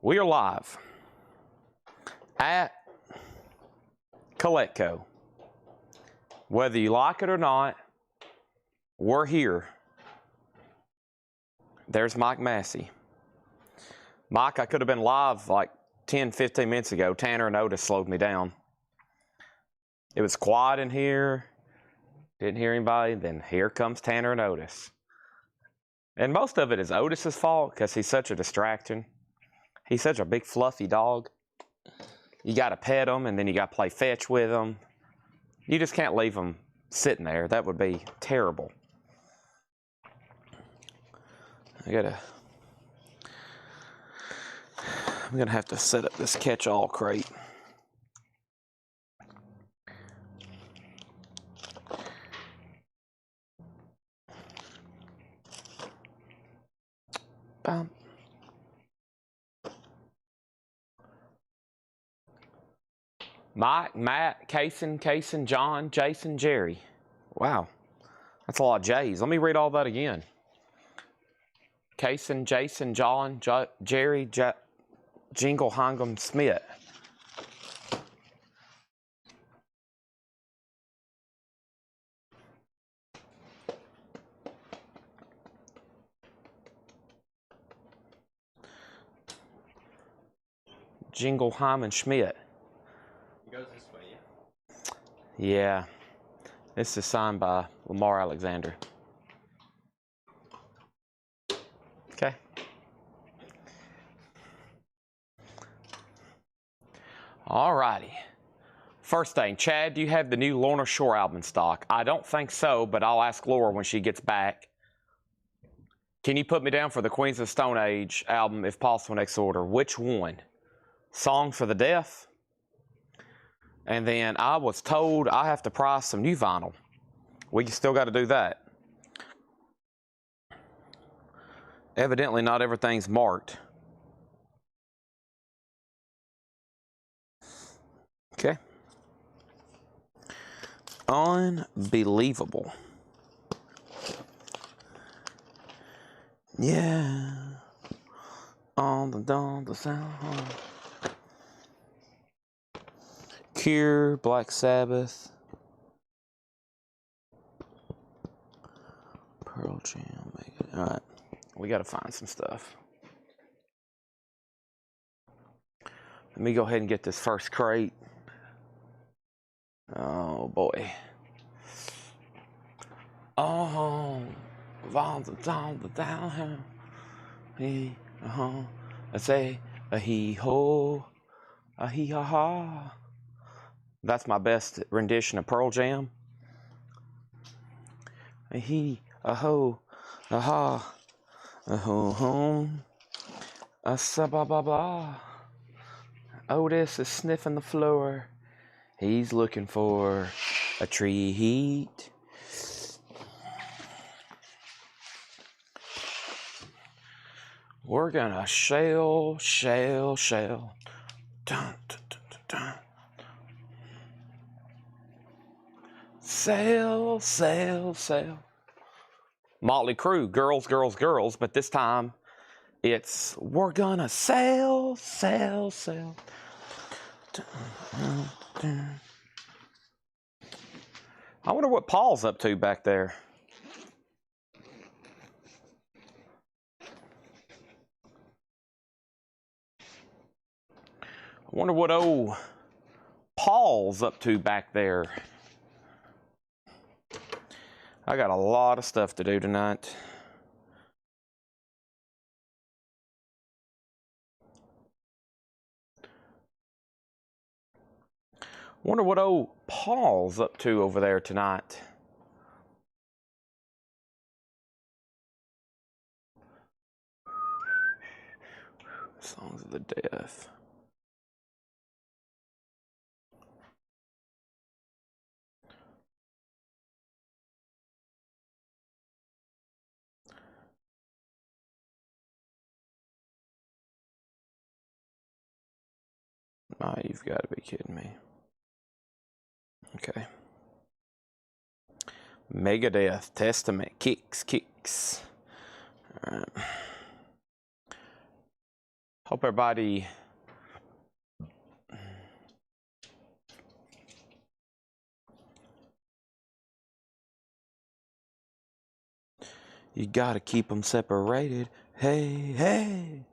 We are live at Coletco. Whether you like it or not, we're here. There's Mike Massey. Mike, I could have been live like 10, 15 minutes ago. Tanner and Otis slowed me down. It was quiet in here. Didn't hear anybody. Then here comes Tanner and Otis. And most of it is Otis's fault because he's such a distraction. He's such a big fluffy dog. You got to pet him and then you got to play fetch with him. You just can't leave him sitting there. That would be terrible. I'm gonna have to set up this catch-all crate. Bam. Mike, Matt, Kaysen, John, Jason, Jerry. Wow, that's a lot of J's. Let me read all that again. Kaysen, Jason, John, Jerry, Jingle, Hangum, Smith. Jingle, Hyman, Schmidt. It goes this way, yeah? Yeah. This is signed by Lamar Alexander. Okay. All righty. First thing, Chad, do you have the new Lorna Shore album in stock? I don't think so, but I'll ask Laura when she gets back. Can you put me down for the Queens of the Stone Age album, if possible, next order? Which one? Song for the Deaf? And then I was told I have to price some new vinyl. We still got to do that. Evidently, not everything's marked. Okay. Unbelievable. Yeah. On the sound. Cure, Black Sabbath. Pearl Jam. All right. We got to find some stuff. Let me go ahead and get this first crate. Oh boy. Oh, down. I say a hee ho, a hee ha ha. That's my best rendition of Pearl Jam. A hee, a ho, a ha, a ho home, a sa ba ba ba. Otis is sniffing the floor. He's looking for a treat. We're gonna shell. Dun, dun, dun, dun, dun. Sail. Motley Crue, girls, but this time it's we're gonna sail. I wonder what Paul's up to back there. I wonder what old Paul's up to back there. I got a lot of stuff to do tonight. Wonder what old Paul's up to over there tonight. Songs of the Deaf. Oh, you've got to be kidding me. Okay. Megadeth, Testament, kicks. All right. Hope everybody you gotta keep them separated. Hey, hey.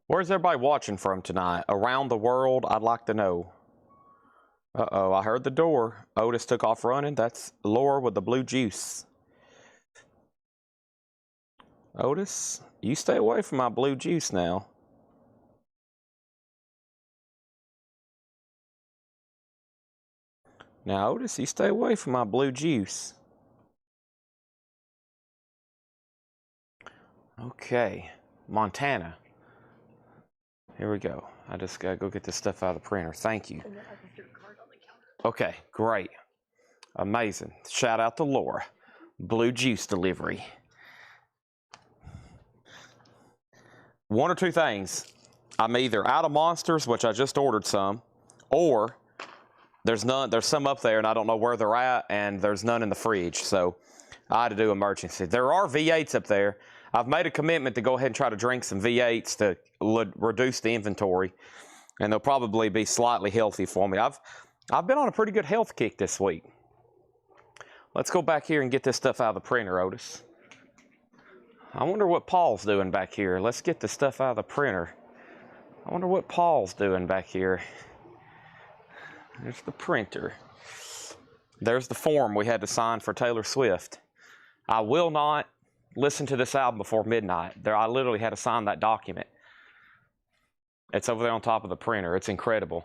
Where's everybody watching from tonight? Around the world, I'd like to know. Uh-oh, I heard the door. Otis took off running. That's Laura with the blue juice. Otis, you stay away from my blue juice now. Now, Otis, you stay away from my blue juice. Okay, Montana. Here we go. I just gotta go get this stuff out of the printer. Thank you. Okay, great. Amazing. Shout out to Laura. Blue juice delivery. One or two things. I'm either out of Monsters, which I just ordered some, or there's some up there and I don't know where they're at, and there's none in the fridge. So I had to do emergency. There are V8s up there. I've made a commitment to go ahead and try to drink some V8s to reduce the inventory, and they'll probably be slightly healthy for me. I've been on a pretty good health kick this week. Let's go back here and get this stuff out of the printer, Otis. I wonder what Paul's doing back here. Let's get the stuff out of the printer. I wonder what Paul's doing back here. There's the printer. There's the form we had to sign for Taylor Swift. I will not listen to this album before midnight. I literally had to sign that document. It's over there on top of the printer. It's incredible.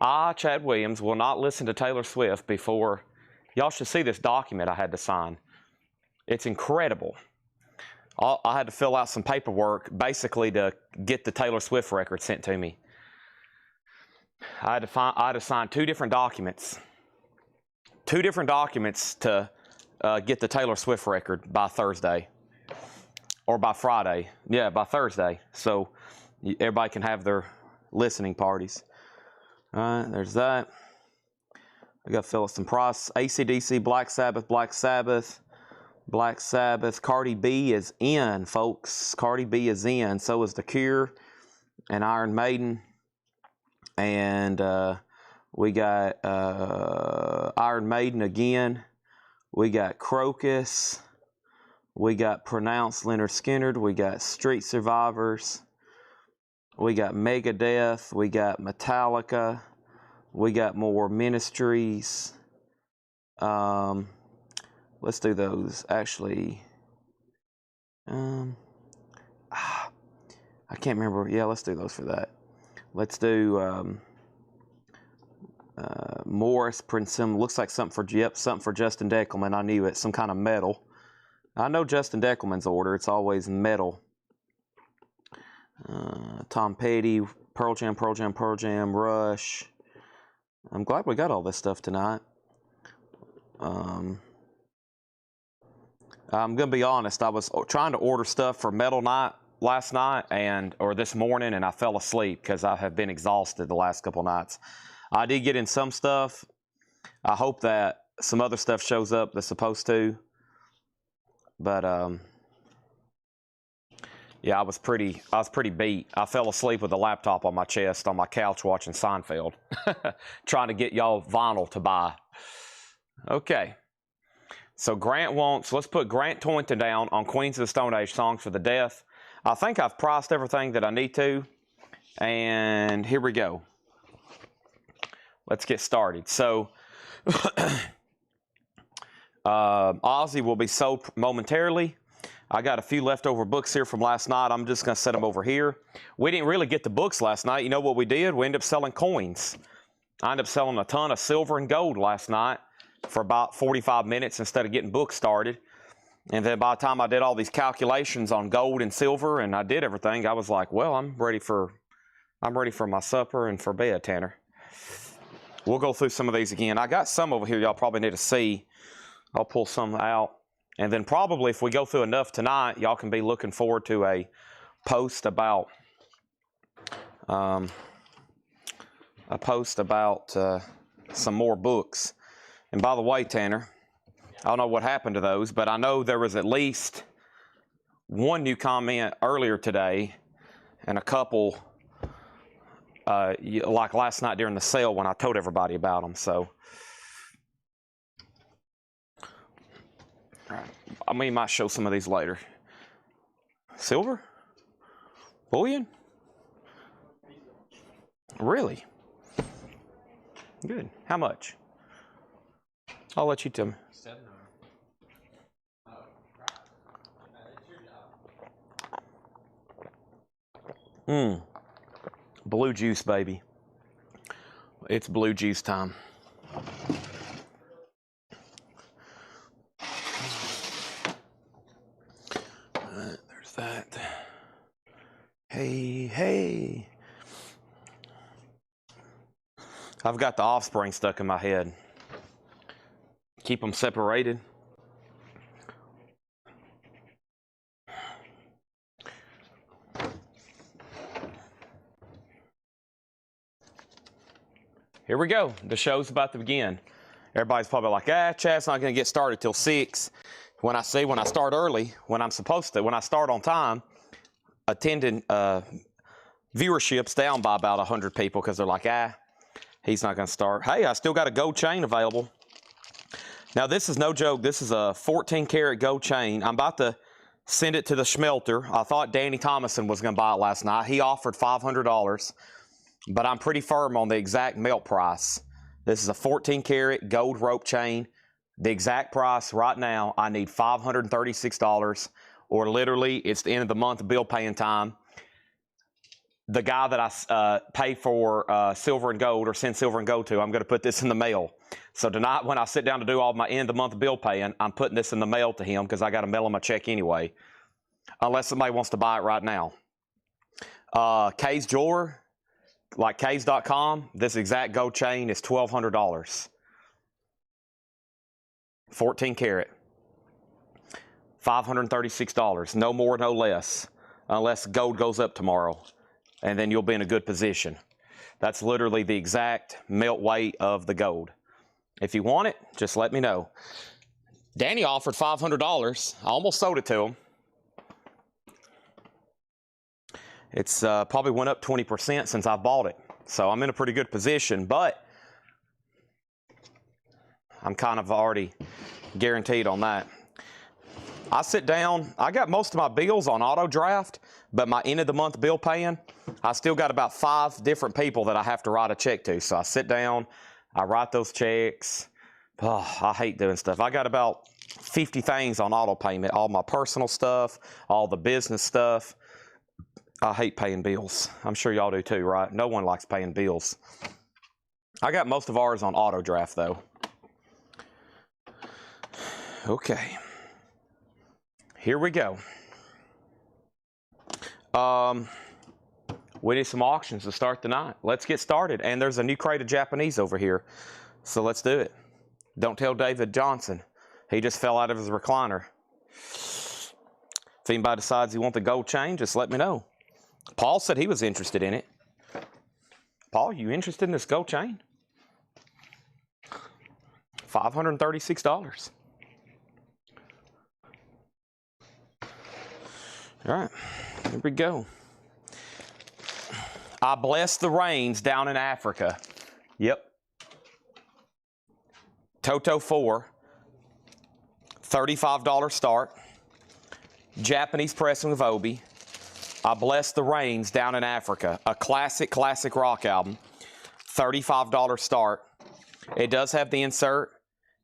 I, Chad Williams, will not listen to Taylor Swift before... Y'all should see this document I had to sign. It's incredible. I had to fill out some paperwork basically to get the Taylor Swift record sent to me. I had to sign two different documents. Two different documents to get the Taylor Swift record by Thursday. Or by Friday. Yeah, by Thursday. So everybody can have their listening parties. All right, there's that. I got Phillips and Price. AC/DC, Black Sabbath, Black Sabbath. Black Sabbath. Cardi B is in, folks. Cardi B is in. So is The Cure and Iron Maiden. And we got Iron Maiden again. We got Crocus. We got Pronounced Leonard Skinner. We got Street Survivors. We got Megadeth. We got Metallica. We got more Ministries. Let's do those. Actually, I can't remember. Yeah, let's do those for that. Let's do Morris, Prince. Looks like something for Justin Deckelman. I knew it. Some kind of metal. I know Justin Deckelman's order. It's always metal. Tom Petty, Pearl Jam, Rush. I'm glad we got all this stuff tonight. I'm going to be honest. I was trying to order stuff for Metal Night last night or this morning, and I fell asleep because I have been exhausted the last couple nights. I did get in some stuff. I hope that some other stuff shows up that's supposed to. But yeah, I was pretty beat. I fell asleep with the laptop on my chest on my couch watching Seinfeld, trying to get y'all vinyl to buy. Okay. So let's put Grant Toynton down on Queens of the Stone Age Songs for the Deaf. I think I've priced everything that I need to. And here we go. Let's get started. So, Ozzy will be sold momentarily. I got a few leftover books here from last night. I'm just going to set them over here. We didn't really get the books last night. You know what we did? We ended up selling coins. I ended up selling a ton of silver and gold last night for about 45 minutes instead of getting books started. And then by the time I did all these calculations on gold and silver and I did everything, I was like, well, I'm ready for my supper and for bed, Tanner. We'll go through some of these again. I got some over here y'all probably need to see. I'll pull some out. And then probably if we go through enough tonight, y'all can be looking forward to a post about some more books. And by the way, Tanner, I don't know what happened to those, but I know there was at least one new comment earlier today and a couple like last night during the sale when I told everybody about them. So I mean, might show some of these later. Silver? Bullion? Really? Good. How much? I'll let you tell me. Blue juice, baby. It's blue juice time. There's that. Hey. I've got the offspring stuck in my head. Keep them separated. Here we go. The show's about to begin. Everybody's probably like, Chad's not going to get started till 6. When I start early, when I'm supposed to, when I start on time, attending viewership's down by about 100 people because they're like, he's not going to start. Hey, I still got a gold chain available. Now, this is no joke. This is a 14-karat gold chain. I'm about to send it to the smelter. I thought Danny Thomason was going to buy it last night. He offered $500, but I'm pretty firm on the exact melt price. This is a 14-karat gold rope chain. The exact price right now, I need $536, or literally, it's the end of the month bill paying time. The guy that I pay for silver and gold or send silver and gold to, I'm going to put this in the mail. So tonight when I sit down to do all my end of the month bill paying, I'm putting this in the mail to him because I got to mail him a check anyway. Unless somebody wants to buy it right now. Kay's Jeweler, like Kays.com, this exact gold chain is $1,200. 14 karat. $536. No more, no less. Unless gold goes up tomorrow. And then you'll be in a good position. That's literally the exact melt weight of the gold. If you want it, just let me know. Danny offered $500. I almost sold it to him. It's probably went up 20% since I bought it. So I'm in a pretty good position, but I'm kind of already guaranteed on that. I sit down, I got most of my bills on auto draft, but my end of the month bill paying, I still got about 5 different people that I have to write a check to. So I sit down, I write those checks. Oh, I hate doing stuff. I got about 50 things on auto payment, all my personal stuff, all the business stuff. I hate paying bills. I'm sure y'all do too, right? No one likes paying bills. I got most of ours on auto draft though. Okay. Here we go. We need some auctions to start the night. Let's get started. And there's a new crate of Japanese over here. So let's do it. Don't tell David Johnson. He just fell out of his recliner. If anybody decides he wants the gold chain, just let me know. Paul said he was interested in it. Paul, you interested in this gold chain? $536. All right, here we go. I bless the rains down in Africa. Yep. Toto 4, $35 start. Japanese pressing with Obi. I bless the rains down in Africa. A classic rock album. $35 start. It does have the insert.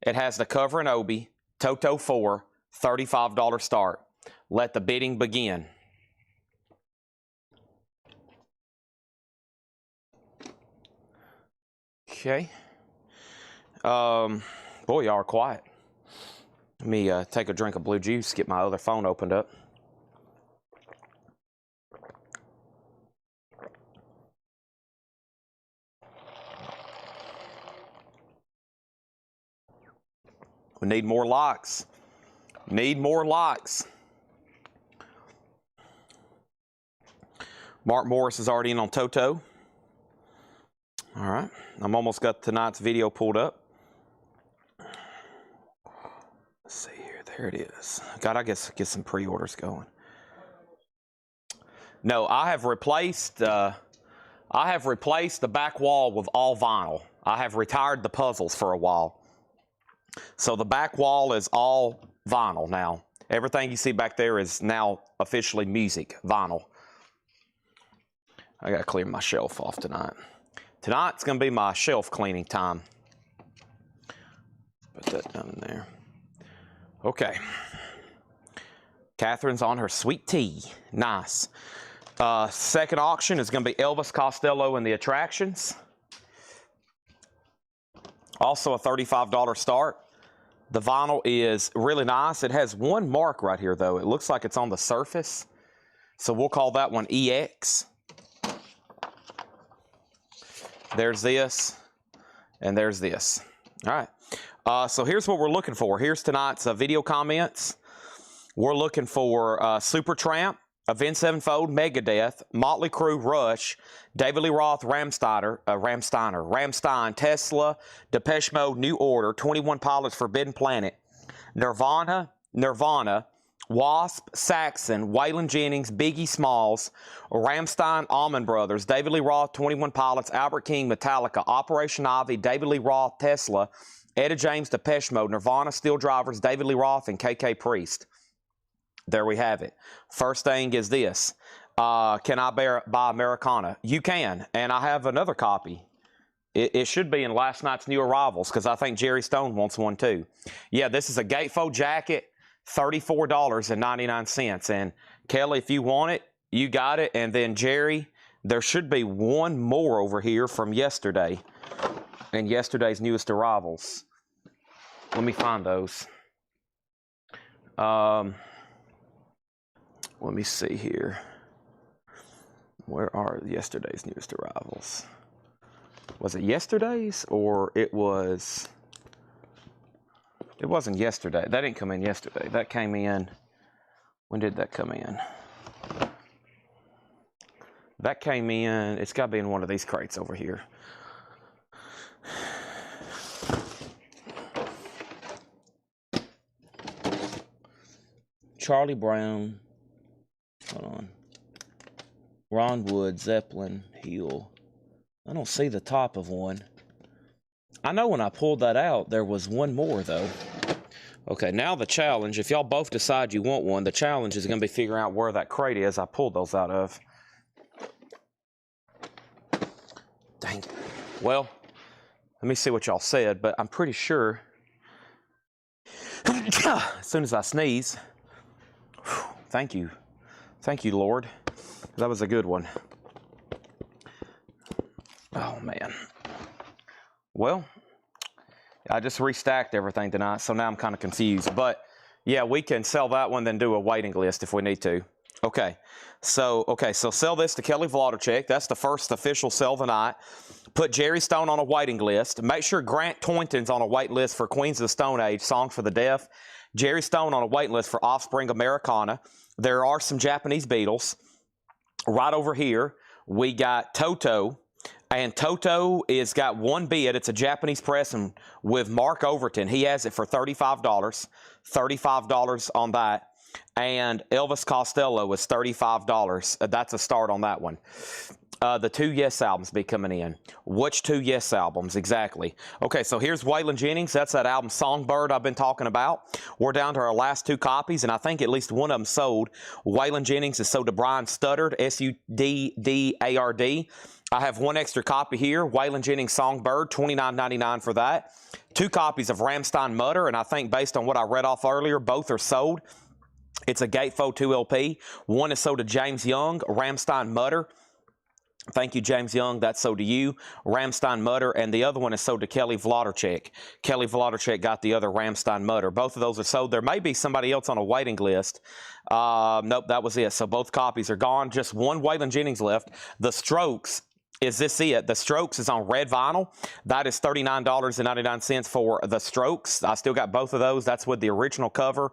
It has the cover and Obi. Toto 4, $35 start. Let the bidding begin. Okay. Boy, y'all are quiet. Let me take a drink of blue juice, get my other phone opened up. We need more likes. Need more likes. Mark Morris is already in on Toto. All right. I'm almost got tonight's video pulled up. Let's see here. There it is. Got, I guess, get some pre-orders going. No, I have replaced the back wall with all vinyl. I have retired the puzzles for a while. So the back wall is all vinyl now. Everything you see back there is now officially music, vinyl. I gotta clear my shelf off tonight. Tonight's gonna be my shelf cleaning time. Put that down in there. Okay. Catherine's on her sweet tea. Nice. Second auction is gonna be Elvis Costello and the Attractions. Also a $35 start. The vinyl is really nice. It has one mark right here though. It looks like it's on the surface. So we'll call that one EX. There's this, and there's this. All right. So here's what we're looking for. Here's tonight's video comments. We're looking for Supertramp, Avenged Sevenfold, Megadeth, Motley Crue, Rush, David Lee Roth, Rammstein, Tesla, Depeche Mode, New Order, 21 Pilots, Forbidden Planet, Nirvana, Wasp, Saxon, Waylon Jennings, Biggie Smalls, Rammstein, Allman Brothers, David Lee Roth, 21 Pilots, Albert King, Metallica, Operation Ivy, David Lee Roth, Tesla, Etta James, Depeche Mode, Nirvana, Steel Drivers, David Lee Roth, and KK Priest. There we have it. First thing is this. Can I buy Americana? You can, and I have another copy. It should be in last night's new arrivals because I think Jerry Stone wants one too. Yeah, this is a gatefold jacket. $34.99. And Kelly, if you want it, you got it. And then Jerry, there should be one more over here from yesterday and yesterday's newest arrivals. Let me find those. Let me see here. Where are yesterday's newest arrivals? Was it yesterday's or it was... It wasn't yesterday. That didn't come in yesterday. That came in... When did that come in? That came in... It's got to be in one of these crates over here. Charlie Brown. Hold on. Ron Wood, Zeppelin, Heel. I don't see the top of one. I know when I pulled that out, there was one more, though. Okay, now the challenge. If y'all both decide you want one, the challenge is going to be figuring out where that crate is I pulled those out of. Dang it. Well, let me see what y'all said, but I'm pretty sure as soon as I sneeze, thank you. Thank you, Lord. That was a good one. Oh, man. Well, I just restacked everything tonight, so now I'm kind of confused. But, yeah, we can sell that one, then do a waiting list if we need to. Okay, so sell this to Kelly Vladicek. That's the first official sell tonight. Put Jerry Stone on a waiting list. Make sure Grant Toynton's on a wait list for Queens of the Stone Age, Songs for the Deaf. Jerry Stone on a wait list for Offspring Americana. There are some Japanese Beatles. Right over here, we got Toto. And Toto is got one bid. It's a Japanese pressing with Mark Overton. He has it for $35. $35 on that. And Elvis Costello is $35. That's a start on that one. The two Yes albums be coming in. Which two Yes albums exactly? Okay, so here's Waylon Jennings. That's that album Songbird I've been talking about. We're down to our last two copies, and I think at least one of them sold. Waylon Jennings is sold to Brian Studdard, S-U-D-D-A-R-D. I have one extra copy here, Waylon Jennings Songbird, $29.99 for that. Two copies of Rammstein Mutter, and I think based on what I read off earlier, both are sold. It's a Gatefold 2 LP. One is sold to James Young, Rammstein Mutter. Thank you, James Young. That's sold to you, Rammstein Mutter. And the other one is sold to Kelly Vladicek. Kelly Vladicek got the other Rammstein Mutter. Both of those are sold. There may be somebody else on a waiting list. Nope, that was it. So both copies are gone. Just one Waylon Jennings left. The Strokes is this it? The Strokes is on red vinyl. That is $39.99 for the Strokes. I still got both of those. That's with the original cover.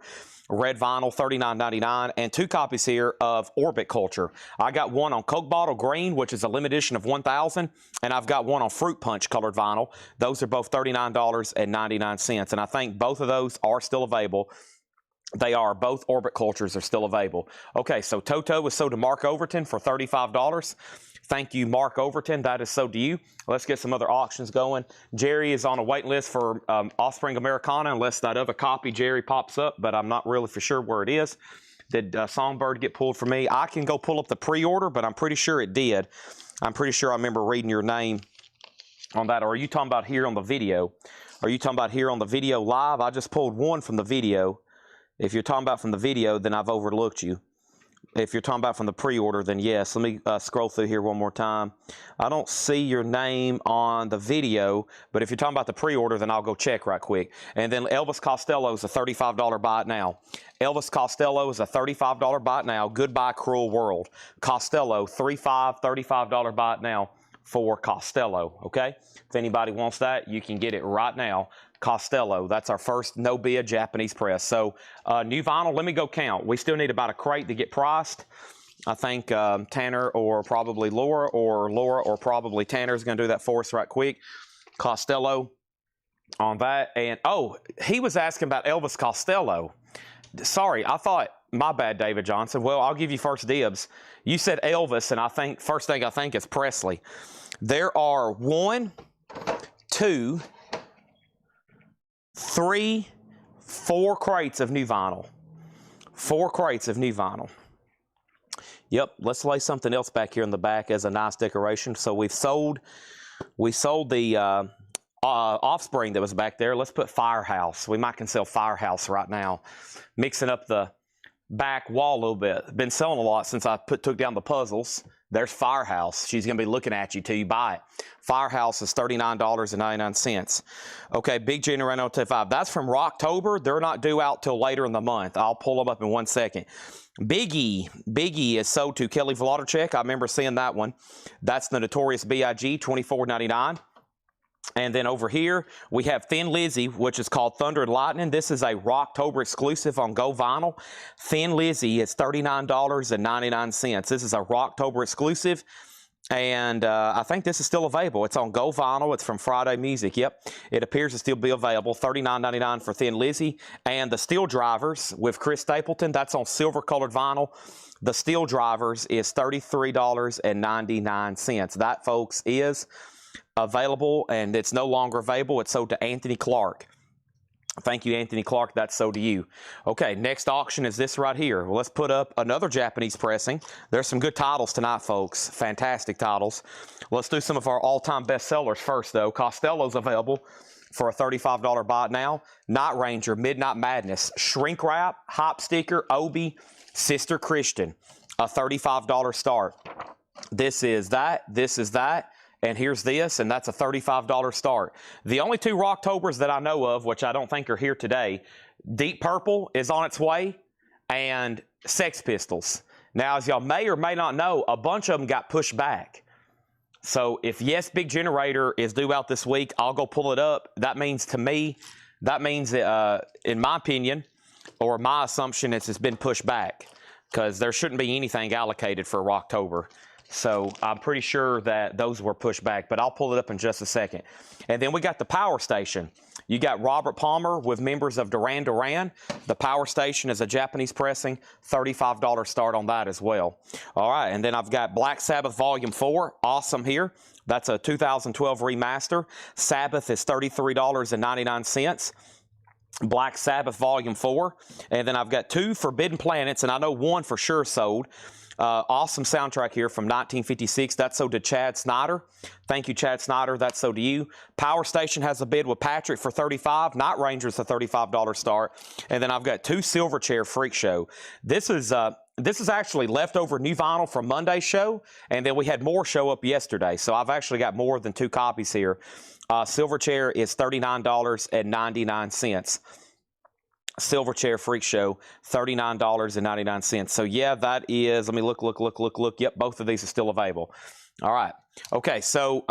Red vinyl, $39.99, and 2 copies here of Orbit Culture. I got one on Coke Bottle Green, which is a limited edition of 1,000, and I've got one on Fruit Punch colored vinyl. Those are both $39.99, and I think both of those are still available. They are. Both Orbit Cultures are still available. Okay, so Toto was sold to Mark Overton for $35. Thank you, Mark Overton. That is sold to you. Let's get some other auctions going. Jerry is on a wait list for Offspring Americana, unless that other copy, Jerry, pops up, but I'm not really for sure where it is. Did Songbird get pulled for me? I can go pull up the pre-order, but I'm pretty sure it did. I'm pretty sure I remember reading your name on that. Or are you talking about here on the video? Are you talking about here on the video live? I just pulled one from the video. If you're talking about from the video, then I've overlooked you. If you're talking about from the pre-order, then yes. Let me scroll through here one more time. I don't see your name on the video, but if you're talking about the pre-order, then I'll go check right quick. And then Elvis Costello is a $35 buy it now. Elvis Costello is a $35 buy it now. Goodbye, Cruel World. Costello, $35 buy it now for Costello, okay? If anybody wants that, you can get it right now. Costello, that's our first no-bid Japanese press. So new vinyl, let me go count. We still need about a crate to get priced. I think Tanner or probably Laura or probably Tanner is going to do that for us right quick. Costello on that. And, oh, he was asking about Elvis Costello. Sorry, I thought, my bad, David Johnson. Well, I'll give you first dibs. You said Elvis, and I think, first thing I think is Presley. There are 1, 2, 3, 4 crates of new vinyl. 4 crates of new vinyl. Yep, let's lay something else back here in the back as a nice decoration. So we sold the Offspring that was back there. Let's put Firehouse. We might can sell Firehouse right now. Mixing up the back wall a little bit. Been selling a lot since I took down the puzzles. There's Firehouse. She's going to be looking at you till you buy it. Firehouse is $39.99. Okay, Big Generano T5. That's from Rocktober. They're not due out till later in the month. I'll pull them up in 1 second. Biggie is sold to Kelly Vladorchek. I remember seeing that one. That's the Notorious B.I.G., $24.99. And then over here, we have Thin Lizzy, which is called Thunder and Lightning. This is a Rocktober exclusive on Go Vinyl. Thin Lizzy is $39.99. This is a Rocktober exclusive. And I think this is still available. It's on Go Vinyl. It's from Friday Music. Yep, it appears to still be available. $39.99 for Thin Lizzy. And the Steel Drivers with Chris Stapleton, that's on silver-colored vinyl. The Steel Drivers is $33.99. That, folks, is available, and it's no longer available. It's sold to Anthony Clark. Thank you, Anthony Clark. That's sold to you. Okay, next auction is this right here. Well, let's put up another Japanese pressing. There's some good titles tonight, folks. Fantastic titles. Let's do some of our all-time bestsellers first, though. Costello's available for a $35 buy it now. Night Ranger, Midnight Madness, Shrink Wrap, Hop Sticker, Obi, Sister Christian, a $35 start. This is that. And here's this, and that's a $35 start. The only 2 Rocktobers that I know of, which I don't think are here today, Deep Purple is on its way, and Sex Pistols. Now, as y'all may or may not know, a bunch of them got pushed back. So if Yes Big Generator is due out this week, I'll go pull it up. That means to me, in my opinion, or my assumption, it's been pushed back, because there shouldn't be anything allocated for Rocktober. So I'm pretty sure that those were pushed back, but I'll pull it up in just a second. And then we got the Power Station. You got Robert Palmer with members of Duran Duran. The Power Station is a Japanese pressing, $35 start on that as well. All right, and then I've got Black Sabbath Volume 4, awesome here. That's a 2012 remaster. Sabbath is $33.99. Black Sabbath Volume 4. And then I've got 2 Forbidden Planets, and I know 1 for sure sold. Awesome soundtrack here from 1956. That's sold to Chad Snyder. Thank you, Chad Snyder. That's sold to you. Power Station has a bid with Patrick for $35. Night Ranger's a $35 start. And then I've got 2 Silverchair Freak Show. This is actually leftover new vinyl from Monday's show, and then we had more show up yesterday. So I've actually got more than 2 copies here. Silverchair is $39.99. Silverchair Freak Show, $39.99. So yeah, that is, let me look. Yep, both of these are still available. All right. Okay, so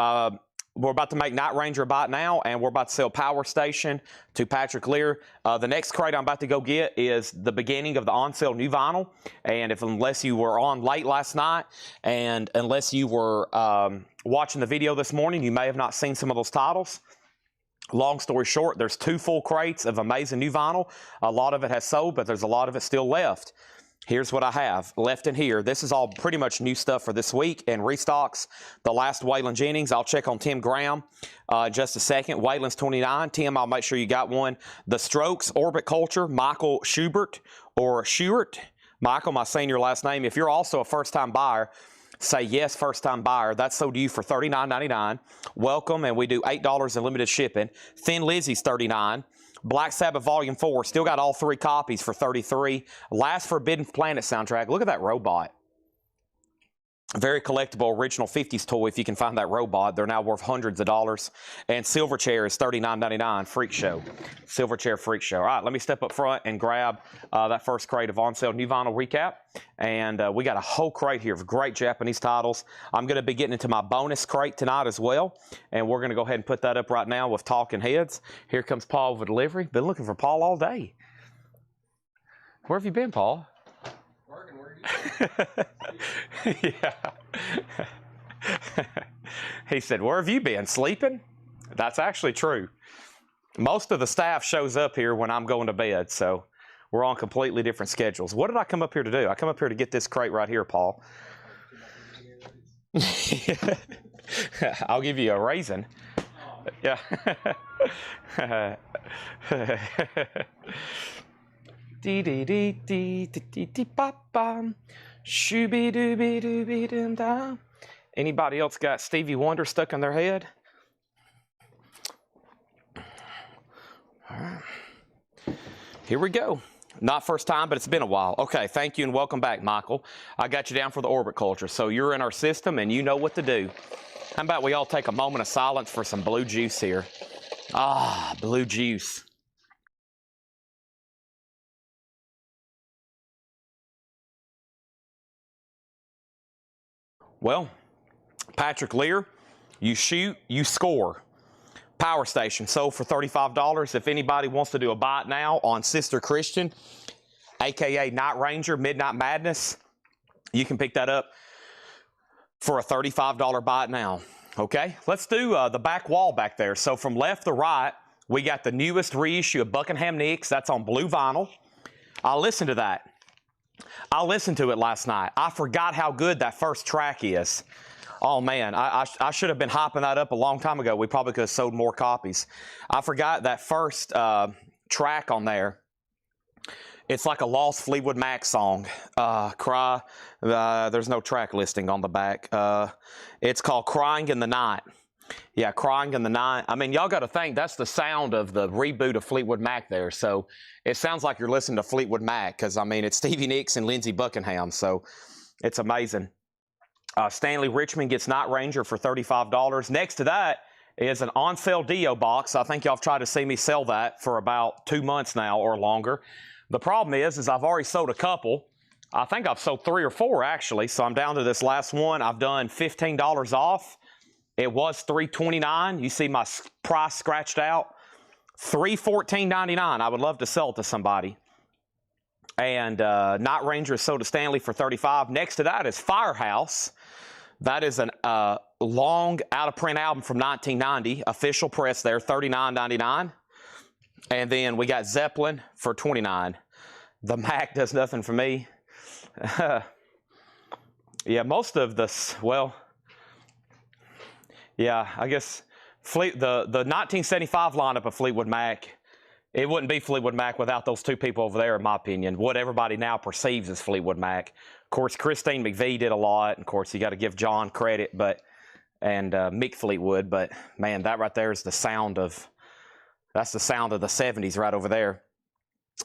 we're about to make Night Ranger a bite now, and we're about to sell Power Station to Patrick Lear. The next crate I'm about to go get is the beginning of the on-sale new vinyl. And unless you were on late last night, and unless you were watching the video this morning, you may have not seen some of those titles. Long story short, there's 2 full crates of amazing new vinyl. A lot of it has sold, but there's a lot of it still left. Here's what I have left in here. This is all pretty much new stuff for this week and restocks. The last Waylon Jennings. I'll check on Tim Graham in just a second. Waylon's 29. Tim, I'll make sure you got one. The Strokes, Orbit Culture, Michael Schubert or Schubert. Michael, my senior last name. If you're also a first-time buyer, say yes, first-time buyer. That's sold to you for $39.99. Welcome, and we do $8 in limited shipping. Thin Lizzy's $39. Black Sabbath Volume 4. Still got all 3 copies for $33. Last Forbidden Planet soundtrack. Look at that robot. Very collectible, original 50s toy if you can find that robot. They're now worth hundreds of dollars. And Silverchair is $39.99. Freak Show. Silverchair Freak Show. All right, let me step up front and grab that first crate of on-sale new vinyl recap. And we got a whole crate here of great Japanese titles. I'm going to be getting into my bonus crate tonight as well. And we're going to go ahead and put that up right now with Talking Heads. Here comes Paul with delivery. Been looking for Paul all day. Where have you been, Paul? Working, where are you? Yeah. He said, where have you been? Sleeping? That's actually true. Most of the staff shows up here when I'm going to bed, so we're on completely different schedules. What did I come up here to do? I come up here to get this crate right here, Paul. I'll give you a raisin. Yeah. Dee dee dee dee dee dee dee pop bum. Shooby dooby dooby dum dum. Anybody else got Stevie Wonder stuck in their head? All right. Here we go. Not first time, but it's been a while. Okay, thank you and welcome back, Michael. I got you down for the Orbit Culture, so you're in our system and you know what to do. How about we all take a moment of silence for some blue juice here? Ah, blue juice. Well, Patrick Lear, you shoot, you score. Power Station sold for $35. If anybody wants to do a bite now on Sister Christian, aka Night Ranger, Midnight Madness, you can pick that up for a $35 bite now. Okay, let's do the back wall back there. So from left to right, we got the newest reissue of Buckingham Nicks. That's on blue vinyl. I'll listen to that. I listened to it last night. I forgot how good that first track is. Oh, man, I should have been hopping that up a long time ago. We probably could have sold more copies. I forgot that first track on there. It's like a lost Fleetwood Mac song. Cry. There's no track listing on the back. It's called Crying in the Night. Yeah, Crying in the Night. I mean, y'all got to think that's the sound of the reboot of Fleetwood Mac there. So it sounds like you're listening to Fleetwood Mac because, I mean, it's Stevie Nicks and Lindsey Buckingham. So it's amazing. Stanley Richmond gets Night Ranger for $35. Next to that is an on-sale Dio box. I think y'all have tried to see me sell that for about 2 months now or longer. The problem is I've already sold a couple. I think I've sold 3 or 4 actually. So I'm down to this last one. I've done $15 off. It was $329. You see my price scratched out. $314.99. I would love to sell it to somebody. And Night Ranger is sold to Stanley for $35. Next to that is Firehouse. That is a long out-of-print album from 1990. Official press there, $39.99. And then we got Zeppelin for $29. The Mac does nothing for me. Yeah, most of this, well, yeah, I guess the 1975 lineup of Fleetwood Mac, it wouldn't be Fleetwood Mac without those 2 people over there, in my opinion. What everybody now perceives as Fleetwood Mac. Of course, Christine McVie did a lot. And of course, you got to give John credit, and Mick Fleetwood. But man, that right there is the sound of, that's the sound of the 70s right over there.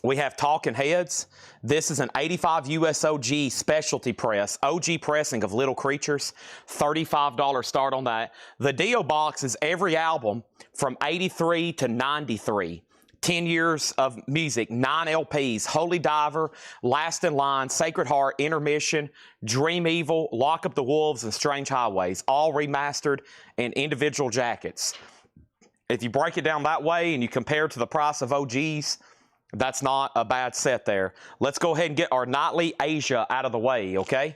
We have Talking Heads. This is an 85 US OG specialty press. OG pressing of Little Creatures. $35 start on that. The Dio box is every album from 83 to 93. 10 years of music, 9 LPs, Holy Diver, Last in Line, Sacred Heart, Intermission, Dream Evil, Lock Up the Wolves, and Strange Highways, all remastered in individual jackets. If you break it down that way and you compare to the price of OGs, that's not a bad set there. Let's go ahead and get our nightly Asia out of the way, okay?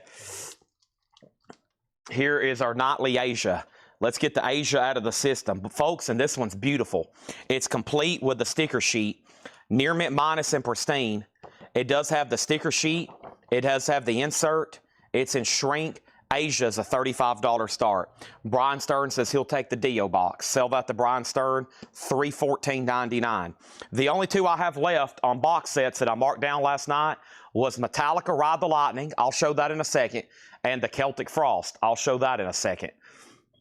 Here is our nightly Asia. Let's get the Asia out of the system. But folks, and this one's beautiful. It's complete with the sticker sheet. Near mint minus and pristine. It does have the sticker sheet. It does have the insert. It's in shrink. Asia's a $35 start. Brian Stern says he'll take the Dio box. Sell that to Brian Stern, $314.99. The only two I have left on box sets that I marked down last night was Metallica Ride the Lightning. I'll show that in a second. And the Celtic Frost. I'll show that in a second.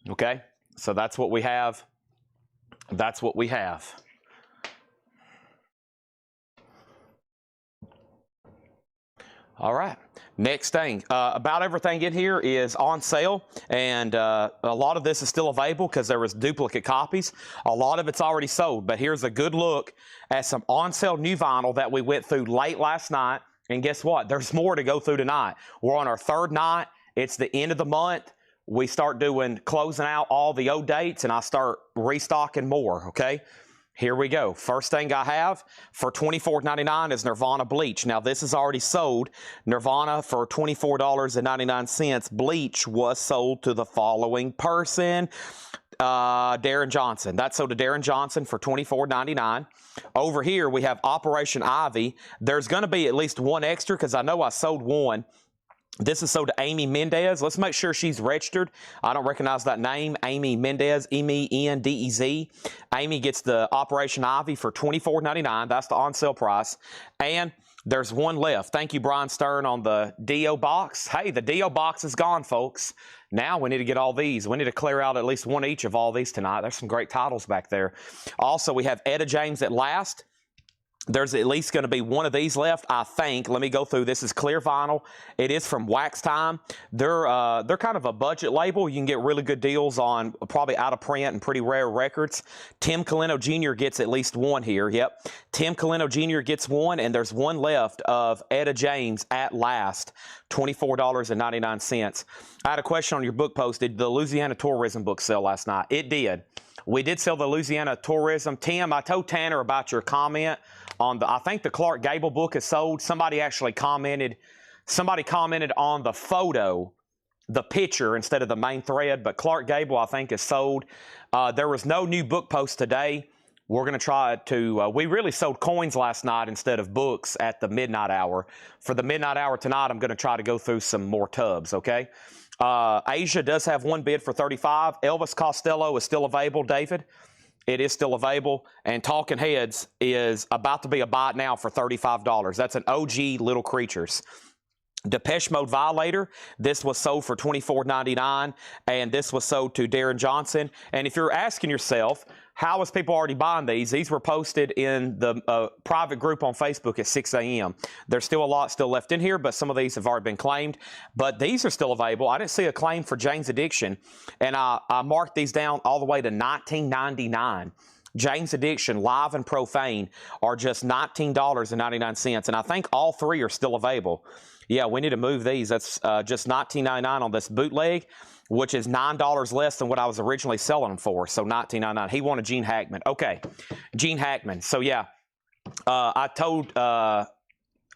Okay, so that's what we have. That's what we have. All right. Next thing, about everything in here is on sale, and a lot of this is still available because there was duplicate copies. A lot of it's already sold, but here's a good look at some on sale new vinyl that we went through late last night. And guess what? There's more to go through tonight. We're on our third night. It's the end of the month. We start closing out all the old dates, and I start restocking more, okay? Here we go. First thing I have for $24.99 is Nirvana Bleach. Now, this is already sold. Nirvana for $24.99. Bleach was sold to the following person, Darren Johnson. That's sold to Darren Johnson for $24.99. Over here, we have Operation Ivy. There's going to be at least one extra because I know I sold one. This is sold to Amy Mendez. Let's make sure she's registered. I don't recognize that name. Amy Mendez, M-E-N-D-E-Z. Amy gets the Operation Ivy for $24.99. That's the on-sale price. And there's one left. Thank you, Brian Stern, on the Dio box. Hey, the Dio box is gone, folks. Now we need to get all these. We need to clear out at least one each of all these tonight. There's some great titles back there. Also, we have Etta James at last. There's at least going to be one of these left, I think. Let me go through. This is clear vinyl. It is from Wax Time. They're kind of a budget label. You can get really good deals on probably out of print and pretty rare records. Tim Colino Jr. gets at least one here. Yep. Tim Colino Jr. gets one, and there's one left of Etta James at last, $24.99. I had a question on your book post. Did the Louisiana Tourism book sell last night? It did. We did sell the Louisiana Tourism. Tim, I told Tanner about your comment on I think the Clark Gable book is sold. Somebody actually commented on the photo, the picture instead of the main thread, but Clark Gable I think is sold. There was no new book post today. We're going to try to, we really sold coins last night instead of books at the midnight hour. For the midnight hour tonight, I'm going to try to go through some more tubs, okay? Asia does have one bid for $35. Elvis Costello is still available, David. It is still available. And Talking Heads is about to be a buy now for $35. That's an OG Little Creatures. Depeche Mode Violator, this was sold for $24.99, and this was sold to Darren Johnson. And if you're asking yourself, how is people already buying these? These were posted in the private group on Facebook at 6 a.m. There's still a lot still left in here, but some of these have already been claimed. But these are still available. I didn't see a claim for Jane's Addiction, and I marked these down all the way to $19.99. Jane's Addiction, Live and Profane, are just $19.99, and I think all three are still available. Yeah, we need to move these. That's just $19.99 on this bootleg, which is $9 less than what I was originally selling them for. So $19.99. He wanted Gene Hackman. Okay, Gene Hackman. So yeah, I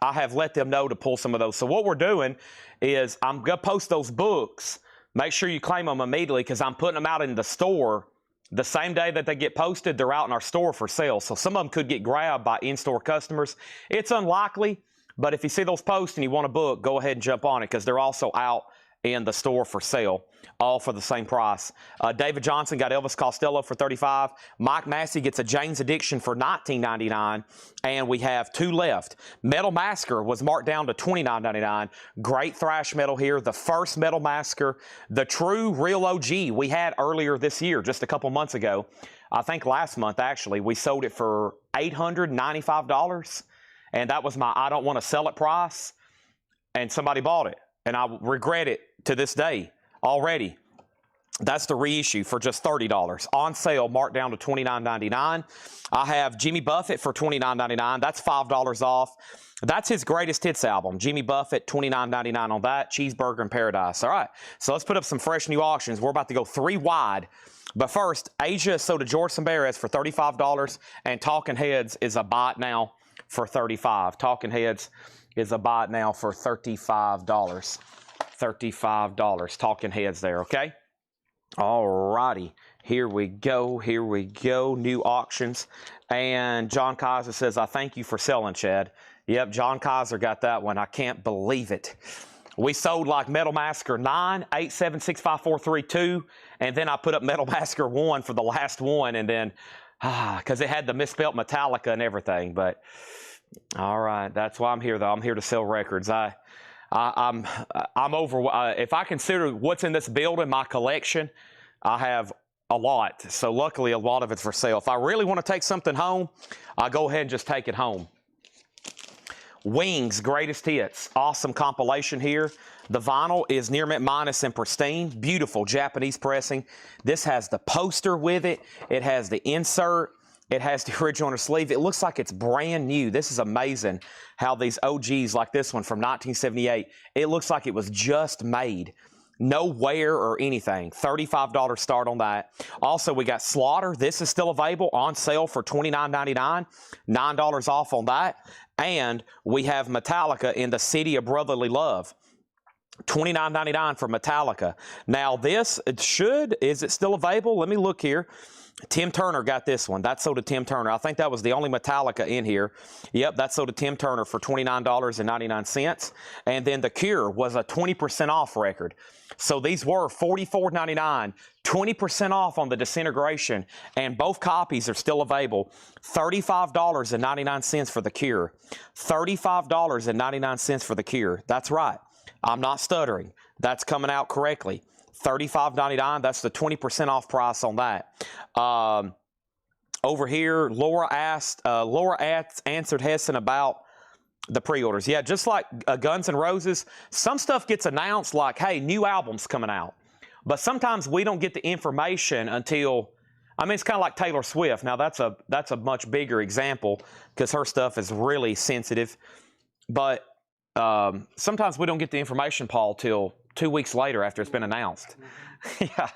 have let them know to pull some of those. So what we're doing is I'm going to post those books. Make sure you claim them immediately because I'm putting them out in the store. The same day that they get posted, they're out in our store for sale. So some of them could get grabbed by in-store customers. It's unlikely. But if you see those posts and you want a book, go ahead and jump on it because they're also out in the store for sale, all for the same price. David Johnson got Elvis Costello for $35. Mike Massey gets a Jane's Addiction for $19.99, and we have two left. Metal Massacre was marked down to $29.99. Great thrash metal here. The first Metal Massacre, the true real OG we had earlier this year, just a couple months ago. I think last month, actually, we sold it for $895. And that was my I don't want to sell it price. And somebody bought it. And I regret it to this day already. That's the reissue for just $30. On sale, marked down to $29.99. I have Jimmy Buffett for $29.99. That's $5 off. That's his greatest hits album. Jimmy Buffett, $29.99 on that. Cheeseburger in Paradise. All right, so let's put up some fresh new auctions. We're about to go 3 wide. But first, Asia sold to George Sambares for $35, and Talking Heads is a buy it now for $35. Talking Heads is a buy it now for $35. $35. Talking Heads there, okay? All righty, here we go, new auctions. And John Kaiser says, I thank you for selling, Chad. Yep, John Kaiser got that one. I can't believe it. We sold like Metal Massacre 9, 8765432, and then I put up Metal Massacre 1 for the last one, and then, because it had the misspelt Metallica and everything. But, all right, that's why I'm here, though. I'm here to sell records. I'm over. If I consider what's in this building, my collection, I have a lot. So luckily, a lot of it's for sale. If I really want to take something home, I go ahead and just take it home. Wings, greatest hits. Awesome compilation here. The vinyl is near mint minus and pristine. Beautiful Japanese pressing. This has the poster with it. It has the insert. It has the original on the sleeve. It looks like it's brand new. This is amazing how these OGs like this one from 1978, it looks like it was just made. No wear or anything. $35 start on that. Also, we got Slaughter. This is still available on sale for $29.99. $9 off on that. And we have Metallica in the City of Brotherly Love. $29.99 for Metallica. Now this, is it still available? Let me look here. Tim Turner got this one. That sold to Tim Turner. I think that was the only Metallica in here. Yep, that sold to Tim Turner for $29.99. And then The Cure was a 20% off record. So these were $44.99, 20% off on the Disintegration, and both copies are still available. $35.99 for The Cure. $35.99 for The Cure. That's right. I'm not stuttering. That's coming out correctly. $35.99. That's the 20% off price on that. Over here, Laura answered Hessen about the pre-orders. Yeah, just like Guns N' Roses, some stuff gets announced like, hey, new album's coming out. But sometimes we don't get the information until, I mean, it's kind of like Taylor Swift. Now, that's a much bigger example because her stuff is really sensitive. But sometimes we don't get the information, Paul, till 2 weeks later after it's been announced. Yeah.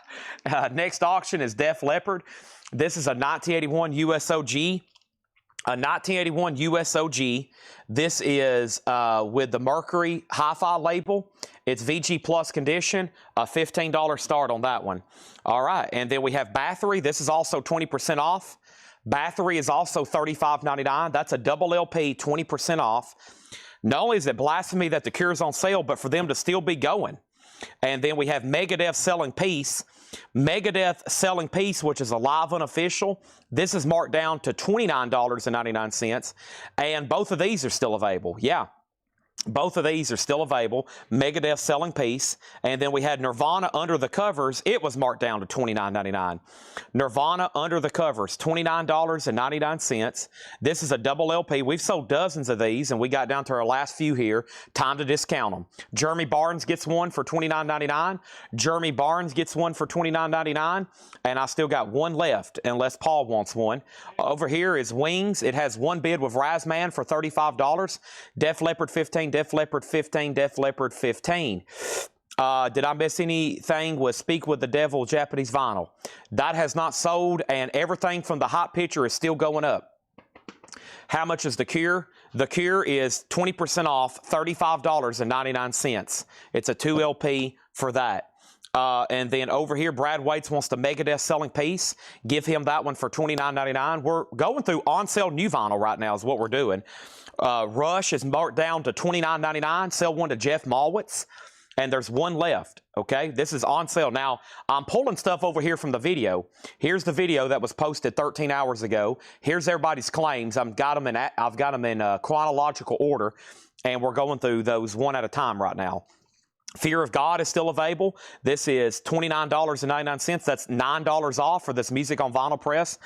Next auction is Def Leppard. This is a 1981 USOG. A 1981 USOG. This is with the Mercury Hi-Fi label. It's VG Plus condition. A $15 start on that one. All right. And then we have Bathory. This is also 20% off. Bathory is also $35.99. That's a double LP, 20% off. Not only is it blasphemy that The Cure's on sale, but for them to still be going. And then we have Megadeth Selling Peace. Megadeth Selling Peace, which is a live unofficial. This is marked down to $29.99. And both of these are still available. Yeah. Both of these are still available. Megadeth Selling Peace. And then we had Nirvana Under the Covers. It was marked down to $29.99. Nirvana Under the Covers, $29.99. This is a double LP. We've sold dozens of these, and we got down to our last few here. Time to discount them. Jeremy Barnes gets one for $29.99. Jeremy Barnes gets one for $29.99. And I still got one left, unless Paul wants one. Over here is Wings. It has one bid with Razman for $35. Def Leppard 15. Def Leppard 15, Def Leppard 15. Did I miss anything with Speak with the Devil Japanese vinyl? That has not sold, and everything from the hot picture is still going up. How much is The Cure? The Cure is 20% off, $35.99. It's a 2 LP for that. And then over here, Brad Waits wants the Megadeth Selling Peace. Give him that one for $29.99. We're going through on-sale new vinyl right now is what we're doing. Rush is marked down to $29.99. Sell one to Jeff Malwitz. And there's one left, okay? This is on sale. Now, I'm pulling stuff over here from the video. Here's the video that was posted 13 hours ago. Here's everybody's claims. I've got them in chronological order, and we're going through those one at a time right now. Fear of God is still available. This is $29.99. That's $9 off for this music on vinyl press.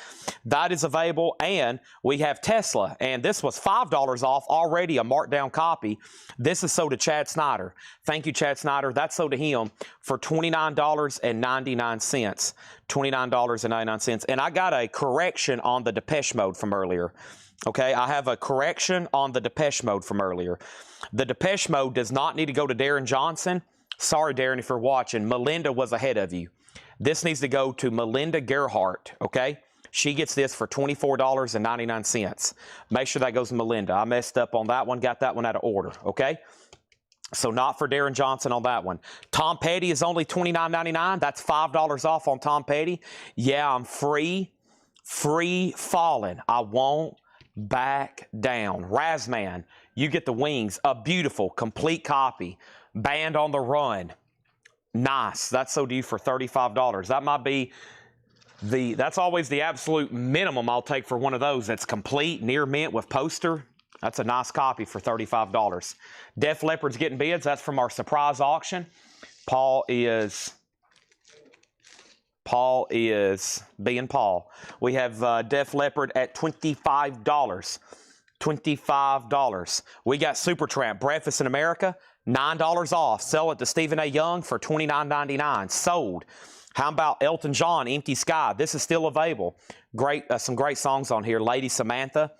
That is available. And we have Tesla. And this was $5 off already, a marked down copy. This is sold to Chad Snyder. Thank you, Chad Snyder. That's sold to him for $29.99. $29.99. And I got a correction on the Depeche Mode from earlier. Okay, I have a correction on the Depeche Mode from earlier. The Depeche Mode does not need to go to Darren Johnson. Sorry, Darren, if you're watching. Melinda was ahead of you. This needs to go to Melinda Gerhart, okay? She gets this for $24.99. Make sure that goes to Melinda. I messed up on that one, got that one out of order, okay? So not for Darren Johnson on that one. Tom Petty is only $29.99. That's $5 off on Tom Petty. Yeah, I'm free falling. I won't back down. Razman, you get the wings. A beautiful, complete copy. Band on the Run. Nice. That's so due for $35. That might be that's always the absolute minimum I'll take for one of those. That's complete, near mint with poster. That's a nice copy for $35. Def Leppard's getting bids. That's from our surprise auction. Paul is being Paul. We have Def Leppard at $25. $25. We got Supertramp, Breakfast in America, $9 off. Sell it to Stephen A. Young for $29.99. Sold. How about Elton John, Empty Sky? This is still available. Great, some great songs on here. Lady Samantha,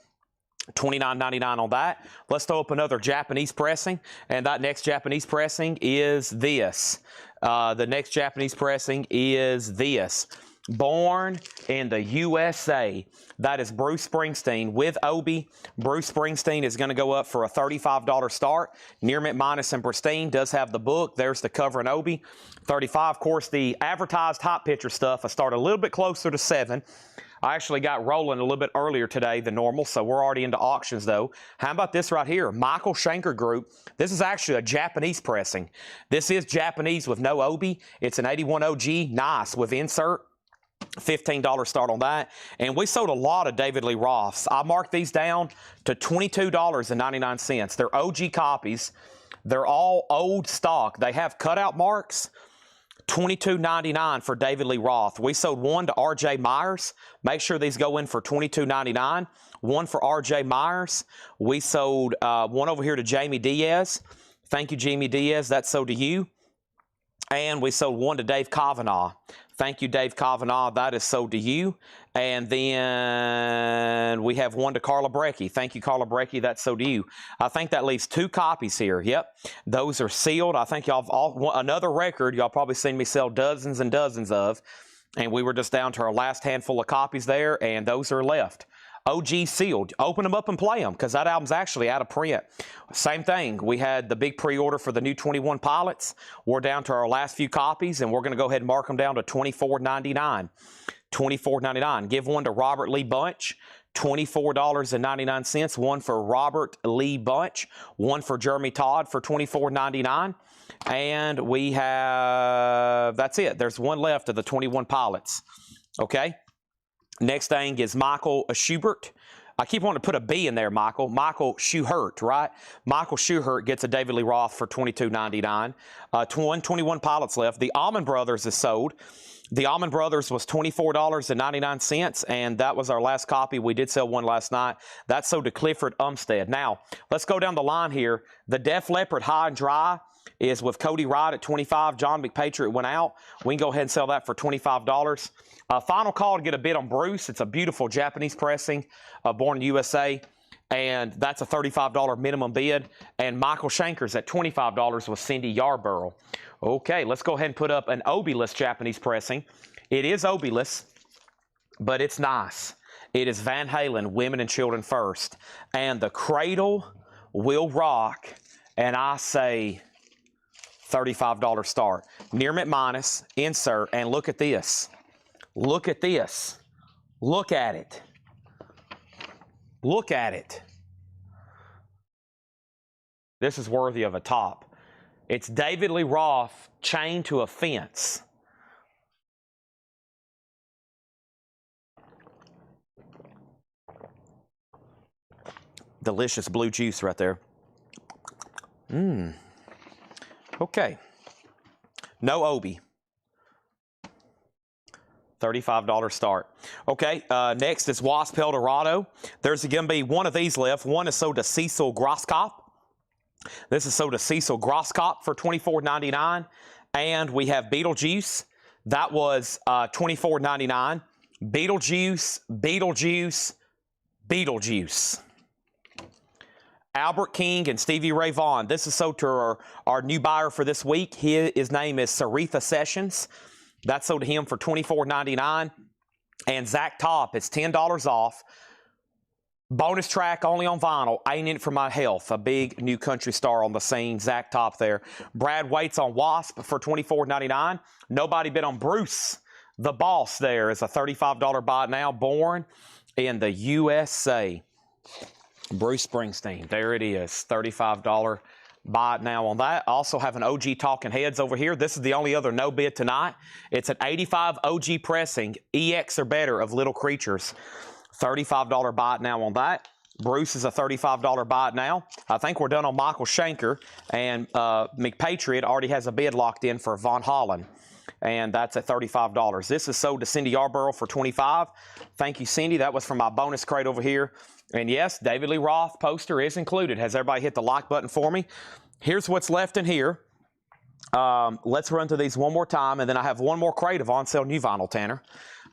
$29.99 on that. Let's throw up another Japanese pressing, and that next Japanese pressing is this. The next Japanese pressing is this. Born in the USA. That is Bruce Springsteen with Obi. Bruce Springsteen is going to go up for a $35 start. Near Mint Minus and Pristine does have the book. There's the cover and Obi. $35. Of course, the advertised hot picture stuff, I started a little bit closer to $7. I actually got rolling a little bit earlier today than normal, so we're already into auctions, though. How about this right here? Michael Schenker Group. This is actually a Japanese pressing. This is Japanese with no Obi. It's an 81 OG, nice, with insert. $15 start on that. And we sold a lot of David Lee Roths. I marked these down to $22.99. They're OG copies. They're all old stock. They have cutout marks. $22.99 for David Lee Roth. We sold one to R.J. Myers. Make sure these go in for $22.99. One for R.J. Myers. We sold one over here to Jamie Diaz. Thank you, Jamie Diaz. That's sold to you. And we sold one to Dave Kavanaugh. Thank you, Dave Kavanaugh. That is sold to you. And then we have one to Carla Brecky. Thank you, Carla Brecky. That's sold to you. I think that leaves 2 copies here. Yep. Those are sealed. I think y'all all another record y'all probably seen me sell dozens and dozens of. And we were just down to our last handful of copies there, and those are left. OG sealed. Open them up and play them, because that album's actually out of print. Same thing. We had the big pre-order for the new 21 Pilots. We're down to our last few copies, and we're going to go ahead and mark them down to $24.99. $24.99. Give one to Robert Lee Bunch. $24.99. One for Robert Lee Bunch. One for Jeremy Todd for $24.99. And we have, that's it. There's one left of the 21 Pilots. Okay. Next thing is Michael Schubert. I keep wanting to put a B in there, Michael. Michael Schuhert, right? Michael Schuhert gets a David Lee Roth for $22.99. 21 Pilots left. The Allman Brothers is sold. The Allman Brothers was $24.99, and that was our last copy. We did sell one last night. That's sold to Clifford Umstead. Now, let's go down the line here. The Def Leppard High and Dry is with Cody Wright at $25. John McPatriot went out. We can go ahead and sell that for $25. Final call to get a bid on Bruce. It's a beautiful Japanese pressing, born in USA, and that's a $35 minimum bid. And Michael Schenker's at $25 with Cindy Yarborough. Okay, let's go ahead and put up an Obi-less Japanese pressing. It is Obi-less, but it's nice. It is Van Halen, Women and Children First. And the cradle will rock, and I say $35 start. Near Mint Minus, insert, and look at this. Look at this. Look at it. Look at it. This is worthy of a top. It's David Lee Roth chained to a fence. Delicious blue juice right there. Okay. No Obi. $35 start. Okay, next is Wasp Eldorado. There's going to be one of these left. One is sold to Cecil Grosskopf. This is sold to Cecil Grosskopf for $24.99. And we have Beetlejuice. That was $24.99. Beetlejuice, Beetlejuice, Beetlejuice. Albert King and Stevie Ray Vaughan. This is sold to our new buyer for this week. His name is Saritha Sessions. That's sold to him for $24.99. And Zach Top is $10 off. Bonus track only on vinyl. Ain't in it for my health. A big new country star on the scene. Zach Top there. Brad Waits on Wasp for $24.99. Nobody bid on Bruce. The Boss there is a $35 buy now. Born in the USA. Bruce Springsteen. There it is. $35 buy it now on that. I also have an OG Talking Heads over here. This is the only other no bid tonight. It's an 85 OG pressing, EX or better of Little Creatures. $35 buy it now on that. Bruce is a $35 buy it now. I think we're done on Michael Schenker. And McPatriot already has a bid locked in for Von Holland. And that's at $35. This is sold to Cindy Yarborough for $25. Thank you, Cindy. That was from my bonus crate over here. And yes, David Lee Roth poster is included. Has everybody hit the like button for me? Here's what's left in here. Let's run through these one more time, and then I have one more crate of on-sale new vinyl, Tanner.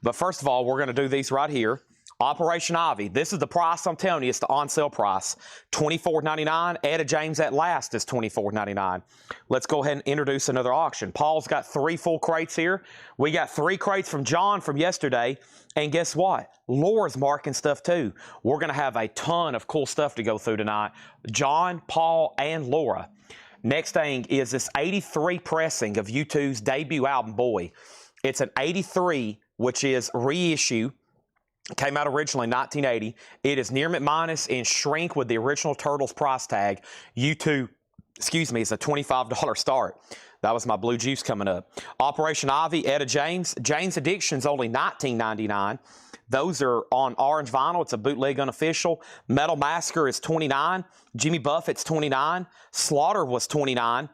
But first of all, we're going to do these right here. Operation Ivy. This is the price I'm telling you. It's the on-sale price. $24.99. Etta James at last is $24.99. Let's go ahead and introduce another auction. Paul's got 3 full crates here. We got 3 crates from John from yesterday. And guess what? Laura's marking stuff too. We're going to have a ton of cool stuff to go through tonight. John, Paul, and Laura. Next thing is this 83 pressing of U2's debut album, Boy. It's an 83, which is reissue. Came out originally in 1980. It is near minus and shrink with the original Turtles price tag. U2, excuse me, is a $25 start. That was my blue juice coming up. Operation Ivy, Etta James. Jane's Addiction's only $19.99. Those are on orange vinyl. It's a bootleg unofficial. Metal Massacre is $29. Jimmy Buffett's $29. Slaughter was $29.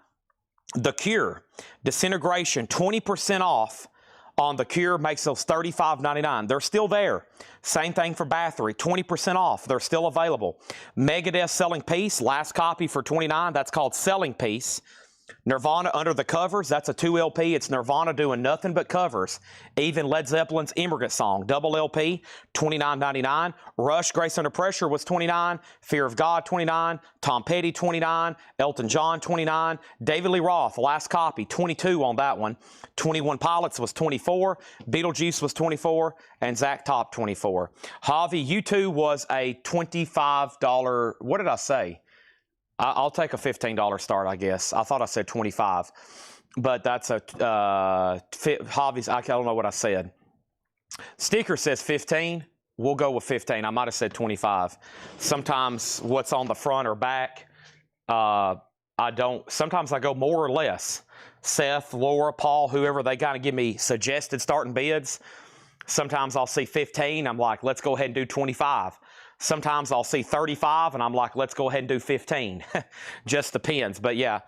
The Cure, Disintegration, 20% off. On The Cure makes those $35.99. They're still there. Same thing for Bathory, 20% off. They're still available. Megadeth Selling Peace, last copy for $29. That's called Selling Peace. Nirvana Under the Covers, that's a 2 LP. It's Nirvana doing nothing but covers. Even Led Zeppelin's Immigrant Song, double LP, $29.99. Rush, Grace Under Pressure was $29. Fear of God, $29. Tom Petty, $29. Elton John, $29. David Lee Roth, last copy, $22 on that one. 21 Pilots was $24. Beetlejuice was $24. And Zach Top, $24. Javi, U2 was a $25, what did I say? I'll take a $15 start, I guess. I thought I said 25, but that's a Javi's. I don't know what I said. Sticker says 15. We'll go with 15. I might have said 25. Sometimes what's on the front or back, I don't. Sometimes I go more or less. Seth, Laura, Paul, whoever, they kind of give me suggested starting bids. Sometimes I'll see 15. I'm like, let's go ahead and do 25. Sometimes I'll see 35, and I'm like, let's go ahead and do 15. Just depends. But, yeah,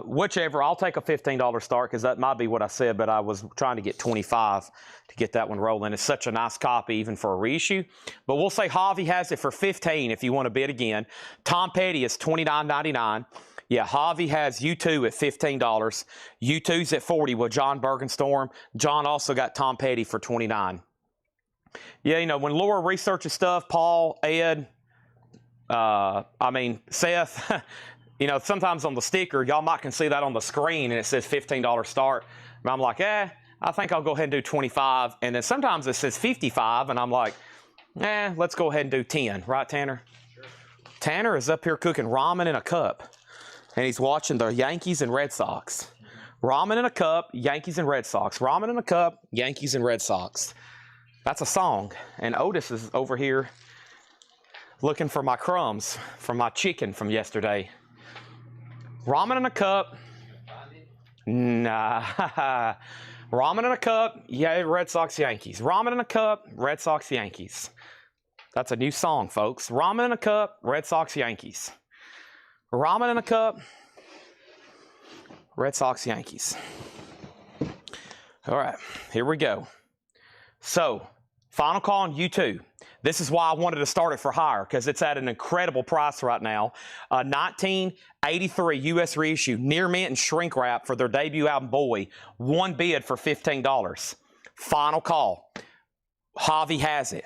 whichever. I'll take a $15 start because that might be what I said, but I was trying to get 25 to get that one rolling. It's such a nice copy even for a reissue. But we'll say Javi has it for 15 if you want to bid again. Tom Petty is $29.99. Yeah, Javi has U2 at $15. U2's at $40 with John Bergenstorm. John also got Tom Petty for $29. Yeah, you know, when Laura researches stuff, Paul, Ed, Seth, you know, sometimes on the sticker, y'all might can see that on the screen and it says $15 start. And I'm like, I think I'll go ahead and do 25. And then sometimes it says 55 and I'm like, let's go ahead and do 10. Right, Tanner? Sure. Tanner is up here cooking ramen in a cup and he's watching the Yankees and Red Sox. Ramen in a cup, Yankees and Red Sox. Ramen in a cup, Yankees and Red Sox. That's a song. And Otis is over here looking for my crumbs from my chicken from yesterday. Ramen in a cup. Nah. Ramen in a cup. Yeah, Red Sox, Yankees. Ramen in a cup. Red Sox, Yankees. That's a new song, folks. Ramen in a cup. Red Sox, Yankees. Ramen in a cup. Red Sox, Yankees. All right, here we go. So, final call on U2. This is why I wanted to start it for higher, because it's at an incredible price right now. 1983 U.S. reissue, near mint and shrink wrap for their debut album, Boy. One bid for $15. Final call. Javi has it.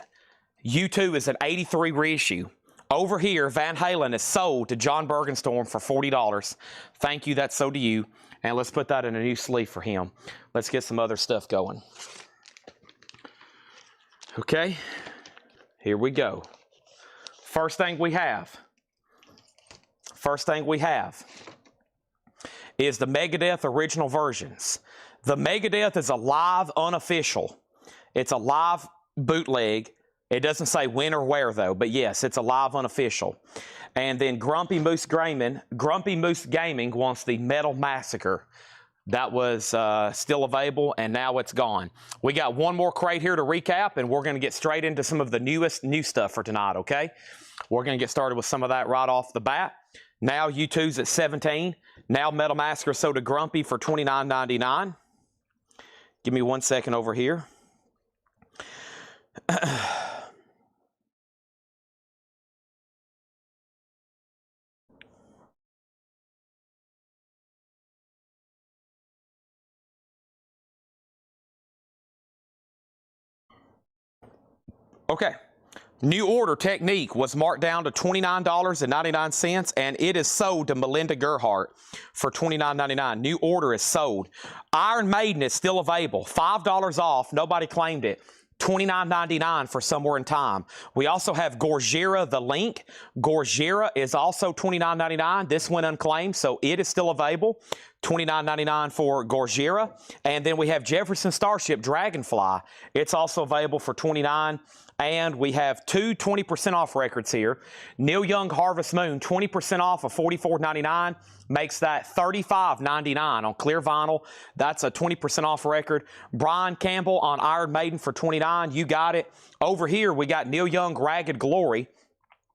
U2 is an 83 reissue. Over here, Van Halen is sold to John Bergenstorm for $40. Thank you, that's so to you. And let's put that in a new sleeve for him. Let's get some other stuff going. Okay, here we go. First thing we have is the Megadeth original versions. The Megadeth is a live unofficial. It's a live bootleg. It doesn't say when or where, though, but yes, it's a live unofficial. And then Grumpy Moose Gaming wants the Metal Massacre. That was still available, and now it's gone. We got one more crate here to recap, and we're going to get straight into some of the new stuff for tonight, okay? We're going to get started with some of that right off the bat. Now U2's at $17. Now Metal Massacre sold to Grumpy for $29.99. Give me 1 second over here. Okay, new order Technique was marked down to $29.99, and it is sold to Melinda Gerhardt for $29.99. New order is sold. Iron Maiden is still available, $5 off. Nobody claimed it. $29.99 for Somewhere in Time. We also have Gojira, The Link. Gojira is also $29.99. This went unclaimed, so it is still available. $29.99 for Gojira. And then we have Jefferson Starship Dragonfly. It's also available for $29. And we have two 20% off records here. Neil Young Harvest Moon, 20% off of $44.99. Makes that $35.99 on clear vinyl. That's a 20% off record. Brian Campbell on Iron Maiden for $29. You got it. Over here, we got Neil Young Ragged Glory.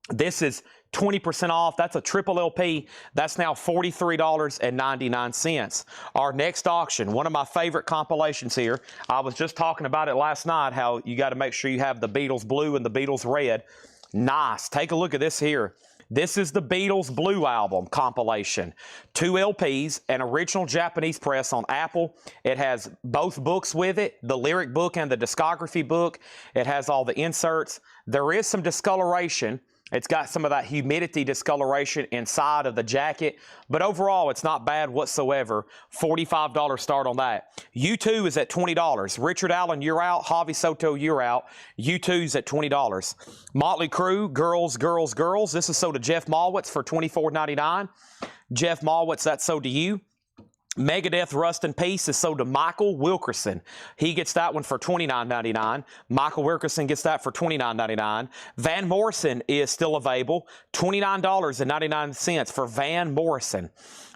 This is 20% off. That's a triple LP. That's now $43.99. Our next auction, one of my favorite compilations here. I was just talking about it last night, how you got to make sure you have the Beatles Blue and the Beatles Red. Nice. Take a look at this here. This is the Beatles Blue album compilation. 2 LPs, an original Japanese press on Apple. It has both books with it, the lyric book and the discography book. It has all the inserts. There is some discoloration. It's got some of that humidity discoloration inside of the jacket, but overall, it's not bad whatsoever. $45 start on that. U2 is at $20. Richard Allen, you're out. Javi Soto, you're out. U2's at $20. Motley Crue, Girls, Girls, Girls. This is sold to Jeff Malwitz for $24.99. Jeff Malwitz, that's sold to you. Megadeth Rust in Peace is sold to Michael Wilkerson. He gets that one for $29.99. Michael Wilkerson gets that for $29.99. Van Morrison is still available. $29.99 for Van Morrison.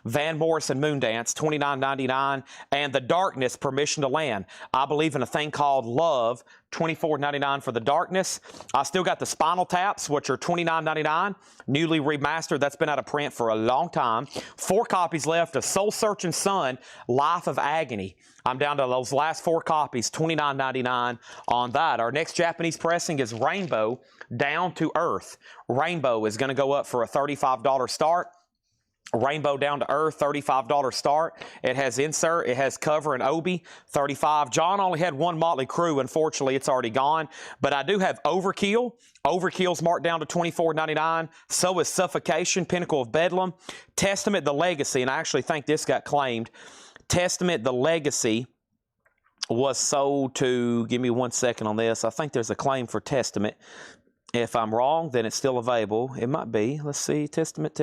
Van Morrison Moondance, $29.99. And The Darkness, Permission to Land. I believe in a thing called Love, $24.99 for The Darkness. I still got the Spinal Taps, which are $29.99. Newly remastered. That's been out of print for a long time. 4 copies left of Soul Searching Sun, Life of Agony. I'm down to those last 4 copies, $29.99 on that. Our next Japanese pressing is Rainbow, Down to Earth. Rainbow is going to go up for a $35 start. Rainbow Down to Earth, $35 start. It has insert, it has cover and obi, $35. John only had one Motley Crue. Unfortunately, it's already gone. But I do have Overkill. Overkill's marked down to $24.99. So is Suffocation, Pinnacle of Bedlam. Testament, The Legacy, and I actually think this got claimed. Testament, The Legacy was sold to, give me 1 second on this. I think there's a claim for Testament. If I'm wrong, then it's still available. It might be. Let's see. Testament.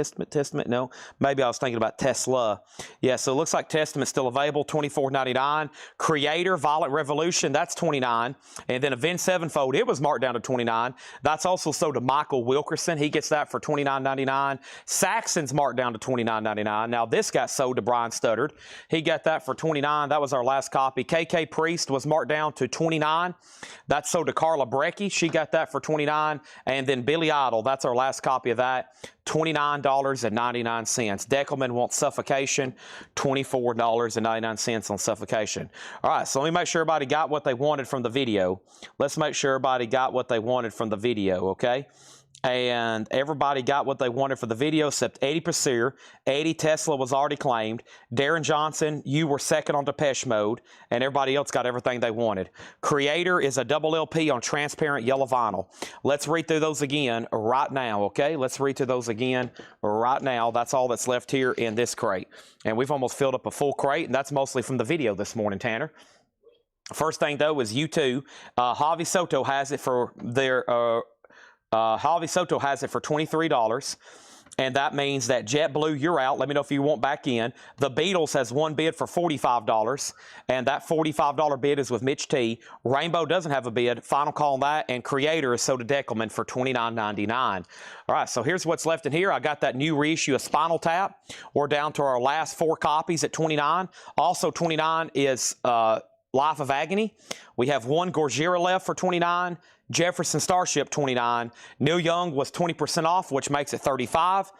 No, maybe I was thinking about Tesla. Yeah, so it looks like Testament's still available, $24.99. Creator, Violent Revolution, that's $29. And then Avenged Sevenfold, it was marked down to $29. That's also sold to Michael Wilkerson. He gets that for $29.99. Saxon's marked down to $29.99. Now, this got sold to Brian Studdard. He got that for $29. That was our last copy. KK Priest was marked down to $29. That's sold to Carla Brecky. She got that for $29. And then Billy Idol, that's our last copy of that, $29.99. Deckelman wants Suffocation, $24.99 on Suffocation. All right, so let me make sure everybody got what they wanted from the video. Let's make sure everybody got what they wanted from the video, okay? And everybody got what they wanted for the video except 80 Pursuer. 80 Tesla was already claimed. Darren Johnson, you were second on Depeche Mode, and everybody else got everything they wanted. Creator is a double LP on transparent yellow vinyl. Let's read through those again right now, okay? Let's read through those again right now. That's all that's left here in this crate. And we've almost filled up a full crate, and that's mostly from the video this morning, Tanner. First thing, though, is U2. Javi Soto has it for their... Javi Soto has it for $23, and that means that JetBlue, you're out. Let me know if you want back in. The Beatles has one bid for $45, and that $45 bid is with Mitch T. Rainbow doesn't have a bid. Final call on that, and Creator is Soda Deckelman for $29.99. All right, so here's what's left in here. I got that new reissue of Spinal Tap. We're down to our last 4 copies at $29. Also, $29 is Life of Agony. We have one Gorgira left for $29. Jefferson Starship, $29. Neil Young was 20% off, which makes it $35.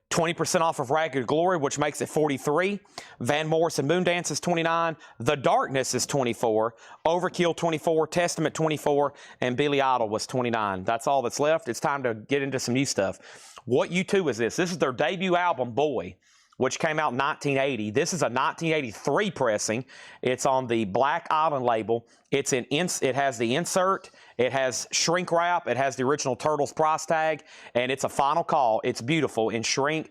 20% off of Ragged Glory, which makes it $43. Van Morrison Moondance is $29. The Darkness is $24. Overkill, $24. Testament, $24. And Billy Idol was $29. That's all that's left. It's time to get into some new stuff. What U2 is this? This is their debut album, Boy, which came out in 1980. This is a 1983 pressing. It's on the Black Island label. It has the insert, it has shrink wrap, it has the original Turtles price tag, and it's a final call. It's beautiful in shrink,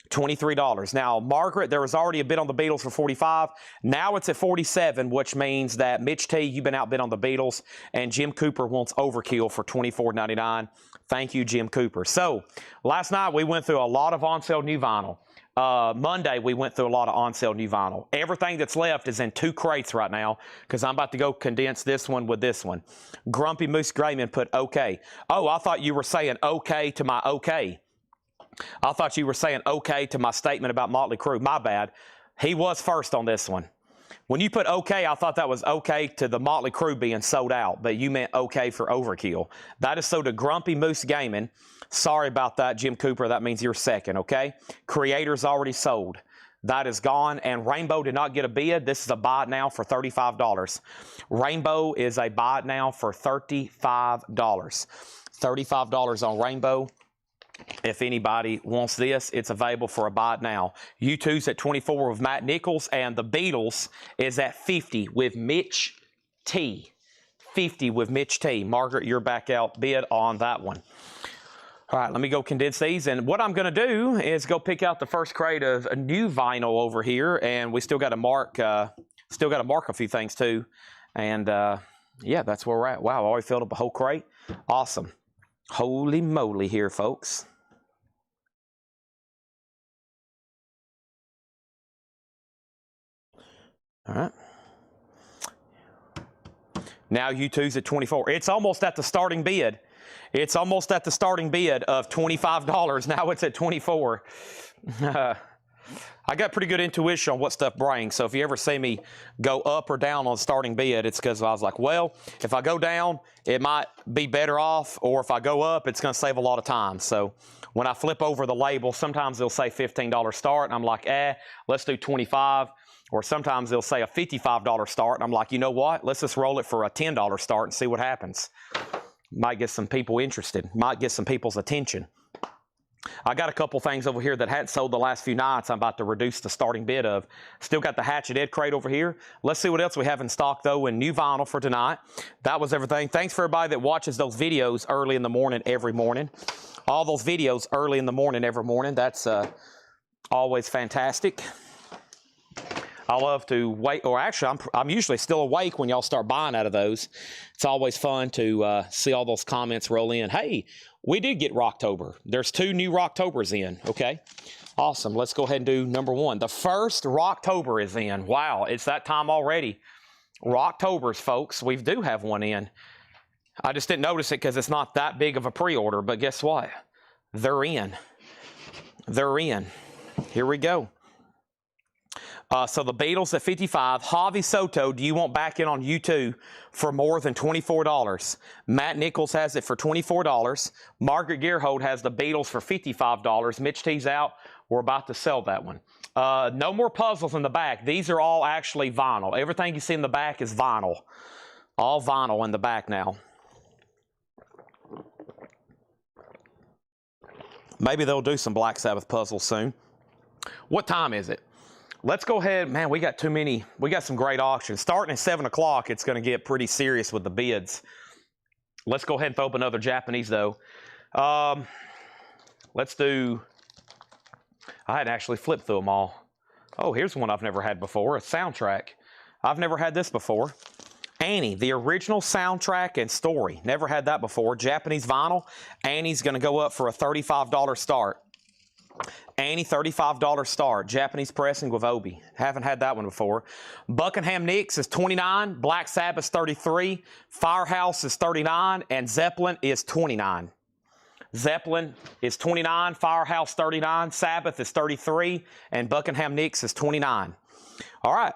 $23. Now, Margaret, there was already a bid on the Beatles for $45. Now it's at $47, which means that Mitch T, you've been outbid on the Beatles, and Jim Cooper wants Overkill for $24.99. Thank you, Jim Cooper. So, last night we went through a lot of on-sale new vinyl. Monday, we went through a lot of on-sale new vinyl. Everything that's left is in 2 crates right now because I'm about to go condense this one with this one. Grumpy Moose Grayman put okay. Oh, I thought you were saying okay to my okay. I thought you were saying okay to my statement about Motley Crue. My bad. He was first on this one. When you put okay, I thought that was okay to the Motley Crue being sold out, but you meant okay for Overkill. That is so to Grumpy Moose Gaming. Sorry about that, Jim Cooper. That means you're second, okay? Creator's already sold. That is gone, and Rainbow did not get a bid. This is a buy it now for $35. Rainbow is a buy it now for $35. $35 on Rainbow. If anybody wants this, it's available for a buy it now. U2's at $24 with Matt Nichols, and the Beatles is at $50 with Mitch T. $50 with Mitch T. Margaret, you're back out bid on that one. All right, let me go condense these, and what I'm going to do is go pick out the first crate of a new vinyl over here, and we still got to mark, a few things too, and yeah, that's where we're at. Wow, I already filled up a whole crate. Awesome. Holy moly here, folks. All right. Now U2's at $24. It's almost at the starting bid. It's almost at the starting bid of $25. Now it's at $24. I got pretty good intuition on what stuff brings. So if you ever see me go up or down on starting bid, it's because I was like, well, if I go down, it might be better off. Or if I go up, it's going to save a lot of time. So when I flip over the label, sometimes they'll say $15 start. And I'm like, let's do 25. Or sometimes they'll say a $55 start. And I'm like, you know what? Let's just roll it for a $10 start and see what happens. Might get some people interested. Might get some people's attention. I got a couple things over here that hadn't sold the last few nights. I'm about to reduce the starting bid of. Still got the Hatchet Ed crate over here. Let's see what else we have in stock, though, in new vinyl for tonight. That was everything. Thanks for everybody that watches those videos early in the morning, every morning. All those videos early in the morning, every morning. That's always fantastic. I love to wait, or actually, I'm usually still awake when y'all start buying out of those. It's always fun to see all those comments roll in. Hey, we did get Rocktober. There's 2 new Rocktobers in, okay? Awesome. Let's go ahead and do number 1. The first Rocktober is in. Wow, it's that time already. Rocktobers, folks, we do have one in. I just didn't notice it because it's not that big of a pre-order, but guess what? They're in. They're in. Here we go. So the Beatles at $55. Javi Soto, do you want back in on U2 for more than $24? Matt Nichols has it for $24. Margaret Gerhold has the Beatles for $55. Mitch T's out. We're about to sell that one. No more puzzles in the back. These are all actually vinyl. Everything you see in the back is vinyl. All vinyl in the back now. Maybe they'll do some Black Sabbath puzzles soon. What time is it? Let's go ahead. Man, we got too many. We got some great auctions. Starting at 7 o'clock, it's going to get pretty serious with the bids. Let's go ahead and throw up another Japanese, though. Let's do... I hadn't actually flipped through them all. Oh, here's one I've never had before, a soundtrack. I've never had this before. Annie, the original soundtrack and story. Never had that before. Japanese vinyl. Annie's going to go up for a $35 start. Annie, $35 start. Japanese pressing with Obi. Haven't had that one before. Buckingham Nicks is $29. Black Sabbath is $33. Firehouse is $39. And Zeppelin is $29. Zeppelin is $29, Firehouse $39, Sabbath is $33, and Buckingham Nicks is $29. All right,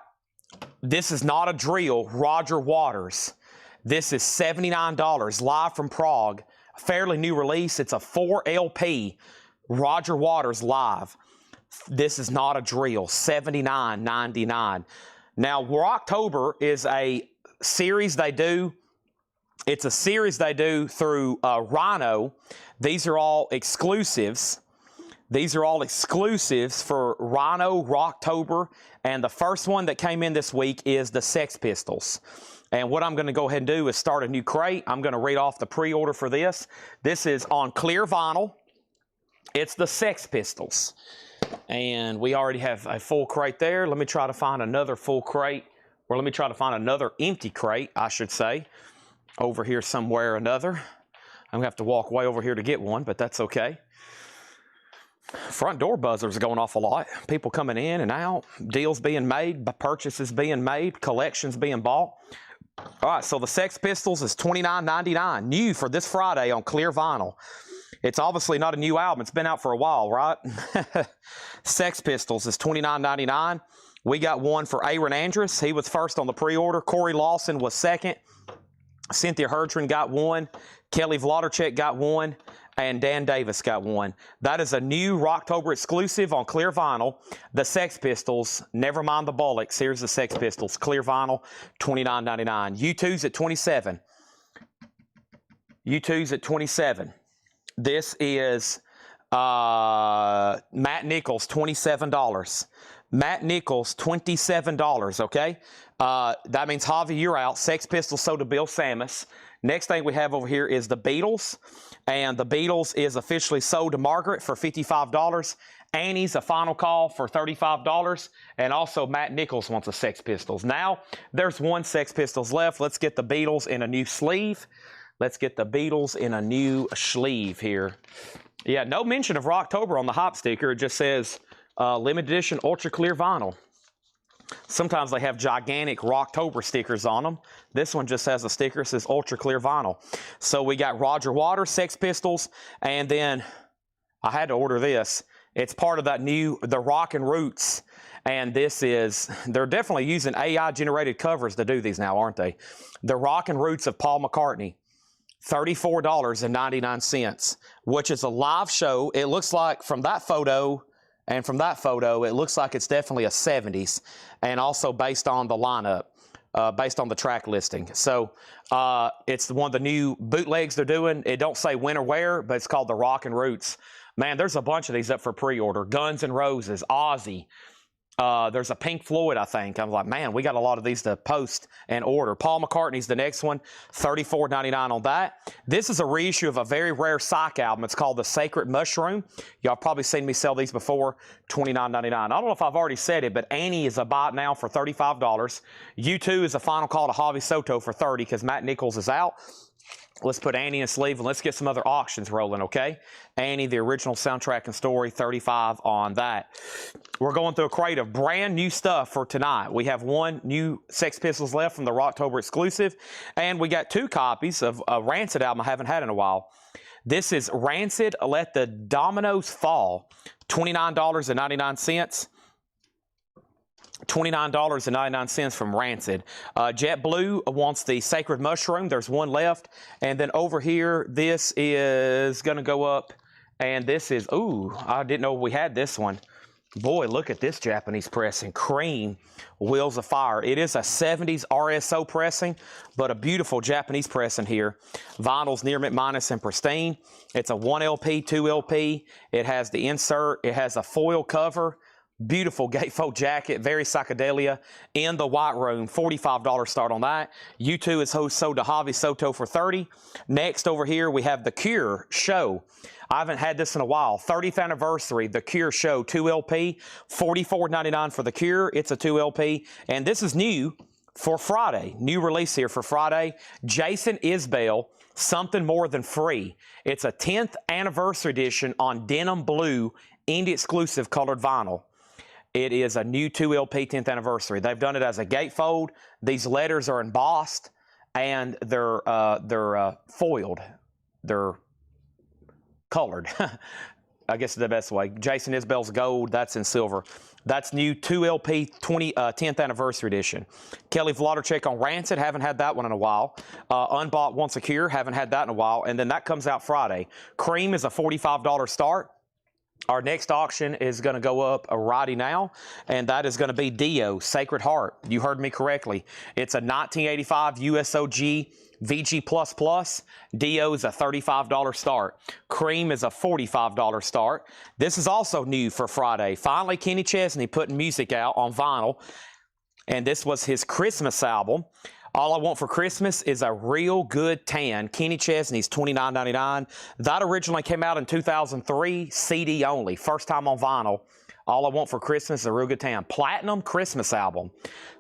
this is not a drill. Roger Waters. This is $79, live from Prague. A fairly new release. It's a 4 LP. Roger Waters live. This is not a drill. $79.99. Now, Rocktober is a series they do. It's a series they do through Rhino. These are all exclusives. These are all exclusives for Rhino Rocktober. And the first one that came in this week is the Sex Pistols. And what I'm going to go ahead and do is start a new crate. I'm going to read off the pre-order for this. This is on clear vinyl. It's the Sex Pistols. And we already have a full crate there. Let me try to find another full crate. Or let me try to find another empty crate, I should say. Over here somewhere or another. I'm going to have to walk way over here to get one, but that's okay. Front door buzzers are going off a lot. People coming in and out. Deals being made. Purchases being made. Collections being bought. All right, so the Sex Pistols is $29.99. New for this Friday on clear vinyl. It's obviously not a new album. It's been out for a while, right? Sex Pistols is $29.99. We got one for Aaron Andrus. He was first on the pre-order. Corey Lawson was second. Cynthia Hertrin got one. Kelly Vlodarchek got one. And Dan Davis got one. That is a new Rocktober exclusive on clear vinyl. The Sex Pistols, never mind the Bullocks. Here's the Sex Pistols, clear vinyl, $29.99. U2's at $27. U2's at $27. This is Matt Nichols, $27. Matt Nichols, $27, okay? That means, Javi, you're out. Sex Pistols sold to Bill Samus. Next thing we have over here is the Beatles. And the Beatles is officially sold to Margaret for $55. Annie's a final call for $35. And also Matt Nichols wants a Sex Pistols. Now, there's one Sex Pistols left. Let's get the Beatles in a new sleeve. Let's get the Beatles in a new sleeve here. Yeah, no mention of Rocktober on the hop sticker. It just says limited edition ultra clear vinyl. Sometimes they have gigantic Rocktober stickers on them. This one just has a sticker that says ultra clear vinyl. So we got Roger Waters, Sex Pistols, and then I had to order this. It's part of that new, the Rockin' Roots. And this is, they're definitely using AI-generated covers to do these now, aren't they? The Rockin' Roots of Paul McCartney. $34.99, which is a live show. It looks like from that photo and from that photo, it looks like it's definitely a 70s, and also based on the lineup, based on the track listing. So it's one of the new bootlegs they're doing. It don't say when or where, but it's called the Rockin' Roots. Man, there's a bunch of these up for pre-order. Guns N' Roses, Ozzy. There's a Pink Floyd, I think. I'm like, man, we got a lot of these to post and order. Paul McCartney's the next one, $34.99 on that. This is a reissue of a very rare Psych album. It's called The Sacred Mushroom. Y'all probably seen me sell these before, $29.99. I don't know if I've already said it, but Annie is a buy it now for $35. U2 is a final call to Javi Soto for $30 because Matt Nichols is out. Let's put Annie in a sleeve and let's get some other auctions rolling, okay? Annie, the original soundtrack and story, $35 on that. We're going through a crate of brand new stuff for tonight. We have one new Sex Pistols left from the Rocktober exclusive, and we got two copies of a Rancid album I haven't had in a while. This is Rancid, Let the Dominoes Fall, $29.99. $29.99 from Rancid. JetBlue wants the Sacred Mushroom. There's one left. And then over here, this is going to go up. And this is, ooh, I didn't know we had this one. Boy, look at this Japanese pressing. Cream, Wheels of Fire. It is a 70s RSO pressing, but a beautiful Japanese pressing here. Vinyl's near mint minus and pristine. It's a 1LP, 2LP. It has the insert. It has a foil cover. Beautiful gatefold jacket, very psychedelia. In the white room, $45 start on that. U2 is sold to Javi Soto for $30. Next over here, we have the Cure Show. I haven't had this in a while. 30th anniversary, the Cure Show 2LP, $44.99 for the Cure. It's a 2LP, and this is new for Friday. New release here for Friday. Jason Isbell, Something More Than Free. It's a 10th anniversary edition on denim blue, indie exclusive colored vinyl. It is a new 2LP 10th anniversary. They've done it as a gatefold. These letters are embossed, and they're foiled. They're colored. I guess the best way. Jason Isbell's gold. That's in silver. That's new 2LP 10th anniversary edition. Kelly Vloddercheck on Rancid. Haven't had that one in a while. Unbought Once a Cure. Haven't had that in a while. And then that comes out Friday. Cream is a $45 start. Our next auction is going to go up righty now, and that is going to be Dio, Sacred Heart. You heard me correctly. It's a 1985 USOG VG++. Dio is a $35 start. Cream is a $45 start. This is also new for Friday. Finally, Kenny Chesney putting music out on vinyl, and this was his Christmas album. All I Want for Christmas is a real good tan. Kenny Chesney's $29.99. That originally came out in 2003, CD only. First time on vinyl. All I Want for Christmas is a real good tan. Platinum Christmas album.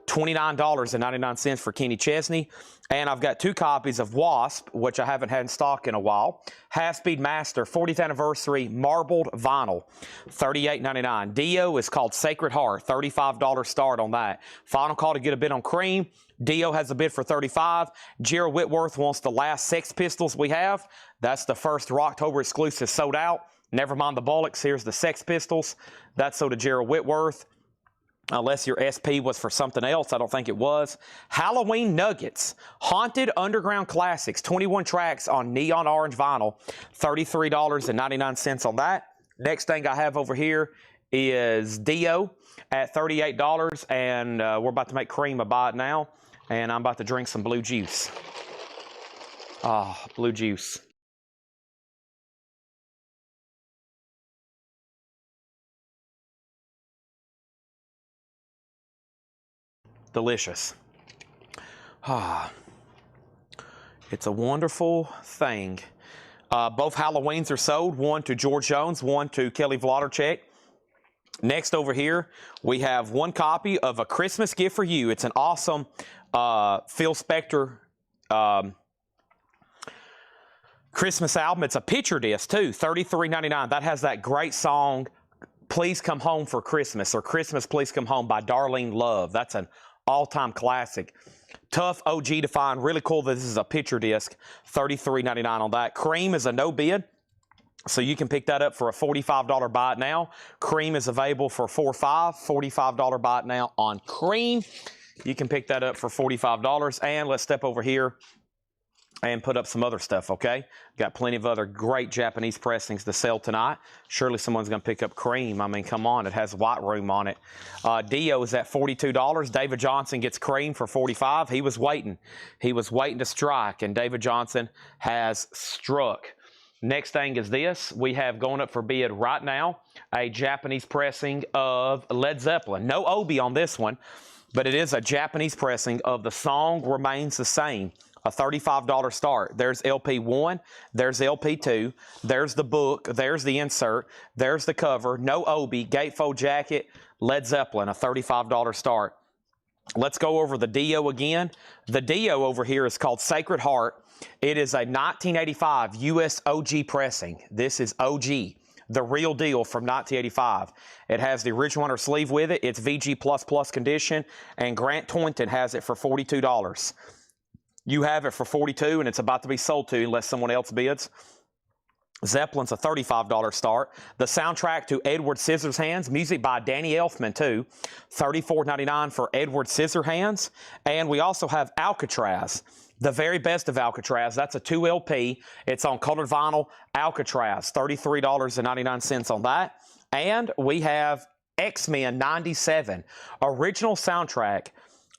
$29.99 for Kenny Chesney. And I've got 2 copies of Wasp, which I haven't had in stock in a while. Half Speed Master, 40th anniversary, marbled vinyl, $38.99. Dio is called Sacred Heart, $35 start on that. Final call to get a bid on Cream. Dio has a bid for $35. Gerald Whitworth wants the last Sex Pistols we have. That's the first Rocktober exclusive sold out. Never mind the Bullocks. Here's the Sex Pistols. That's sold to Gerald Whitworth. Unless your SP was for something else. I don't think it was. Halloween Nuggets. Haunted Underground Classics. 21 tracks on neon orange vinyl. $33.99 on that. Next thing I have over here is Dio at $38. And we're about to make Cream a buy it now. And I'm about to drink some blue juice. Ah, blue juice. Delicious. Ah, it's a wonderful thing. Both Halloweens are sold. One to George Jones, one to Kelly Vloddercheck. Next over here, we have one copy of A Christmas Gift for You. It's an awesome Phil Spector Christmas album. It's a picture disc too, $33.99. That has that great song, Please Come Home for Christmas, or Christmas Please Come Home by Darlene Love. That's an all-time classic. Tough OG to find. Really cool that this is a picture disc. $33.99 on that. Cream is a no bid, so you can pick that up for a $45 buy it now. Cream is available for $45 buy it now on Cream. You can pick that up for $45. And let's step over here and put up some other stuff, okay? Got plenty of other great Japanese pressings to sell tonight. Surely someone's going to pick up Cream. I mean, come on. It has white room on it. Dio is at $42. David Johnson gets Cream for $45. He was waiting. He was waiting to strike, and David Johnson has struck. Next thing is this. We have going up for bid right now a Japanese pressing of Led Zeppelin. No Obi on this one, but it is a Japanese pressing of The Song Remains the Same. A $35 start. There's LP1, there's LP2, there's the book, there's the insert, there's the cover, no Obi, gatefold jacket, Led Zeppelin, a $35 start. Let's go over the Dio again. The Dio over here is called Sacred Heart. It is a 1985 US OG pressing. This is OG, the real deal from 1985. It has the original under sleeve with it. It's VG++ condition, and Grant Toynton has it for $42. You have it for $42, and it's about to be sold to you unless someone else bids. Zeppelin's a $35 start. The soundtrack to Edward Scissorhands, music by Danny Elfman too, $34.99 for Edward Scissorhands. And we also have Alcatraz, the very best of Alcatraz. That's a 2 LP. It's on colored vinyl. Alcatraz, $33.99 on that. And we have X-Men 97, original soundtrack.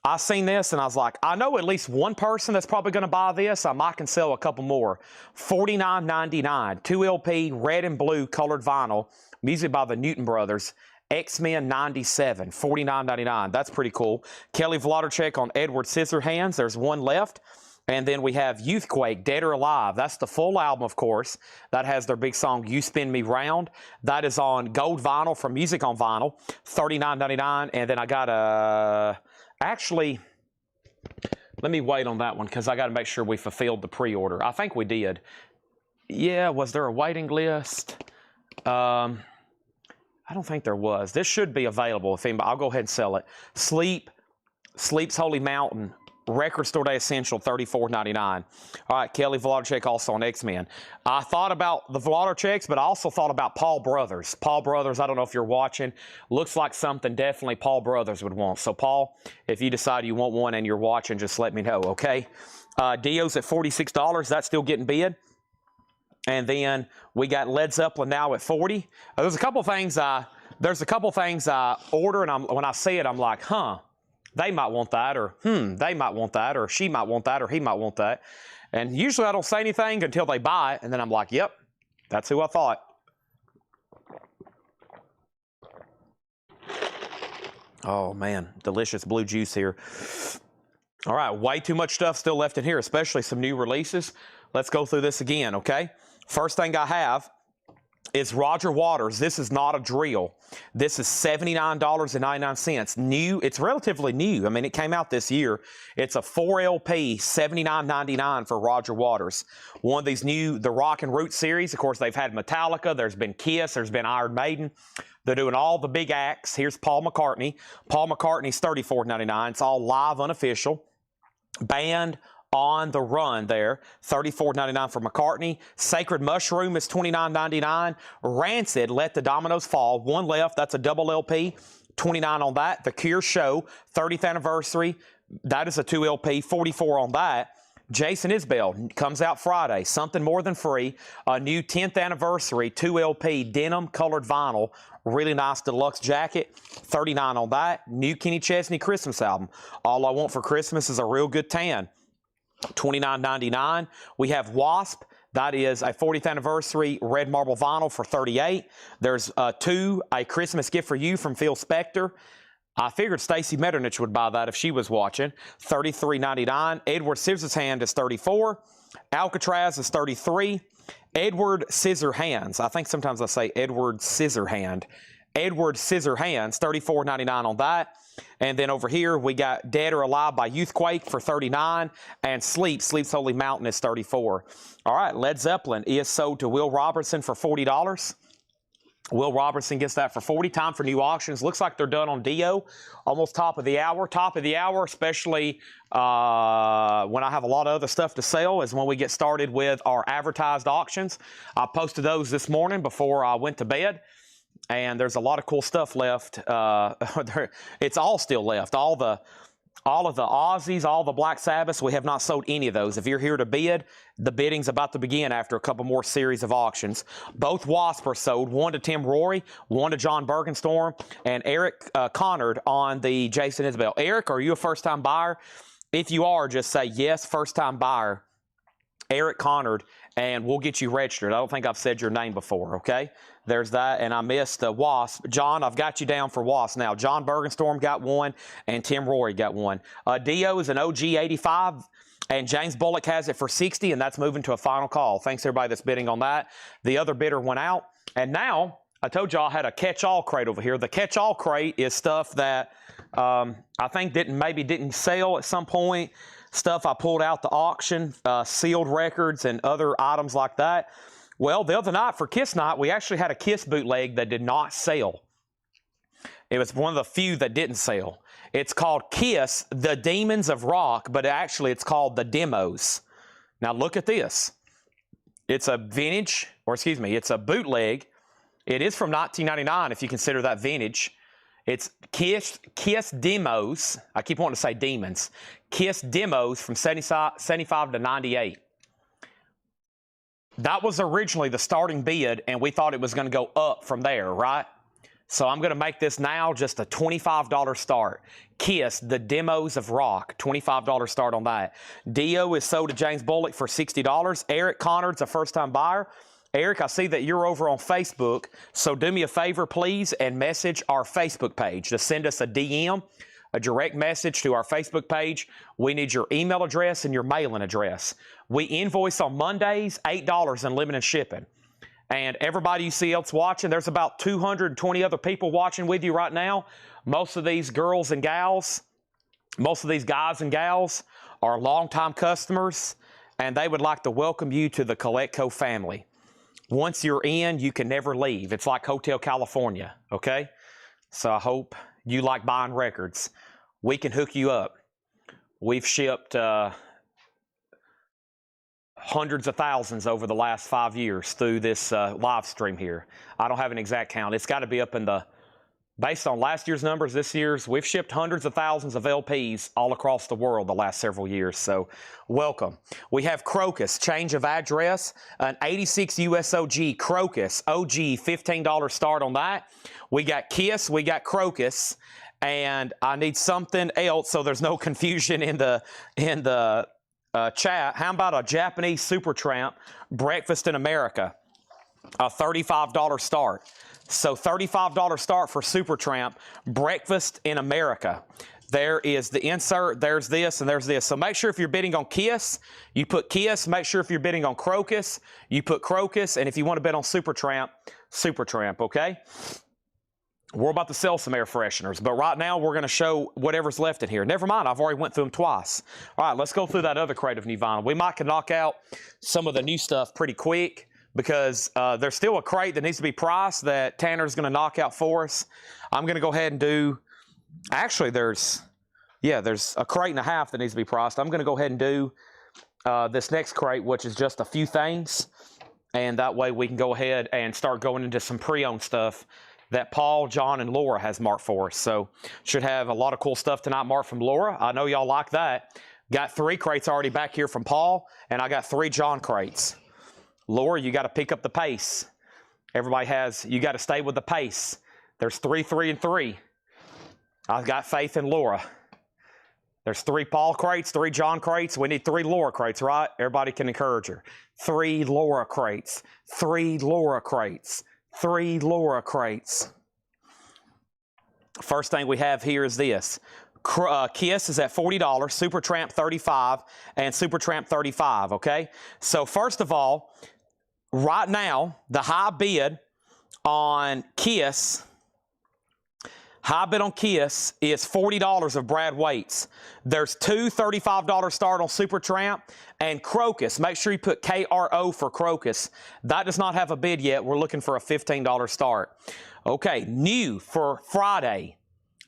I seen this and I was like, I know at least one person that's probably going to buy this. I might can sell a couple more. $49.99, 2 LP, red and blue colored vinyl, music by the Newton Brothers. X-Men 97, $49.99. That's pretty cool. Kelly Wlodarczyk on Edward Scissorhands. There's one left. And then we have Youthquake, Dead or Alive. That's the full album, of course. That has their big song, You Spin Me Round. That is on gold vinyl from Music on Vinyl, $39.99. And then I got a... Actually, let me wait on that one because I got to make sure we fulfilled the pre-order. I think we did. Yeah, was there a waiting list? I don't think there was. This should be available if anybody. I'll go ahead and sell it. Sleep's Holy Mountain. Record Store Day Essential, $34.99. All right, Kelly Wlodarczyk also on X-Men. I thought about the Wlodarczyks, but I also thought about Paul Brothers. Paul Brothers, I don't know if you're watching. Looks like something definitely Paul Brothers would want. So, Paul, if you decide you want one and you're watching, just let me know, okay? Dio's at $46. That's still getting bid. And then we got Led Zeppelin now at $40. There's a couple things I order, and when I see it, I'm like, huh. They might want that, or they might want that, or she might want that, or he might want that. And usually I don't say anything until they buy it, and then I'm like, yep, that's who I thought. Oh, man, delicious blue juice here. All right, way too much stuff still left in here, especially some new releases. Let's go through this again, okay? First thing I have is Roger Waters. This is not a drill. This is $79.99. New. It's relatively new. I mean, it came out this year. It's a 4 LP, $79.99 for Roger Waters. One of these new, the Rock and Root series. Of course, they've had Metallica. There's been Kiss. There's been Iron Maiden. They're doing all the big acts. Here's Paul McCartney. Paul McCartney's $34.99. It's all live, unofficial. Band on the Run there, $34.99 for McCartney. Sacred Mushroom is $29.99. Rancid, Let the Dominoes Fall, one left. That's a double LP, $29 on that. The Cure Show, 30th anniversary. That is a 2 LP, $44 on that. Jason Isbell comes out Friday. Something More Than Free, a new 10th anniversary 2 LP denim colored vinyl. Really nice deluxe jacket, $39 on that. New Kenny Chesney Christmas album. All I Want for Christmas is a Real Good Tan. $29.99. We have Wasp. That is a 40th anniversary red marble vinyl for $38. There's A Christmas Gift for You from Phil Spector. I figured Stacey Metternich would buy that if she was watching. $33.99. Edward Scissorhands is $34. Alcatraz is $33. Edward Scissorhands. I think sometimes I say Edward Scissorhand. Edward Scissorhands, $34.99 on that. And then over here, we got Dead or Alive by Youthquake for $39. And Sleep's Holy Mountain is $34. All right, Led Zeppelin is sold to Will Robertson for $40. Will Robertson gets that for $40. Time for new auctions. Looks like they're done on Dio. Almost top of the hour. Top of the hour, especially when I have a lot of other stuff to sell, is when we get started with our advertised auctions. I posted those this morning before I went to bed. And there's a lot of cool stuff left. It's all still left. All of the Aussies, all the Black Sabbaths, we have not sold any of those. If you're here to bid, the bidding's about to begin after a couple more series of auctions. Both Wasp are sold, one to Tim Rory, one to John Bergenstorm, and Eric Connard on the Jason Isbell. Eric, are you a first-time buyer? If you are, just say yes, first-time buyer, Eric Connard, and we'll get you registered. I don't think I've said your name before, okay? There's that, and I missed Wasp. John, I've got you down for Wasp now. John Bergenstorm got one, and Tim Rory got one. Dio is an OG 85, and James Bullock has it for 60, and that's moving to a final call. Thanks, everybody that's bidding on that. The other bidder went out, and now I told y'all I had a catch-all crate over here. The catch-all crate is stuff that I think maybe didn't sell at some point, stuff I pulled out the auction, sealed records, and other items like that. Well, the other night for Kiss Night, we actually had a Kiss bootleg that did not sell. It was one of the few that didn't sell. It's called Kiss, The Demons of Rock, but actually it's called The Demos. Now look at this. It's a vintage, or excuse me, it's a bootleg. It is from 1999 if you consider that vintage. It's Kiss Demos. I keep wanting to say demons. Kiss Demos from 75 to 98. That was originally the starting bid, and we thought it was going to go up from there, right? So I'm going to make this now just a $25 start. Kiss, the Demos of Rock, $25 start on that. Dio is sold to James Bullock for $60. Eric Conard's a first-time buyer. Eric, I see that you're over on Facebook, so do me a favor, please, and message our Facebook page. Just send us a DM, a direct message to our Facebook page. We need your email address and your mailing address. We invoice on Mondays, $8 unlimited shipping. And everybody you see else watching, there's about 220 other people watching with you right now. Most of these girls and gals, most of these guys and gals are longtime customers, and they would like to welcome you to the CollectCo family. Once you're in, you can never leave. It's like Hotel California, okay? So I hope you like buying records. We can hook you up. We've shipped hundreds of thousands over the last 5 years through this live stream here. I don't have an exact count. It's got to be up in the, based on last year's numbers, this year's, we've shipped hundreds of thousands of LPs all across the world the last several years. So welcome. We have Crocus, change of address, an 86 USOG Crocus, OG, $15 start on that. We got Kiss, we got Crocus, and I need something else so there's no confusion in the chat. How about a Japanese Supertramp, Breakfast in America, a $35 start. So $35 start for Supertramp, Breakfast in America. There is the insert, there's this, and there's this. So make sure if you're bidding on Kiss, you put Kiss. Make sure if you're bidding on Crocus, you put Crocus. And if you want to bid on Supertramp, Supertramp, okay? We're about to sell some air fresheners, but right now we're going to show whatever's left in here. Never mind, I've already went through them twice. All right, let's go through that other crate of new vinyl. We might can knock out some of the new stuff pretty quick because there's still a crate that needs to be priced that Tanner's going to knock out for us. I'm going to go ahead and do, actually there's a crate and a half that needs to be priced. I'm going to go ahead and do this next crate, which is just a few things, and that way we can go ahead and start going into some pre-owned stuff that Paul, John, and Laura has marked for us. So should have a lot of cool stuff tonight marked from Laura. I know y'all like that. Got 3 crates already back here from Paul, and I got 3 John crates. Laura, you got to pick up the pace. Everybody has, you got to stay with the pace. There's 3, 3, and 3. I've got faith in Laura. There's 3 Paul crates, 3 John crates. We need 3 Laura crates, right? Everybody can encourage her. 3 Laura crates, 3 Laura crates. 3 Laura crates. First thing we have here is this. Kiss is at $40, Supertramp $35, and Supertramp $35, okay? So first of all, right now, the high bid on Kiss is $40 of Brad Waits. There's 2 $35 start on Supertramp and Crocus. Make sure you put KRO for Crocus. That does not have a bid yet. We're looking for a $15 start. Okay, new for Friday.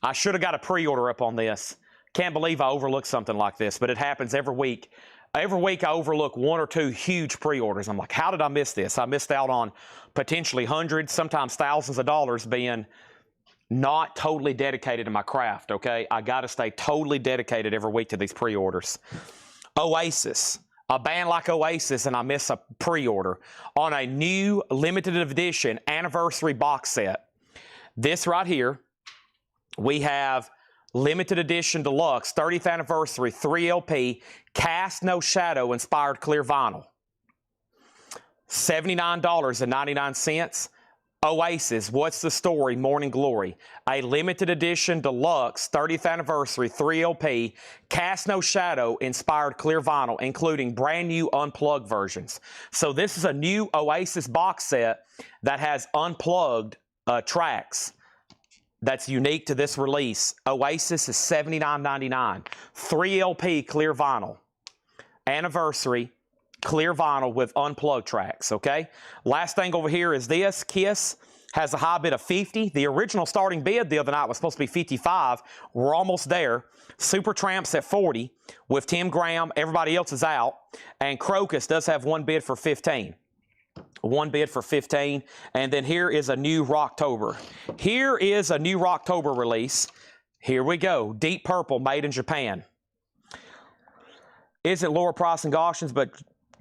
I should have got a pre-order up on this. Can't believe I overlooked something like this, but it happens every week. Every week I overlook 1 or 2 huge pre-orders. I'm like, how did I miss this? I missed out on potentially hundreds, sometimes thousands of dollars being not totally dedicated to my craft, okay? I got to stay totally dedicated every week to these pre-orders. Oasis, a band like Oasis, and I miss a pre-order on a new limited edition anniversary box set. This right here, we have limited edition deluxe 30th anniversary 3 LP Cast No Shadow inspired clear vinyl. $79.99. Oasis, What's the Story, Morning Glory, a limited edition deluxe 30th anniversary 3 LP Cast No Shadow inspired clear vinyl, including brand new unplugged versions. So this is a new Oasis box set that has unplugged tracks that's unique to this release. Oasis is $79.99. 3 LP clear vinyl, anniversary clear vinyl with unplugged tracks, okay? Last thing over here is this. Kiss has a high bid of 50. The original starting bid the other night was supposed to be 55. We're almost there. Supertramp's at 40 with Tim Graham. Everybody else is out. And Crocus does have 1 bid for 15. One bid for 15. And then here is a new Rocktober. Here is a new Rocktober release. Here we go. Deep purple, made in Japan. Isn't lower pricing auctions, but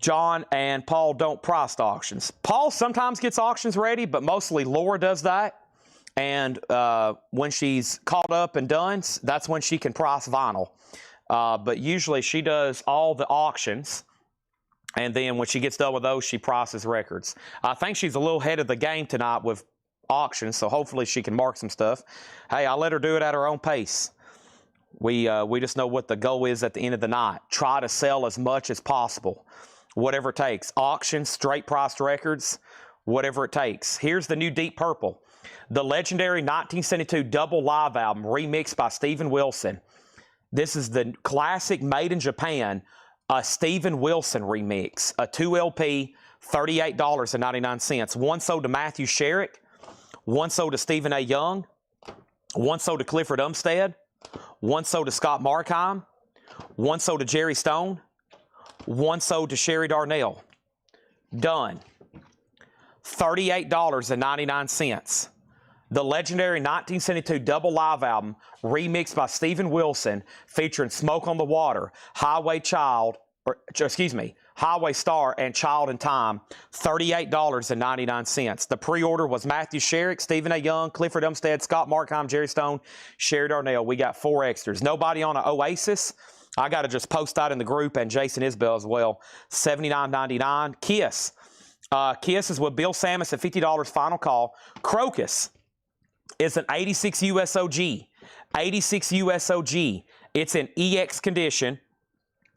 John and Paul don't price auctions. Paul sometimes gets auctions ready, but mostly Laura does that. And when she's caught up and done, that's when she can price vinyl. But usually she does all the auctions. And then when she gets done with those, she prices records. I think she's a little ahead of the game tonight with auctions, so hopefully she can mark some stuff. Hey, I let her do it at her own pace. We just know what the goal is at the end of the night. Try to sell as much as possible, whatever it takes. Auctions, straight priced records, whatever it takes. Here's the new Deep Purple, the legendary 1972 double live album remixed by Steven Wilson. This is the classic made in Japan, a Steven Wilson remix, a 2 LP, $38.99. One sold to Matthew Sherrick, one sold to Stephen A. Young, one sold to Clifford Umstead, one sold to Scott Markheim, one sold to Jerry Stone, one sold to Sherry Darnell. Done. $38.99. The legendary 1972 double live album remixed by Steven Wilson featuring Smoke on the Water, Highway Star, and Child in Time, $38.99. The pre-order was Matthew Sherrick, Stephen A. Young, Clifford Umstead, Scott Markheim, Jerry Stone, Sherry Darnell. We got 4 extras. Nobody on an Oasis. I got to just post that in the group, and Jason Isbell as well. $79.99. Kiss. Kiss is with Bill Samus at $50 final call. Crocus is an 86 USOG. 86 USOG. It's in EX condition.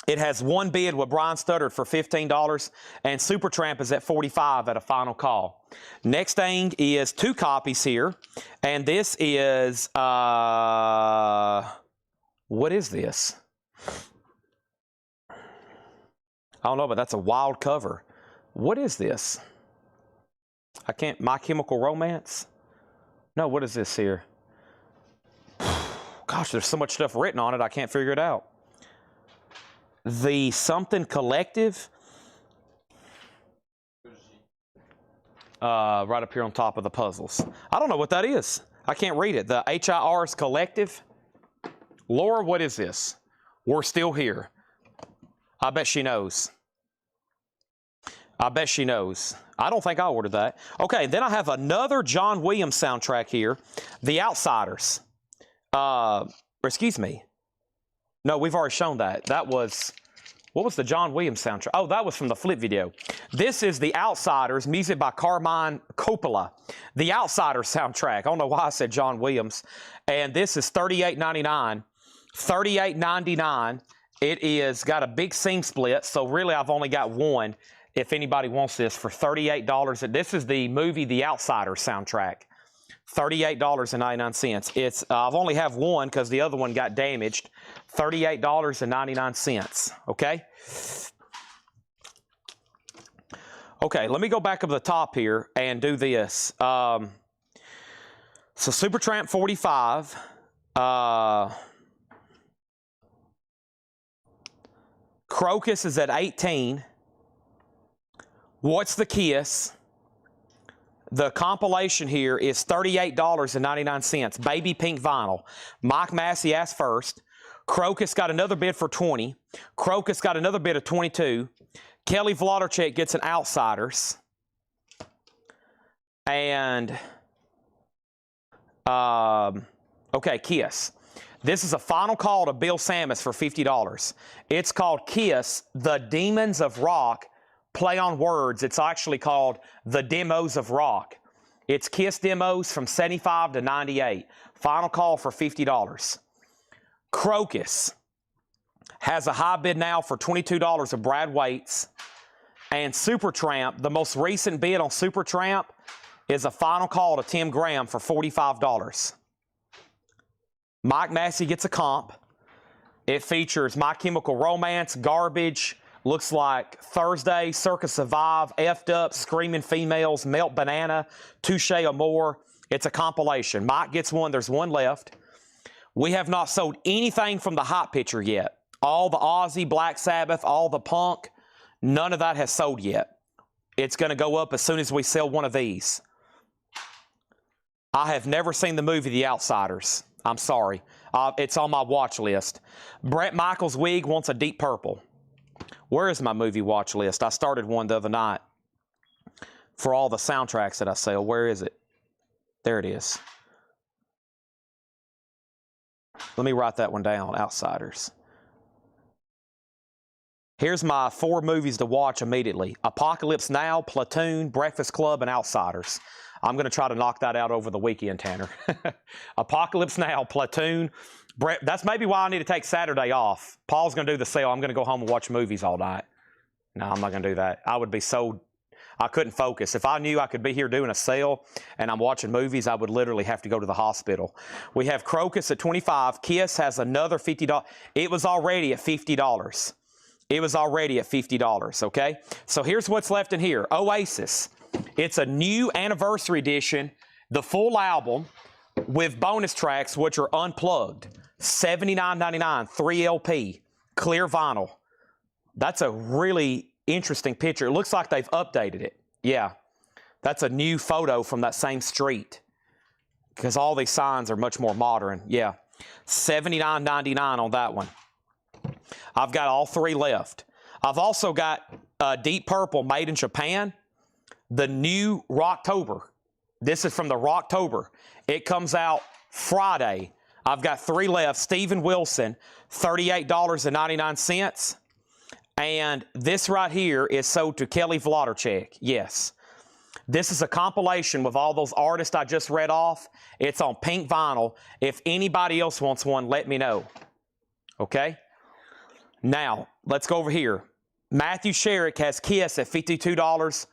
It has one bid with Brian Studdard for $15, and Supertramp is at $45 at a final call. Next thing is 2 copies here, and this is, what is this? I don't know, but that's a wild cover. What is this? I can't, My Chemical Romance? No, what is this here? Gosh, there's so much stuff written on it, I can't figure it out. The Something Collective. Right up here on top of the puzzles. I don't know what that is. I can't read it. The HIR's Collective. Laura, what is this? We're still here. I bet she knows. I bet she knows. I don't think I ordered that. Okay, then I have another John Williams soundtrack here. The Outsiders. Excuse me. No, we've already shown that. That was, what was the John Williams soundtrack? Oh, that was from the Flip video. This is The Outsiders, music by Carmine Coppola. The Outsiders soundtrack. I don't know why I said John Williams. And this is $38.99. $38.99. It is got a big seam split, so really I've only got one. If anybody wants this for $38, this is the movie The Outsiders soundtrack. $38.99. It's I've only have one because the other one got damaged. $38.99. Okay. Okay, let me go back up to the top here and do this. So Supertramp 45. Crocus is at 18. What's the Kiss? The compilation here is $38.99. Baby pink vinyl. Mike Massey asked first. Crocus got another bid for 20. Crocus got another bid of 22. Kelly Vlodarchek gets an Outsiders. And, okay, Kiss. This is a final call to Bill Samus for $50. It's called Kiss, The Demons of Rock. Play on words. It's actually called The Demos of Rock. It's Kiss demos from 75 to 98. Final call for $50. Crocus has a high bid now for $22 of Brad Waits. And Supertramp, the most recent bid on Supertramp, is a final call to Tim Graham for $45. Mike Massey gets a comp. It features My Chemical Romance, Garbage, looks like Thursday, Circus Survive, F'd Up, Screaming Females, Melt Banana, Touche Amore. It's a compilation. Mike gets one. There's one left. We have not sold anything from the Hot Picture yet. All the Ozzy, Black Sabbath, all the Punk, none of that has sold yet. It's going to go up as soon as we sell one of these. I have never seen the movie The Outsiders. I'm sorry. It's on my watch list. Brett Michaels' wig wants a deep purple. Where is my movie watch list? I started one the other night for all the soundtracks that I sell. Where is it? There it is. Let me write that one down, Outsiders. Here's my 4 movies to watch immediately. Apocalypse Now, Platoon, Breakfast Club, and Outsiders. I'm going to try to knock that out over the weekend, Tanner. Apocalypse Now, Platoon. That's maybe why I need to take Saturday off. Paul's going to do the sale. I'm going to go home and watch movies all night. No, I'm not going to do that. I would be so... I couldn't focus. If I knew I could be here doing a sale and I'm watching movies, I would literally have to go to the hospital. We have Crocus at $25. Kiss has another $50. It was already at $50. It was already at $50, okay? So here's what's left in here. Oasis. It's a new anniversary edition, the full album with bonus tracks, which are unplugged. $79.99, 3 LP, clear vinyl. That's a really interesting picture. It looks like they've updated it. Yeah, that's a new photo from that same street because all these signs are much more modern. Yeah, $79.99 on that one. I've got all 3 left. I've also got Deep Purple made in Japan, the new Rocktober. This is from the Rocktober. It comes out Friday. I've got 3 left. Steven Wilson, $38.99. And this right here is sold to Kelly Vlodarchek. Yes. This is a compilation with all those artists I just read off. It's on pink vinyl. If anybody else wants one, let me know. Okay? Now, let's go over here. Matthew Sherrick has Kiss at $52.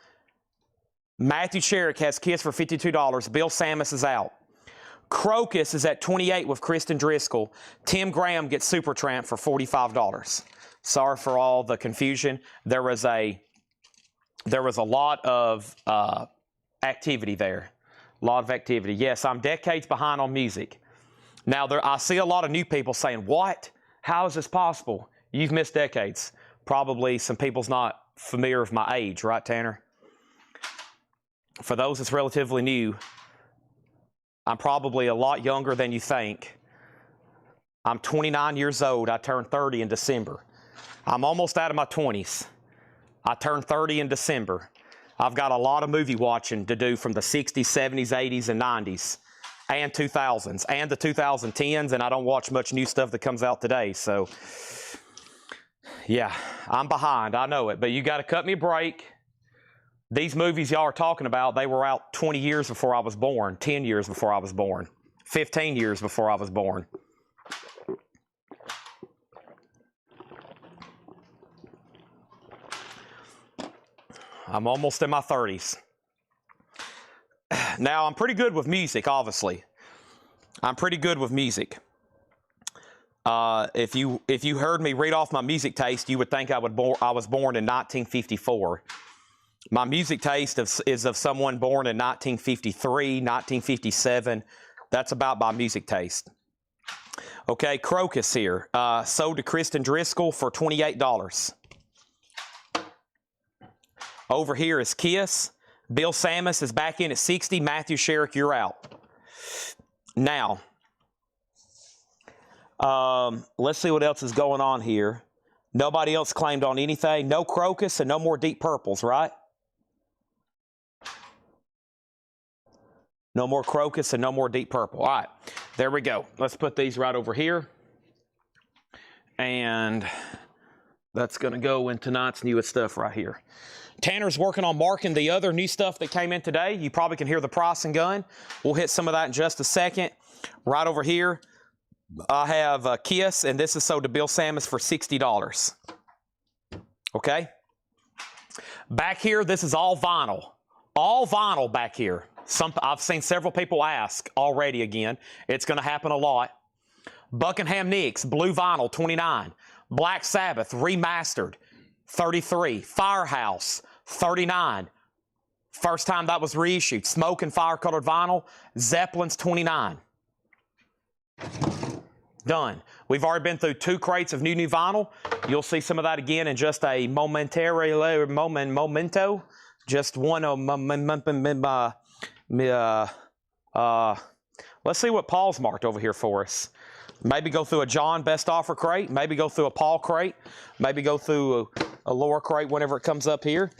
Matthew Sherrick has Kiss for $52. Bill Samus is out. Crocus is at $28 with Kristen Driscoll. Tim Graham gets Supertramp for $45. Sorry for all the confusion. There was a lot of activity there. A lot of activity. Yes, I'm decades behind on music. Now, I see a lot of new people saying, what? How is this possible? You've missed decades. Probably some people's not familiar with my age, right, Tanner? For those that's relatively new, I'm probably a lot younger than you think. I'm 29 years old. I turned 30 in December. I'm almost out of my 20s. I turned 30 in December. I've got a lot of movie watching to do from the 60s, 70s, 80s, and 90s, and 2000s, and the 2010s, and I don't watch much new stuff that comes out today. So, yeah, I'm behind. I know it, but you got to cut me a break. These movies y'all are talking about, they were out 20 years before I was born, 10 years before I was born, 15 years before I was born. I'm almost in my 30s. Now, I'm pretty good with music, obviously. I'm pretty good with music. If you heard me read off my music taste, you would think I was born in 1954. My music taste is of someone born in 1953, 1957. That's about my music taste. Okay, Crocus here. Sold to Kristen Driscoll for $28. Over here is Kiss. Bill Samus is back in at $60. Matthew Sherrick, you're out. Now, let's see what else is going on here. Nobody else claimed on anything. No Crocus and no more Deep Purples, right? No more Crocus and no more Deep Purple. All right, there we go. Let's put these right over here. And that's going to go in tonight's newest stuff right here. Tanner's working on marking the other new stuff that came in today. You probably can hear the pricing gun. We'll hit some of that in just a second. Right over here, I have Kiss, and this is sold to Bill Samus for $60. Okay? Back here, this is all vinyl. All vinyl back here. I've seen several people ask already again. It's going to happen a lot. Buckingham Nicks, blue vinyl, $29. Black Sabbath, remastered, $33. Firehouse, $39. First time that was reissued. Smoke and Fire colored vinyl. Zeppelin's, $29. Done. We've already been through 2 crates of new vinyl. You'll see some of that again in just a momento. Just one of let's see what Paul's marked over here for us. Maybe go through a John best offer crate. Maybe go through a Paul crate. Maybe go through a lower crate whenever it comes up here.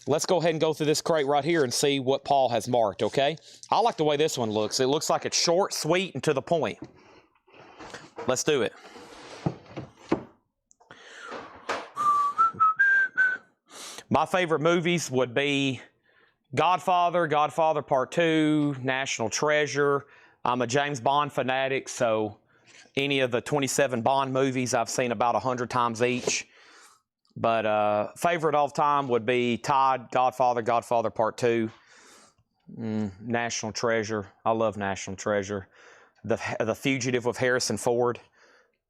Let's go ahead and go through this crate right here and see what Paul has marked, okay? I like the way this one looks. It looks like it's short, sweet, and to the point. Let's do it. My favorite movies would be Godfather, Godfather Part 2, National Treasure. I'm a James Bond fanatic, so any of the 27 Bond movies I've seen about 100 times each. But favorite all time would be Todd, Godfather, Godfather Part 2, National Treasure. I love National Treasure. The Fugitive with Harrison Ford.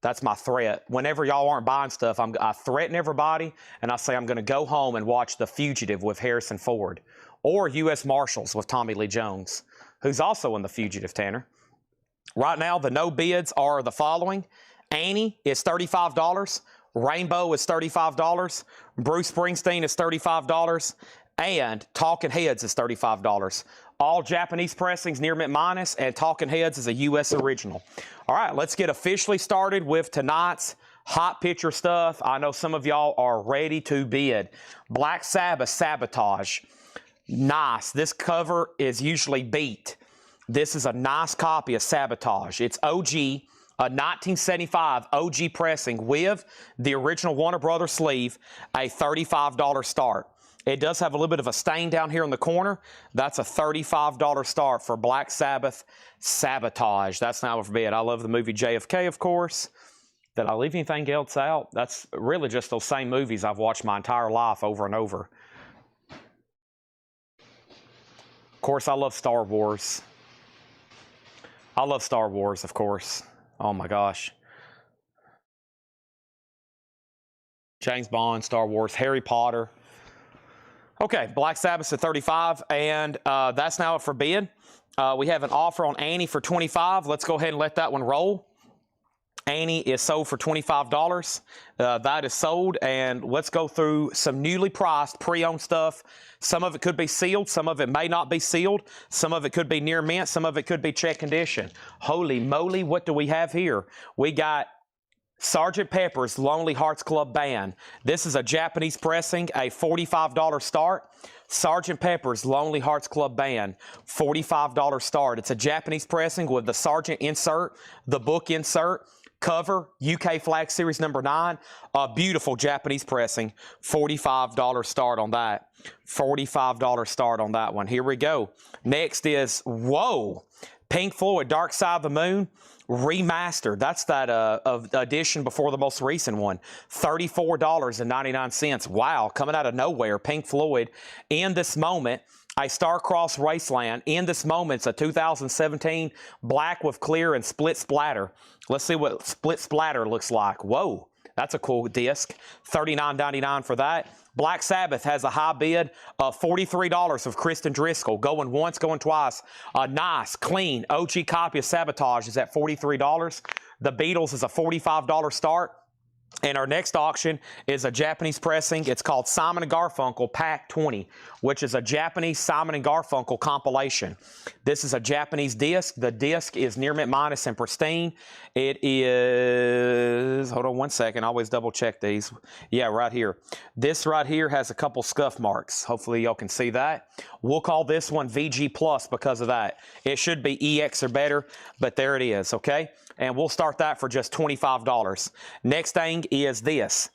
That's my threat. Whenever y'all aren't buying stuff, I threaten everybody, and I say I'm going to go home and watch The Fugitive with Harrison Ford. Or U.S. Marshals with Tommy Lee Jones, who's also in The Fugitive, Tanner. Right now, the no bids are the following. Annie is $35. Rainbow is $35. Bruce Springsteen is $35. And Talking Heads is $35. All Japanese pressings near mint minus, and Talking Heads is a U.S. original. All right, let's get officially started with tonight's hot picture stuff. I know some of y'all are ready to bid. Black Sabbath Sabotage. Nice. This cover is usually beat. This is a nice copy of Sabotage. It's OG, a 1975 OG pressing with the original Warner Brothers sleeve, a $35 start. It does have a little bit of a stain down here in the corner. That's a $35 start for Black Sabbath Sabotage. That's not for bid. I love the movie JFK, of course. Did I leave anything else out? That's really just those same movies I've watched my entire life over and over. Of course, I love Star Wars. I love Star Wars, of course. Oh my gosh. James Bond, Star Wars, Harry Potter. Okay, Black Sabbath's at $35, and that's now up for bid. We have an offer on Annie for $25. Let's go ahead and let that one roll. Annie is sold for $25. That is sold, and let's go through some newly priced pre-owned stuff. Some of it could be sealed. Some of it may not be sealed. Some of it could be near mint. Some of it could be check condition. Holy moly, what do we have here? We got Sgt. Pepper's Lonely Hearts Club Band. This is a Japanese pressing, a $45 start. Sgt. Pepper's Lonely Hearts Club Band, $45 start. It's a Japanese pressing with the Sergeant insert, the book insert, cover, UK Flag Series number 9. A beautiful Japanese pressing, $45 start on that. $45 start on that one. Here we go. Next is, whoa, Pink Floyd, Dark Side of the Moon. Remastered. That's that edition before the most recent one. $34.99. Wow, coming out of nowhere. Pink Floyd. In this moment, a Star-Crossed Wasteland. In this moment, it's a 2017 black with clear and split splatter. Let's see what split splatter looks like. Whoa, that's a cool disc. $39.99 for that. Black Sabbath has a high bid of $43 of Kristen Driscoll. Going once, going twice. A nice, clean, OG copy of Sabotage is at $43. The Beatles is a $45 start. And our next auction is a Japanese pressing. It's called Simon & Garfunkel Pack 20, which is a Japanese Simon & Garfunkel compilation. This is a Japanese disc. The disc is near mint minus and pristine. It is, hold on one second, I always double check these. Yeah, right here. This right here has a couple scuff marks. Hopefully y'all can see that. We'll call this one VG Plus because of that. It should be EX or better, but there it is, okay? And we'll start that for just $25. Next thing is this.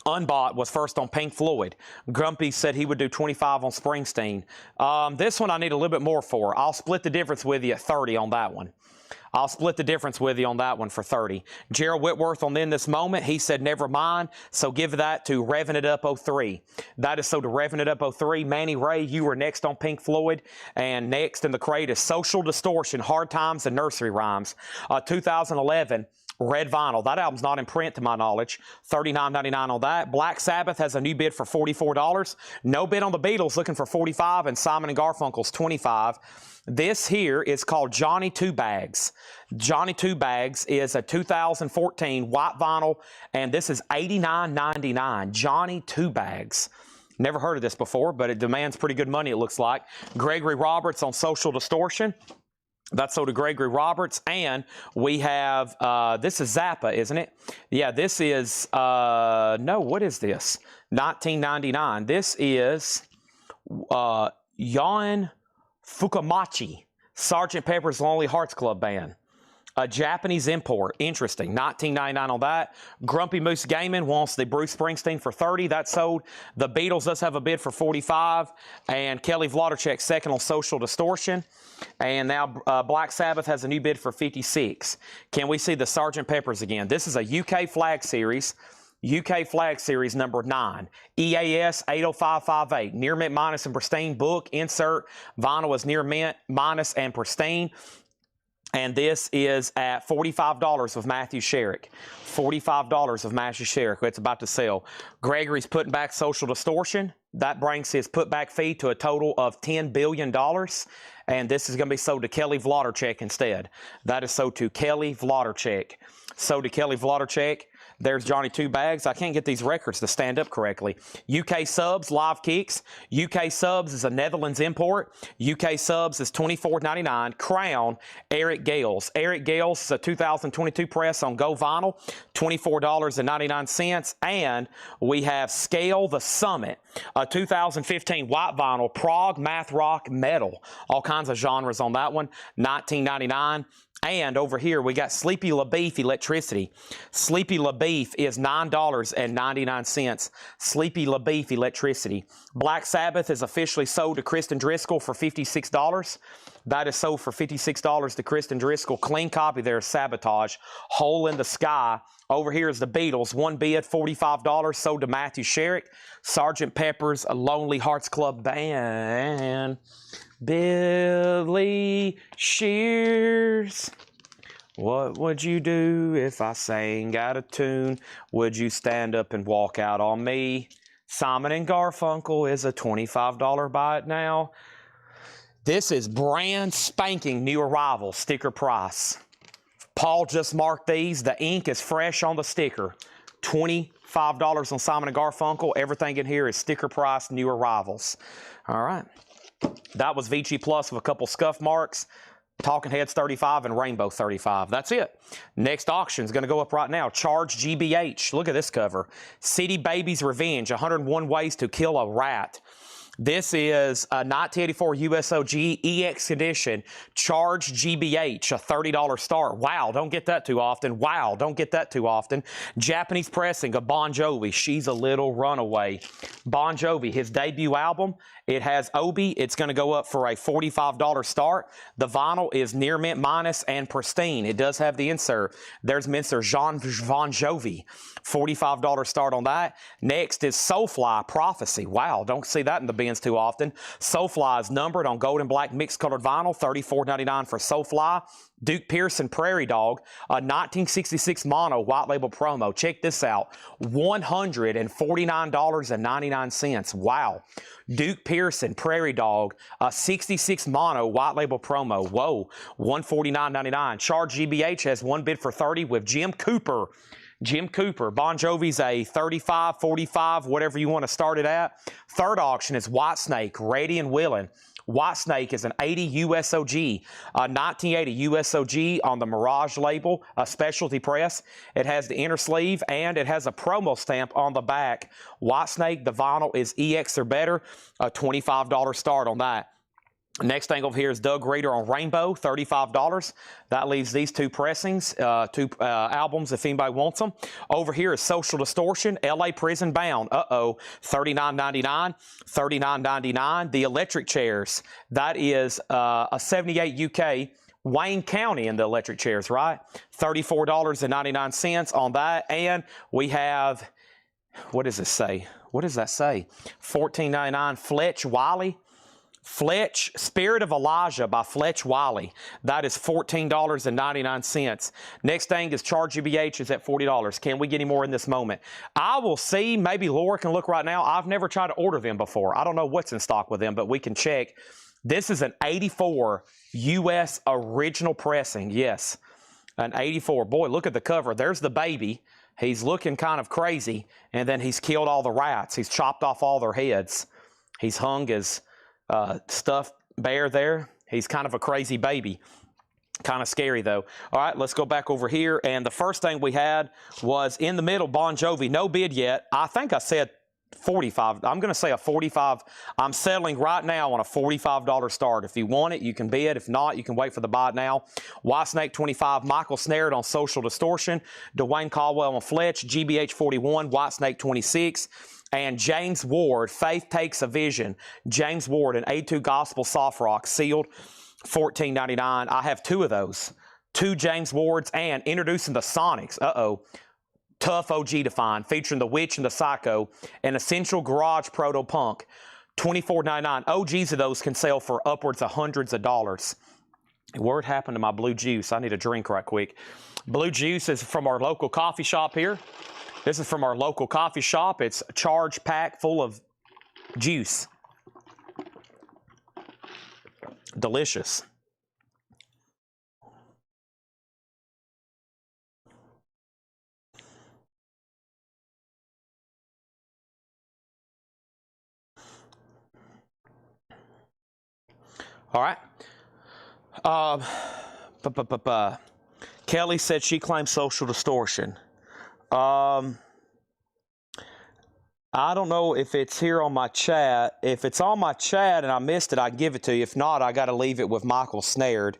Unbought was first on Pink Floyd. Grumpy said he would do 25 on Springsteen. This one I need a little bit more for. I'll split the difference with you at 30 on that one. I'll split the difference with you on that one for 30. Gerald Whitworth on In This Moment, he said never mind, so give that to Revving It Up 03. That is so to Revving It Up 03. Manny Ray, you were next on Pink Floyd, and next in the crate is Social Distortion, Hard Times and Nursery Rhymes. 2011. Red vinyl. That album's not in print to my knowledge. $39.99 on that. Black Sabbath has a new bid for $44. No bid on the Beatles, looking for $45, and Simon & Garfunkel's $25. This here is called Johnny Two Bags. Johnny Two Bags is a 2014 white vinyl, and this is $89.99. Johnny Two Bags. Never heard of this before, but it demands pretty good money, it looks like. Gregory Roberts on Social Distortion. That's sold to Gregory Roberts. And we have, this is Zappa, isn't it? Yeah, this is, no, what is this? 1999. This is Yon Fukamachi, Sgt. Pepper's Lonely Hearts Club Band. A Japanese import. Interesting. 1999 on that. Grumpy Moose Gaming wants the Bruce Springsteen for 30. That's sold. The Beatles does have a bid for 45. And Kelly Vlodacek second on Social Distortion. And now Black Sabbath has a new bid for 56. Can we see the Sgt. Pepper's again? This is a UK flag series. UK flag series number 9. EAS 80558. Near mint minus and pristine book. Insert. Vinyl is near mint minus and pristine. And this is at $45 with Matthew Sherrick. $45 of Matthew Sherrick. It's about to sell. Gregory's putting back Social Distortion. That brings his putback fee to a total of $10 billion. And this is going to be sold to Kelly Vlodacek instead. That is sold to Kelly Vlodacek. Sold to Kelly Vlodacek. There's Johnny Two Bags. I can't get these records to stand up correctly. UK Subs, Live Kicks. UK Subs is a Netherlands import. UK Subs is $24.99. Crown, Eric Gales. Eric Gales is a 2022 press on Go Vinyl, $24.99. And we have Scale the Summit, a 2015 white vinyl, prog, math rock, metal. All kinds of genres on that one, $19.99. And over here, we got Sleepy LaBeef Electricity. Sleepy LaBeef is $9.99. Sleepy LaBeef Electricity. Black Sabbath is officially sold to Kristen Driscoll for $56. That is sold for $56 to Kristen Driscoll. Clean copy there, Sabotage. Hole in the Sky. Over here is the Beatles. One bid, $45, sold to Matthew Sherrick. Sgt. Pepper's Lonely Hearts Club Band. Billy Shears. What would you do if I sang out of tune? Would you stand up and walk out on me? Simon and Garfunkel is a $25 buy it now. This is brand spanking new arrival sticker price. Paul just marked these. The ink is fresh on the sticker. $25 on Simon and Garfunkel. Everything in here is sticker price, new arrivals. All right. That was VG Plus with a couple scuff marks. Talking Heads 35 and Rainbow 35. That's it. Next auction is going to go up right now. Charge GBH. Look at this cover. City Baby's Revenge. 101 Ways to Kill a Rat. This is a 1984 USOG EX edition. Charge GBH, a $30 start. Wow, don't get that too often. Wow, don't get that too often. Japanese pressing of Bon Jovi. She's a Little Runaway. Bon Jovi, his debut album. It has Obi. It's going to go up for a $45 start. The vinyl is near mint minus and pristine. It does have the insert. There's Mr. Jean Bon Jovi. $45 start on that. Next is Soulfly Prophecy. Wow, don't see that in the bins too often. Soulfly is numbered on gold and black mixed colored vinyl. $34.99 for Soulfly. Duke Pearson Prairie Dog, a 1966 mono white label promo. Check this out. $149.99. Wow. Duke Pearson Prairie Dog, a 66 mono white label promo. Whoa. $149.99. Charge GBH has one bid for 30 with Jim Cooper. Jim Cooper. Bon Jovi's a 35, 45, whatever you want to start it at. Third auction is Whitesnake, Ready and Willing. Whitesnake is an 80 USOG, a 1980 USOG on the Mirage label, a specialty press. It has the inner sleeve and it has a promo stamp on the back. Whitesnake, the vinyl is EX or better, a $25 start on that. Next thing over here is Doug Reader on Rainbow, $35. That leaves these two pressings, two albums if anybody wants them. Over here is Social Distortion, LA Prison Bound. $39.99, $39.99. The Electric Chairs, that is a 78 UK. Wayne County in the electric chairs, right? $34.99 on that. And we have, what does this say? What does that say? $14.99 Fletch Wiley. Fletch, Spirit of Elijah by Fletch Wiley. That is $14.99. Next thing is Charge GBH is at $40. Can we get any more in this moment? I will see. Maybe Laura can look right now. I've never tried to order them before. I don't know what's in stock with them, but we can check. This is an 84 U.S. original pressing. Yes, an 84. Boy, look at the cover. There's the baby. He's looking kind of crazy, and then he's killed all the rats. He's chopped off all their heads. He's hung his stuffed bear there. He's kind of a crazy baby. Kind of scary, though. All right, let's go back over here. And the first thing we had was in the middle, Bon Jovi. No bid yet. I think I said 45. I'm going to say a 45. I'm settling right now on a $45 start. If you want it, you can bid. If not, you can wait for the buy now. Whitesnake 25, Michael Snared on Social Distortion, Dwayne Caldwell on Fletch, GBH 41, Whitesnake 26, and James Ward, Faith Takes a Vision. James Ward, an A2 Gospel Soft Rock, sealed, $14.99. I have two of those. Two James Wards, and introducing the Sonics. Tough OG to find, featuring the Witch and the Psycho, an Essential Garage Proto Punk, $24.99. OGs of those can sell for upwards of hundreds of dollars. Word happened to my blue juice. I need a drink right quick. Blue juice is from our local coffee shop here. This is from our local coffee shop. It's a charge pack full of juice. Delicious. All right. Kelly said she claims Social Distortion. I don't know if it's here on my chat. If it's on my chat and I missed it, I give it to you. If not, I got to leave it with Michael Snared.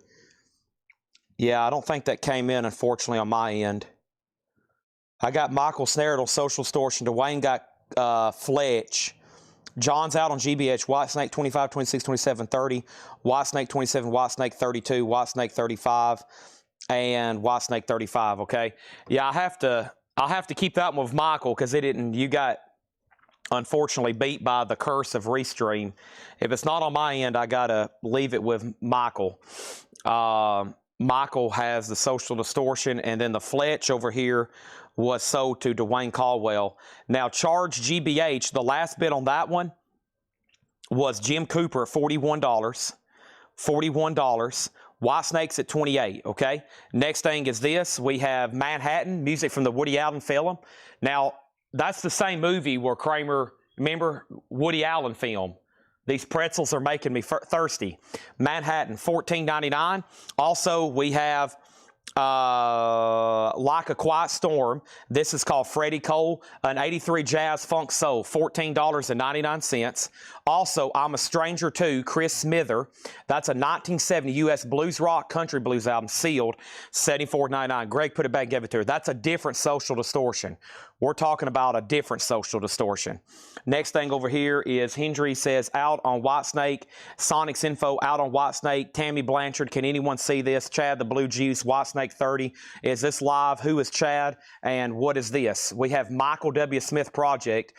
Yeah, I don't think that came in, unfortunately, on my end. I got Michael Snared on Social Distortion. Dwayne got Fletch. John's out on GBH, Whitesnake 25, 26, 27, 30, Whitesnake 27, Whitesnake 32, Whitesnake 35, and Whitesnake 35, okay? Yeah, I'll have to keep that one with Michael because you got, unfortunately, beat by the curse of Restream. If it's not on my end, I got to leave it with Michael. Michael has the Social Distortion, and then the Fletch over here was sold to Dwayne Caldwell. Now, Charge GBH, the last bid on that one was Jim Cooper at $41. $41. Whitesnake's at $28, okay? Next thing is this. We have Manhattan, music from the Woody Allen film. Now, that's the same movie where Kramer, remember, Woody Allen film. These pretzels are making me thirsty. Manhattan, $14.99. Also, we have Like a Quiet Storm. This is called Freddie Cole, an 83 Jazz Funk Soul, $14.99. Also, I'm a Stranger Too, Chris Smither. That's a 1970 U.S. blues rock country blues album, sealed, $74.99. Greg put it back and gave it to her. That's a different Social Distortion. We're talking about a different Social Distortion. Next thing over here is Hendry says, out on Whitesnake. Sonic's info, out on Whitesnake. Tammy Blanchard, can anyone see this? Chad the Blue Juice, Whitesnake 30. Is this live? Who is Chad? And what is this? We have Michael W. Smith Project,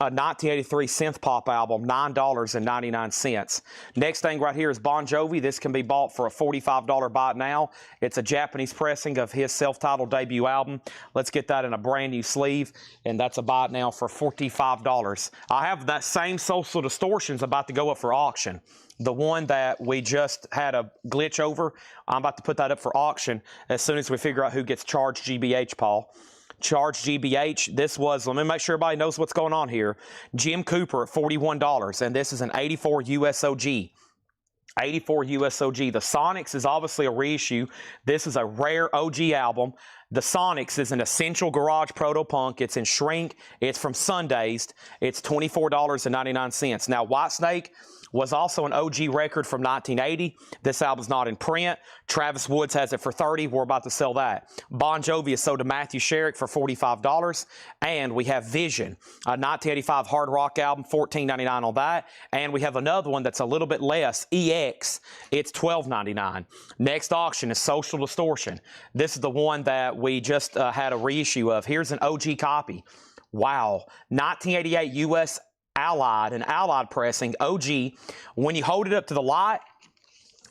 a 1983 synth pop album, $9.99. Next thing right here is Bon Jovi. This can be bought for a $45 buy now. It's a Japanese pressing of his self-titled debut album. Let's get that in a brand new sleeve, and that's a buy now for $45. I have that same Social Distortions about to go up for auction. The one that we just had a glitch over, I'm about to put that up for auction as soon as we figure out who gets Charged GBH, Paul. Charge GBH. This was, let me make sure everybody knows what's going on here. Jim Cooper at $41, and this is an 84 USOG. 84 USOG. The Sonics is obviously a reissue. This is a rare OG album. The Sonics is an essential garage proto-punk. It's in shrink. It's from Sundazed. It's $24.99. Now, Whitesnake was also an OG record from 1980. This album's not in print. Travis Woods has it for $30. We're about to sell that. Bon Jovi is sold to Matthew Sherrick for $45. And we have Vision, a 1985 hard rock album, $14.99 on that. And we have another one that's a little bit less, EX. It's $12.99. Next auction is Social Distortion. This is the one that we just had a reissue of. Here's an OG copy. Wow. 1988 U.S. Allied, an Allied pressing, OG. When you hold it up to the light,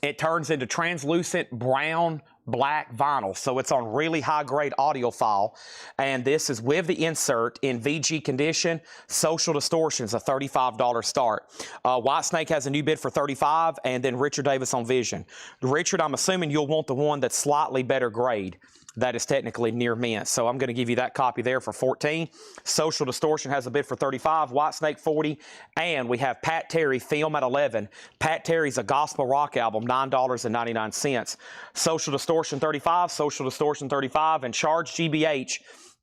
it turns into translucent brown black vinyl. So it's on really high-grade audiophile. And this is with the insert in VG condition. Social Distortion's a $35 start. Whitesnake has a new bid for $35, and then Richard Davis on Vision. Richard, I'm assuming you'll want the one that's slightly better grade. that is technically near mint. So I'm going to give you that copy there for 14. Social Distortion has a bid for 35, Whitesnake 40, and we have Pat Terry Film at 11. Pat Terry's a gospel rock album, $9.99. Social Distortion 35, Social Distortion 35, and Charge GBH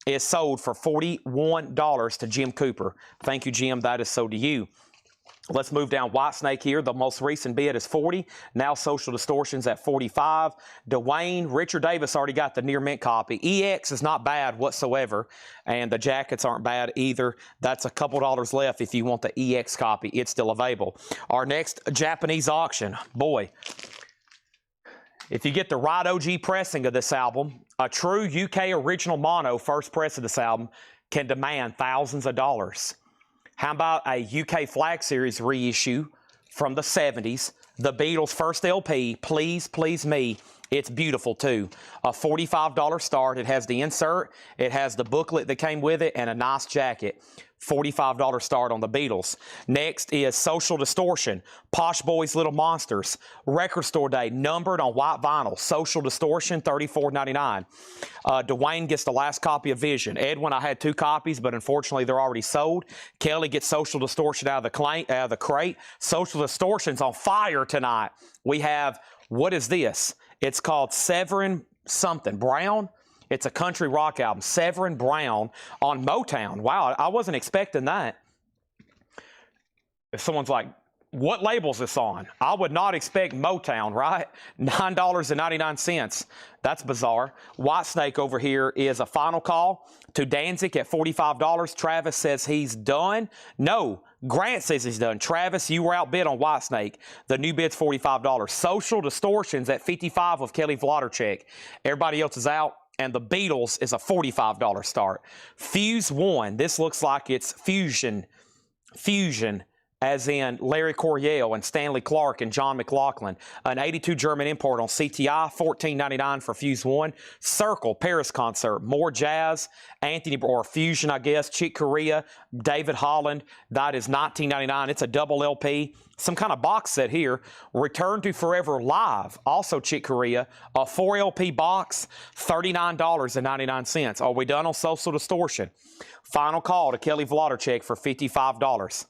is sold for $41 to Jim Cooper. Thank you, Jim. That is sold to you. Let's move down Whitesnake here. The most recent bid is 40. Now Social Distortion's at 45. Dwayne, Richard Davis already got the near mint copy. EX is not bad whatsoever, and the jackets aren't bad either. That's a couple dollars left if you want the EX copy. It's still available. Our next Japanese auction, boy, if you get the right OG pressing of this album, a true UK original mono first press of this album can demand thousands of dollars. How about a UK Flag Series reissue from the 70s? The Beatles' first LP, Please Please Me. It's beautiful, too. A $45 start. It has the insert. It has the booklet that came with it and a nice jacket. $45 start on the Beatles. Next is Social Distortion, Posh Boys Little Monsters, Record Store Day, numbered on white vinyl. Social Distortion, $34.99. Dwayne gets the last copy of Vision. Edwin, I had 2 copies, but unfortunately they're already sold. Kelly gets Social Distortion out of the crate. Social Distortion's on fire tonight. We have, what is this? It's called Severin something. Brown? It's a country rock album, Severin Brown on Motown. Wow, I wasn't expecting that. If someone's like, what label's this on? I would not expect Motown, right? $9.99. That's bizarre. Whitesnake over here is a final call to Danzig at $45. Travis says he's done. No, Grant says he's done. Travis, you were outbid on Whitesnake. The new bid's $45. Social Distortion's at $55 with Kelly Vloddercheck. Everybody else is out. And the Beatles is a $45 start. Fuse 1. This looks like it's Fusion, as in Larry Coryell and Stanley Clark and John McLaughlin. An 82 German import on CTI, $14.99 for Fuse 1. Circle, Paris concert, more jazz, Anthony, or Fusion, I guess, Chick Corea, David Holland. That is $19.99. It's a double LP. Some kind of box set here. Return to Forever Live, also Chick Corea, a 4 LP box, $39.99. Are we done on Social Distortion? Final call to Kelly Vloddercheck for $55.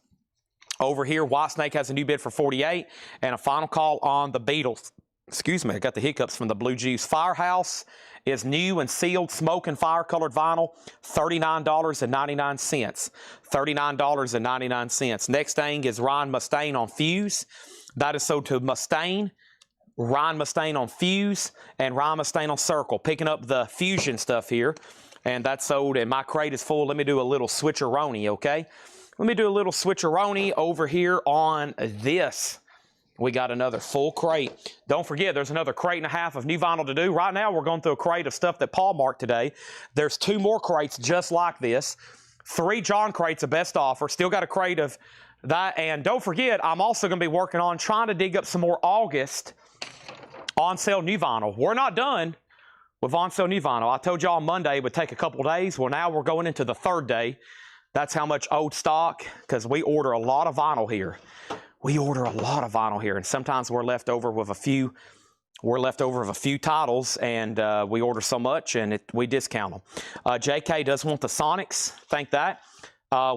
Over here, Whitesnake has a new bid for $48, and a final call on the Beatles. Excuse me, I got the hiccups from the blue juice. Firehouse is new and sealed, smoke and fire colored vinyl, $39.99. $39.99. Next thing is Ryan Mustaine on Fuse. That is sold to Mustaine. Ryan Mustaine on Fuse and Ryan Mustaine on Circle. Picking up the Fusion stuff here, and that's sold, and my crate is full. Let me do a little switcheroni, okay? Let me do a little switcheroni over here on this. We got another full crate. Don't forget, there's another crate and a half of new vinyl to do. Right now, we're going through a crate of stuff that Paul marked today. There's 2 more crates just like this. 3 John crates of best offer. Still got a crate of that. And don't forget, I'm also going to be working on trying to dig up some more August on sale new vinyl. We're not done with on sale new vinyl. I told y'all Monday it would take a couple days. Well, now we're going into the 3rd day. That's how much old stock, because we order a lot of vinyl here. We order a lot of vinyl here, and sometimes we're left over with a few. We're left over with a few titles, and we order so much, and we discount them. JK does want the Sonics. Thank that.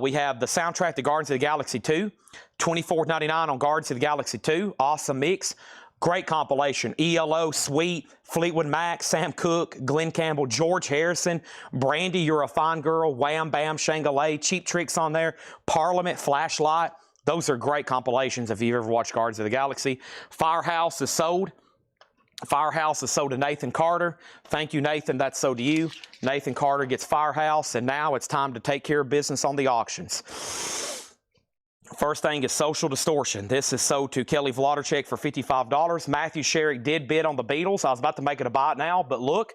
We have the soundtrack to Guardians of the Galaxy 2, $24.99 on Guardians of the Galaxy 2. Awesome mix. Great compilation. ELO, Sweet, Fleetwood Mac, Sam Cooke, Glenn Campbell, George Harrison, Brandy, You're a Fine Girl, Wham Bam, Shangri-La, Cheap Tricks on there, Parliament, Flashlight. Those are great compilations if you've ever watched Guardians of the Galaxy. Firehouse is sold. Firehouse is sold to Nathan Carter. Thank you, Nathan. That's sold to you. Nathan Carter gets Firehouse, and now it's time to take care of business on the auctions. First thing is Social Distortion. This is sold to Kelly Vloddercheck for $55. Matthew Sherrick did bid on the Beatles. I was about to make it a buy it now, but look,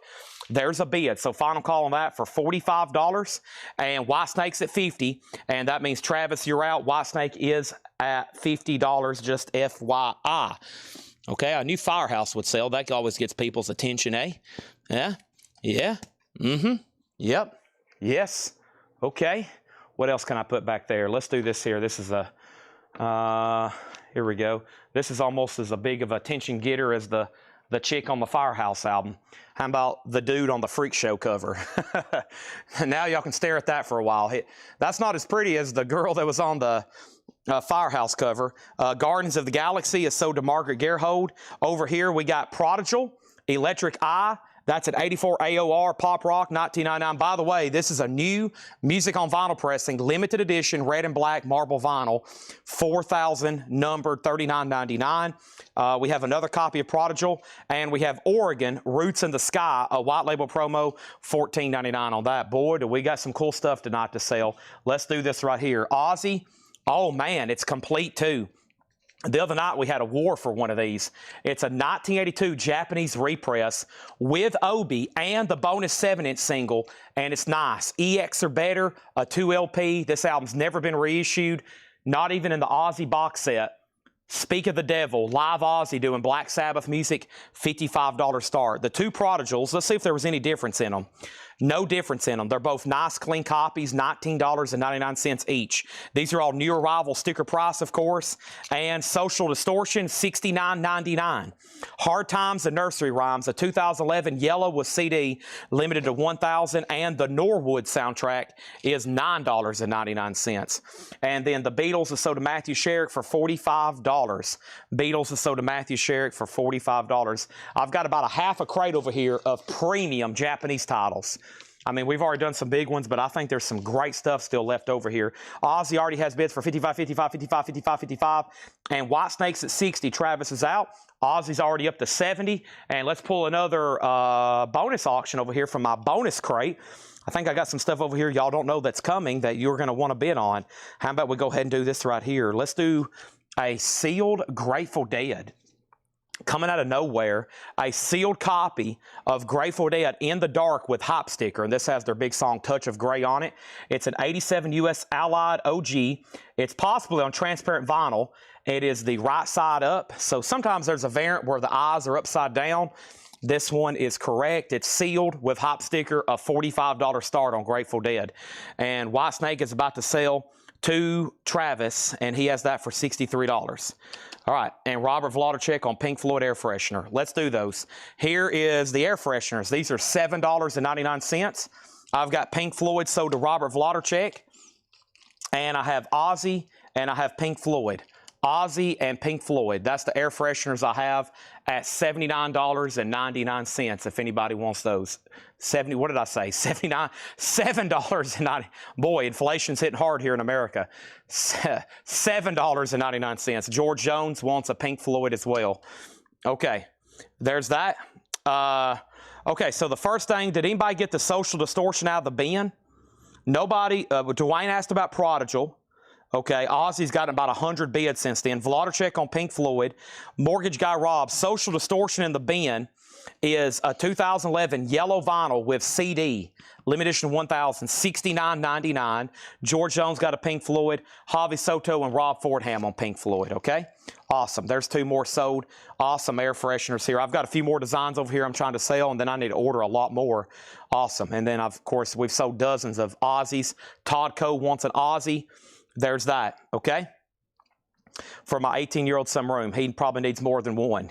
there's a bid. So final call on that for $45. And Whitesnake's at $50. And that means, Travis, you're out. Whitesnake is at $50, just FYI. Okay, I knew Firehouse would sell. That always gets people's attention, eh? Yeah? Yeah? Mm-hmm. Yep. Yes. Okay. What else can I put back there? Let's do this here. This is a, here we go. This is almost as big of a attention getter as the the chick on the Firehouse album? How about the dude on the Freak Show cover? Now y'all can stare at that for a while. That's not as pretty as the girl that was on the Firehouse cover. Gardens of the Galaxy is sold to Margaret Gerhold. Over here we got Prodigal, Electric Eye. That's an 84 AOR Pop Rock, $19.99. By the way, this is a new music on vinyl pressing, limited edition, red and black marble vinyl, 4,000 numbered, $39.99. We have another copy of Prodigal, and we have Oregon, Roots in the Sky, a white label promo, $14.99 on that. Boy, do we got some cool stuff tonight to sell. Let's do this right here. Ozzy, oh man, it's complete too. The other night we had a war for one of these. It's a 1982 Japanese repress with Obi and the bonus 7-inch single, and it's nice. EX or better, a 2 LP. This album's never been reissued, not even in the Ozzy box set. Speak of the Devil, live Ozzy doing Black Sabbath music, $55 start. The two Prodigals, let's see if there was any difference in them. No difference in them. They're both nice, clean copies, $19.99 each. These are all new arrival sticker price, of course. And Social Distortion, $69.99. Hard Times and Nursery Rhymes, a 2011 yellow with CD, limited to 1,000. And the Norwood soundtrack is $9.99. And then the Beatles is sold to Matthew Sherrick for $45. Beatles is sold to Matthew Sherrick for $45. I've got about a half a crate over here of premium Japanese titles. I mean, we've already done some big ones, but I think there's some great stuff still left over here. Ozzy already has bids for 55, 55, 55, 55, 55. And Whitesnake's at 60. Travis is out. Ozzy's already up to 70. And let's pull another bonus auction over here from my bonus crate. I think I got some stuff over here y'all don't know that's coming that you're going to want to bid on. How about we go ahead and do this right here? Let's do a sealed Grateful Dead. Coming out of nowhere, a sealed copy of Grateful Dead in the dark with hop sticker, and this has their big song Touch of Grey on it. It's an 87 US Allied OG. It's possibly on transparent vinyl. It is the right side up, so sometimes there's a variant where the eyes are upside down. This one is correct. It's sealed with hop sticker, a $45 start on Grateful Dead. And Whitesnake is about to sell to Travis, and he has that for $63. All right, and Robert Vladicek on Pink Floyd air freshener. Let's do those. Here is the air fresheners. These are $7.99. I've got Pink Floyd sold to Robert Vladicek, and I have Ozzy, and I have Pink Floyd. Ozzy and Pink Floyd. That's the air fresheners I have at $79.99 if anybody wants those. What did I say? $7.90. Boy, inflation's hitting hard here in America. $7.99. George Jones wants a Pink Floyd as well. Okay, there's that. Okay, so the first thing, did anybody get the Social Distortion out of the bin? Nobody. Dwayne asked about Prodigal. Okay, Ozzy's gotten about 100 bids since then. Vladicek on Pink Floyd. Mortgage Guy Rob, Social Distortion in the bin is a 2011 yellow vinyl with CD. Limited edition 1,000, $69.99. George Jones got a Pink Floyd. Javi Soto and Rob Fordham on Pink Floyd, okay? Awesome. There's two more sold. Awesome air fresheners here. I've got a few more designs over here I'm trying to sell, and then I need to order a lot more. Awesome. And then, of course, we've sold dozens of Ozzies. Todd Coe wants an Ozzy. There's that, okay? For my 18-year-old some room, he probably needs more than one.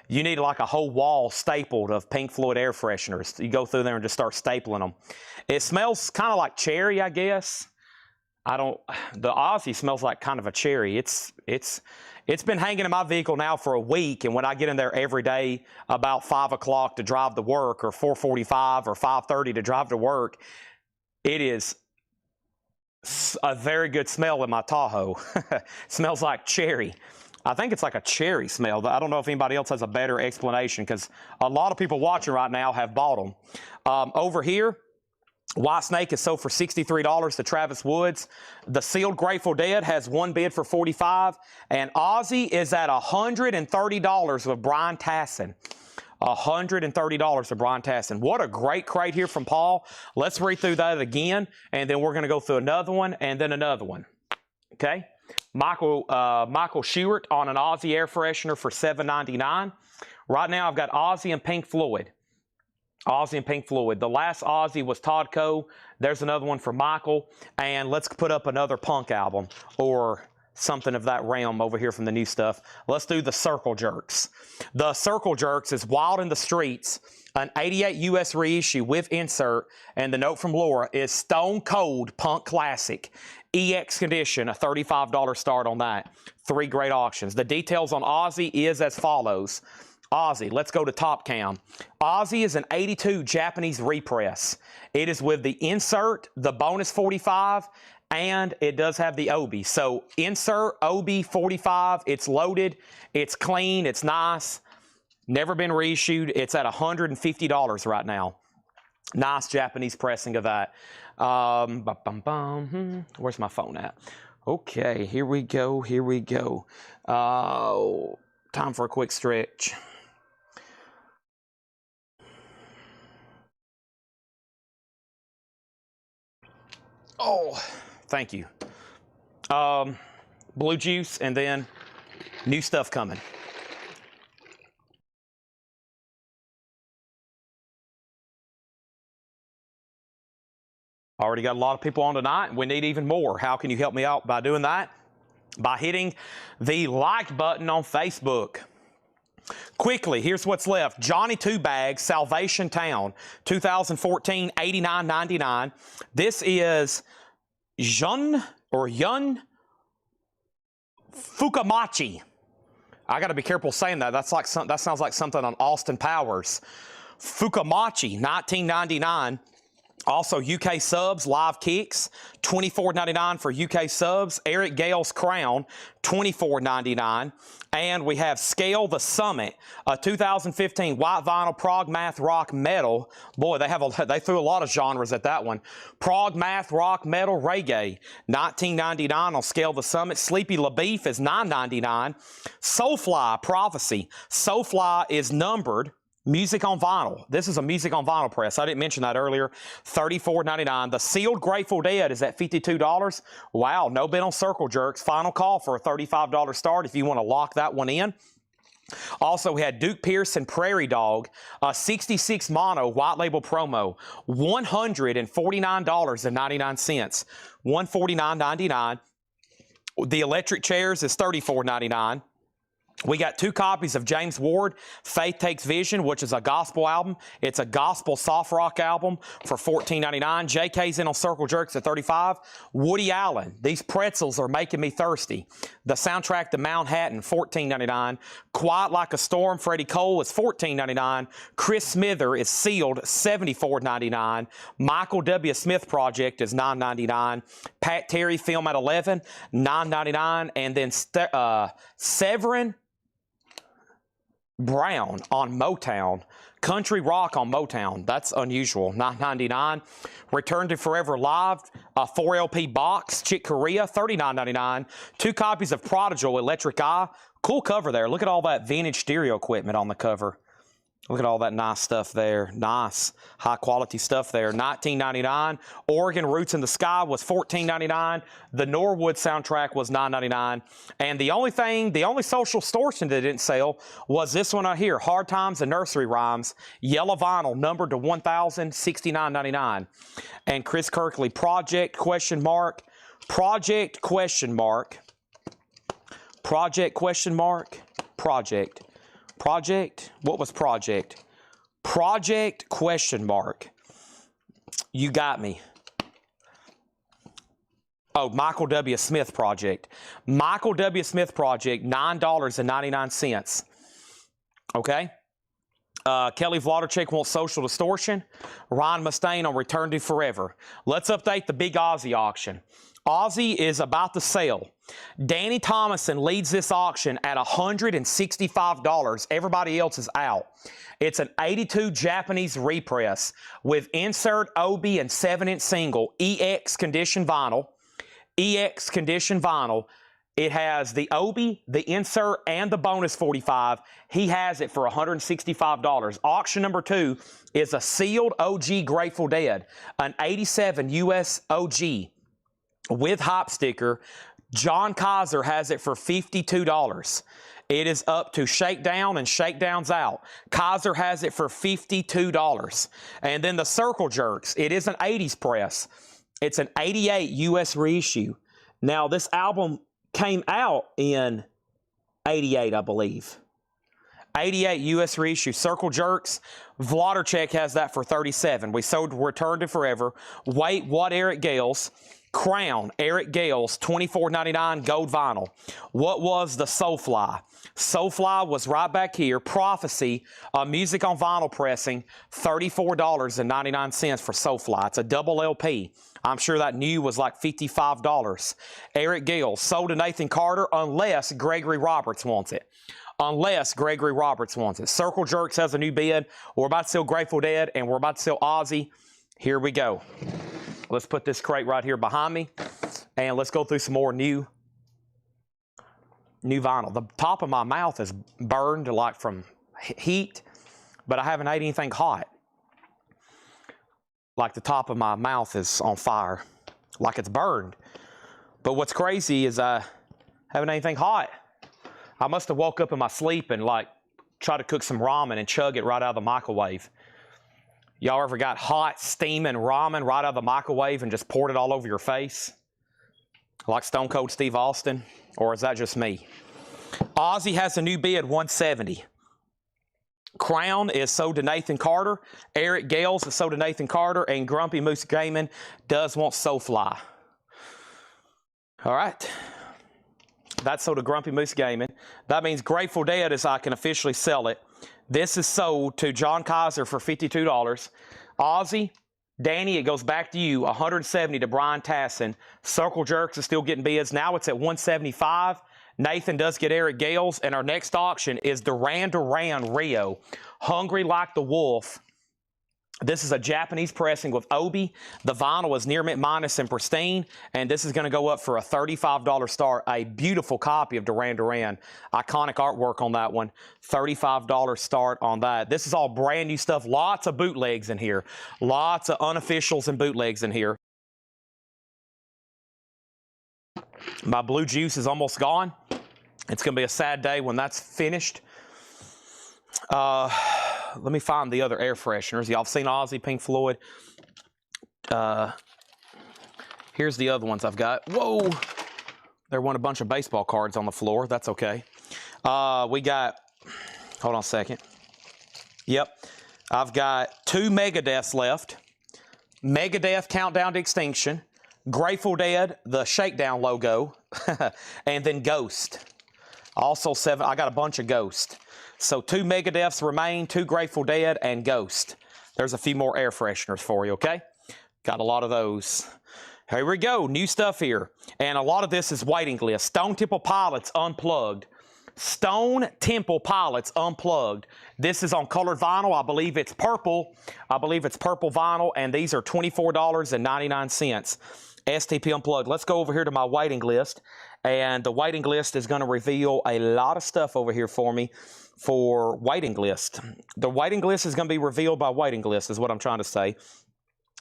You need like a whole wall stapled of Pink Floyd air fresheners. You go through there and just start stapling them. It smells kind of like cherry, I guess. The Ozzy smells like kind of a cherry. It's been hanging in my vehicle now for a week, and when I get in there every day about 5 o'clock to drive to work, or 4:45 or 5:30 to drive to work, it is a very good smell in my Tahoe. Smells like cherry. I think it's like a cherry smell. I don't know if anybody else has a better explanation, because a lot of people watching right now have bought them. Over here, Whitesnake is sold for $63 to Travis Woods. The sealed Grateful Dead has one bid for $45, and Ozzy is at $130 with Brian Tassin. $130 to Brian Tassin. What a great crate here from Paul. Let's read through that again, and then we're going to go through another one and then another one. Okay? Michael Schewert on an Ozzy air freshener for $7.99. Right now I've got Ozzy and Pink Floyd. Ozzy and Pink Floyd. The last Ozzy was Todd Coe. There's another one for Michael. And let's put up another punk album, or something of that realm over here from the new stuff. Let's do the Circle Jerks. The Circle Jerks is Wild in the Streets, an 88 US reissue with insert, and the note from Laura is Stone Cold Punk Classic. EX condition, a $35 start on that. 3 great auctions. The details on Ozzy is as follows. Ozzy, let's go to Top Cam. Ozzy is an 82 Japanese repress. It is with the insert, the bonus 45, and it does have the Obi. So insert, Obi, 45, it's loaded, it's clean, it's nice, never been reissued. It's at $150 right now. Nice Japanese pressing of that. Where's my phone at? Okay, here we go, here we go. Time for a quick stretch. Oh, thank you. Blue juice and then new stuff coming. Already got a lot of people on tonight. We need even more. How can you help me out by doing that? By hitting the like button on Facebook. Quickly, here's what's left. Johnny Two Bags, Salvation Town, 2014, $89.99. This is Yun Fukamachi. I got to be careful saying that. That sounds like something on Austin Powers. Fukamachi, $19.99. Also, UK subs, live kicks, $24.99 for UK subs. Eric Gale's Crown, $24.99. And we have Scale the Summit, a 2015 white vinyl prog math rock metal. Boy, they threw a lot of genres at that one. Prog math rock metal reggae, $19.99 on Scale the Summit. Sleepy LaBeef is $9.99. Soulfly Prophecy. Soulfly is numbered. Music on vinyl. This is a music on vinyl press. I didn't mention that earlier. $34.99. The sealed Grateful Dead is at $52. Wow, no bid on Circle Jerks. Final call for a $35 start if you want to lock that one in. Also, we had Duke Pearson Prairie Dog, a 66 mono white label promo, $149.99. $149.99. The electric chairs is $34.99. We got 2 copies of James Ward, Faith Takes Vision, which is a gospel album. It's a gospel soft rock album for $14.99. JK's in on Circle Jerks at $35. Woody Allen, These Pretzels Are Making Me Thirsty. The soundtrack to Manhattan, $14.99. Quiet Like a Storm, Freddie Cole is $14.99. Chris Smither is Sealed, $74.99. Michael W. Smith Project is $9.99. Pat Terry Film at 11, $9.99. And then Severin Brown on Motown. Country Rock on Motown. That's unusual. $9.99. Return to Forever Live, a 4LP box. Chick Corea, $39.99. 2 copies of Prodigal, Electric Eye. Cool cover there. Look at all that vintage stereo equipment on the cover. Look at all that nice stuff there. Nice, high-quality stuff there. $19.99. Oregon Roots in the Sky was $14.99. The Norwood soundtrack was $9.99. And the only social distortion that didn't sell was this one right here, Hard Times and Nursery Rhymes, yellow vinyl, numbered to 1,000, $69.99. And Chris Kirkley, Project, question mark, Project, question mark, Project, question mark, Project. Project? What was Project? Project, question mark. You got me. Oh, Michael W. Smith Project. Michael W. Smith Project, $9.99. Okay? Kelly Vladarchik wants Social Distortion. Ryan Mustaine on Return to Forever. Let's update the big Ozzy auction. Ozzy is about to sell. Danny Thomason leads this auction at $165. Everybody else is out. It's an 82 Japanese repress with insert Obi and 7-inch single, EX condition vinyl. EX condition vinyl. It has the Obi, the insert, and the bonus 45. He has it for $165. Auction number 2 is a sealed OG Grateful Dead, an 87 US OG. With hop sticker. John Kaiser has it for $52. It is up to Shakedown and Shakedown's out. Kaiser has it for $52. And then the Circle Jerks. It is an 80s press. It's an 88 US reissue. Now, this album came out in 88, I believe. 88 U.S. reissue. Circle Jerks. Vladarchek has that for 37. We sold Return to Forever. Wait, what Eric Gales? Crown, Eric Gales, $24.99 gold vinyl. What was the Soulfly? Soulfly was right back here. Prophecy, music on vinyl pressing, $34.99 for Soulfly. It's a double LP. I'm sure that new was like $55. Eric Gales, sold to Nathan Carter unless Gregory Roberts wants it. Unless Gregory Roberts wants it. Circle Jerks has a new bid. We're about to sell Grateful Dead, and we're about to sell Ozzy. Here we go. Let's put this crate right here behind me, and let's go through some more new vinyl. The top of my mouth is burned like from heat, but I haven't ate anything hot. Like the top of my mouth is on fire, like it's burned. But what's crazy is I haven't ate anything hot. I must have woke up in my sleep and like try to cook some ramen and chug it right out of the microwave. Y'all ever got hot, steaming ramen right out of the microwave and just poured it all over your face? Like Stone Cold Steve Austin? Or is that just me? Ozzy has a new bid, 170. Crown is sold to Nathan Carter. Eric Gales is sold to Nathan Carter. And Grumpy Moose Gaming does want Soulfly. All right. That's sold to Grumpy Moose Gaming. That means Grateful Dead is I can officially sell it. This is sold to John Kaiser for $52. Ozzy, Danny, it goes back to you. $170 to Brian Tassin. Circle Jerks is still getting bids. Now it's at $175. Nathan does get Eric Gales. And our next auction is Duran Duran Rio. Hungry Like the Wolf. This is a Japanese pressing with Obi. The vinyl is near mint minus and pristine, and this is going to go up for a $35 start. A beautiful copy of Duran Duran. Iconic artwork on that one. $35 start on that. This is all brand new stuff. Lots of bootlegs in here. Lots of unofficials and bootlegs in here. My blue juice is almost gone. It's going to be a sad day when that's finished. Let me find the other air fresheners. Y'all have seen Ozzy, Pink Floyd. Here's the other ones I've got. Whoa! There went a bunch of baseball cards on the floor. That's okay. We got, hold on a second. Yep. I've got 2 Megadeths left. Megadeth Countdown to Extinction. Grateful Dead, the Shakedown logo. And then Ghost. Also 7. I got a bunch of Ghost. So 2 Megadeths remain, 2 Grateful Dead, and Ghost. There's a few more air fresheners for you, okay? Got a lot of those. Here we go, new stuff here. And a lot of this is waiting list. Stone Temple Pilots Unplugged. Stone Temple Pilots Unplugged. This is on colored vinyl. I believe it's purple. I believe it's purple vinyl, and these are $24.99. STP Unplugged. Let's go over here to my waiting list. And the waiting list is going to reveal a lot of stuff over here for me. For waiting list. The waiting list is going to be revealed by waiting list is what I'm trying to say.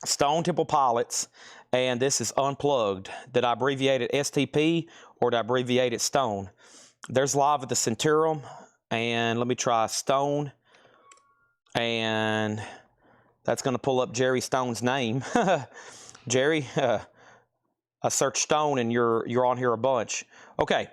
Stone Temple Pilots, and this is Unplugged. Did I abbreviate it STP or did I abbreviate it Stone? There's Live at the Centurion, and let me try Stone, and that's going to pull up Jerry Stone's name. Jerry, I searched Stone, and you're on here a bunch. Okay.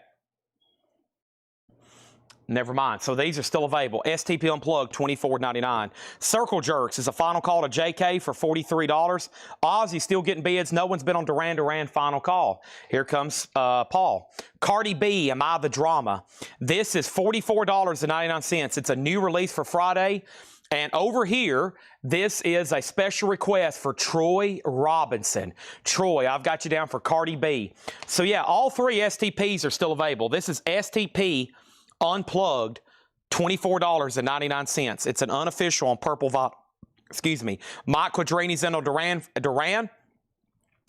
Never mind. So these are still available. STP Unplugged, $24.99. Circle Jerks is a final call to JK for $43. Ozzy still getting bids. No one's been on Duran Duran final call. Here comes Paul. Cardi B, Am I the Drama? This is $44.99. It's a new release for Friday. And over here, this is a special request for Troy Robinson. Troy, I've got you down for Cardi B. So yeah, all 3 STPs are still available. This is STP Unplugged, $24.99. It's an unofficial on purple vinyl. Excuse me. Mike Quadrini's in on Duran.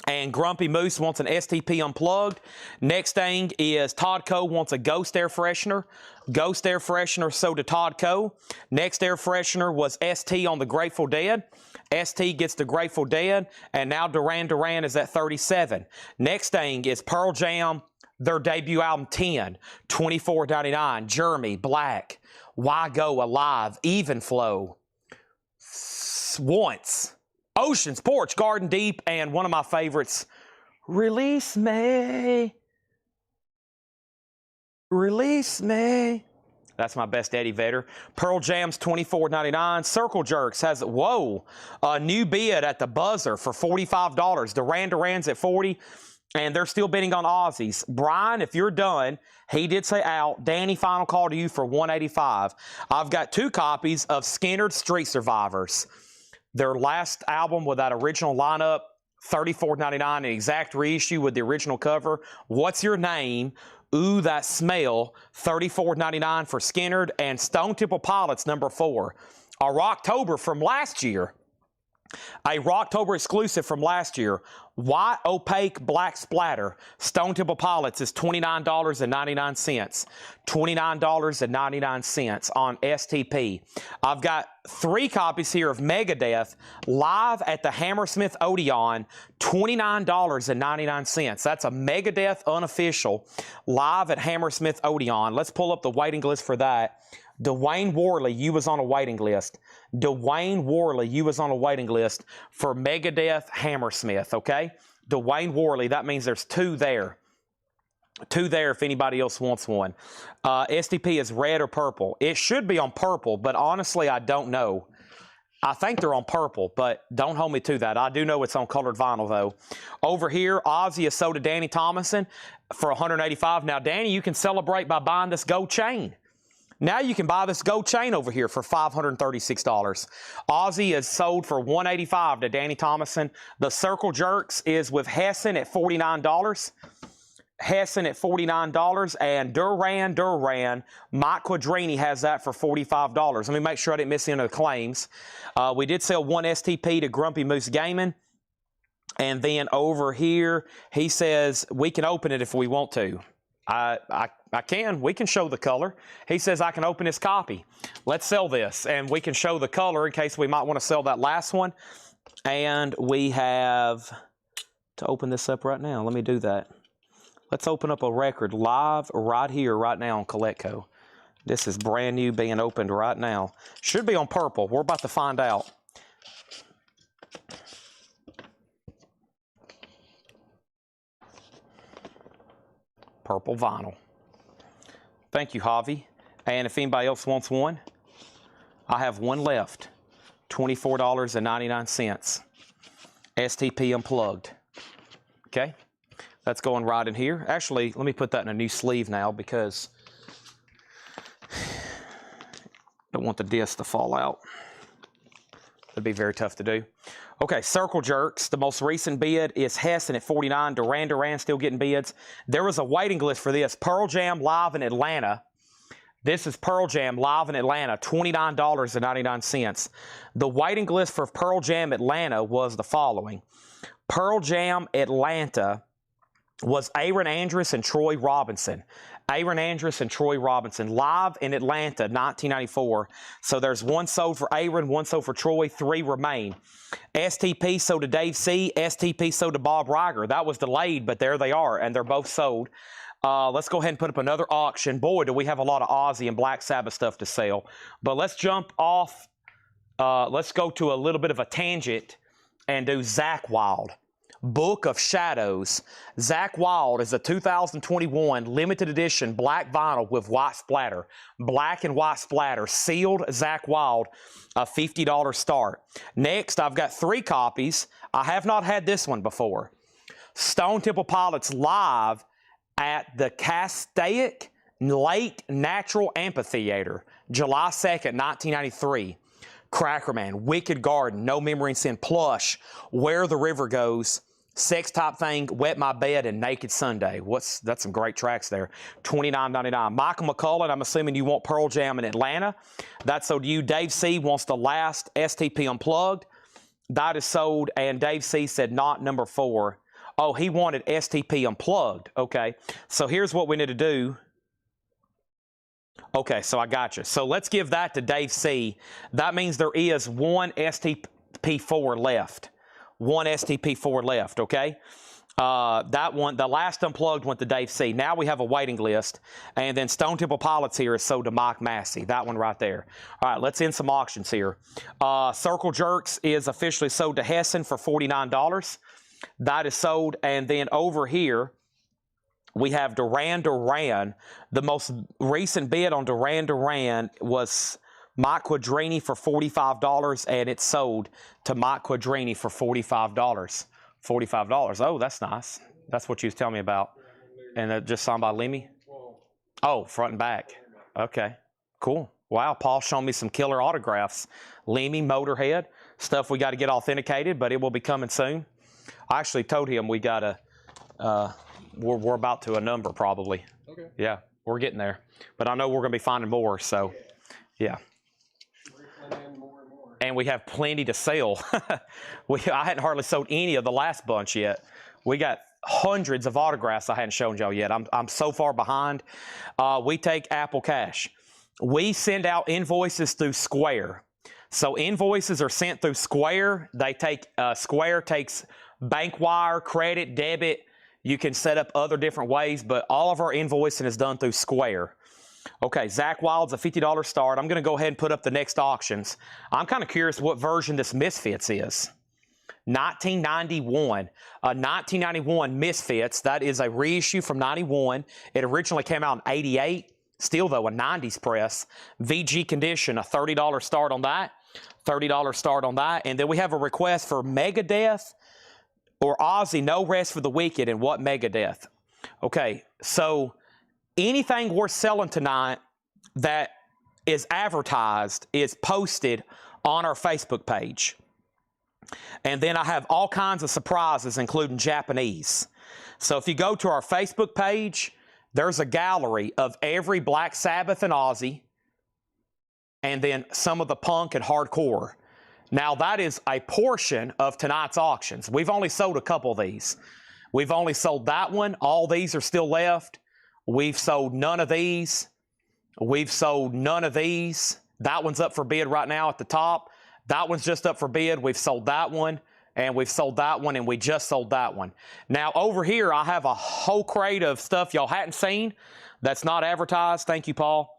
And Grumpy Moose wants an STP Unplugged. Next thing is Todd Coe wants a Ghost Air Freshener. Ghost Air Freshener sold to Todd Coe. Next air freshener was ST on the Grateful Dead. ST gets the Grateful Dead. And now Duran Duran is at 37. Next thing is Pearl Jam. Their debut album, 10, $24.99. Jeremy, Black, Why Go, Alive, Even Flow, Once, Ocean's Porch, Garden Deep, and one of my favorites, Release Me. Release me. That's my best Eddie Vedder. Pearl Jam's $24.99. Circle Jerks has, whoa, a new bid at the buzzer for $45. Duran Duran's at $40, and they're still bidding on Aussies. Brian, if you're done, he did say out. Danny, final call to you for $185. I've got 2 copies of Skinner's Street Survivors. Their last album with that original lineup, $34.99, an exact reissue with the original cover. What's Your Name? Ooh, That Smell, $34.99 for Skinner, and Stone Temple Pilots, number 4. A Rocktober from last year. A Rocktober exclusive from last year. White Opaque Black Splatter. Stone Temple Pilots is $29.99. $29.99 on STP. I've got 3 copies here of Megadeth live at the Hammersmith Odeon. $29.99. That's a Megadeth unofficial live at Hammersmith Odeon. Let's pull up the waiting list for that. Dwayne Worley, you was on a waiting list. Dwayne Worley, you was on a waiting list for Megadeth Hammersmith, okay? Dwayne Worley, that means there's 2 there. 2 there if anybody else wants one. STP is red or purple. It should be on purple, but honestly, I don't know. I think they're on purple, but don't hold me to that. I do know it's on colored vinyl, though. Over here, Ozzy is sold to Danny Thomason for $185. Now, Danny, you can celebrate by buying this gold chain. Now you can buy this gold chain over here for $536. Ozzy is sold for $185 to Danny Thomason. The Circle Jerks is with Hessen at $49. Hessen at $49, and Duran, Mike Quadrini has that for $45. Let me make sure I didn't miss any of the claims. We did sell 1 STP to Grumpy Moose Gaming. And then over here, he says we can open it if we want to. I can. We can show the color. He says I can open his copy. Let's sell this, and we can show the color in case we might want to sell that last one. And we have to open this up right now. Let me do that. Let's open up a record live right here, right now on Coletco. This is brand new, being opened right now. Should be on purple. We're about to find out. Purple vinyl. Thank you, Javi. And if anybody else wants one, I have one left. $24.99. STP Unplugged. Okay? That's going right in here. Actually, let me put that in a new sleeve now because I don't want the disc to fall out. That'd be very tough to do. Okay, Circle Jerks. The most recent bid is Hessen at $49. Duran still getting bids. There was a waiting list for this. Pearl Jam live in Atlanta. This is Pearl Jam live in Atlanta, $29.99. The waiting list for Pearl Jam Atlanta was the following. Pearl Jam Atlanta was Aaron Andrus and Troy Robinson. Aaron Andrus and Troy Robinson, live in Atlanta, 1994. So there's 1 sold for Aaron, 1 sold for Troy, 3 remain. STP sold to Dave C. STP sold to Bob Riger. That was delayed, but there they are, and they're both sold. Let's go ahead and put up another auction. Boy, do we have a lot of Ozzy and Black Sabbath stuff to sell. But let's jump off. Let's go to a little bit of a tangent and do Zakk Wylde. Book of Shadows. Zakk Wylde is a 2021 limited edition black vinyl with white splatter. Black and white splatter. Sealed Zakk Wylde, a $50 start. Next, I've got 3 copies. I have not had this one before. Stone Temple Pilots live at the Castaic Lake Natural Amphitheater, July 2nd, 1993. Crackerman, Wicked Garden, No Memory in Sin, Plush, Where the River Goes, Sex Type Thing, Wet My Bed, and Naked Sunday. That's some great tracks there. $29.99. Michael McCullough, I'm assuming you want Pearl Jam in Atlanta. That's sold to you. Dave C. wants the last STP Unplugged. That is sold, and Dave C. said not number 4. Oh, he wanted STP Unplugged. Okay, so here's what we need to do. Okay, so I got you. So let's give that to Dave C. That means there is 1 STP4 left. 1 STP4 left, okay? That one, the last Unplugged went to Dave C. Now we have a waiting list. And then Stone Temple Pilots here is sold to Mike Massey. That one right there. All right, let's end some auctions here. Circle Jerks is officially sold to Hessen for $49. That is sold. And then over here, We have Duran Duran. The most recent bid on Duran Duran was Mike Quadrini for $45, and it sold to Mike Quadrini for $45. $45. Oh, that's nice. That's what you was telling me about. And just signed by Lemmy? Oh, front and back. Okay, cool. Wow, Paul showing me some killer autographs. Lemmy, Motorhead, stuff we got to get authenticated, but it will be coming soon. I actually told him we got to, we're about to a number probably. Okay. Yeah, we're getting there. But I know we're going to be finding more, so yeah. And we have plenty to sell. I hadn't hardly sold any of the last bunch yet. We got hundreds of autographs I hadn't shown y'all yet. I'm so far behind. We take Apple Cash. We send out invoices through Square. So invoices are sent through Square. They take Square takes bank wire, credit, debit. You can set up other different ways, but all of our invoicing is done through Square. Okay, Zach Wild's a $50 start. I'm going to go ahead and put up the next auctions. I'm kind of curious what version this Misfits is. 1991. 1991 Misfits. That is a reissue from 91. It originally came out in 88. Still, though, a 90s press. VG condition, a $30 start on that. $30 start on that. And then we have a request for Megadeth or Ozzy, No Rest for the Wicked, and what Megadeth? Okay, so anything we're selling tonight that is advertised is posted on our Facebook page. And then I have all kinds of surprises, including Japanese. So if you go to our Facebook page, there's a gallery of every Black Sabbath and Ozzy, and then some of the punk and hardcore. Now, that is a portion of tonight's auctions. We've only sold a couple of these. We've only sold that one. All these are still left. We've sold none of these. We've sold none of these. That one's up for bid right now at the top. That one's just up for bid. We've sold that one, and we've sold that one, and we just sold that one. Now, over here, I have a whole crate of stuff y'all hadn't seen that's not advertised. Thank you, Paul.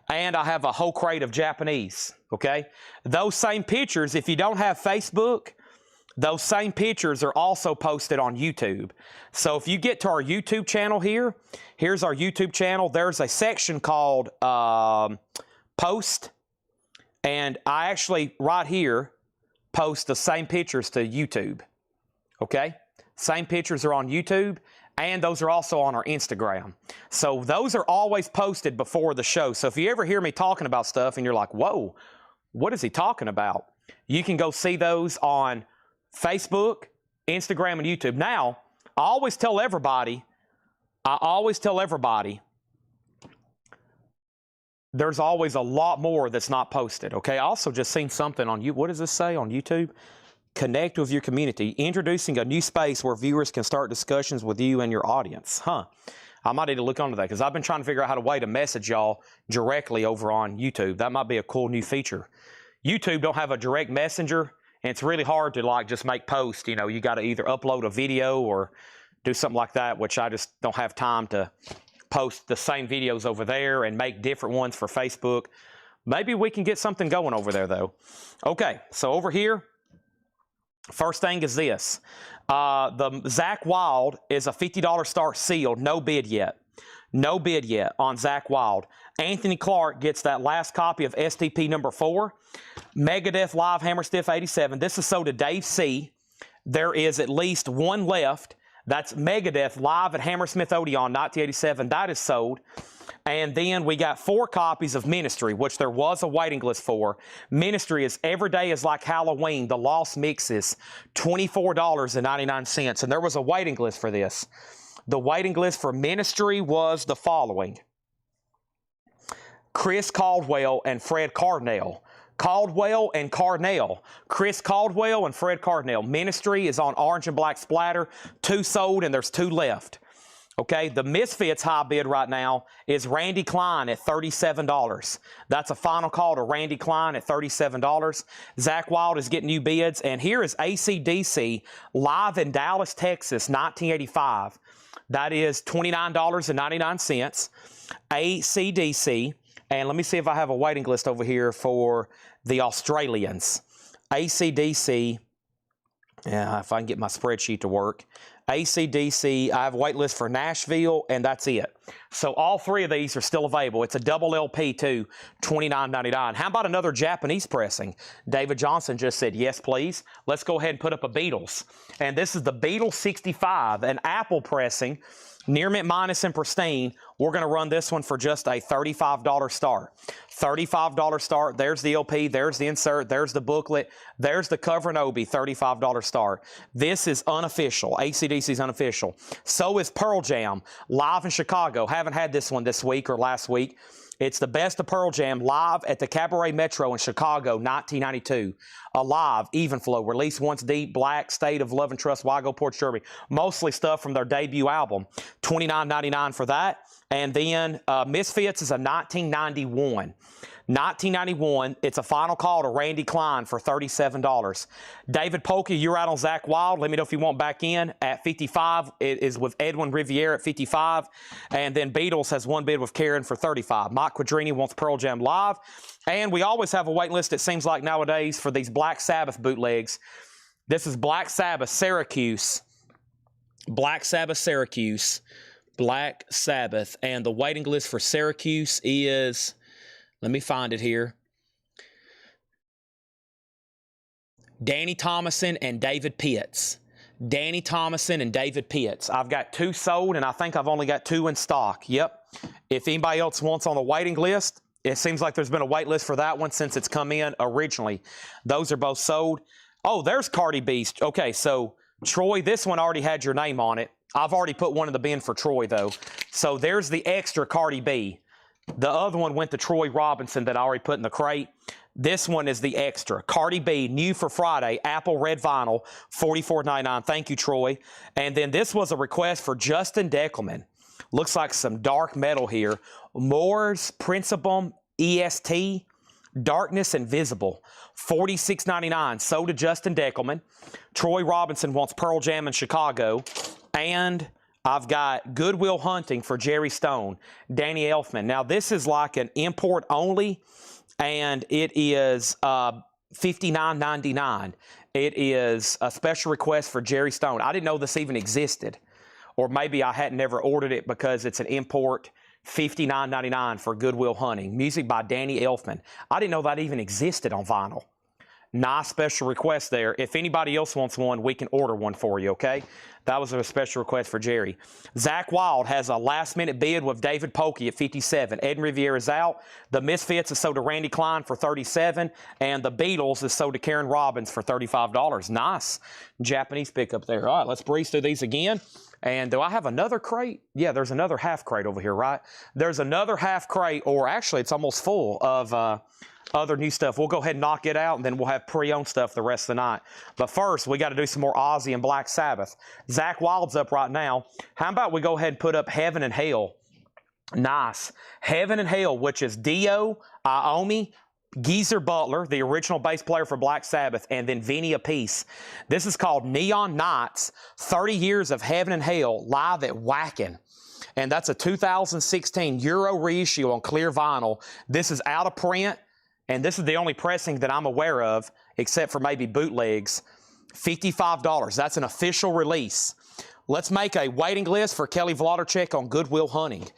And I have a whole crate of Japanese, okay? Those same pictures, if you don't have Facebook, those same pictures are also posted on YouTube. So if you get to our YouTube channel here, here's our YouTube channel. There's a section called Post. And I actually, right here, post the same pictures to YouTube. Okay? Same pictures are on YouTube. And those are also on our Instagram. So those are always posted before the show. So if you ever hear me talking about stuff and you're like, whoa, what is he talking about? You can go see those on Facebook, Instagram, and YouTube. Now, I always tell everybody, there's always a lot more that's not posted, okay? I also just seen something on you. What does this say on YouTube? Connect with your community. Introducing a new space where viewers can start discussions with you and your audience. Huh. I might need to look into that because I've been trying to figure out how to way to message y'all directly over on YouTube. That might be a cool new feature. YouTube don't have a direct messenger, and it's really hard to like just make posts. You know, you got to either upload a video or do something like that, which I just don't have time to post the same videos over there and make different ones for Facebook. Maybe we can get something going over there, though. Okay, so over here, first thing is this. The Zach Wild is a $50 start sealed. No bid yet. No bid yet on Zach Wild. Anthony Clark gets that last copy of STP number 4. Megadeth Live Hammer Stiff 87. This is sold to Dave C. There is at least one left. That's Megadeth Live at Hammersmith Odeon 1987. That is sold. And then we got 4 copies of Ministry, which there was a waiting list for. Ministry is Every Day is Like Halloween, the Lost Mixes, $24.99. And there was a waiting list for this. The waiting list for Ministry was the following: Chris Caldwell and Fred Cardinale. Caldwell and Cardinale. Chris Caldwell and Fred Cardinale. Ministry is on orange and black splatter. 2 sold, and there's 2 left. Okay, the Misfits high bid right now is Randy Klein at $37. That's a final call to Randy Klein at $37. Zach Wild is getting new bids, and here is AC/DC live in Dallas, Texas, 1985. That is $29.99. AC/DC, and let me see if I have a waiting list over here for the Australians. AC/DC, yeah, if I can get my spreadsheet to work. AC/DC. I have a wait list for Nashville, and that's it. So all three of these are still available. It's a double LP too, $29.99. How about another Japanese pressing? David Johnson just said, yes, please. Let's go ahead and put up a Beatles. And this is the Beatles 65, an Apple pressing, near mint minus and pristine. We're going to run this one for just a $35 start. $35 start. There's the LP. There's the insert. There's the booklet. There's the cover and Obi. $35 start. This is unofficial. AC/DC's unofficial. So is Pearl Jam live in Chicago. Haven't had this one this week or last week. It's the best of Pearl Jam live at the Cabaret Metro in Chicago, 1992. Alive, Even Flow, Release Once Deep, Black, State of Love and Trust, Why Go Porch Derby. Mostly stuff from their debut album. $29.99 for that. And then Misfits is a 1991. 1991, it's a final call to Randy Klein for $37. David Polkey, you're out on Zach Wild. Let me know if you want back in at 55. It is with Edwin Riviere at 55. And then Beatles has one bid with Karen for 35. Mike Quadrini wants Pearl Jam live. And we always have a wait list, it seems like nowadays, for these Black Sabbath bootlegs. This is Black Sabbath Syracuse. Black Sabbath Syracuse. Black Sabbath. And the waiting list for Syracuse is... Let me find it here. Danny Thomason and David Pitts. Danny Thomason and David Pitts. I've got 2 sold, and I think I've only got 2 in stock. Yep. If anybody else wants on the waiting list, it seems like there's been a wait list for that one since it's come in originally. Those are both sold. Oh, there's Cardi B. Okay, so Troy, this one already had your name on it. I've already put one in the bin for Troy, though. So there's the extra Cardi B. The other one went to Troy Robinson that I already put in the crate. This one is the extra. Cardi B, new for Friday, Apple Red Vinyl, $44.99. Thank you, Troy. And then this was a request for Justin Deckelman. Looks like some dark metal here. Moore's Principum EST, Darkness Invisible, $46.99. So to Justin Deckelman. Troy Robinson wants Pearl Jam in Chicago. And I've got Goodwill Hunting for Jerry Stone, Danny Elfman. Now, this is like an import only, and it is $59.99. It is a special request for Jerry Stone. I didn't know this even existed, or maybe I hadn't never ordered it because it's an import. $59.99 for Goodwill Hunting. Music by Danny Elfman. I didn't know that even existed on vinyl. Nice special request there. If anybody else wants one, we can order one for you, okay? That was a special request for Jerry. Zach Wild has a last-minute bid with David Polkey at 57. Ed Riviere is out. The Misfits is sold to Randy Klein for $37. And the Beatles is sold to Karen Robbins for $35. Nice Japanese pickup there. All right, let's breeze through these again. And do I have another crate? Yeah, there's another half crate over here, right? There's another half crate, or actually it's almost full of other new stuff. We'll go ahead and knock it out, and then we'll have pre-owned stuff the rest of the night. But first, we got to do some more Ozzy and Black Sabbath. Zach Wild's up right now. How about we go ahead and put up Heaven and Hell? Nice. Heaven and Hell, which is Dio, Iommi, Geezer Butler, the original bass player for Black Sabbath, and then Vinny Appice. This is called Neon Nights, 30 years of Heaven and Hell live at Wacken. And that's a 2016 Euro reissue on clear vinyl. This is out of print. And this is the only pressing that I'm aware of, except for maybe bootlegs. $55. That's an official release. Let's make a waiting list for Kelly Wlodarczyk on Goodwill Hunting.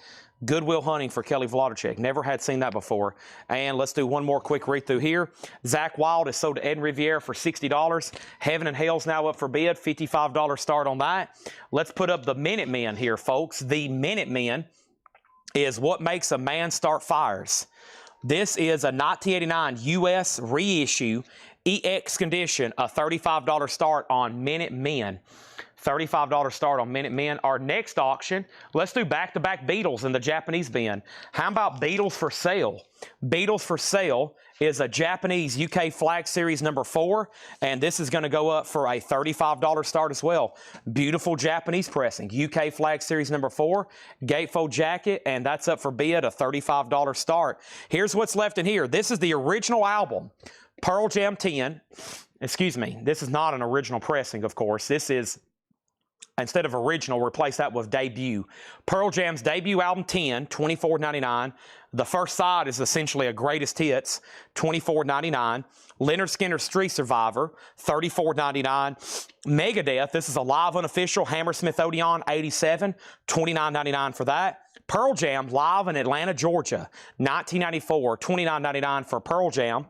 Goodwill Hunting for Kelly Wlodarczyk. Never had seen that before. And let's do one more quick read through here. Zach Wild is sold to Ed Riviere for $60. Heaven and Hell's now up for bid. $55 start on that. Let's put up the Minutemen here, folks. The Minutemen is What Makes a Man Start Fires. This is a 1989 U.S. reissue, EX condition, a $35 start on Minutemen. $35 start on Minutemen. Our next auction, let's do back-to-back Beatles in the Japanese bin. How about Beatles for Sale? Beatles for Sale is a Japanese UK Flag Series number 4, and this is going to go up for a $35 start as well. Beautiful Japanese pressing. UK Flag Series number 4, gatefold jacket, and that's up for bid, a $35 start. Here's what's left in here. This is the original album, Pearl Jam 10. Excuse me, this is not an original pressing, of course. This is Instead of original, replace that with debut. Pearl Jam's debut album 10, $24.99. The first side is essentially a greatest hits, $24.99. Leonard Skinner's Street Survivor, $34.99. Megadeth, this is a live unofficial Hammersmith Odeon 87, $29.99 for that. Pearl Jam live in Atlanta, Georgia, 1994, $29.99 for Pearl Jam.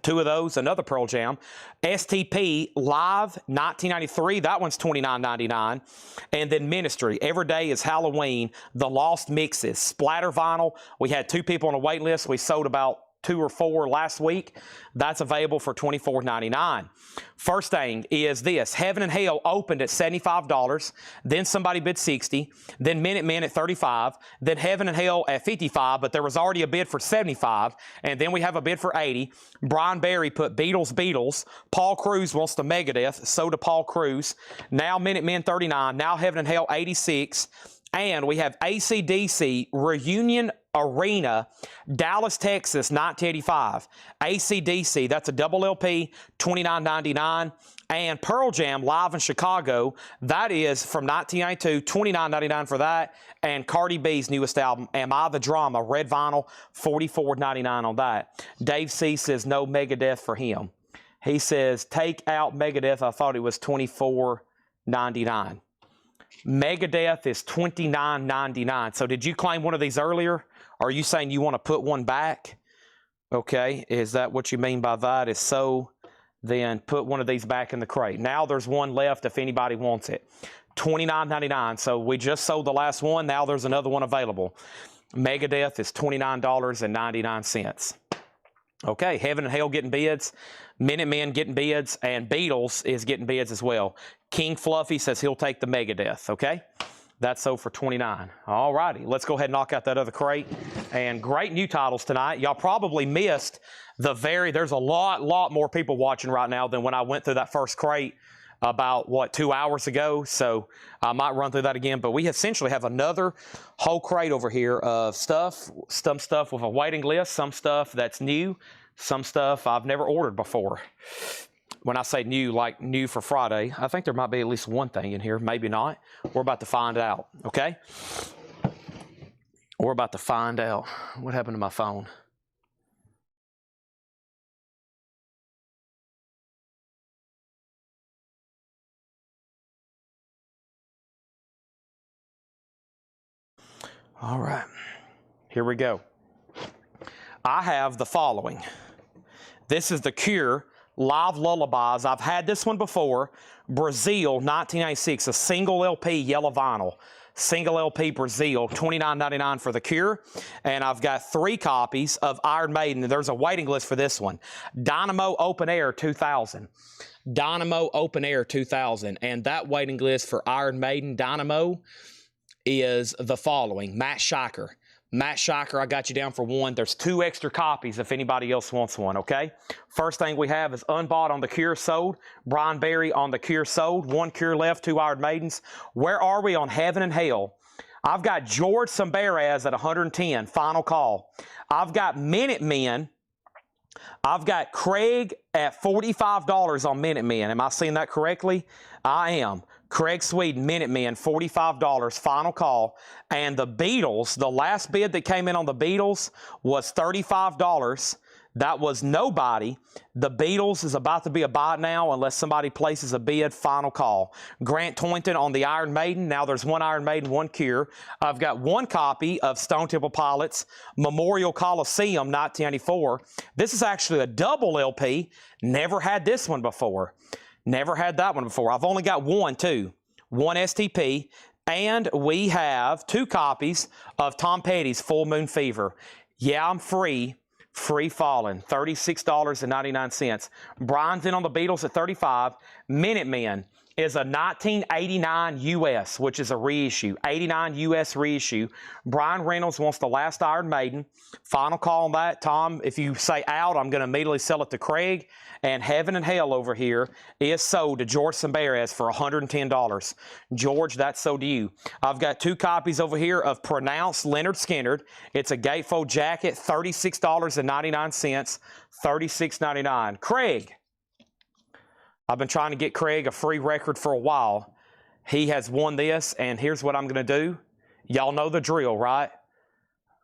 Two of those, another Pearl Jam. STP live 1993, that one's $29.99. And then Ministry, Every Day is Halloween, The Lost Mixes, splatter vinyl. We had 2 people on a wait list. We sold about 2 or 4 last week. That's available for $24.99. First thing is this: Heaven and Hell opened at $75, then somebody bid $60, then Minutemen at $35, then Heaven and Hell at $55, but there was already a bid for $75, and then we have a bid for $80. Brian Berry put Beatles. Paul Cruz wants the Megadeth, so to Paul Cruz. Now Minutemen $39, now Heaven and Hell $86. And we have AC/DC Reunion Arena, Dallas, Texas, 1985. AC/DC, that's a double LP, $29.99. And Pearl Jam live in Chicago, that is from 1992, $29.99 for that. And Cardi B's newest album, Am I the Drama, red vinyl, $44.99 on that. Dave C says no Megadeth for him. He says take out Megadeth. I thought it was $24.99. Megadeth is $29.99. So did you claim one of these earlier? Or are you saying you want to put one back? Okay, is that what you mean by that? Is so, then put one of these back in the crate. Now there's one left if anybody wants it. $29.99. So we just sold the last one. Now there's another one available. Megadeth is $29.99. Okay, Heaven and Hell getting bids, Minutemen getting bids, and Beatles is getting bids as well. King Fluffy says he'll take the Megadeth, okay? That's so for $29. All righty, let's go ahead and knock out that other crate. And great new titles tonight. Y'all probably missed there's a lot more people watching right now than when I went through that first crate about, 2 hours ago. So I might run through that again. But we essentially have another whole crate over here of stuff, some stuff with a waiting list, some stuff that's new, some stuff I've never ordered before. When I say new, like new for Friday, I think there might be at least one thing in here, maybe not. We're about to find out, okay? We're about to find out. What happened to my phone? All right, here we go. I have the following. This is The Cure Live Lullabies. I've had this one before. Brazil, 1996, a single LP yellow vinyl. Single LP Brazil, $29.99 for The Cure. And I've got 3 copies of Iron Maiden. There's a waiting list for this one. Dynamo Open Air 2000. Dynamo Open Air 2000. And that waiting list for Iron Maiden Dynamo is the following. Matt Shiker. Matt Shiker, I got you down for 1. There's 2 extra copies if anybody else wants one, okay? First thing we have is Unbought on The Cure sold. Brian Berry on The Cure sold. 1 Cure left, 2 Iron Maidens. Where are we on Heaven and Hell? I've got George Sambaraz at 110, final call. I've got Minutemen. I've got Craig at $45 on Minutemen. Am I seeing that correctly? I am. Craig Sweden, Minutemen, $45, final call. And the Beatles, the last bid that came in on the Beatles was $35. That was nobody. The Beatles is about to be a buy now unless somebody places a bid, final call. Grant Toynton on the Iron Maiden. Now there's 1 Iron Maiden, 1 Cure. I've got 1 copy of Stone Temple Pilots, Memorial Coliseum, 1994. This is actually a double LP. Never had this one before. Never had that one before. I've only got 1, too. 1 STP. And we have 2 copies of Tom Petty's Full Moon Fever. Yeah, I'm free. Free Falling. $36.99. Brian's in on the Beatles at $35. Minutemen is a 1989 US, which is a reissue. 89 US reissue. Brian Reynolds wants the last Iron Maiden. Final call on that. Tom, if you say out, I'm going to immediately sell it to Craig. And Heaven and Hell over here is sold to George Sambaraz for $110. George, that's sold to you. I've got 2 copies over here of Pronounced Leonard Skinner. It's a gatefold jacket, $36.99. $36.99. Craig. I've been trying to get Craig a free record for a while. He has won this, and here's what I'm going to do. Y'all know the drill, right?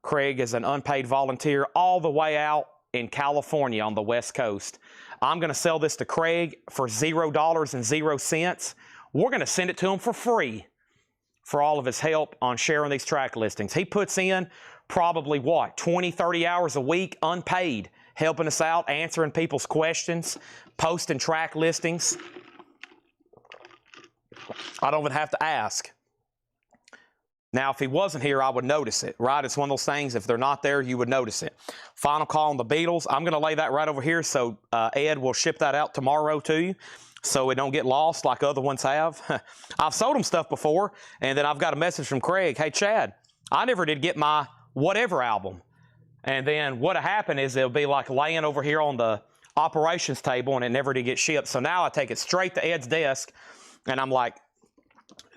Craig is an unpaid volunteer all the way out in California on the West Coast. I'm going to sell this to Craig for $0.00. We're going to send it to him for free for all of his help on sharing these track listings. He puts in probably, 20, 30 hours a week unpaid, helping us out, answering people's questions, posting track listings. I don't even have to ask. Now, if he wasn't here, I would notice it, right? It's one of those things, if they're not there, you would notice it. Final call on the Beatles. I'm going to lay that right over here, so Ed will ship that out tomorrow to you so it don't get lost like other ones have. I've sold them stuff before, and then I've got a message from Craig. Hey, Chad, I never did get my whatever album. And then what'll happen is it'll be like laying over here on the operations table, and it never did get shipped. So now I take it straight to Ed's desk, and I'm like,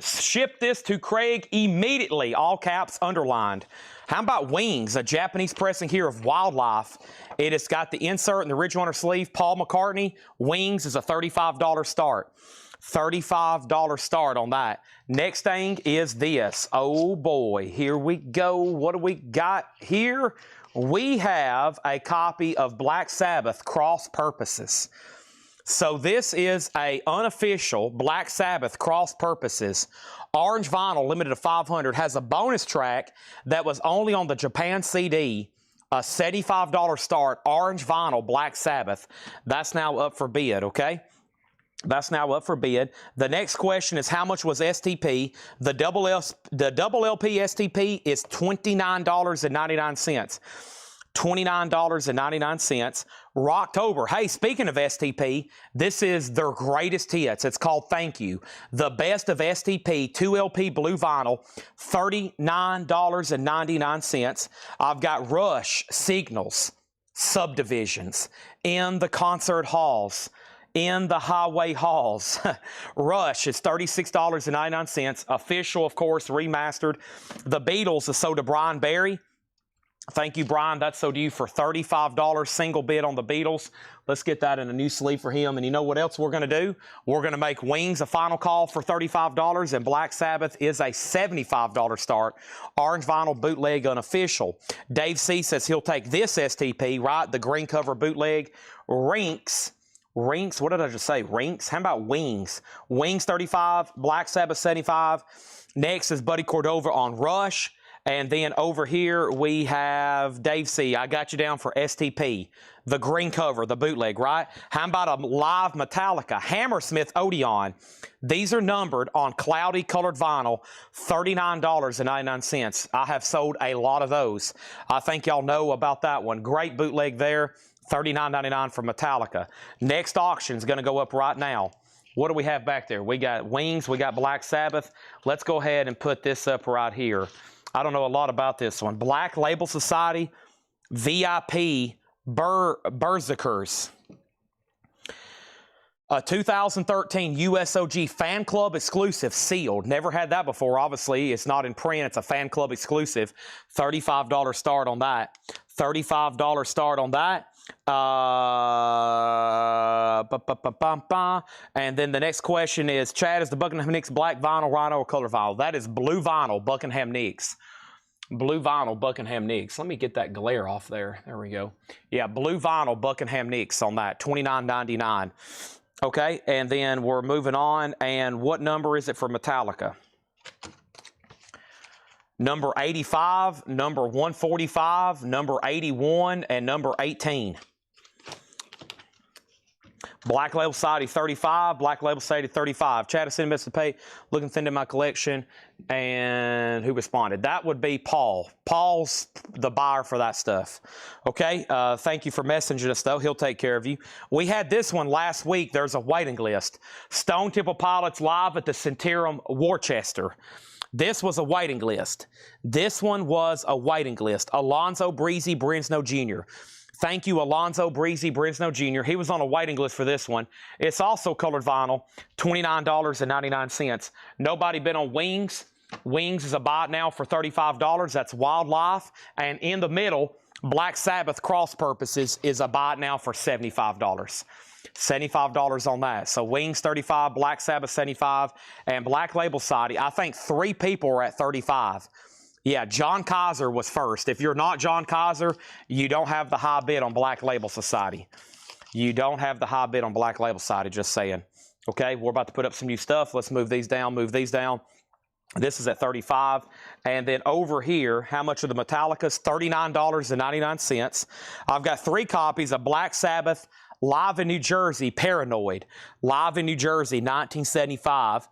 ship this to Craig immediately, all caps underlined. How about Wings, a Japanese pressing here of Wildlife? It has got the insert and the ridge runner sleeve. Paul McCartney. Wings is a $35 start. $35 start on that. Next thing is this. Oh boy, here we go. What do we got here? We have a copy of Black Sabbath, Cross Purposes. So this is a unofficial Black Sabbath, Cross Purposes. Orange vinyl, limited to 500, has a bonus track that was only on the Japan CD. A $75 start, orange vinyl, Black Sabbath. That's now up for bid, okay? That's now up for bid. The next question is, how much was STP? The double LP STP is $29.99. $29.99. Rocktober. Hey, speaking of STP, this is their greatest hits. It's called Thank You. The best of STP, 2LP blue vinyl, $39.99. I've got Rush, Signals, Subdivisions, In the Concert Halls, In the Highway Halls. Rush is $36.99. Official, of course, remastered. The Beatles is sold to Brian Berry. Thank you, Brian. That's sold to you for $35 single bid on the Beatles. Let's get that in a new sleeve for him. And you know what else we're going to do? We're going to make Wings a final call for $35, and Black Sabbath is a $75 start. Orange vinyl bootleg unofficial. Dave C says he'll take this STP, right? The green cover bootleg. Rinks, what did I just say? Rinks? How about Wings? Wings 35, Black Sabbath 75. Next is Buddy Cordova on Rush. And then over here we have Dave C. I got you down for STP, the green cover, the bootleg, right? How about a live Metallica, Hammersmith Odeon? These are numbered on cloudy colored vinyl, $39.99. I have sold a lot of those. I think y'all know about that one. Great bootleg there, $39.99 for Metallica. Next auction is going to go up right now. What do we have back there? We got Wings, we got Black Sabbath. Let's go ahead and put this up right here. I don't know a lot about this one. Black Label Society, VIP, Berserkers. A 2013 USOG Fan Club exclusive, sealed. Never had that before, obviously. It's not in print. It's a Fan Club exclusive. $35 start on that. $35 start on that. And then the next question is, Chad, is the Buckingham Nicks black vinyl, rhino, or color vinyl? That is blue vinyl, Buckingham Nicks. Blue vinyl, Buckingham Nicks. Let me get that glare off there. There we go. Yeah, blue vinyl, Buckingham Nicks on that, $29.99. Okay, and then we're moving on. And what number is it for Metallica? Number 85, number 145, number 81, and number 18. Black Label Society 35, Black Label Society 35. Chad sent a message to pay, looking thin in my collection, and who responded? That would be Paul. Paul's the buyer for that stuff. Okay, thank you for messaging us, though. He'll take care of you. We had this one last week. There's a waiting list. Stone Temple Pilots live at the Centurion, Worcester. This was a waiting list. This one was a waiting list. Alonzo Breezy Brinsnow Jr. Thank you, Alonzo Breezy Brinsnow Jr. He was on a waiting list for this one. It's also colored vinyl, $29.99. Nobody been on Wings. Wings is a buy it now for $35. That's Wildlife. And in the middle, Black Sabbath Cross Purposes is a buy it now for $75. $75 on that. So Wings, $35, Black Sabbath, $75, and Black Label Society, I think 3 people are at $35. Yeah, John Kaiser was first. If you're not John Kaiser, you don't have the high bid on Black Label Society. You don't have the high bid on Black Label Society, just saying. Okay, we're about to put up some new stuff. Let's move these down, move these down. This is at $35. And then over here, how much are the Metallicas? $39.99. I've got 3 copies of Black Sabbath, Live in New Jersey, Paranoid. Live in New Jersey, 1975.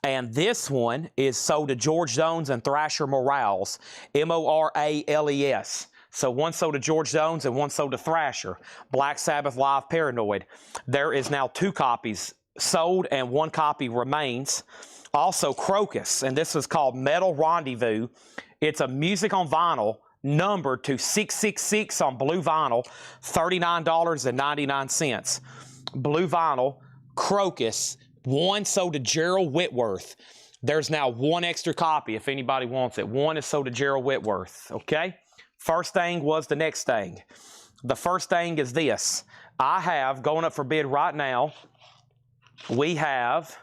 And this one is sold to George Jones and Thrasher Morales, Morales. So one sold to George Jones and one sold to Thrasher. Black Sabbath Live Paranoid. There is now 2 copies sold and 1 copy remains. Also Crocus, and this is called Metal Rendezvous. It's a music on vinyl numbered to 666 on blue vinyl, $39.99. Blue vinyl, Crocus, 1 sold to Gerald Whitworth. There's now 1 extra copy if anybody wants it. 1 is sold to Gerald Whitworth, okay? First thing was the next thing. The first thing is this. I have, going up for bid right now, we have,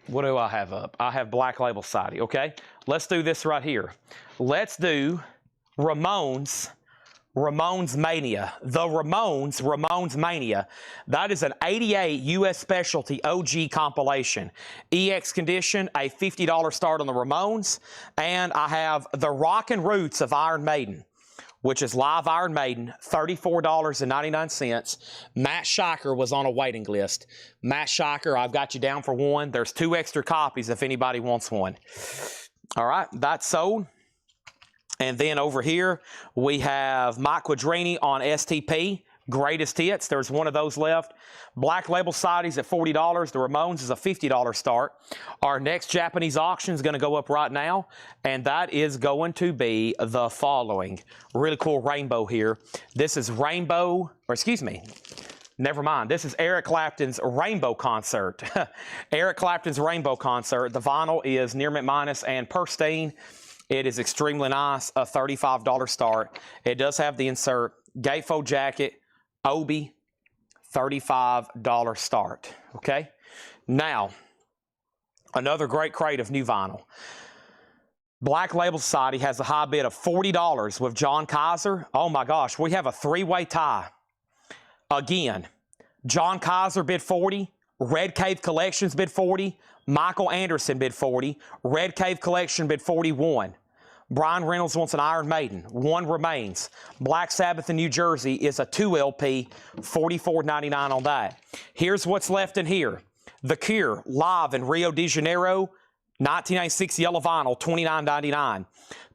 what do I have up? I have Black Label Society, okay? Let's do this right here. Let's do Ramones Mania. The Ramones Mania. That is an 88 U.S. Specialty OG compilation. EX condition, a $50 start on the Ramones. And I have the Rockin' Roots of Iron Maiden, which is live Iron Maiden, $34.99. Matt Shiker was on a waiting list. Matt Shiker, I've got you down for 1. There's 2 extra copies if anybody wants one. All right, that's sold. And then over here, we have Mike Quadrini on STP, Greatest Hits. There's 1 of those left. Black Label Society's at $40. The Ramones is a $50 start. Our next Japanese auction is going to go up right now, and that is going to be the following. Really cool rainbow here. This is Rainbow, or excuse me, never mind. This is Eric Clapton's Rainbow Concert. Eric Clapton's Rainbow Concert. The vinyl is near mint minus and pristine. It is extremely nice, a $35 start. It does have the insert, gatefold jacket, Obi, $35 start, okay? Now, another great crate of new vinyl. Black Label Society has a high bid of $40 with John Kaiser. Oh my gosh, we have a 3-way tie. Again, John Kaiser bid $40, Red Cave Collections bid $40, Michael Anderson bid $40, Red Cave Collection bid $41. Brian Reynolds wants an Iron Maiden. 1 remains. Black Sabbath in New Jersey is a 2 LP, $44.99 on that. Here's what's left in here. The Cure, live in Rio de Janeiro, 1996 yellow vinyl, $29.99.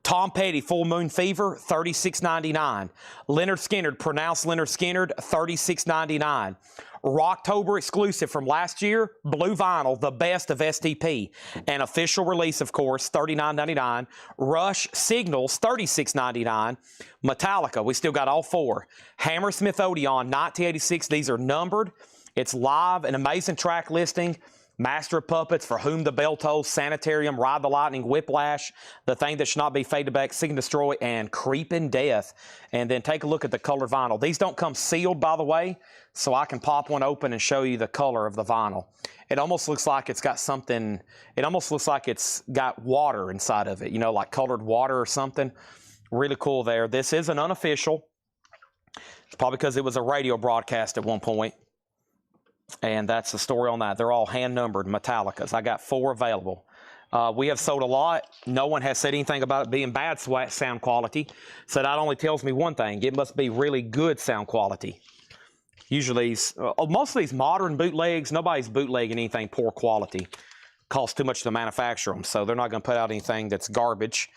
Tom Petty, Full Moon Fever, $36.99. Leonard Skinner, pronounced Leonard Skinner, $36.99. Rocktober exclusive from last year, blue vinyl, the best of STP. An official release, of course, $39.99. Rush Signals, $36.99. Metallica, we still got all 4. Hammersmith Odeon, 1986. These are numbered. It's live, an amazing track listing. Master of Puppets, For Whom the Bell Tolls, Sanitarium, Ride the Lightning, Whiplash, The Thing That Should Not Be Faded Back, Seek and Destroy, and Creeping Death. And then take a look at the colored vinyl. These don't come sealed, by the way, so I can pop one open and show you the color of the vinyl. It almost looks like it's got something, it almost looks like it's got water inside of it, you know, like colored water or something. Really cool there. This is an unofficial. It's probably because it was a radio broadcast at one point. And that's the story on that. They're all hand-numbered Metallicas. I got 4 available. We have sold a lot. No one has said anything about it being bad sound quality. So that only tells me one thing. It must be really good sound quality. Usually, most of these modern bootlegs, nobody's bootlegging anything poor quality. Costs too much to manufacture them, so they're not going to put out anything that's garbage.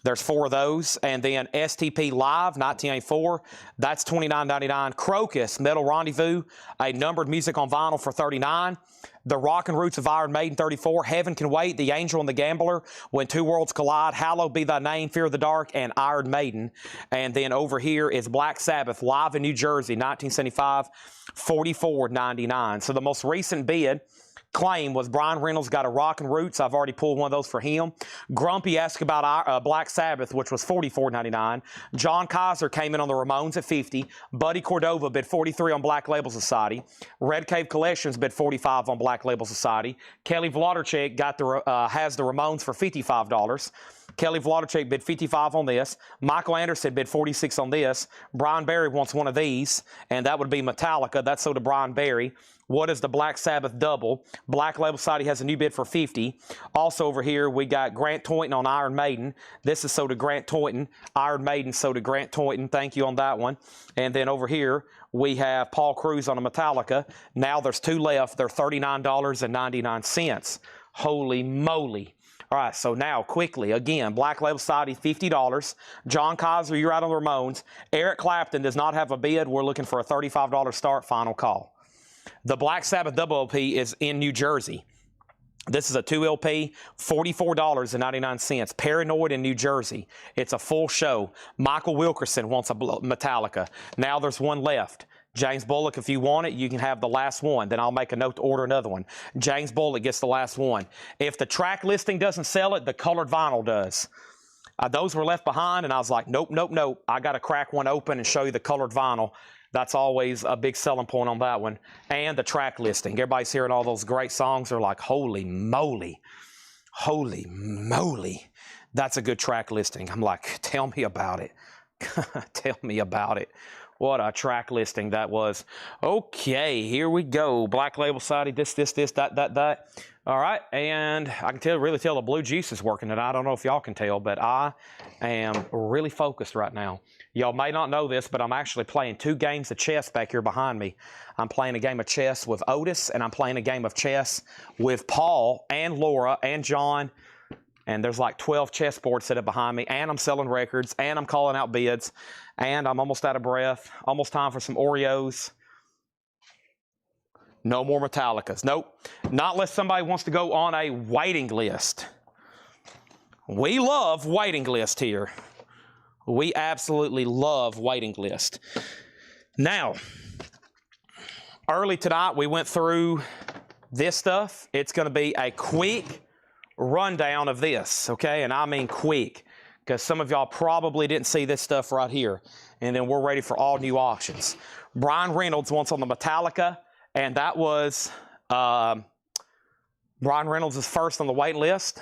There's 4 of those. And then STP Live, 1984, that's $29.99. Crocus, Metal Rendezvous, a numbered music on vinyl for $39. The Rockin' Roots of Iron Maiden, $34. Heaven Can Wait, The Angel and the Gambler, When Two Worlds Collide, Hallowed Be Thy Name, Fear of the Dark, and Iron Maiden. And then over here is Black Sabbath, Live in New Jersey, 1975, $44.99. So the most recent bid claim was Brian Reynolds got a Rockin' Roots. I've already pulled one of those for him. Grumpy asked about our, Black Sabbath, which was $44.99. John Kaiser came in on the Ramones at $50. Buddy Cordova bid $43 on Black Label Society. Red Cave Collections bid $45 on Black Label Society. Kelly Vladarchik got has the Ramones for $55. Kelly Vladarchik bid $55 on this. Michael Anderson bid $46 on this. Brian Berry wants one of these, and that would be Metallica. That's so to Brian Berry. What is the Black Sabbath double? Black Label Society has a new bid for $50. Also over here, we got Grant Toynton on Iron Maiden. This is so to Grant Toynton. Iron Maiden so to Grant Toynton. Thank you on that one. And then over here, we have Paul Cruz on a Metallica. Now there's two left. They're $39.99. Holy moly. All right, so now quickly, again, Black Label Society, $50. John Kaiser, you're out on the Ramones. Eric Clapton does not have a bid. We're looking for a $35 start, final call. The Black Sabbath double LP is in New Jersey. This is a 2 LP, $44.99. Paranoid in New Jersey. It's a full show. Michael Wilkerson wants a Metallica. Now there's one left. James Bullock, if you want it, you can have the last one. Then I'll make a note to order another one. James Bullock gets the last one. If the track listing doesn't sell it, the colored vinyl does. Those were left behind, and I was like, nope, nope, nope. I got to crack one open and show you the colored vinyl. That's always a big selling point on that one. And the track listing. Everybody's hearing all those great songs. They're like, holy moly. Holy moly. That's a good track listing. I'm like, tell me about it. Tell me about it. What a track listing that was. Okay, here we go. Black Label Society, this, that. All right, and I can really tell the blue juice is working, and I don't know if y'all can tell, but I am really focused right now. Y'all may not know this, but I'm actually playing 2 games of chess back here behind me. I'm playing a game of chess with Otis, and I'm playing a game of chess with Paul and Laura and John. And there's like 12 chessboards set up behind me, and I'm selling records, and I'm calling out bids, and I'm almost out of breath. Almost time for some Oreos. No more Metallicas. Nope. Not unless somebody wants to go on a waiting list. We love waiting list here. We absolutely love waiting list. Now, early tonight, we went through this stuff. It's going to be a quick rundown of this, okay? And I mean quick, because some of y'all probably didn't see this stuff right here. And then we're ready for all new auctions. Brian Reynolds wants on the Metallica, and that was Brian Reynolds is first on the waiting list.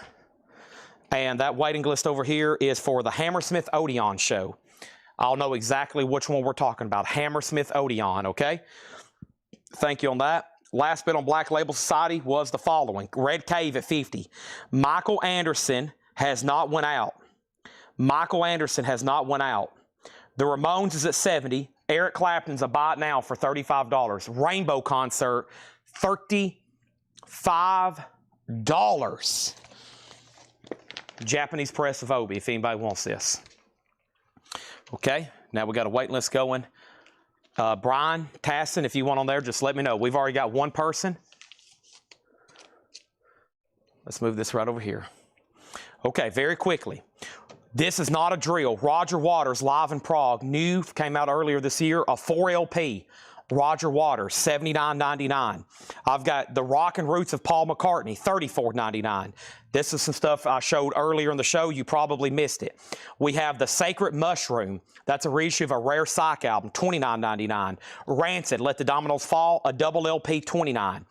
And that waiting list over here is for the Hammersmith Odeon show. I'll know exactly which one we're talking about. Hammersmith Odeon, okay? Thank you on that. Last bid on Black Label Society was the following. Red Cave at 50. Michael Anderson has not went out. Michael Anderson has not went out. The Ramones is at 70. Eric Clapton's a buy it now for $35. Rainbow Concert, $35. Japanese Press of Obi, if anybody wants this. Okay, now we got a wait list going. Brian Tassin, if you want on there, just let me know. We've already got one person. Let's move this right over here. Okay, very quickly. This is not a drill. Roger Waters, live in Prague. New, came out earlier this year, a 4 LP. Roger Waters, $79.99. I've got the Rockin' Roots of Paul McCartney, $34.99. This is some stuff I showed earlier in the show. You probably missed it. We have the Sacred Mushroom. That's a reissue of a Rare Psych album, $29.99. Rancid, Let the Dominoes Fall, a double LP, $29.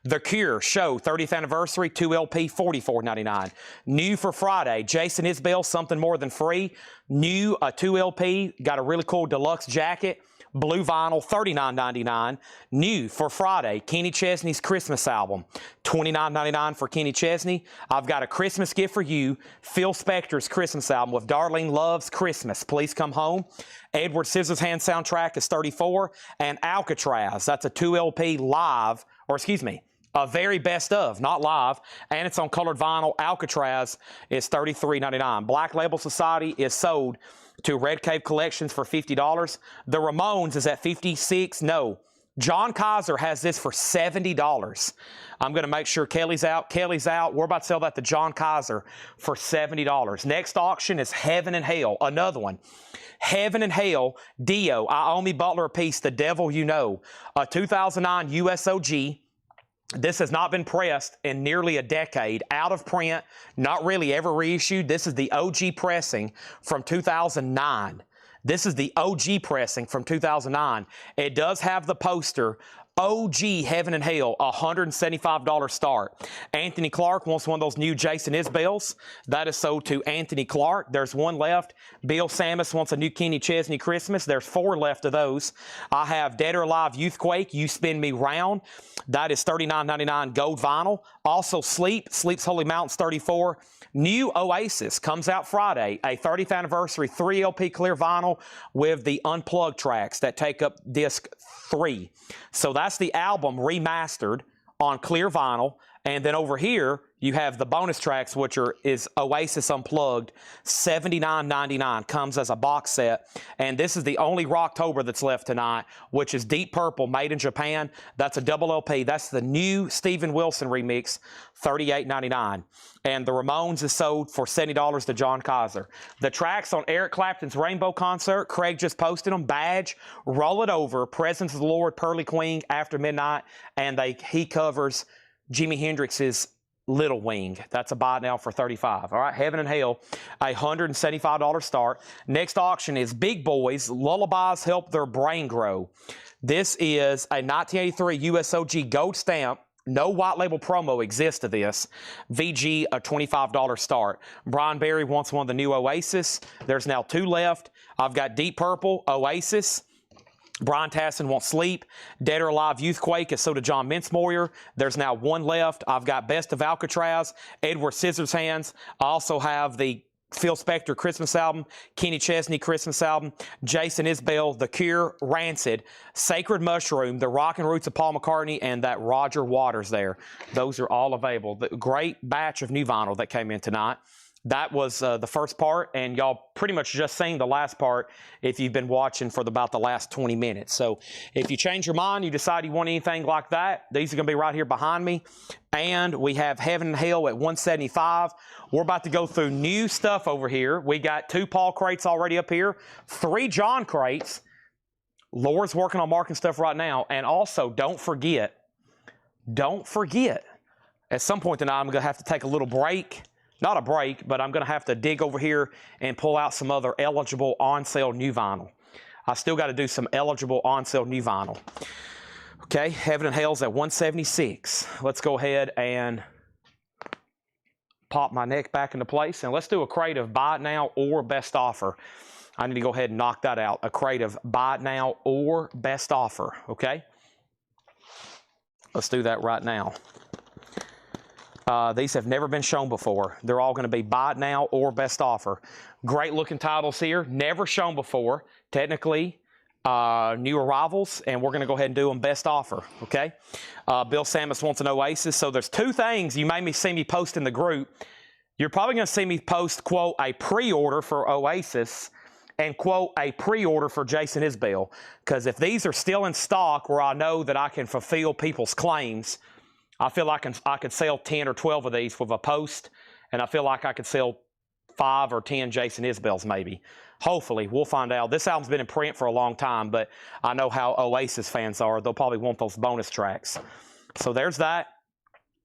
The Cure Show 30th Anniversary 2 LP $44.99. New for Friday, Jason Isbell, Something More Than Free. New, a 2 LP, got a really cool deluxe jacket. Blue vinyl, $39.99. New for Friday, Kenny Chesney's Christmas album, $29.99 for Kenny Chesney. I've got a Christmas gift for you, Phil Spector's Christmas album with Darlene Loves Christmas, Please Come Home. Edward Scissorhands soundtrack is $34. And Alcatraz, that's a 2 LP live, or excuse me, a very best of, not live, and it's on colored vinyl. Alcatraz is $33.99. Black Label Society is sold to Red Cave Collections for $50. The Ramones is at $56. No, John Kaiser has this for $70. I'm going to make sure Kelly's out. Kelly's out. We're about to sell that to John Kaiser for $70. Next auction is Heaven and Hell, another one. Heaven and Hell, Dio, I Owe Me Butler a Piece, The Devil You Know, a 2009 USOG. This has not been pressed in nearly a decade. Out of print, not really ever reissued. This is the OG pressing from 2009. This is the OG pressing from 2009. It does have the poster, OG Heaven and Hell, $175 start. Anthony Clark wants one of those new Jason Isbells. That is sold to Anthony Clark. There's one left. Bill Samus wants a new Kenny Chesney Christmas. There's 4 left of those. I have Dead or Alive Youthquake, You Spin Me Round. That is $39.99 gold vinyl. Also Sleep's Holy Mountains 34. New Oasis comes out Friday, a 30th anniversary 3 LP clear vinyl with the unplugged tracks that take up disc 3. So that's the album remastered on clear vinyl. And then over here, you have the bonus tracks, which is Oasis Unplugged, $79.99, comes as a box set. And this is the only Rocktober that's left tonight, which is Deep Purple, made in Japan. That's a double LP. That's the new Steven Wilson remix, $38.99. And the Ramones is sold for $70 to John Kaiser. The tracks on Eric Clapton's Rainbow concert, Craig just posted them. Badge, Roll It Over, Presence of the Lord, Pearly Queen, After Midnight, and he covers Jimi Hendrix's Little Wing. That's a buy now for $35. All right, Heaven and Hell, a $175 start. Next auction is Big Boys, Lullabies Help Their Brain Grow. This is a 1983 USOG gold stamp. No white label promo exists to this. VG, a $25 start. Brian Berry wants one of the new Oasis. There's now 2 left. I've got Deep Purple, Oasis. Brian Tassin wants Sleep. Dead or Alive Youthquake is so to John Mincemoyer. There's now 1 left. I've got Best of Alcatraz, Edward Scissorhands. I also have the Phil Spector Christmas album, Kenny Chesney Christmas album, Jason Isbell, The Cure, Rancid, Sacred Mushroom, The Rockin' Roots of Paul McCartney, and that Roger Waters there. Those are all available. The great batch of new vinyl that came in tonight. That was the first part, and y'all pretty much just seen the last part if you've been watching for about the last 20 minutes. So if you change your mind, you decide you want anything like that, these are going to be right here behind me. And we have Heaven and Hell at $175. We're about to go through new stuff over here. We got 2 Paul crates already up here, 3 John crates. Laura's working on marking stuff right now. And also, don't forget, at some point tonight, I'm going to have to take a little break. Not a break, but I'm going to have to dig over here and pull out some other eligible on-sale new vinyl. I still got to do some eligible on-sale new vinyl. Okay, Heaven and Hell's at $176. Let's go ahead and pop my neck back into place, and let's do a crate of Buy It Now or Best Offer. I need to go ahead and knock that out. A crate of Buy It Now or Best Offer, okay? Let's do that right now. These have never been shown before. They're all going to be Buy It Now or Best Offer. Great looking titles here. Never shown before. Technically, new arrivals, and we're going to go ahead and do them Best Offer, okay? Bill Samus wants an Oasis. So there's 2 things you may see me post in the group. You're probably going to see me post, quote, a pre-order for Oasis and, quote, a pre-order for Jason Isbell. Because if these are still in stock where I know that I can fulfill people's claims, I feel like I could sell 10 or 12 of these with a post, and I feel like I could sell 5 or 10 Jason Isbells maybe. Hopefully, we'll find out. This album's been in print for a long time, but I know how Oasis fans are. They'll probably want those bonus tracks. So there's that.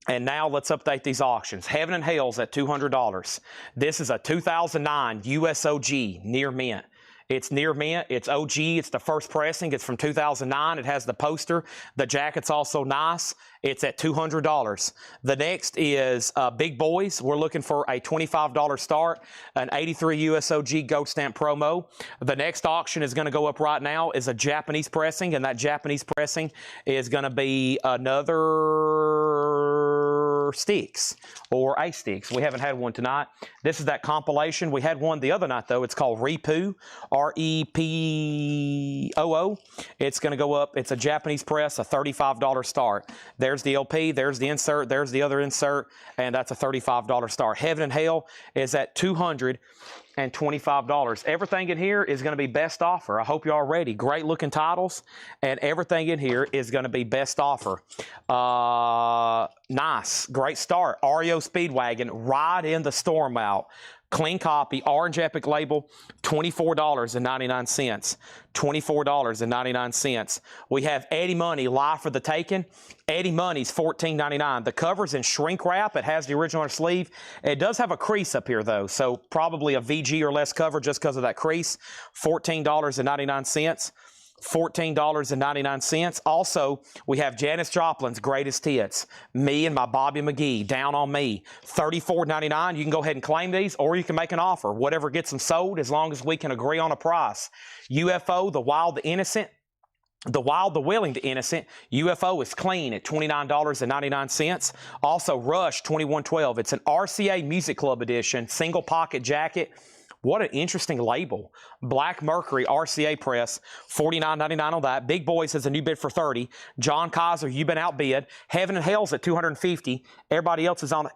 And now let's update these auctions. Heaven and Hell's at $200. This is a 2009 USOG near mint. It's near mint. It's OG. It's the first pressing. It's from 2009. It has the poster. The jacket's also nice. It's at $200. The next is Big Boys. We're looking for a $25 start, an 83 USOG gold stamp promo. The next auction is going to go up right now is a Japanese pressing, and that Japanese pressing is going to be another Sticks or a Sticks. We haven't had one tonight. This is that compilation. We had one the other night, though. It's called Repoo, R-E-P-O-O. It's going to go up. It's a Japanese press, a $35 start. There's the LP, there's the insert, there's the other insert, and that's a $35 start. Heaven and Hell is at $225. Everything in here is going to be Best Offer. I hope you're all ready. Great looking titles, and everything in here is going to be Best Offer. Nice. Great start. REO Speedwagon, Ride in the Storm Out. Clean copy, Orange Epic label, $24.99. $24.99. We have Eddie Money live for the taking. Eddie Money's $14.99. The cover's in shrink wrap. It has the original sleeve. It does have a crease up here though, so probably a VG or less cover just because of that crease. $14.99. $14.99. Also, we have Janis Joplin's Greatest Hits. Me and my Bobby McGee, Down on Me. $34.99. You can go ahead and claim these, or you can make an offer. Whatever gets them sold, as long as we can agree on a price. UFO, The Wild, The Innocent. The Wild, The Willing, The Innocent. UFO is clean at $29.99. Also, Rush 2112. It's an RCA Music Club edition, single pocket jacket. What an interesting label. Black Mercury RCA press, $49.99 on that. Big Boys has a new bid for $30. John Kaiser, you've been outbid. Heaven and Hell's at $250. Everybody else is out.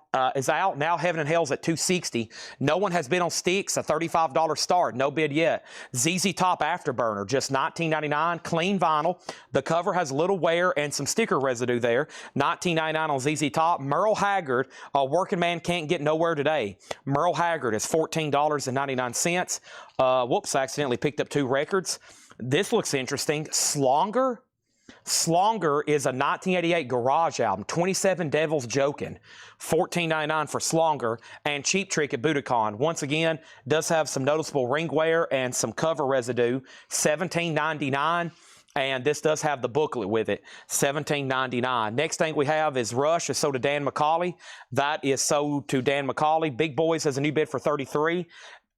Now Heaven and Hell's at $260. No one has bid on Sticks, a $35 start. No bid yet. ZZ Top Afterburner, just $19.99. Clean vinyl. The cover has a little wear and some sticker residue there. $19.99 on ZZ Top. Merle Haggard, a working man can't get nowhere today. Merle Haggard is $14.99. Whoops, I accidentally picked up two records. This looks interesting. Slonger. Slonger is a 1988 garage album. 27 Devils Jokin'. $14.99 for Slonger. And Cheap Trick at Budokan. Once again, does have some noticeable ring wear and some cover residue. $17.99. And this does have the booklet with it, $17.99. Next thing we have is Rush, is sold to Dan McCauley. That is sold to Dan McCauley. Big Boys has a new bid for $33.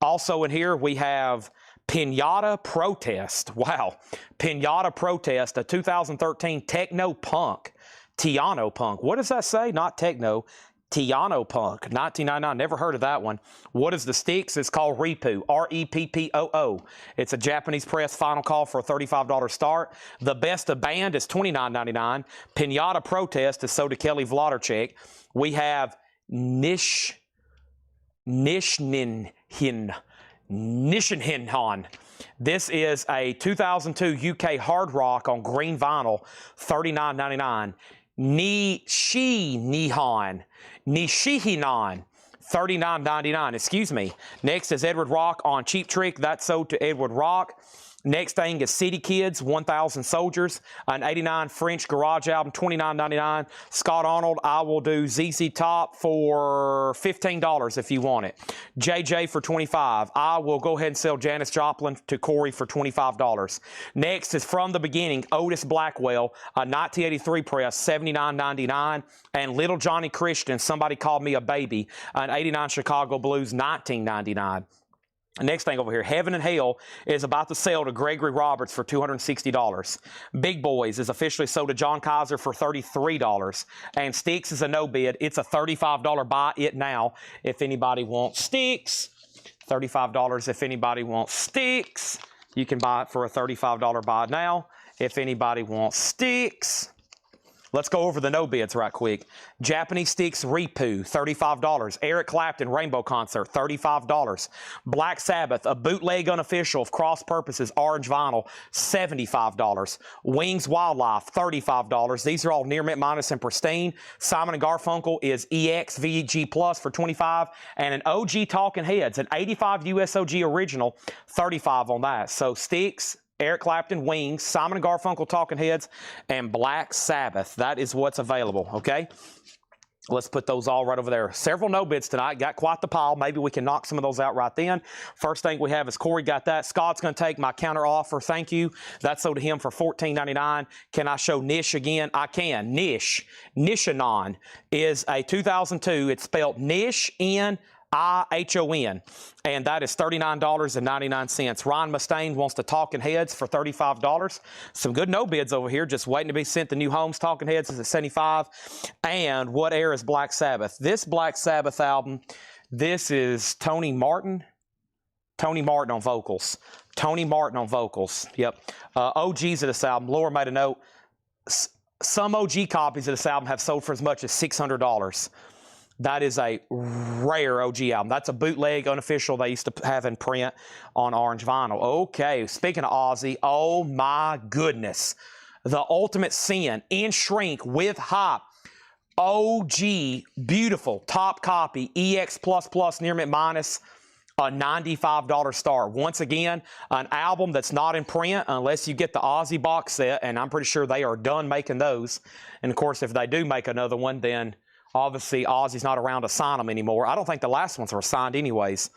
Also in here, we have Pinata Protest. Wow. Pinata Protest, a 2013 Techno Punk. Tiano Punk. What does that say? Not Techno. Tiano Punk, $19.99. Never heard of that one. What is the Sticks? It's called Reppoo, R-E-P-P-O-O. It's a Japanese press, final call for a $35 start. The Best of Band is $29.99. Pinata Protest is sold to Kelly Vlodarchik. We have Nishinhin. This is a 2002 UK hard rock on green vinyl, $39.99. Nishihinon, $39.99, excuse me. Next is Edward Rock on Cheap Trick. That's sold to Edward Rock. Next thing is City Kids, 1,000 Soldiers, an 89 French garage album, $29.99. Scott Arnold, I will do ZZ Top for $15 if you want it. JJ for $25. I will go ahead and sell Janis Joplin to Corey for $25. Next is From the Beginning, Otis Blackwell, a 1983 press, $79.99. And Little Johnny Christian, Somebody Called Me a Baby, an 89 Chicago Blues, $19.99. Next thing over here, Heaven and Hell is about to sell to Gregory Roberts for $260. Big Boys is officially sold to John Kaiser for $33. And Sticks is a no bid. It's a $35 buy it now if anybody wants Sticks. $35 if anybody wants Sticks. You can buy it for a $35 buy now if anybody wants Sticks. Let's go over the no bids right quick. Japanese Sticks Reppoo, $35. Eric Clapton Rainbow Concert, $35. Black Sabbath, a bootleg unofficial of Cross Purposes orange vinyl, $75. Wings Wildlife, $35. These are all near mint minus and pristine. Simon & Garfunkel is EX VG Plus for $25. And an OG Talking Heads, an 85 USOG original, $35 on that. So Sticks, Eric Clapton, Wings, Simon & Garfunkel, Talking Heads, and Black Sabbath. That is what's available, okay? Let's put those all right over there. Several no bids tonight. Got quite the pile. Maybe we can knock some of those out right then. First thing we have is Corey got that. Scott's going to take my counter offer. Thank you. That's sold to him for $14.99. Can I show Nish again? I can. Nishinon is a 2002. It's spelled Nish, N-I-H-O-N, and that is $39.99. Ryan Mustaine wants to Talking Heads for $35. Some good no bids over here, just waiting to be sent to new homes. Talking Heads is at $75. And what air is Black Sabbath? This Black Sabbath album, this is Tony Martin. Tony Martin on vocals. Tony Martin on vocals. Yep. OGs of this album. Laura made a note. Some OG copies of this album have sold for as much as $600. That is a rare OG album. That's a bootleg, unofficial they used to have in print on orange vinyl. Okay, speaking of Ozzy, oh my goodness. The Ultimate Sin in shrink with hop. OG, beautiful, top copy, EX++ near mint minus. a $95 start. Once again, an album that's not in print unless you get the Ozzy box set, and I'm pretty sure they are done making those. And of course, if they do make another one, then obviously Ozzy's not around to sign them anymore. I don't think the last ones were signed anyways.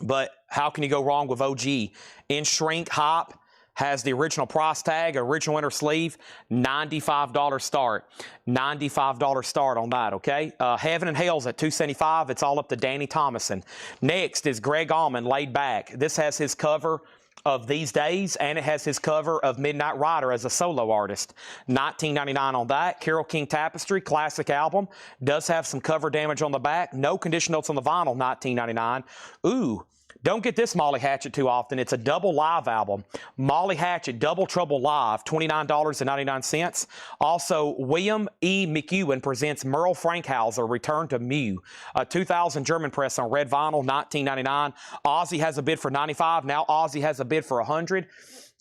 But how can you go wrong with OG? In Shrink Hop has the original price tag, original inner sleeve, $95 start. $95 start on that, okay? Heaven and Hell's at $275. It's all up to Danny Thomason. Next is Greg Allman, Laid Back. This has his cover of These Days, and it has his cover of Midnight Rider as a solo artist. $19.99 on that. Carole King Tapestry, classic album. Does have some cover damage on the back. No condition notes on the vinyl, $19.99. Ooh. Don't get this Molly Hatchet too often. It's a double live album. Molly Hatchet Double Trouble Live, $29.99. Also, William E. McEwen presents Merle Frankhauser, Return to Mew. A 2000 German press on red vinyl, $19.99. Ozzy has a bid for $95. Now Ozzy has a bid for $100.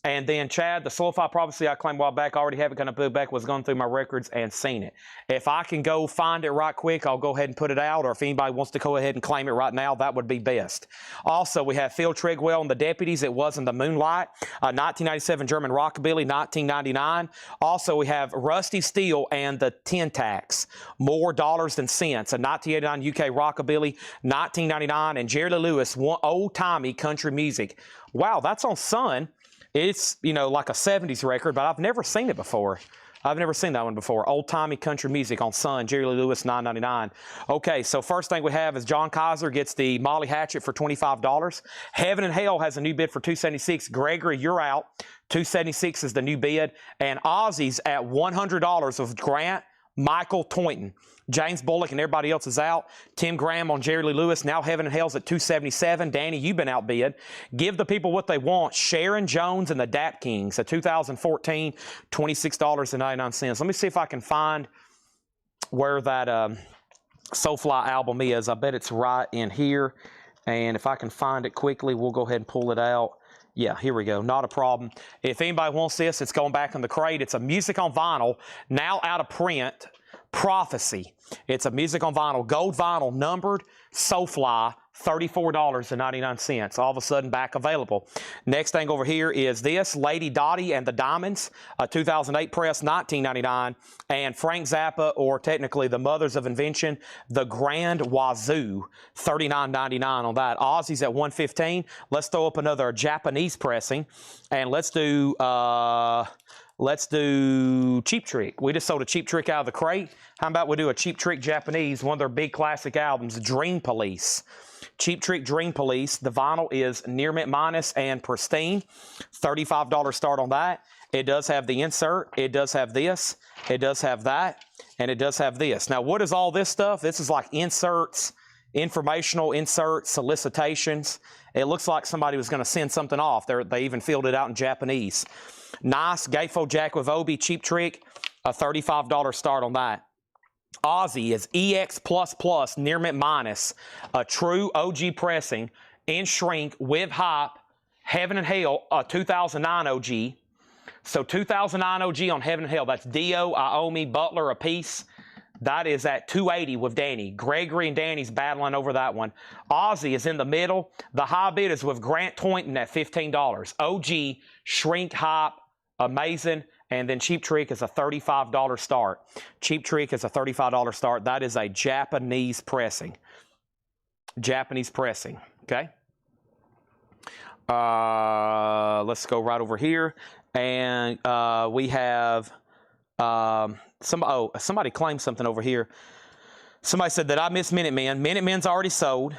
And then Chad, the Soulfire Prophecy I claimed a while back, I already have it kind of put back, was going through my records and seen it. If I can go find it right quick, I'll go ahead and put it out, or if anybody wants to go ahead and claim it right now, that would be best. Also, we have Phil Trigwell and the Deputies, It Was in the Moonlight, 1997 German Rockabilly, $19.99. Also, we have Rusty Steele and the Tin Tacks, More Dollars Than Cents, a 1989 UK Rockabilly, $19.99, and Jerry Lee Lewis, Old-Timey Country Music. Wow, that's on Sun. It's, you know, like a 70s record, but I've never seen it before. I've never seen that one before. Old-timey country music on Sun, Jerry Lee Lewis, $9.99. Okay, so first thing we have is John Kaiser gets the Molly Hatchet for $25. Heaven and Hell has a new bid for $276. Gregory, you're out. $276 is the new bid. And Ozzy's at $100 with Grant Michael Toynton. James Bullock and everybody else is out. Tim Graham on Jerry Lee Lewis. Now Heaven and Hell's at $277. Danny, you've been outbid. Give the people what they want. Sharon Jones and the Dap Kings, a 2014, $26.99. Let me see if I can find where that Soulfly album is. I bet it's right in here. And if I can find it quickly, we'll go ahead and pull it out. Yeah, here we go. Not a problem. If anybody wants this, it's going back in the crate. It's a music on vinyl, now out of print. Prophecy. It's a music on vinyl, gold vinyl, numbered, Soulfly, $34.99. All of a sudden back available. Next thing over here is this, Lady Dottie and the Diamonds, a 2008 press, $19.99. And Frank Zappa, or technically the Mothers of Invention, The Grand Wazoo, $39.99 on that. Ozzy's at $115. Let's throw up another Japanese pressing, and let's do Cheap Trick. We just sold a Cheap Trick out of the crate. How about we do a Cheap Trick Japanese, one of their big classic albums, Dream Police. Cheap Trick Dream Police. The vinyl is near mint minus and pristine. $35 start on that. It does have the insert. It does have this. It does have that. And it does have this. Now, what is all this stuff? This is like inserts, informational inserts, solicitations. It looks like somebody was going to send something off. They even filled it out in Japanese. Nice Gatefold Jack with Obi, Cheap Trick, a $35 start on that. Ozzy is EX++, near mint minus, a true OG pressing, in shrink, with hop, Heaven and Hell, a 2009 OG. So 2009 OG on Heaven and Hell. That's Dio, Iommi, Butler, a piece. That is at $280 with Danny. Gregory and Danny's battling over that one. Ozzy is in the middle. The high bid is with Grant Toynton at $15. OG, Shrink, Hop, amazing. And then Cheap Trick is a $35 start. Cheap Trick is a $35 start. That is a Japanese pressing. Japanese pressing, okay? Let's go right over here. And we have... somebody claimed something over here. Somebody said that I missed Minutemen. Minutemen's already sold.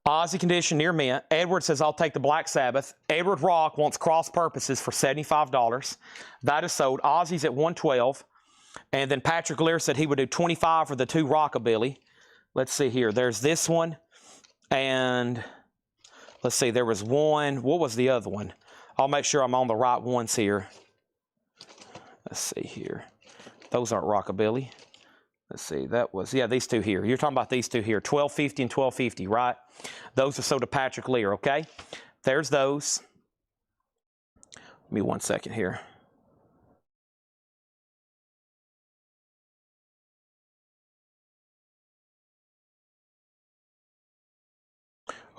Ozzy condition near mint. Edward says I'll take the Black Sabbath. Edward Rock wants Cross Purposes for $75. That is sold. Ozzy's at $112. And then Patrick Lear said he would do $25 for the two Rockabilly. Let's see here. There's this one. And let's see, there was one. What was the other one? I'll make sure I'm on the right ones here. Let's see here. Those aren't Rockabilly. Let's see. That was, yeah, these two here. You're talking about these two here. $12.50 and $12.50, right? Those are sold to Patrick Lear, okay? There's those. Give me 1 second here.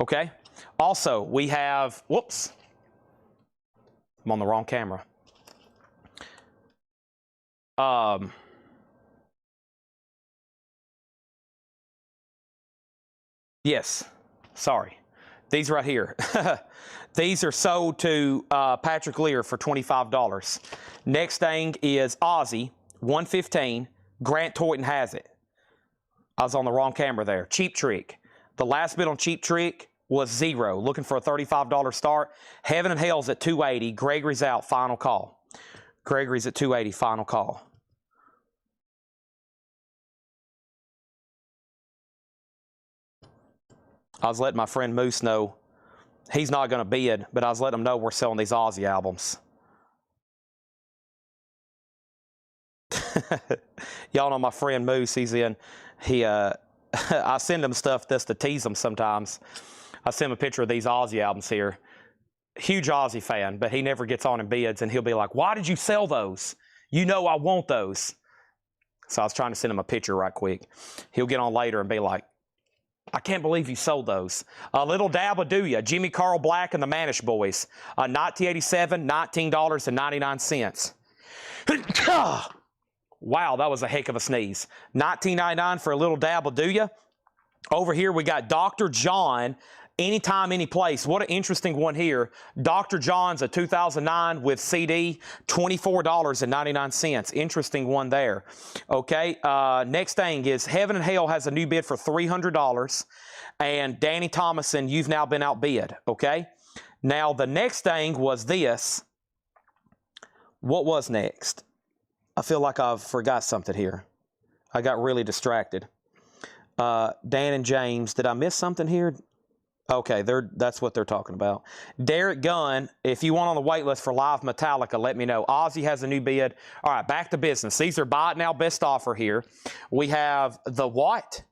Okay. Also, we have, whoops, I'm on the wrong camera. Yes, sorry. These right here. These are sold to Patrick Lear for $25. Next thing is Aussie, 115. Grant Toyton has it. I was on the wrong camera there. Cheap Trick. The last bid on Cheap Trick was 0. Looking for a $35 start. Heaven and Hell's at 280. Gregory's out. Final call. Gregory's at 280. Final call. I was letting my friend Moose know he's not going to bid, but I was letting him know we're selling these Aussie albums. Y'all know my friend Moose. He's in. I send him stuff just to tease him sometimes. I send him a picture of these Aussie albums here. Huge Aussie fan, but he never gets on and bids, and he'll be like, "Why did you sell those? You know I want those." So I was trying to send him a picture right quick. He'll get on later and be like, "I can't believe you sold those." A Little Dab of Do Ya, Jimmy Carl Black and the Manish Boys. 1987, $19.99. Wow, that was a heck of a sneeze. $19.99 for A Little Dab of Do Ya. Over here we got Dr. John, Anytime, Any Place. What an interesting one here. Dr. John's a 2009 with CD, $24.99. Interesting one there. Okay, next thing is Heaven and Hell has a new bid for $300. And Danny Thomason, You've Now Been Outbid. Okay, now the next thing was this. What was next? I feel like I've forgot something here. I got really distracted. Dan and James, did I miss something here? Okay, that's what they're talking about. Derek Gunn, if you want on the wait list for Live Metallica, let me know. Ozzy has a new bid. All right, back to business. These are buy it now best offer here. We have the what?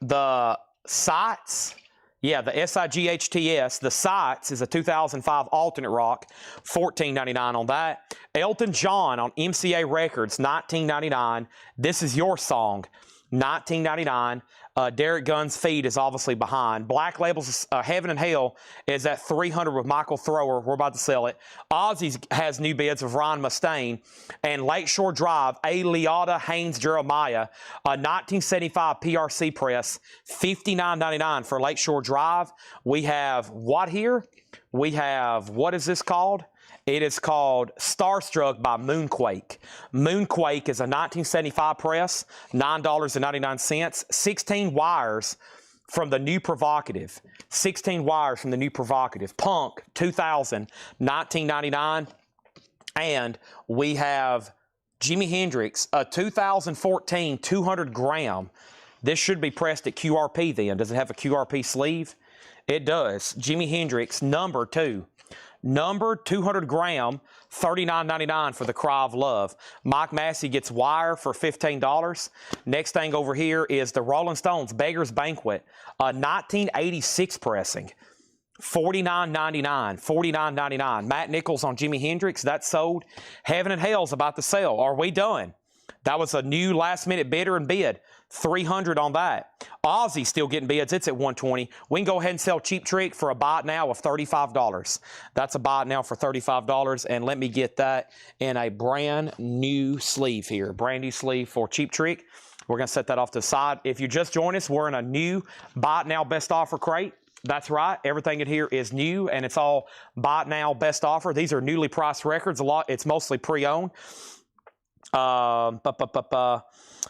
The Sights. Yeah, the SIGHTS. The Sights is a 2005 alternate rock, $14.99 on that. Elton John on MCA Records, $19.99. This Is Your Song, $19.99. Derek Gunn's feed is obviously behind. Black Label's Heaven and Hell is at $300 with Michael Thrower. We're about to sell it. Ozzy's has new bids of Ron Mustaine. And Lakeshore Drive, A. Liotta Haynes Jeremiah, a 1975 PRC press, $59.99 for Lakeshore Drive. We have what here? We have, what is this called? It is called Starstruck by Moonquake. Moonquake is a 1975 press, $9.99. 16 wires from the New Provocative. 16 wires from the New Provocative. Punk, 2000, $19.99. And we have Jimi Hendrix, a 2014 200 gram. This should be pressed at QRP then. Does it have a QRP sleeve? It does. Jimi Hendrix, number 2. Number 200 gram, $39.99 for The Cry of Love. Mike Massey gets wire for $15. Next thing over here is the Rolling Stones Beggar's Banquet, a 1986 pressing, $49.99. $49.99. Matt Nichols on Jimi Hendrix, that's sold. Heaven and Hell's about to sell. Are we done? That was a new last-minute bidder and bid. $300 on that. Ozzy still getting bids. It's at $120. We can go ahead and sell Cheap Trick for a buy it now of $35. That's a buy it now for $35. And let me get that in a brand new sleeve here. Brand new sleeve for Cheap Trick. We're going to set that off to the side. If you just joined us, we're in a new buy it now best offer crate. That's right. Everything in here is new, and it's all buy it now best offer. These are newly priced records. It's mostly pre-owned.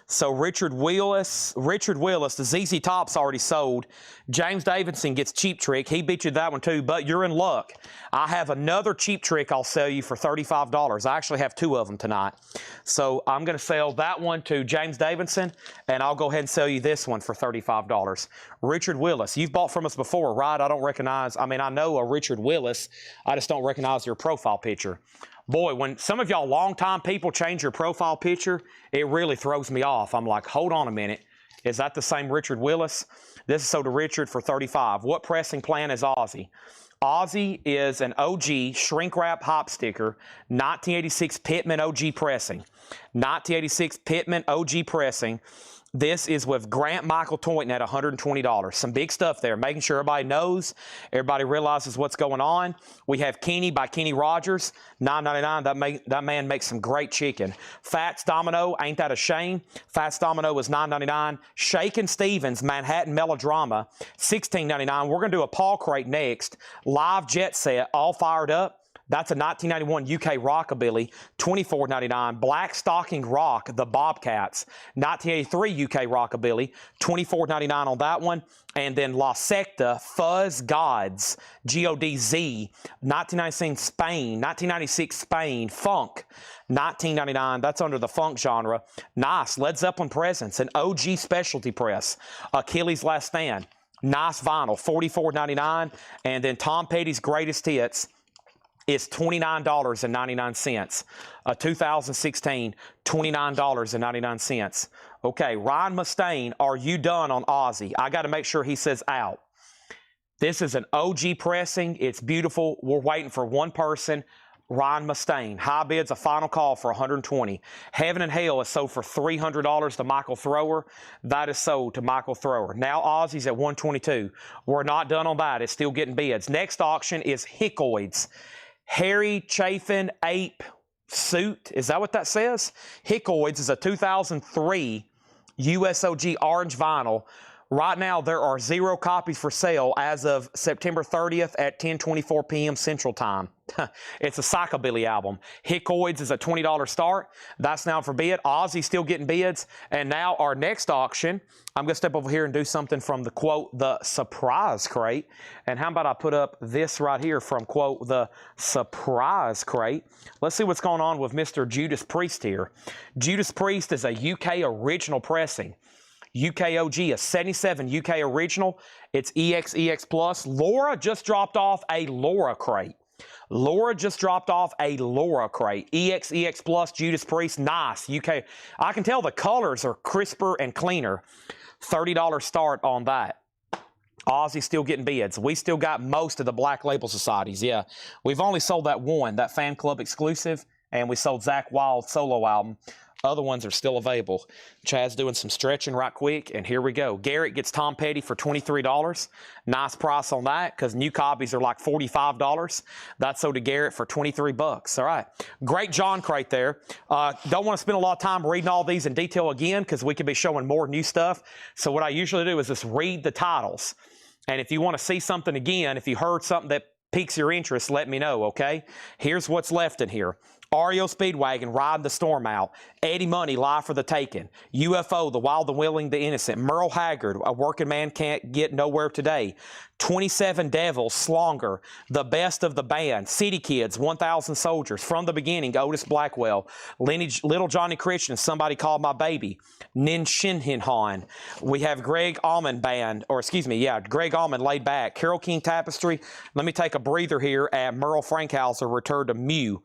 So Richard Willis, the ZZ Top's already sold. James Davidson gets Cheap Trick. He beat you that one too, but you're in luck. I have another Cheap Trick I'll sell you for $35. I actually have 2 of them tonight. So I'm going to sell that one to James Davidson, and I'll go ahead and sell you this one for $35. Richard Willis, you've bought from us before, right? I know a Richard Willis. I just don't recognize your profile picture. Boy, when some of y'all longtime people change your profile picture, it really throws me off. I'm like, hold on a minute. Is that the same Richard Willis? This is sold to Richard for $35. What pressing plan is Ozzy? Ozzy is an OG shrink wrap hop sticker, 1986 Pittman OG pressing. 1986 Pittman OG pressing. This is with Grant Michael Toynton at $120. Some big stuff there, making sure everybody knows, everybody realizes what's going on. We have Kenny by Kenny Rogers, $9.99. That man makes some great chicken. Fats Domino, ain't that a shame? Fats Domino was $9.99. Shakin' Stevens, Manhattan Melodrama, $16.99. We're going to do a Paul crate next. Live Jet Set, all fired up. That's a 1991 UK Rockabilly, $24.99. Black Stocking Rock, the Bobcats, 1983 UK Rockabilly, $24.99 on that one. And then La Secta, Fuzz Gods, G-O-D-Z, 1996 Spain, Funk, $19.99. That's under the funk genre. Nice. Led Zeppelin Presents, an OG specialty press. Achilles' Last Stand, nice vinyl, $44.99. And then Tom Petty's Greatest Hits is $29.99. 2016, $29.99. Okay, Ryan Mustaine, are you done on Ozzy? I got to make sure he says out. This is an OG pressing. It's beautiful. We're waiting for one person. Ryan Mustaine. High bid's a final call for $120. Heaven and Hell is sold for $300 to Michael Thrower. That is sold to Michael Thrower. Now Ozzy's at $122. We're not done on that. It's still getting bids. Next auction is Hickoids. Harry Chafin Ape Suit. Is that what that says? Hickoids is a 2003 USOG orange vinyl. Right now, there are 0 copies for sale as of September 30th at 10:24 p.m. Central Time. It's a Psychobilly album. Hickoids is a $20 start. That's now for bid. Ozzy's still getting bids. And now our next auction, I'm going to step over here and do something from the quote, the surprise crate. And how about I put up this right here from quote, the surprise crate. Let's see what's going on with Mr. Judas Priest here. Judas Priest is a UK original pressing. UKOG, a 77 UK original. It's EX Plus. Laura just dropped off a Laura crate. Laura just dropped off a Laura crate. EX Plus, Judas Priest, nice. UK. I can tell the colors are crisper and cleaner. $30 start on that. Ozzy's still getting bids. We still got most of the Black Label Societies, yeah. We've only sold that one, that fan club exclusive, and we sold Zakk Wylde solo album. Other ones are still available. Chad's doing some stretching right quick, and here we go. Garrett gets Tom Petty for $23. Nice price on that because new copies are like $45. That's sold to Garrett for $23. All right. Great John crate there. Don't want to spend a lot of time reading all these in detail again because we could be showing more new stuff. So what I usually do is just read the titles. And if you want to see something again, if you heard something that piques your interest, let me know, okay? Here's what's left in here. REO Speedwagon, Riding the Storm Out. Eddie Money, Live for the Taken. UFO, The Wild, the Willing, the Innocent. Merle Haggard, A Working Man Can't Get Nowhere Today. 27 Devils, Slonger. The Best of the Band. City Kids, 1,000 Soldiers. From the Beginning, Otis Blackwell. Lineage, Little Johnny Christian, Somebody Called My Baby. Nin Shinhin. We have Greg Allman Band, or excuse me, yeah, Greg Allman, Laid Back. Carole King Tapestry. Let me take a breather here at Merle Frankhauser, Return to Mew.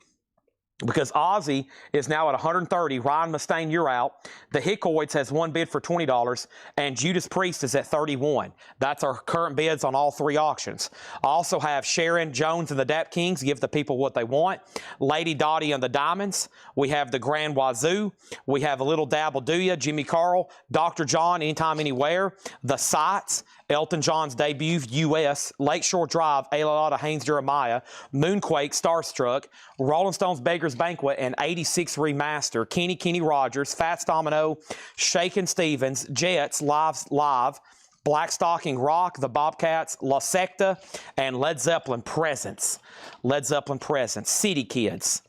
Because Ozzy is now at $130. Ryan Mustaine, you're out. The Hickoids has one bid for $20. And Judas Priest is at $31. That's our current bids on all 3 auctions. I also have Sharon Jones and the Dap Kings, Give the People What They Want. Lady Dottie and the Diamonds. We have the Grand Wazoo. We have A Little Dabble Do Ya, Jimmy Carl. Dr. John, Anytime, Anywhere. The Sights. Elton John's debut, U.S., Lakeshore Drive, A Lot of Haynes Jeremiah, Moonquake, Starstruck, Rolling Stones Beggar's Banquet, and 86 Remaster, Kenny Rogers, Fats Domino, Shakin' Stevens, Jets, Live, Black Stocking Rock, the Bobcats, La Secta, and Led Zeppelin Presents. Led Zeppelin Presents, City Kids.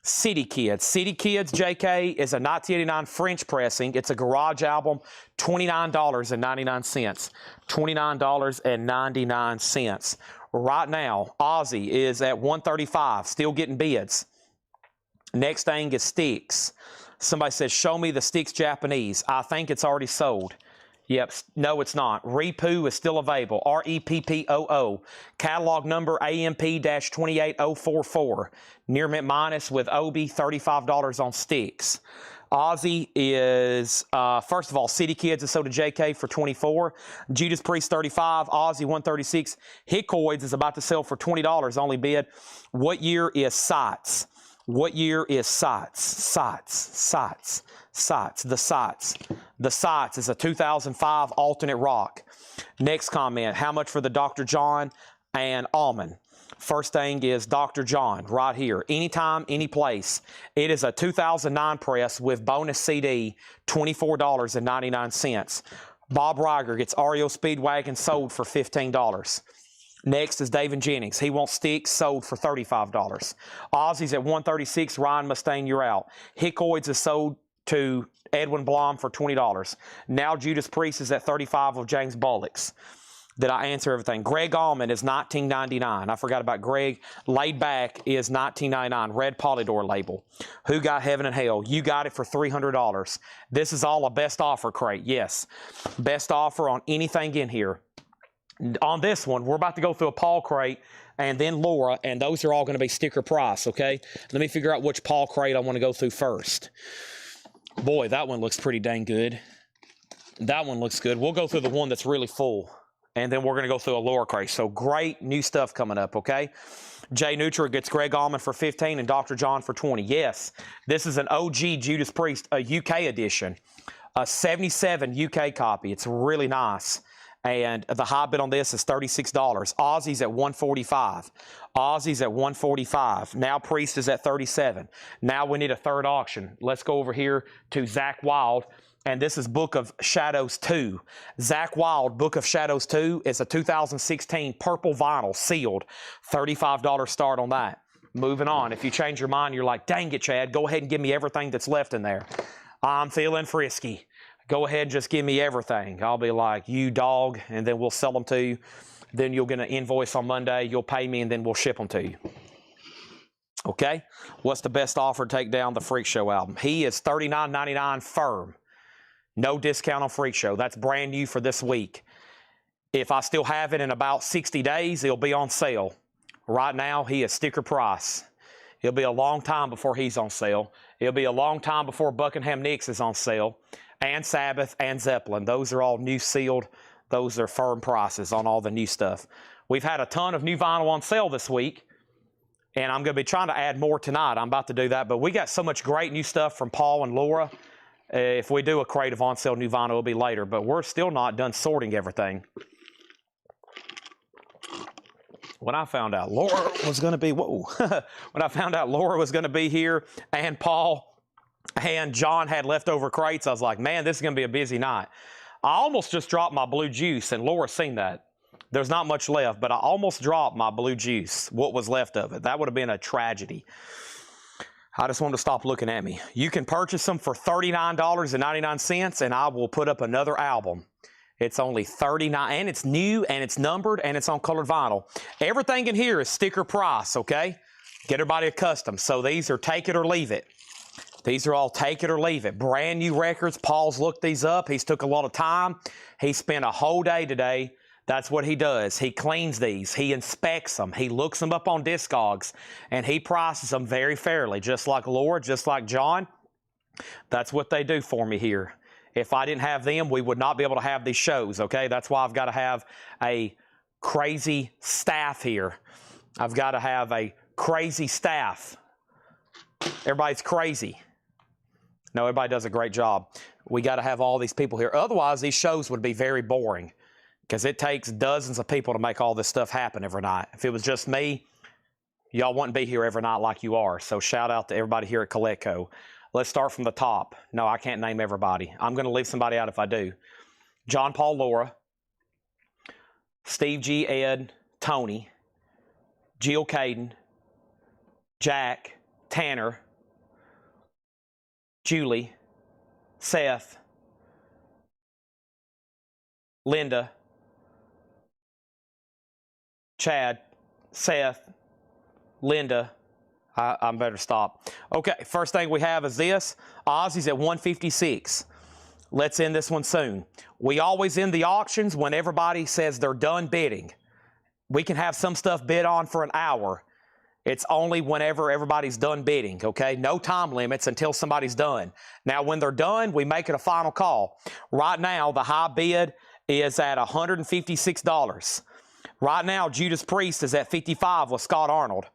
City Kids. City Kids, JK, is a 1989 French pressing. It's a garage album, $29.99. $29.99. Right now, Ozzy is at $135, still getting bids. Next thing is Styx. Somebody says, show me the Styx Japanese. I think it's already sold. Yep, no, it's not. Repoo is still available. REPPOO. Catalog number AMP-28044. Near mint minus with Obi, $35 on Styx. Ozzy is, first of all, City Kids is sold to JK for $24. Judas Priest, $35. Ozzy, $136. Hickoids is about to sell for $20, only bid. What year is Sights? What year is Sights? Sights. The Sights. The sights is a 2005 alternate rock. Next comment, how much for the Dr. John and almond? First thing is Dr. John right here. Anytime, any place. It is a 2009 press with bonus CD, $24.99. Bob Reiger gets REO Speedwagon sold for $15. Next is David Jennings. He wants sticks sold for $35. Ozzy's at 136. Ryan Mustaine, you're out. Hickoids is sold to Edwin Blom for $20. Now Judas Priest is at 35 of James Bullock's. Did I answer everything? Greg Allman is $19.99. I forgot about Greg. Laid Back is $19.99. Red Polydor label. Who got Heaven and Hell? You got it for $300. This is all a best offer crate. Yes. Best offer on anything in here. On this one, we're about to go through a Paul crate and then Laura, and those are all going to be sticker price, okay? Let me figure out which Paul crate I want to go through first. Boy, that one looks pretty dang good. That one looks good. We'll go through the one that's really full. And then we're going to go through a lower crate. So great new stuff coming up, okay? Jay Nutra gets Greg Allman for $15 and Dr. John for $20. Yes, this is an OG Judas Priest, a UK edition, a 77 UK copy. It's really nice. And the high bid on this is $36. Ozzy's at $145. Ozzy's at $145. Now Priest is at $37. Now we need a third auction. Let's go over here to Zach Wild. And this is Book of Shadows 2. Zach Wild, Book of Shadows 2 is a 2016 purple vinyl, sealed. $35 start on that. Moving on. If you change your mind, you're like, dang it, Chad, go ahead and give me everything that's left in there. I'm feeling frisky. Go ahead and just give me everything. I'll be like, you dog, and then we'll sell them to you. Then you'll get an invoice on Monday. You'll pay me, and then we'll ship them to you. Okay? What's the best offer to take down the Freak Show album? He is $39.99 firm. No discount on Freak Show. That's brand new for this week. If I still have it in about 60 days, it'll be on sale. Right now, he is sticker price. It'll be a long time before he's on sale. It'll be a long time before Buckingham Nicks is on sale. And Sabbath and Zeppelin. Those are all new sealed. Those are firm prices on all the new stuff. We've had a ton of new vinyl on sale this week. And I'm going to be trying to add more tonight. I'm about to do that. But we got so much great new stuff from Paul and Laura. If we do a crate of on-sale new vinyl, it'll be later. But we're still not done sorting everything. When I found out Laura was going to be, when I found out Laura was going to be here and Paul and John had leftover crates, I was like, man, this is going to be a busy night. I almost just dropped my blue juice, and Laura's seen that. There's not much left, but I almost dropped my blue juice, what was left of it. That would have been a tragedy. I just wanted to stop looking at me. You can purchase them for $39.99, and I will put up another album. It's only $39, and it's new, and it's numbered, and it's on colored vinyl. Everything in here is sticker price, okay? Get everybody accustomed. So these are take it or leave it. These are all take it or leave it. Brand new records. Paul's looked these up. He's took a lot of time. He spent a whole day today. That's what he does. He cleans these. He inspects them. He looks them up on Discogs, and he prices them very fairly, just like Laura, just like John. That's what they do for me here. If I didn't have them, we would not be able to have these shows, okay? That's why I've got to have a crazy staff here. I've got to have a crazy staff. Everybody's crazy. No, everybody does a great job. We got to have all these people here. Otherwise, these shows would be very boring because it takes dozens of people to make all this stuff happen every night. If it was just me, y'all wouldn't be here every night like you are. So shout out to everybody here at Coletco. Let's start from the top. No, I can't name everybody. I'm going to leave somebody out if I do. John Paul Laura, Steve G. Ed, Tony, Jill Caden, Jack, Tanner, Julie, Seth, Linda, Chad, Seth, Linda. I'm better stop. Okay, first thing we have is this. Ozzy's at 156. Let's end this one soon. We always end the auctions when everybody says they're done bidding. We can have some stuff bid on for an hour. It's only whenever everybody's done bidding, okay? No time limits until somebody's done. Now, when they're done, we make it a final call. Right now, the high bid is at $156. Right now, Judas Priest is at $55 with Scott Arnold.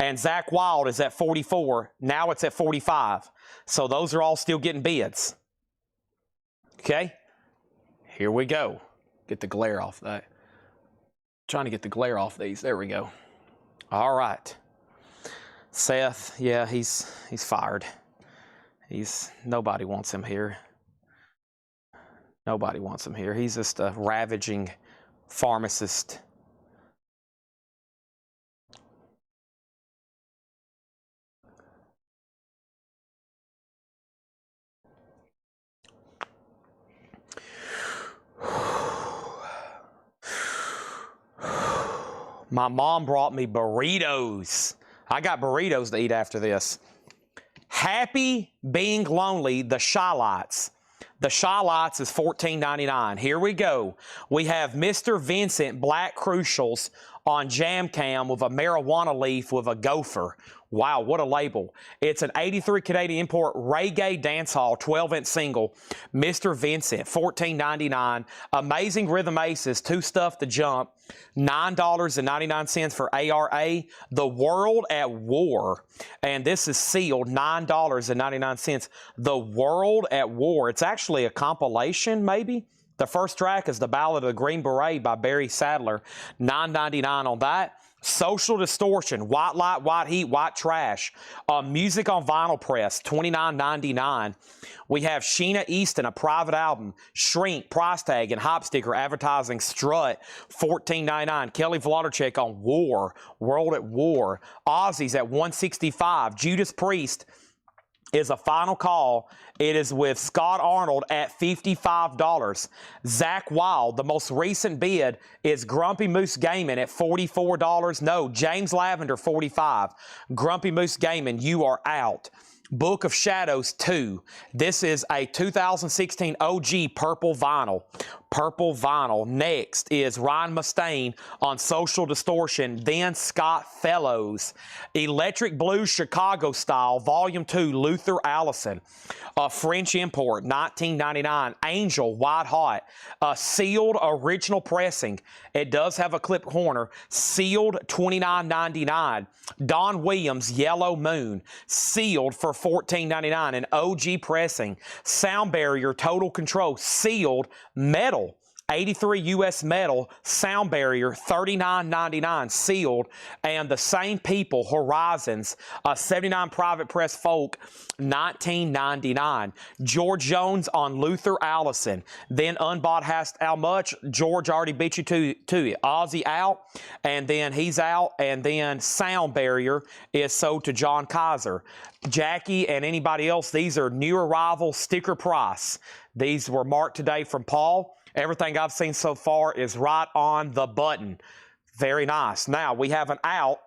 And Zach Wild is at $44. Now it's at $45. So those are all still getting bids. Okay, here we go. Get the glare off that. Trying to get the glare off these. There we go. All right. Seth, yeah, he's fired. Nobody wants him here. Nobody wants him here. He's just a ravaging pharmacist. My mom brought me burritos. I got burritos to eat after this. Happy Being Lonely, the Shylots. The Shylots is $14.99. Here we go. We have Mr. Vincent Black Crucials on Jam Cam with a marijuana leaf with a gopher. Wow, what a label. It's an 83 Canadian import reggae dancehall 12-inch single. Mr. Vincent, $14.99. Amazing Rhythm Aces, Too Stuff to Jump, $9.99 for ARA. The World at War. And this is sealed, $9.99. The World at War. It's actually a compilation, maybe. The first track is The Ballad of the Green Beret by Barry Sadler, $9.99 on that. Social Distortion, White Light, White Heat, White Trash. Music on Vinyl Press, $29.99. We have Sheena Easton, a private album. Shrink, Price Tag, and Hop Sticker advertising Strut, $14.99. Kelly Vloddercheck on War, World at War. Ozzy's at $165. Judas Priest is a final call. It is with Scott Arnold at $55. Zach Wild, the most recent bid, is Grumpy Moose Gaming at $44. No, James Lavender, $45. Grumpy Moose Gaming, you are out. Book of Shadows 2. This is a 2016 OG purple vinyl. Purple vinyl. Next is Ryan Mustaine on Social Distortion. Then Scott Fellows. Electric Blues Chicago Style, Volume 2, Luther Allison. French import, $19.99. Angel, White Hot. Sealed original pressing. It does have a clip corner. Sealed, $29.99. Don Williams, Yellow Moon. Sealed for $14.99. An OG pressing. Sound Barrier, Total Control. Sealed, metal. 83 US metal, sound barrier, $39.99 sealed. And the same people, Horizons, 79 private press folk, $19.99. George Jones on Luther Allison. Then Unbought has how much? George already beat you to it. Ozzy out, and then he's out, and then Sound Barrier is sold to John Kaiser. Jackie and anybody else, these are new arrival sticker price. These were marked today from Paul. Everything I've seen so far is right on the button. Very nice. Now, we have an out.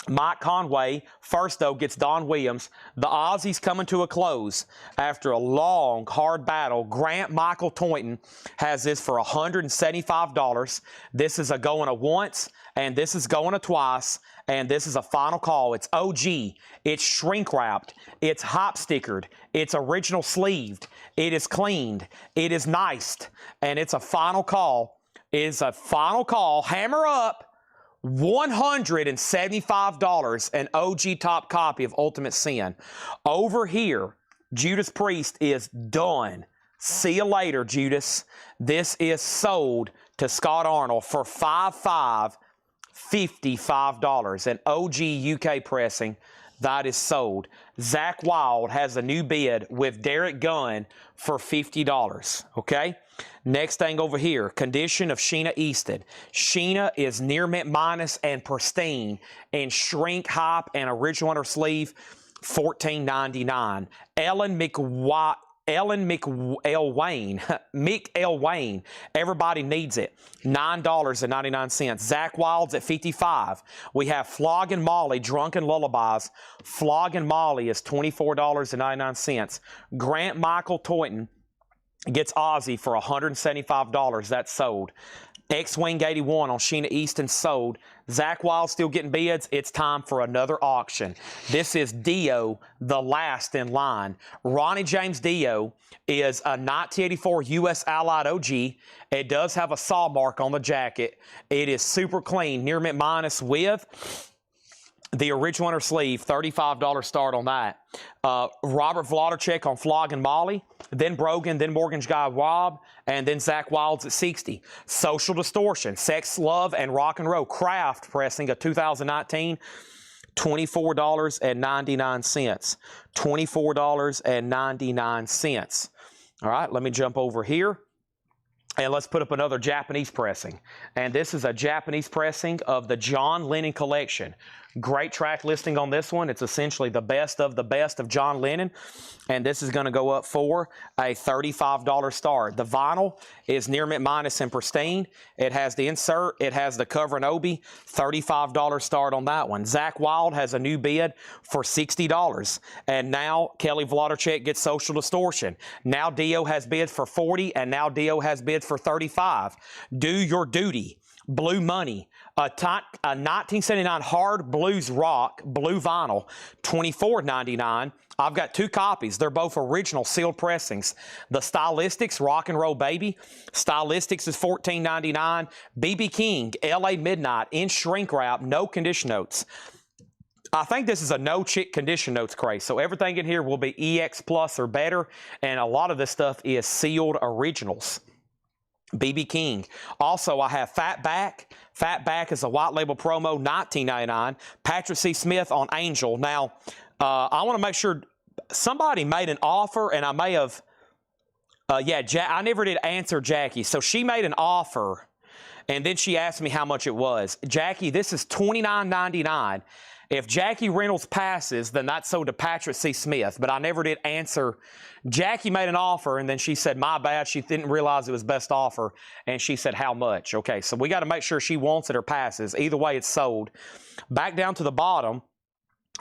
Mike Conway, first though, gets Don Williams. The Aussies coming to a close after a long, hard battle. Grant Michael Toynton has this for $175. This is a going a once, and this is going a twice, and this is a final call. It's OG. It's shrink wrapped. It's hop stickered. It's original sleeved. It is cleaned. It is niced, and it's a final call. It is a final call. Hammer up. $175, an OG top copy of Ultimate Sin. Over here, Judas Priest is done. See you later, Judas. This is sold to Scott Arnold for $55, an OG UK pressing. That is sold. Zach Wild has a new bid with Derek Gunn for $50, okay? Next thing over here, condition of Sheena Easton. Sheena is near mint minus and pristine, and shrink hop and original under sleeve, $14.99. Mick L. Wayne, everybody needs it, $9.99. Zach Wild's at $55. We have Flogging Molly, Drunken Lullabies. Flogging Molly is $24.99. Grant Michael Toynton gets Ozzy for $175. That's sold. X-Wing 81 on Sheena Easton sold. Zach Wild still getting bids. It's time for another auction. This is Dio, the last in line. Ronnie James Dio is a 1984 U.S. Allied OG. It does have a saw mark on the jacket. It is super clean, near mint minus with The original inner sleeve, $35 start on that. Robert Vladicek on Flog and Molly, then Brogan, then Morgan's Guy Rob, and then Zach Wilds at 60. Social Distortion, Sex, Love, and Rock and Roll. Craft pressing of 2019, $24.99. $24.99. All right, let me jump over here. And let's put up another Japanese pressing. And this is a Japanese pressing of the John Lennon collection. Great track listing on this one. It's essentially the best of John Lennon. And this is going to go up for a $35 start. The vinyl is near mint minus and pristine. It has the insert. It has the cover and obi. $35 start on that one. Zach Wild has a new bid for $60. And now Kelly Vladicek gets Social Distortion. Now Dio has bids for $40, and now Dio has bids for $35. Do Your Duty. Blue Money, a 1979 hard blues rock, blue vinyl, $24.99. I've got two copies. They're both original sealed pressings. The Stylistics, Rock and Roll Baby. Stylistics is $14.99. BB King, LA Midnight, in shrink wrap, no condition notes. I think this is a no chick condition notes craze. So everything in here will be EX Plus or better. And a lot of this stuff is sealed originals. BB King. Also, I have Fatback. Fatback is a white label promo, $19.99. Patrick C. Smith on Angel. Now, I want to make sure somebody made an offer, and I may have, I never did answer Jackie. So she made an offer, and then she asked me how much it was. Jackie, this is $29.99. If Jackie Reynolds passes, then that's sold to Patrick C. Smith, but I never did answer. Jackie made an offer, and then she said, my bad, she didn't realize it was best offer, and she said, how much? Okay, so we got to make sure she wants it or passes. Either way, it's sold. Back down to the bottom,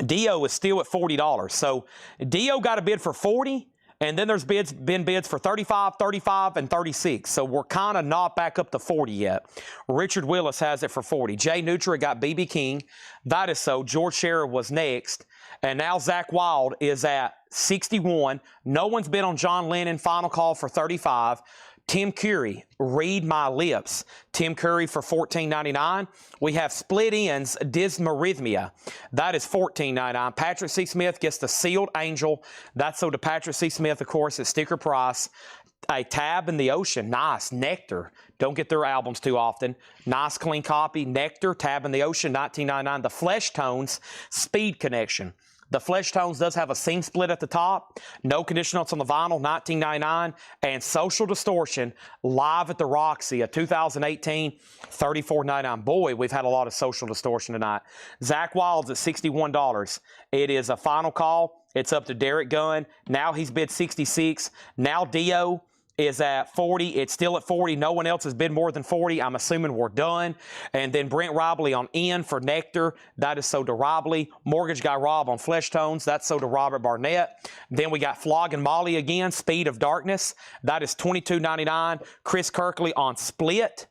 Dio is still at $40. So Dio got a bid for $40, and then there's been bids for $35, $35, and $36. So we're kind of not back up to $40 yet. Richard Willis has it for $40. Jay Nutra got BB King. That is so. George Scherer was next. And now Zach Wild is at $61. No one's bid on John Lennon. Final call for $35. Tim Curry, Read My Lips. Tim Curry for $14.99. We have Split Ends, Dysmorhythmia. That is $14.99. Patrick C. Smith gets the Sealed Angel. That's sold to Patrick C. Smith, of course, at sticker price. A Tab in the Ocean. Nice. Nectar. Don't get their albums too often. Nice, clean copy. Nectar, Tab in the Ocean, $19.99. The Flesh Tones, Speed Connection. The Flesh Tones does have a seam split at the top. No condition notes on the vinyl, $19.99. And Social Distortion, live at the Roxy, a 2018, $34.99. Boy, we've had a lot of Social Distortion tonight. Zach Wild's at $61. It is a final call. It's up to Derek Gunn. Now he's bid $66. Now Dio is at $40. It's still at $40. No one else has bid more than $40. I'm assuming we're done. And then Brent Robley on N for Nectar. That is sold to Robley. Mortgage Guy Rob on Flesh Tones. That's sold to Robert Barnett. Then we got Flog and Molly again, Speed of Darkness. That is $22.99. Chris Kirkley on Split.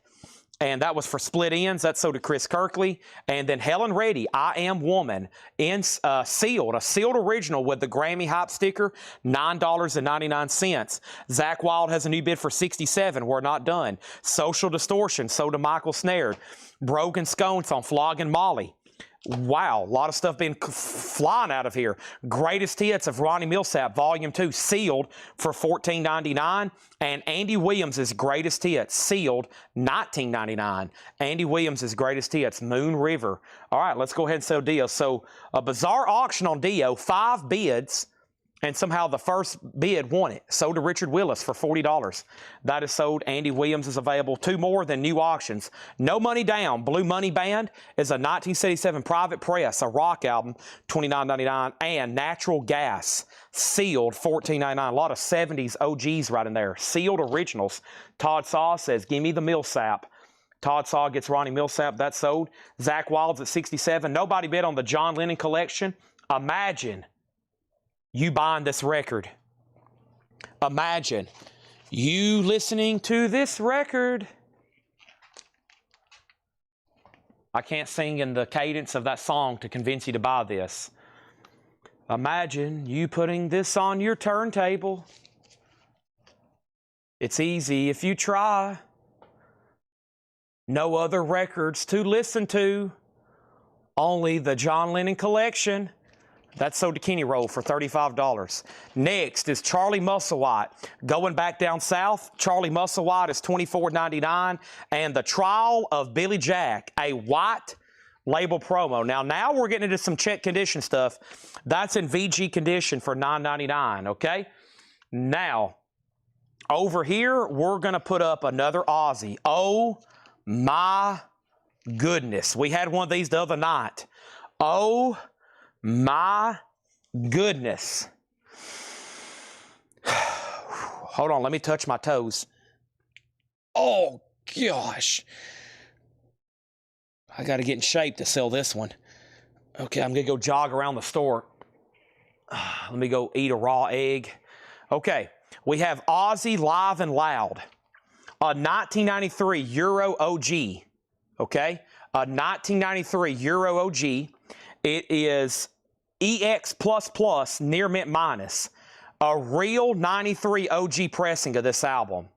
And that was for Split Ends. That's sold to Chris Kirkley. And then Helen Reddy, I Am Woman, in sealed, a sealed original with the Grammy Hype sticker, $9.99. Zach Wild has a new bid for $67. We're not done. Social Distortion, sold to Michael Snared. Brogan Scones on Flog and Molly. Wow, a lot of stuff being flying out of here. Greatest Hits of Ronnie Millsap, Volume 2, sealed for $14.99. And Andy Williams' Greatest Hits, sealed, $19.99. Andy Williams' Greatest Hits, Moon River. All right, let's go ahead and sell Dio. So a bizarre auction on Dio, 5 bids, and somehow the first bid won it. Sold to Richard Willis for $40. That is sold. Andy Williams is available. 2 more than new auctions. No Money Down, Blue Money Band is a 1977 Private Press, a rock album, $29.99. And Natural Gas, sealed, $14.99. A lot of 70s OGs right in there. Sealed originals. Todd Saw says, give me the Millsap. Todd Saw gets Ronnie Millsap. That's sold. Zach Wild's at $67. Nobody bid on the John Lennon collection. Imagine you buying this record. Imagine you listening to this record. I can't sing in the cadence of that song to convince you to buy this. Imagine you putting this on your turntable. It's easy if you try. No other records to listen to. Only the John Lennon collection. That's sold to Kenny Roll for $35. Next is Charlie Musselwhite. Going back down south, Charlie Musselwhite is $24.99. And the Trial of Billy Jack, a white label promo. Now we're getting into some check condition stuff. That's in VG condition for $9.99, okay? Now, over here, we're going to put up another Aussie. Oh, my goodness. We had one of these the other night. Oh, my goodness. Hold on, let me touch my toes. Oh, gosh. I got to get in shape to sell this one. Okay, I'm going to go jog around the store. Let me go eat a raw egg. Okay, we have Aussie Live and Loud. A 1993 Euro OG. Okay, a 1993 Euro OG. It is EX++ near mint minus. A real 93 OG pressing of this album.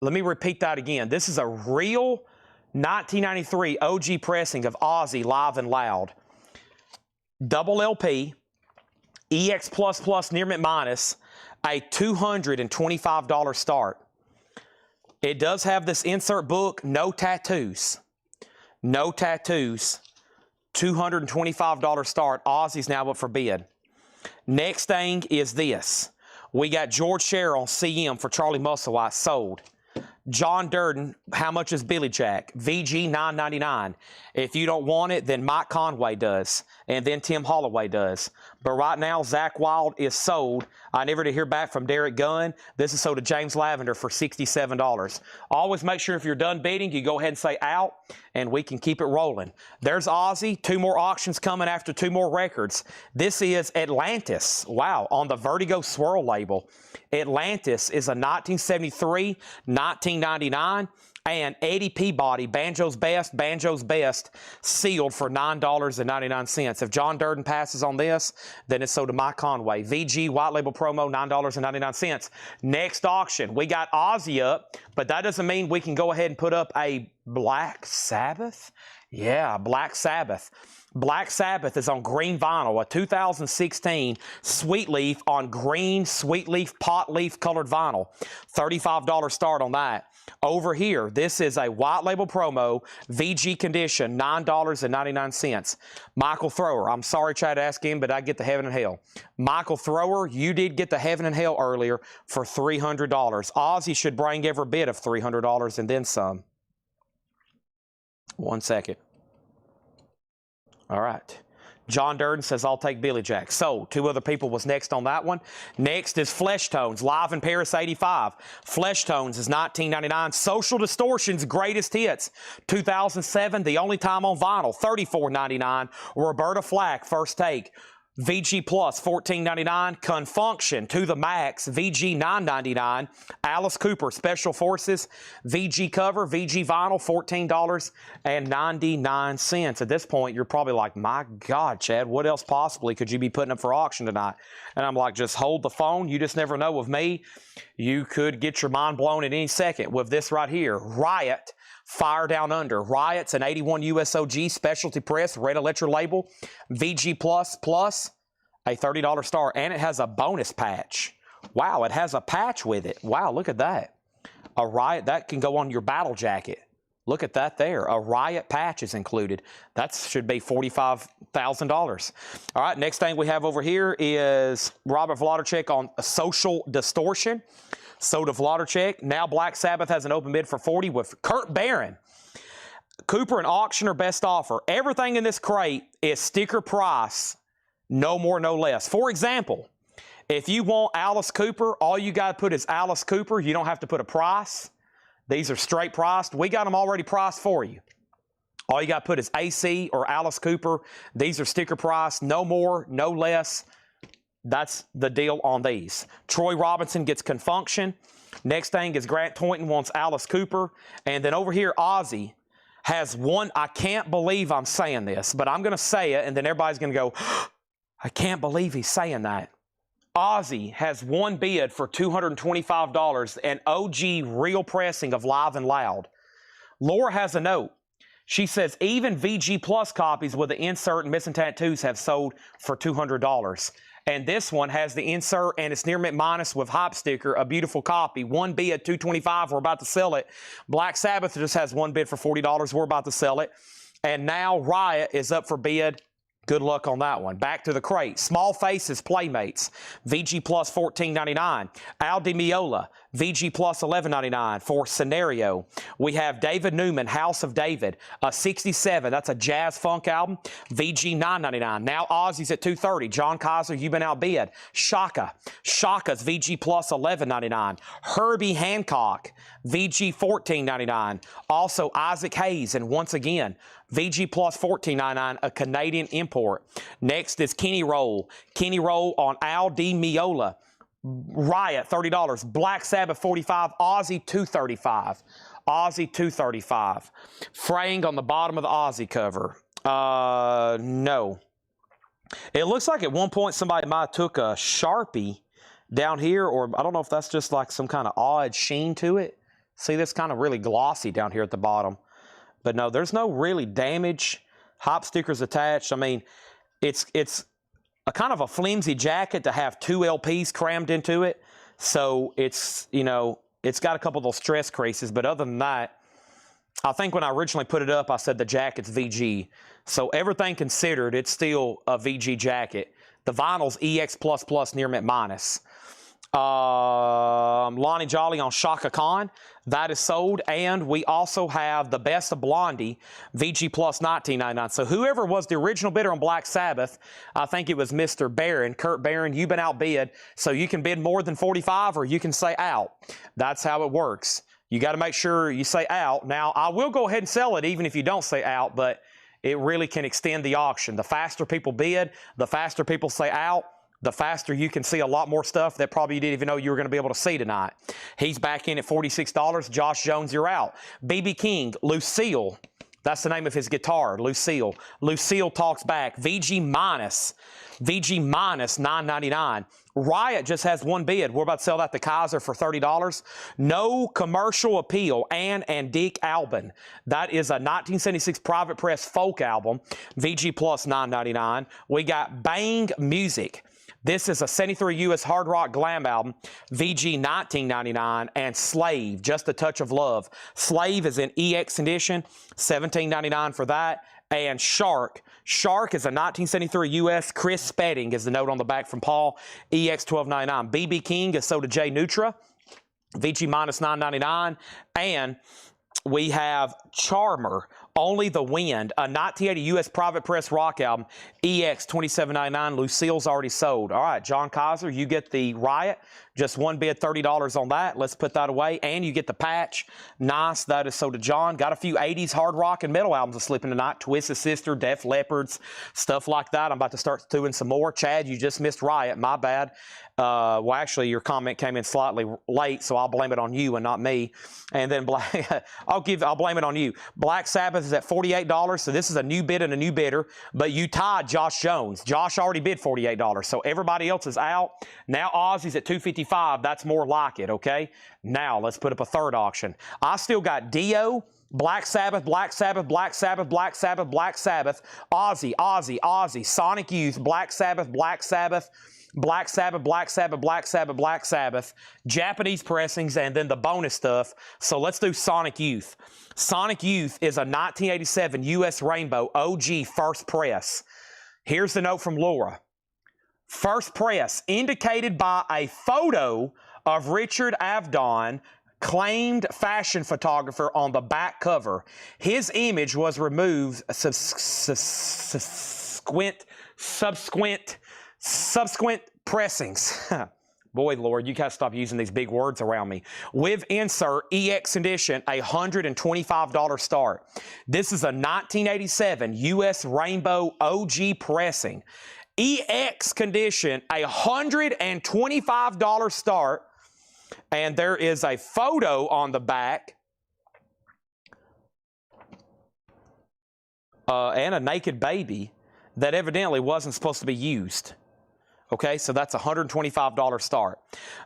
Let me repeat that again. This is a real 1993 OG pressing of Aussie Live and Loud. Double LP, EX++ near mint minus, a $225 start. It does have this insert book, no tattoos. No tattoos. $225 start. Aussie's now up for bid. Next thing is this. We got George Sherrill on CM for Charlie Musselwhite sold. John Durden, how much is Billy Jack? VG $9.99. If you don't want it, then Mike Conway does, and then Tim Holloway does. But right now, Zach Wild is sold. I never did hear back from Derek Gunn. This is sold to James Lavender for $67. Always make sure if you're done bidding, you go ahead and say out, and we can keep it rolling. There's Aussie. 2 more auctions coming after 2 more records. This is Atlantis. Wow, on the Vertigo Swirl label. Atlantis is a 1973, 1999, and Eddie Peabody, Banjo's Best, sealed for $9.99. If John Durden passes on this, then it's sold to Mike Conway. VG White Label Promo, $9.99. Next auction, we got Aussie up, but that doesn't mean we can go ahead and put up a Black Sabbath. Yeah, Black Sabbath. Black Sabbath is on green vinyl, a 2016 Sweet Leaf on green Sweet Leaf pot leaf colored vinyl. $35 start on that. Over here, this is a white label promo, VG condition, $9.99. Michael Thrower, I'm sorry, Chad, to ask him, but I get the heaven and hell. Michael Thrower, you did get the heaven and hell earlier for $300. Aussie should bring every bit of $300 and then some. 1 second. All right. John Durden says, I'll take Billy Jack. So, 2 other people was next on that one. Next is Flesh Tones, live in Paris 85. Flesh Tones is $19.99. Social Distortion's Greatest Hits, 2007, the only time on vinyl, $34.99. Roberta Flack, First Take. VG Plus, $14.99. Confunction, To the Max, VG $9.99. Alice Cooper, Special Forces, VG cover, VG vinyl, $14.99. At this point, you're probably like, my God, Chad, what else possibly could you be putting up for auction tonight? And I'm like, just hold the phone. You just never know with me. You could get your mind blown at any second with this right here. Riot. Fire Down Under. Riot's an 81 USOG specialty press, red electro label, VG Plus, a $30 star, and it has a bonus patch. Wow, it has a patch with it. Wow, look at that. A Riot, that can go on your battle jacket. Look at that there. A Riot patch is included. That should be $45,000. All right, next thing we have over here is Robert Vladicek on Social Distortion. Soda Vladicek. Now Black Sabbath has an open bid for $40 with Kurt Barron. Cooper and auctioner best offer. Everything in this crate is sticker price, no more, no less. For example, if you want Alice Cooper, all you got to put is Alice Cooper. You don't have to put a price. These are straight priced. We got them already priced for you. All you got to put is AC or Alice Cooper. These are sticker price, no more, no less. That's the deal on these. Troy Robinson gets Confunction. Next thing is Grant Toynton wants Alice Cooper. And then over here, Ozzy has one. I can't believe I'm saying this, but I'm going to say it, and then everybody's going to go, I can't believe he's saying that. Ozzy has one bid for $225, an OG real pressing of Live and Loud. Laura has a note. She says, even VG Plus copies with the insert and missing tattoos have sold for $200. And this one has the insert and it's near mint minus with hop sticker, a beautiful copy. One bid at $225. We're about to sell it. Black Sabbath just has one bid for $40. We're about to sell it. And now Riot is up for bid. Good luck on that one. Back to the crate. Small Faces Playmates. VG Plus $14.99. Al Di Meola. VG Plus $11.99 for Scenario. We have David Newman, House of David. A 67. That's a jazz funk album. VG $9.99. Now Ozzy's at $2.30. John Kaiser, You've Been Outbid. Shaka. Shaka's VG Plus $11.99. Herbie Hancock. VG $14.99. Also Isaac Hayes. And once again, VG Plus $14.99, a Canadian import. Next is Kenny Roll. Kenny Roll on Al Di Meola. Riot, $30. Black Sabbath, $45. Ozzy, $235. Ozzy, $235. Fraying on the bottom of the Ozzy cover. No. It looks like at one point somebody might have took a Sharpie down here, or I don't know if that's just like some kind of odd sheen to it. See, this kind of really glossy down here at the bottom. But no, there's no really damage. Hop stickers attached. I mean, it's a kind of a flimsy jacket to have 2 LPs crammed into it. So it's, you know, it's got a couple of those stress creases. But other than that, I think when I originally put it up, I said the jacket's VG. So everything considered, it's still a VG jacket. The vinyl's EX++ near mint minus. Lonnie Jolly on Shaka Khan. That is sold. And we also have the Best of Blondie, VG Plus $19.99. So whoever was the original bidder on Black Sabbath, I think it was Mr. Barron, Kurt Barron, you've been outbid. So you can bid more than 45 or you can say out. That's how it works. You got to make sure you say out. Now, I will go ahead and sell it even if you don't say out, but it really can extend the auction. The faster people bid, the faster people say out, the faster you can see a lot more stuff that probably you didn't even know you were going to be able to see tonight. He's back in at $46. Josh Jones, you're out. BB King, Lucille. That's the name of his guitar, Lucille. Lucille talks back. VG minus $9.99. Riot just has one bid. We're about to sell that to Kaiser for $30. No Commercial Appeal, Ann and Dick Albin. That is a 1976 private press folk album. VG Plus $9.99. We got Bang Music. This is a 73 U.S. hard rock glam album, VG $19.99, and Slave, Just a Touch of Love. Slave is an EX edition, $17.99 for that. And Shark is a 1973 U.S. Chris Spedding is the note on the back from Paul, EX $12.99. BB King is sold to Jay Nutra, VG minus $9.99. And we have Charmer, Only the Wind, a 1980 U.S. private press rock album, EX $27.99. Lucille's already sold. All right, John Kaiser, you get the Riot. Just one bid, $30 on that. Let's put that away. And you get the patch. Nice. That is sold to John. Got a few 80s hard rock and metal albums to slip in tonight. Twisted Sister, Def Leppard's, stuff like that. I'm about to start doing some more. Chad, you just missed Riot. My bad. Well, actually, your comment came in slightly late, so I'll blame it on you and not me. And then I'll blame it on you. Black Sabbath is at $48, so this is a new bid and a new bidder. But you tied Josh Jones. Josh already bid $48, so everybody else is out. Now Ozzy's at $255. That's more like it, okay? Now let's put up a third auction. I still got Dio, Black Sabbath, Black Sabbath, Black Sabbath, Black Sabbath, Black Sabbath, Ozzy, Sonic Youth, Black Sabbath, Black Sabbath, Black Sabbath, Black Sabbath, Black Sabbath, Black Sabbath, Japanese pressings, and then the bonus stuff. So let's do Sonic Youth. Sonic Youth is a 1987 U.S. Rainbow OG first press. Here's the note from Laura. First press, indicated by a photo of Richard Avedon, claimed fashion photographer on the back cover. His image was removed subsequent pressings. Boy, Lord, you got to stop using these big words around me. With insert, EX edition, a $125 start. This is a 1987 U.S. Rainbow OG pressing. EX condition, a $125 start. And there is a photo on the back. And a naked baby that evidently wasn't supposed to be used. Okay, so that's a $125 start.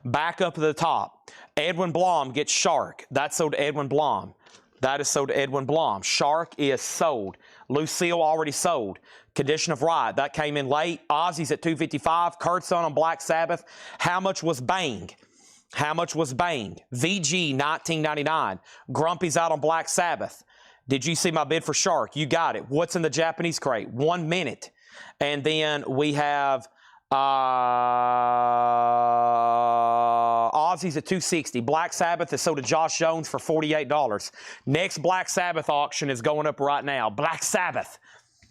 Back up to the top. Edwin Blom gets Shark. That's sold to Edwin Blom. That is sold to Edwin Blom. Shark is sold. Lucille already sold. Condition of Right, that came in late. Ozzy's at $255. Kurt's on Black Sabbath. How much was Bang? How much was Bang? VG, $19.99. Grumpy's out on Black Sabbath. Did you see my bid for Shark? You got it. What's in the Japanese crate? 1 minute. And then we have Ozzy's at $260. Black Sabbath is sold to Josh Jones for $48. Next Black Sabbath auction is going up right now. Black Sabbath.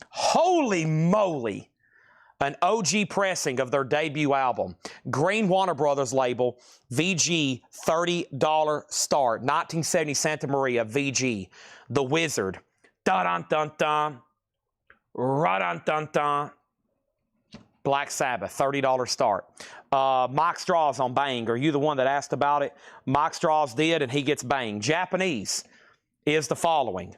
Holy moly. An OG pressing of their debut album. Green Warner Brothers label. VG, $30 start. 1970 Santa Maria, VG. The Wizard. Dun-dun-dun-dun. Ra-dun-dun-dun. Black Sabbath, $30 start. Mike Straws on Bang. Are you the one that asked about it? Mike Straws did, and he gets Bang. Japanese is the following.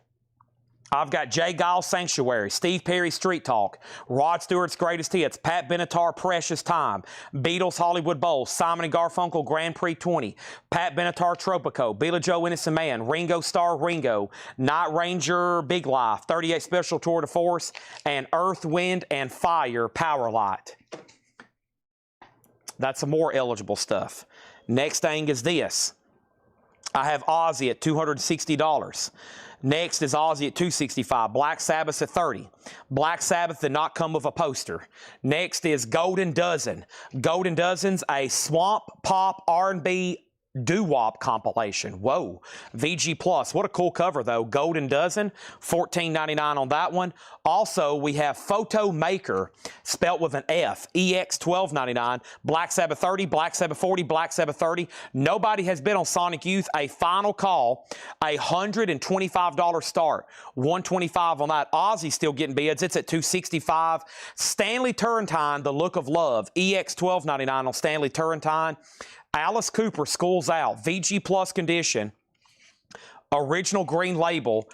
I've got Jay Giles Sanctuary, Steve Perry Street Talk, Rod Stewart's Greatest Hits, Pat Benatar Precious Time, Beatles Hollywood Bowl, Simon and Garfunkel Grand Prix 20, Pat Benatar Tropico, Billy Joe Innocent Man, Ringo Starr Ringo, Night Ranger Big Life, 38 Special Tour de Force, and Earth, Wind, and Fire Power Light. That's some more eligible stuff. Next thing is this. I have Ozzy at $260. Next is Ozzy at $265. Black Sabbath at $30. Black Sabbath did not come with a poster. Next is Golden Dozen. Golden Dozen's a swamp pop R&B doo-wop compilation. Whoa. VG Plus. What a cool cover, though. Golden Dozen. $14.99 on that one. Also, we have Photo Maker, spelt with an F. EX $12.99. Black Sabbath 30, Black Sabbath 40, Black Sabbath 30. Nobody has bid on Sonic Youth. A final call. $125 start. $125 on that. Ozzy still getting bids. It's at $265. Stanley Turrentine, The Look of Love. EX $12.99 on Stanley Turrentine. Alice Cooper, School's Out, VG Plus condition, original green label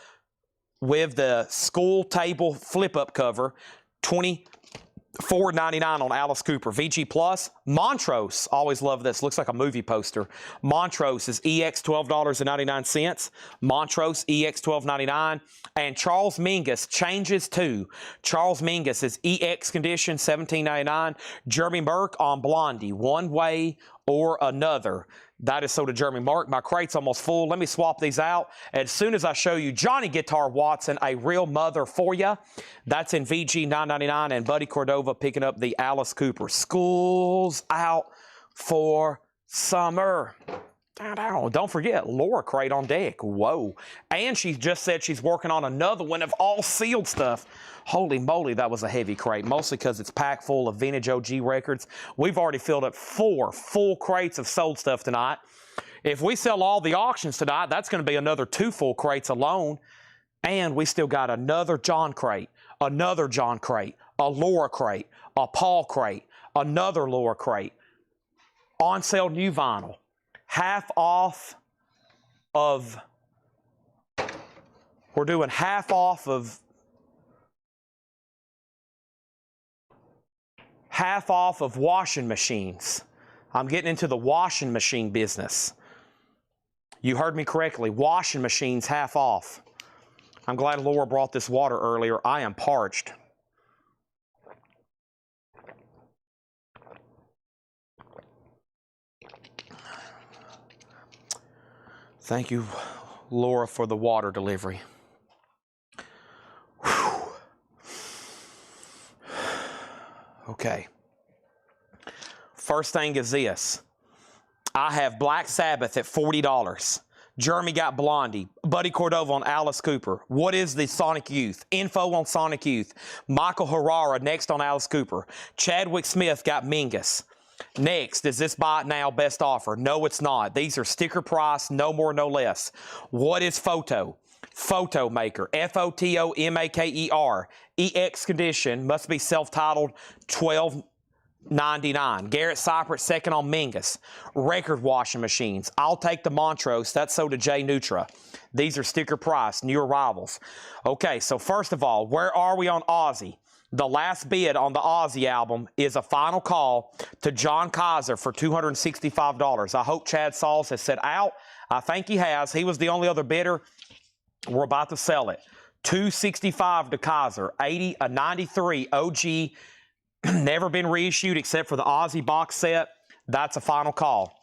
with the school table flip-up cover, $24.99 on Alice Cooper. VG Plus, Montrose, always love this, looks like a movie poster. Montrose is EX $12.99. Montrose, EX $12.99. And Charles Mingus changes to. Charles Mingus is EX condition, $17.99. Jeremy Merck on Blondie, One Way or Another. That is sold to Jeremy Mark. My crate's almost full. Let me swap these out. As soon as I show you Johnny Guitar Watson, A Real Mother for You, that's in VG $9.99, and Buddy Cordova picking up the Alice Cooper. School's out for summer. Don't forget, Laura crate on deck. Whoa. And she just said she's working on another one of all sealed stuff. Holy moly, that was a heavy crate, mostly because it's packed full of vintage OG records. We've already filled up 4 full crates of sold stuff tonight. If we sell all the auctions tonight, that's going to be another 2 full crates alone. And we still got another John crate, another John crate, a Laura crate, a Paul crate, another Laura crate. On sale new vinyl. Half off of, we're doing half off of washing machines. I'm getting into the washing machine business. You heard me correctly. Washing machines half off. I'm glad Laura brought this water earlier. I am parched. Thank you, Laura, for the water delivery. Whew. Okay. First thing is this. I have Black Sabbath at $40. Jeremy got Blondie. Buddy Cordova on Alice Cooper. What is the Sonic Youth? Info on Sonic Youth. Michael Herrera next on Alice Cooper. Chadwick Smith got Mingus. Next, is this buy it now best offer? No, it's not. These are sticker price, no more, no less. What is Photo? Photo Maker, F-O-T-O-M-A-K-E-R. EX condition, must be self-titled, $12.99. Garrett Cypress, second on Mingus. Record washing machines. I'll take the Montrose. That's sold to Jay Nutra. These are sticker price, new arrivals. Okay, so first of all, where are we on Ozzy? The last bid on the Ozzy album is a final call to John Kaiser for $265. I hope Chad Sauls has said out. I think he has. He was the only other bidder. We're about to sell it. $265 to Kaiser. 93 OG. Never been reissued except for the Aussie box set. That's a final call.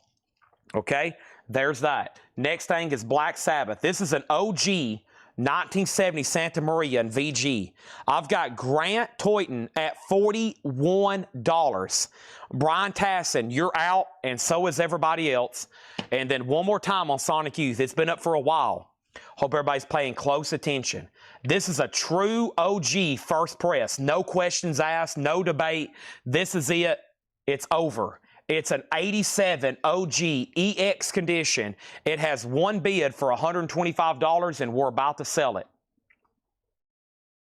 Okay, there's that. Next thing is Black Sabbath. This is an OG 1970 Santa Maria in VG. I've got Grant Toyton at $41. Brian Tassin, you're out, and so is everybody else. And then one more time on Sonic Youth. It's been up for a while. Hope everybody's paying close attention. This is a true OG first press. No questions asked, no debate. This is it. It's over. It's an 87 OG EX condition. It has one bid for $125, and we're about to sell it.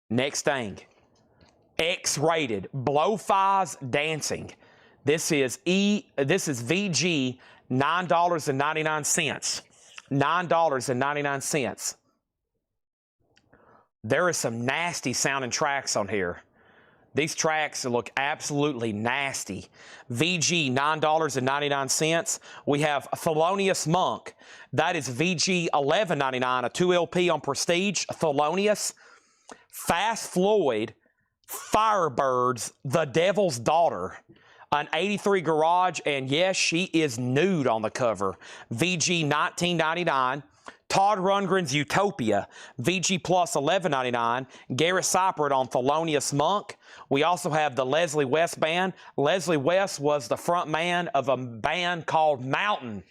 Next thing, X-rated Blow-Fi's Dancing. This is VG, $9.99. $9.99. There is some nasty sounding tracks on here. These tracks look absolutely nasty. VG, $9.99. We have Thelonious Monk. That is VG, $11.99, a 2LP on Prestige. Thelonious. Fast Floyd, Firebirds, The Devil's Daughter. An 83 Garage, and yes, she is nude on the cover. VG, $19.99. Todd Rundgren's Utopia, VG Plus $11.99. Garrett Cypert on Thelonious Monk. We also have the Leslie West Band. Leslie West was the front man of a band called Mountain,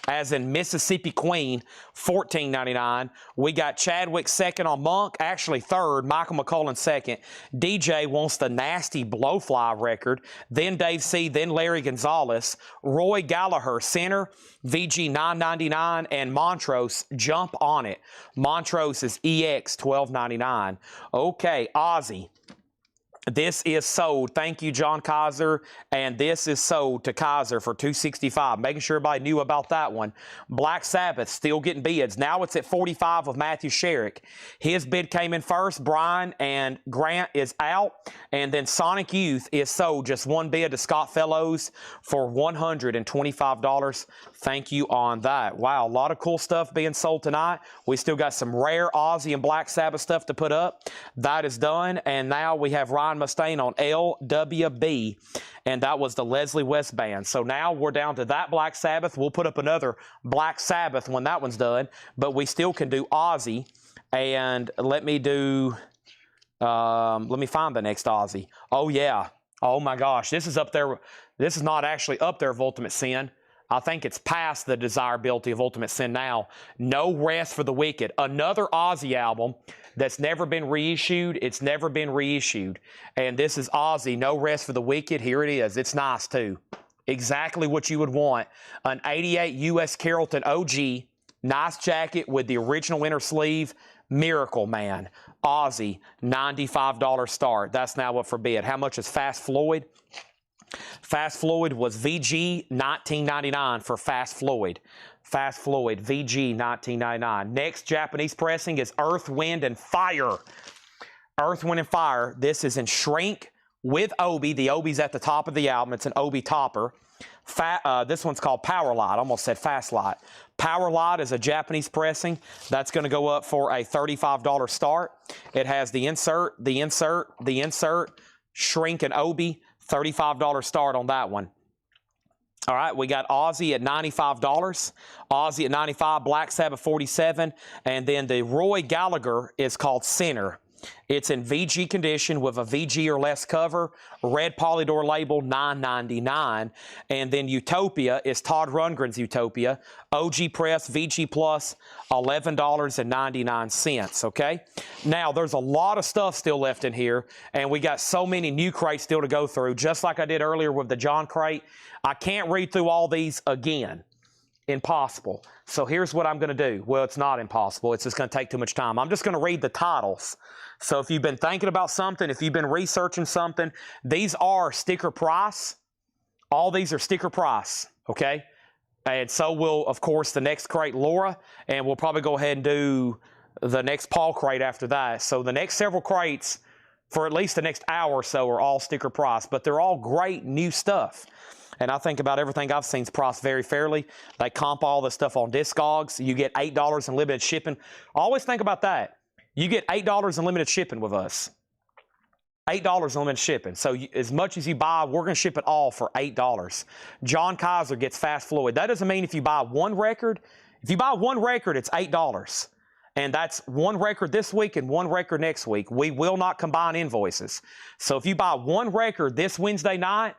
as in Mississippi Queen, $14.99. We got Chadwick second on Monk, actually third, Michael McCullen second. DJ wants the nasty Blowfly record, then Dave C., then Larry Gonzalez. Roy Gallagher center, VG $9.99, and Montrose, Jump on It. Montrose is EX $12.99. Okay, Ozzy. This is sold. Thank you, John Kaiser. And this is sold to Kaiser for $265. Making sure everybody knew about that one. Black Sabbath still getting bids. Now it's at $45 with Matthew Sherrick. His bid came in first. Brian and Grant is out. And then Sonic Youth is sold. Just one bid to Scott Fellows for $125. Thank you on that. Wow, a lot of cool stuff being sold tonight. We still got some rare Ozzy and Black Sabbath stuff to put up. That is done. And now we have Ryan Mustaine on LWB, and that was the Leslie West Band. So now we're down to that Black Sabbath. We'll put up another Black Sabbath when that one's done, but we still can do Ozzy. And let me find the next Ozzy. Oh yeah, oh my gosh, this is up there. This is not actually up there of Ultimate Sin. I think it's past the desirability of Ultimate Sin now. No Rest for the Wicked. Another Ozzy album that's never been reissued. It's never been reissued. And this is Ozzy, No Rest for the Wicked. Here it is. It's nice too. Exactly what you would want. An 88 U.S. Carrollton OG. Nice jacket with the original inner sleeve. Miracle Man. Ozzy, $95 start. That's now up for bid. How much is Fast Floyd? Fast Floyd was VG $19.99 for Fast Floyd. Fast Floyd, VG $19.99. Next Japanese pressing is Earth, Wind, and Fire. Earth, Wind, and Fire. This is in shrink with Obi. The Obi's at the top of the album. It's an Obi topper. This one's called Power Light. Almost said Fast Light. Power Light is a Japanese pressing. That's going to go up for a $35 start. It has the insert, shrink, and Obi. $35 start on that one. All right, we got Ozzy at $95. Ozzy at $95, Black Sabbath $47, and then the Roy Gallagher is called Sinner. It's in VG condition with a VG or less cover, red Polydor label, $9.99. And then Utopia is Todd Rundgren's Utopia, OG Press, VG Plus, $11.99, okay? Now, there's a lot of stuff still left in here, and we got so many new crates still to go through, just like I did earlier with the John crate. I can't read through all these again. Impossible. So here's what I'm going to do. Well, it's not impossible. It's just going to take too much time. I'm just going to read the titles. So if you've been thinking about something, if you've been researching something, these are sticker price. All these are sticker price, okay? And so will, of course, the next crate, Laura, and we'll probably go ahead and do the next Paul crate after that. So the next several crates, for at least the next hour or so, are all sticker price, but they're all great new stuff. and I think about everything I've seen's priced very fairly. They comp all this stuff on Discogs. You get $8 in limited shipping. Always think about that. You get $8 in limited shipping with us. $8 in limited shipping. So as much as you buy, we're going to ship it all for $8. John Kaiser gets Fast Floyd. That doesn't mean if you buy one record. If you buy one record, it's $8. And that's one record this week and one record next week. We will not combine invoices. So if you buy one record this Wednesday night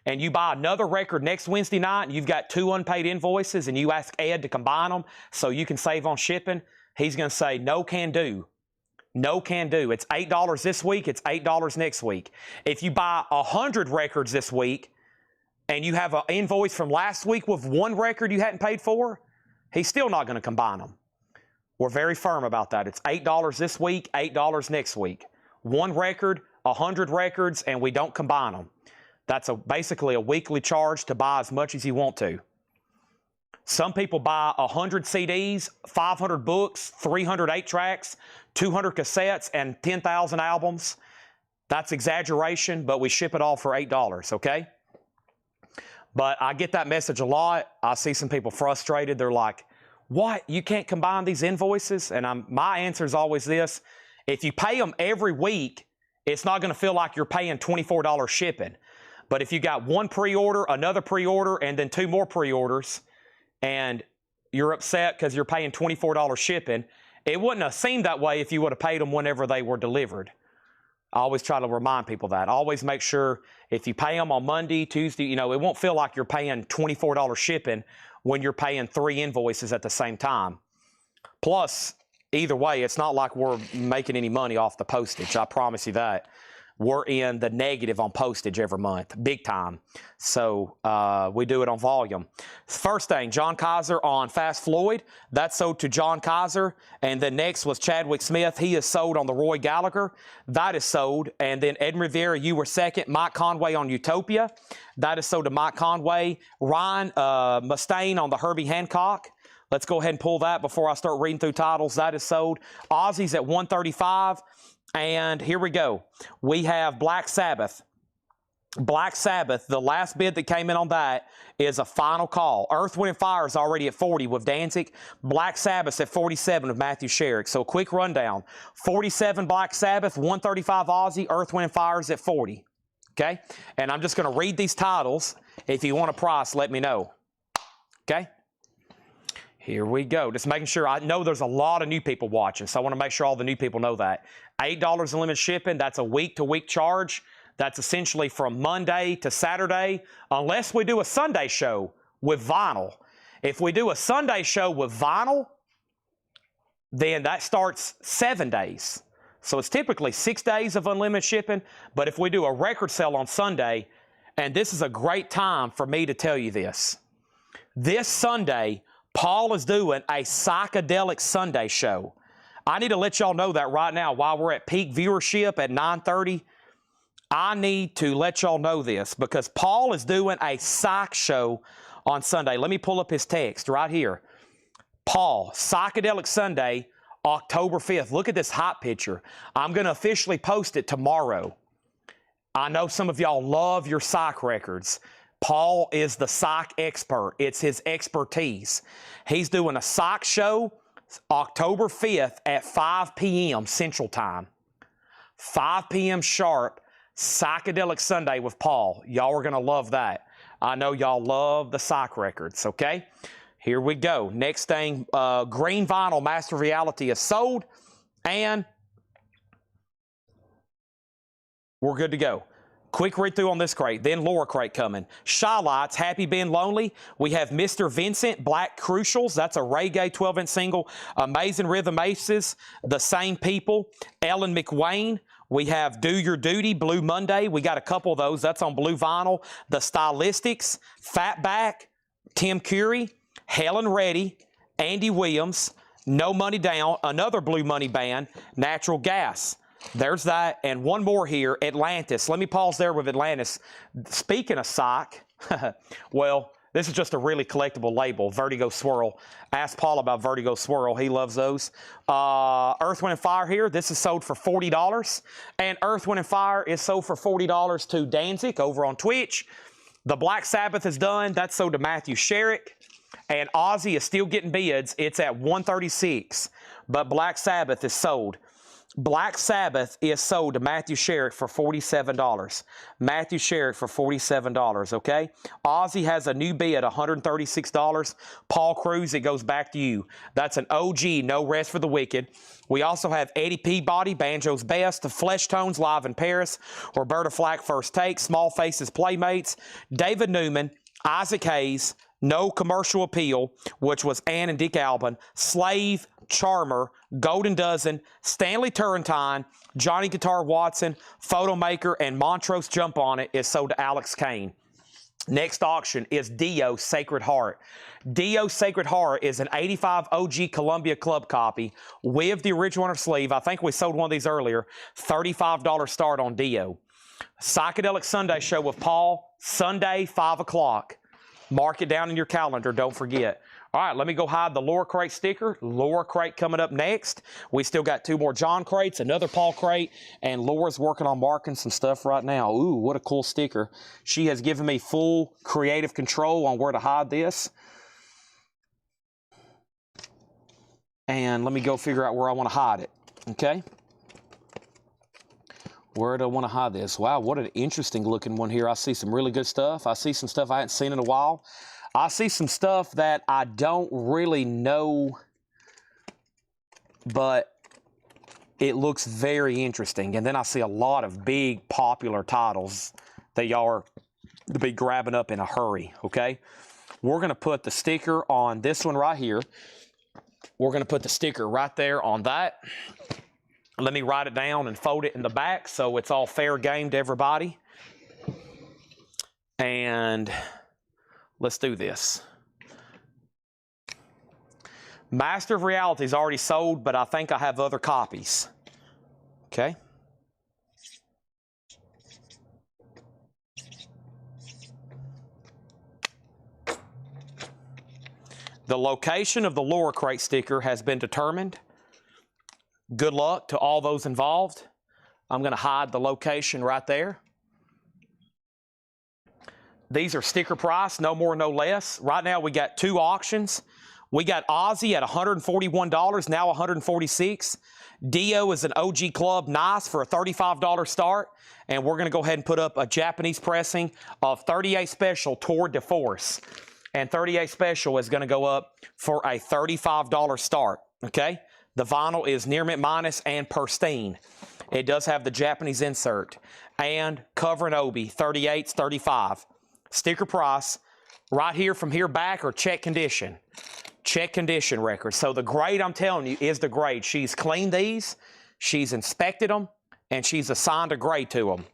and you buy another record next Wednesday night and you've got 2 unpaid invoices and you ask Ed to combine them so you can save on shipping, he's going to say, no can do. No can do. It's $8 this week. It's $8 next week. If you buy 100 records this week and you have an invoice from last week with one record you hadn't paid for, he's still not going to combine them. We're very firm about that. It's $8 this week, $8 next week. One record, 100 records, and we don't combine them. That's basically a weekly charge to buy as much as you want to. Some people buy 100 CDs, 500 books, 300 8-tracks, 200 cassettes, and 10,000 albums. That's exaggeration, but we ship it all for $8, okay? But I get that message a lot. I see some people frustrated. They're like, what? You can't combine these invoices? And my answer is always this. If you pay them every week, it's not going to feel like you're paying $24 shipping. But if you got one pre-order, another pre-order, and then 2 more pre-orders, and you're upset because you're paying $24 shipping, it wouldn't have seemed that way if you would have paid them whenever they were delivered. I always try to remind people that. Always make sure if you pay them on Monday, Tuesday, it won't feel like you're paying $24 shipping when you're paying 3 invoices at the same time. Plus, either way, it's not like we're making any money off the postage. I promise you that. We're in the negative on postage every month, big time. So we do it on volume. First thing, John Kaiser on Fast Floyd. That's sold to John Kaiser. And then next was Chadwick Smith. He is sold on the Roy Gallagher. That is sold. And then Ed Rivera, you were second. Mike Conway on Utopia. That is sold to Mike Conway. Ryan Mustaine on the Herbie Hancock. Let's go ahead and pull that before I start reading through titles. That is sold. Ozzy's at 135. And here we go. We have Black Sabbath. Black Sabbath, the last bid that came in on that is a final call. Earth, Wind & Fire is already at 40 with Danzig. Black Sabbath's at 47 with Matthew Sherrick. So a quick rundown. 47 Black Sabbath, 135 Ozzy, Earth, Wind & Fire is at 40. Okay? And I'm just going to read these titles. If you want a price, let me know. Okay? Here we go. Just making sure. I know there's a lot of new people watching, so I want to make sure all the new people know that. $8 in limited shipping. That's a week-to-week charge. That's essentially from Monday to Saturday, unless we do a Sunday show with vinyl. If we do a Sunday show with vinyl, then that starts 7 days. So it's typically 6 days of unlimited shipping. But if we do a record sale on Sunday, and this is a great time for me to tell you this. This Sunday, Paul is doing a psychedelic Sunday show. I need to let y'all know that right now while we're at peak viewership at 9:30. I need to let y'all know this because Paul is doing a psych show on Sunday. Let me pull up his text right here. Paul, Psychedelic Sunday, October 5th. Look at this hot picture. I'm going to officially post it tomorrow. I know some of y'all love your psych records. Paul is the psych expert. It's his expertise. He's doing a psych show October 5th at 5 p.m. Central Time. 5 p.m. sharp, Psychedelic Sunday with Paul. Y'all are going to love that. I know y'all love the psych records, okay? Here we go. Next thing, green vinyl Master Reality is sold, and we're good to go. Quick read through on this crate, then lower crate coming. Shy Lights, Happy Been Lonely. We have Mr. Vincent, Black Crucials. That's a reggae 12-inch single. Amazing Rhythm Aces, The Same People. Ellen McWayne. We have Do Your Duty, Blue Monday. We got a couple of those. That's on blue vinyl. The Stylistics, Fatback, Tim Curry, Helen Reddy, Andy Williams, No Money Down, another Blue Money band, Natural Gas. There's that, and one more here, Atlantis. Let me pause there with Atlantis. Speaking of psych, well, this is just a really collectible label, Vertigo Swirl. Ask Paul about Vertigo Swirl. He loves those. Earth, Wind & Fire here. This is sold for $40. And Earth, Wind & Fire is sold for $40 to Danzig over on Twitch. The Black Sabbath is done. That's sold to Matthew Sherrick. And Ozzy is still getting bids. It's at $136, but Black Sabbath is sold. Black Sabbath is sold to Matthew Sherrick for $47. Matthew Sherrick for $47, okay? Ozzy has a new bid, $136. Paul Cruz, it goes back to you. That's an OG, no rest for the wicked. We also have Eddie Peabody, Banjo's Best, The Flesh Tones, Live in Paris, Roberta Flack, First Take, Small Faces, Playmates, David Newman, Isaac Hayes, No Commercial Appeal, which was Ann and Dick Alban, Slave, Charmer, Golden Dozen, Stanley Turrentine, Johnny Guitar Watson, Photo Maker, and Montrose Jump On It is sold to Alex Kane. Next auction is Dio Sacred Heart. Dio Sacred Heart is an 85 OG Columbia Club copy with the original inner sleeve. I think we sold one of these earlier. $35 start on Dio. Psychedelic Sunday show with Paul, Sunday, 5 o'clock. Mark it down in your calendar. Don't forget. All right, let me go hide the Laura Crate sticker. Laura Crate coming up next. We still got 2 more John crates, another Paul crate, and Laura's working on marking some stuff right now. Ooh, what a cool sticker. She has given me full creative control on where to hide this. And let me go figure out where I want to hide it, okay? Where do I want to hide this? Wow, what an interesting looking one here. I see some really good stuff. I see some stuff I haven't seen in a while. I see some stuff that I don't really know, but it looks very interesting. And then I see a lot of big popular titles that y'all are to be grabbing up in a hurry, okay? We're going to put the sticker on this one right here. We're going to put the sticker right there on that. Let me write it down and fold it in the back so it's all fair game to everybody. And let's do this. Master of Reality is already sold, but I think I have other copies. Okay. The location of the Laura Crate sticker has been determined. Good luck to all those involved. I'm going to hide the location right there. These are sticker price, no more, no less. Right now we got 2 auctions. We got Ozzy at $141, now $146. Dio is an OG Club Nice for a $35 start. And we're going to go ahead and put up a Japanese pressing of 38 Special Tour de Force. And 38 Special is going to go up for a $35 start, okay? The vinyl is near mint minus and pristine. It does have the Japanese insert. And cover and obi, 38s, 35. Sticker price, right here from here back are check condition. Check condition records. So the grade I'm telling you is the grade. She's cleaned these, she's inspected them, and she's assigned a grade to them.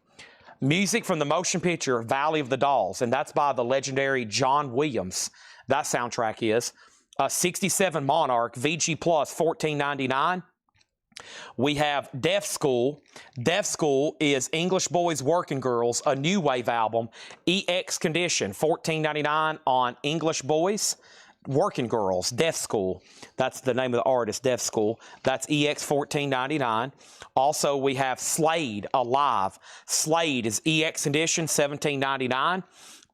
Music from the motion picture Valley of the Dolls, and that's by the legendary John Williams. That soundtrack is. 67 Monarch, VG Plus, $14.99. We have Deaf School. Deaf School is English Boys Working Girls, a new wave album. EX Condition, $14.99 on English Boys Working Girls, Deaf School. That's the name of the artist, Deaf School. That's EX $14.99. Also, we have Slade, Alive. Slade is EX Condition, $17.99.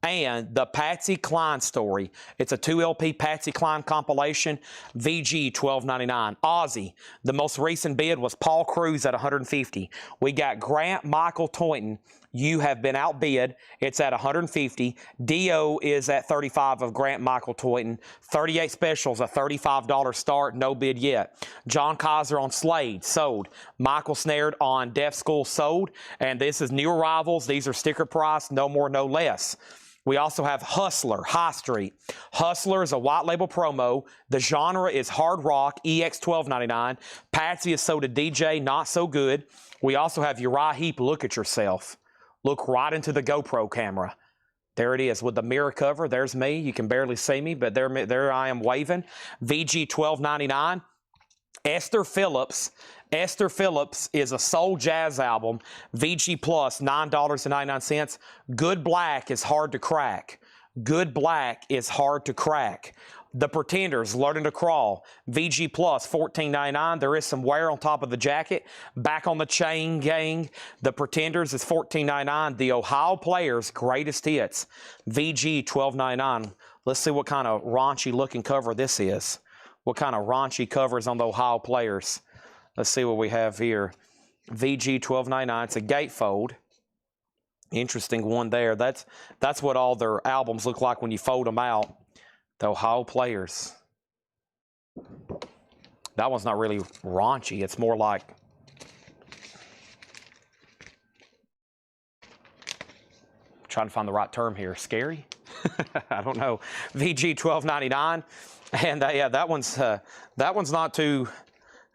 And the Patsy Cline story. It's a 2 LP Patsy Cline compilation, VG $12.99. Ozzy, the most recent bid was Paul Cruz at $150. We got Grant Michael Toynton. You have been outbid. It's at $150. Dio is at $35 of Grant Michael Toynton. 38 Specials, a $35 start, no bid yet. John Kaiser on Slade, sold. Michael Snared on Deaf School, sold. And this is new arrivals. These are sticker price, no more, no less. We also have Hustler, High Street. Hustler is a white label promo. The genre is hard rock, EX $12.99. Patsy is sold to DJ, not so good. We also have Uriah Heep, Look at Yourself. Look right into the GoPro camera. There it is with the mirror cover. There's me. You can barely see me, but there I am waving. VG $12.99. Esther Phillips. Esther Phillips is a soul jazz album. VG Plus, $9.99. Good Black is hard to crack. Good Black is hard to crack. The Pretenders, Learning to Crawl, VG Plus, $14.99. There is some wear on top of the jacket. Back on the Chain Gang, The Pretenders is $14.99. The Ohio Players, Greatest Hits, VG, $12.99. Let's see what kind of raunchy looking cover this is. What kind of raunchy covers on the Ohio Players. Let's see what we have here. VG, $12.99. It's a gatefold. Interesting one there. That's what all their albums look like when you fold them out. The Ohio Players. That one's not really raunchy. It's more like trying to find the right term here. Scary? I don't know. VG $12.99, and yeah, that one's not too.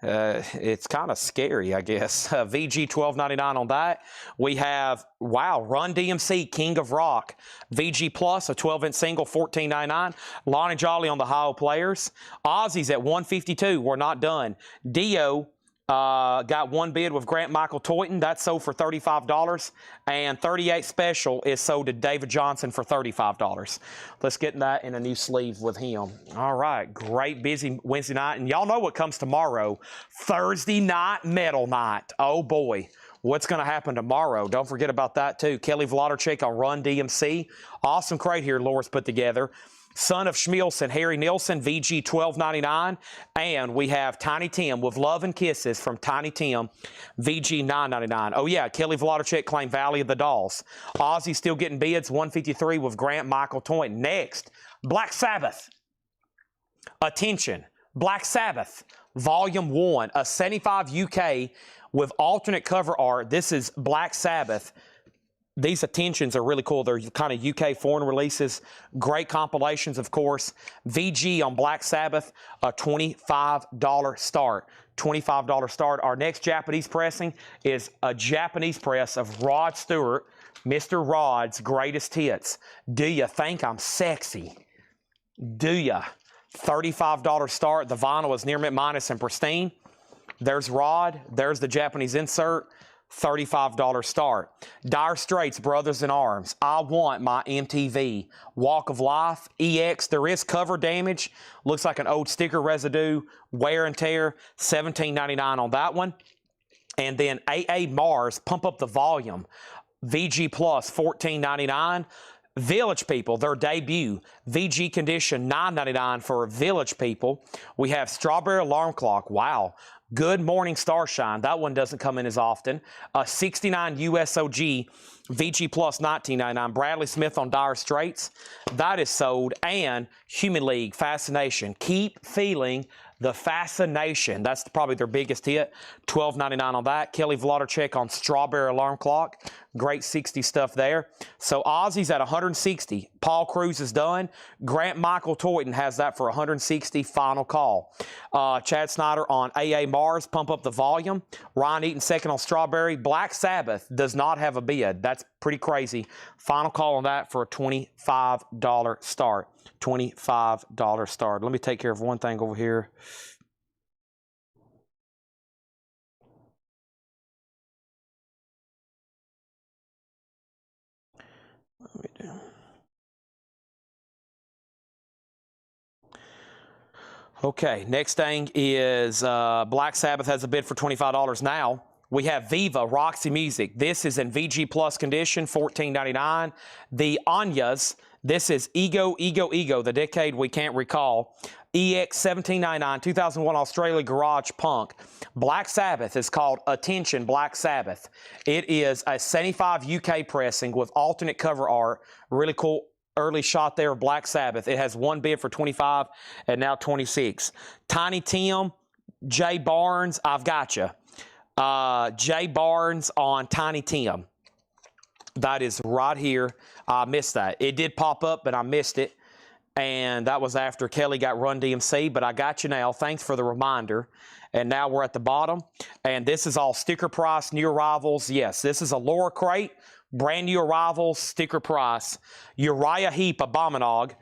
It's kind of scary, I guess. VG $12.99 on that. We have, wow, Run DMC, King of Rock. VG Plus, a 12-inch single, $14.99. Lonnie Jolly on the Ohio Players. Ozzy's at $152. We're not done. Dio got one bid with Grant Michael Toyton. That's sold for $35. And 38 Special is sold to David Johnson for $35. Let's get that in a new sleeve with him. All right, great busy Wednesday night. And y'all know what comes tomorrow. Thursday night metal night. Oh boy, what's going to happen tomorrow? Don't forget about that too. Kelly Vladarchik on Run DMC. Awesome crate here Laura's put together. Son of Schmielson, Harry Nilsson, VG $12.99. And we have Tiny Tim with Love and Kisses from Tiny Tim, VG $9.99. Oh, yeah, Kelly Vladarchik claimed Valley of the Dolls. Ozzy still getting bids, $153 with Grant Michael Toyton. Next, Black Sabbath. Attention, Black Sabbath, Volume 1, a 75 UK with alternate cover art. This is Black Sabbath. These Attentions are really cool. They're kind of UK foreign releases. Great compilations, of course. VG on Black Sabbath, a $25 start. $25 start. Our next Japanese pressing is a Japanese press of Rod Stewart, Mr. Rod's Greatest Hits. Do you think I'm sexy? Do ya? $35 start. The vinyl is near mint minus and pristine. There's Rod. There's the Japanese insert. $35 start. Dire Straits, Brothers in Arms. I Want My MTV. Walk of Life. EX. There is cover damage. Looks like an old sticker residue. Wear and tear. $17.99 on that one. And then AA Mars, Pump Up the Volume. VG Plus, $14.99. Village People, their debut. VG Condition, $9.99 for Village People. We have Strawberry Alarm Clock. Wow. Good Morning Starshine. That one doesn't come in as often. 69 USOG. VG Plus, $19.99. Bradley Smith on Dire Straits. That is sold. And Human League, Fascination. Keep Feeling the Fascination. That's probably their biggest hit. $12.99 on that. Kelly Vladarchik on Strawberry Alarm Clock. Great 60 stuff there. So Ozzy's at 160. Paul Cruz is done. Grant Michael Toyton has that for 160. Final call. Chad Snyder on AA Mars, Pump Up the Volume. Ryan Eaton second on Strawberry. Black Sabbath does not have a bid. That's pretty crazy. Final call on that for a $25 start. $25 start. Let me take care of one thing over here. Let me do. Okay, next thing is Black Sabbath has a bid for $25 now. We have Viva, Roxy Music. This is in VG Plus condition, $14.99. The Anyas, this is Ego, Ego, Ego, the decade we can't recall. EX, $17.99, 2001 Australia Garage Punk. Black Sabbath is called Attention Black Sabbath. It is a 75 UK pressing with alternate cover art. Really cool early shot there of Black Sabbath. It has one bid for 25 and now 26. Tiny Tim, Jay Barnes, I've got you. Jay Barnes on Tiny Tim. That is right here. I missed that. It did pop up, but I missed it. And that was after Kelly got Run DMC, but I got you now. Thanks for the reminder. And now we're at the bottom. And this is all sticker price, new arrivals. Yes, this is a Laura crate. Brand new arrivals, sticker price. Uriah Heep, Abominog.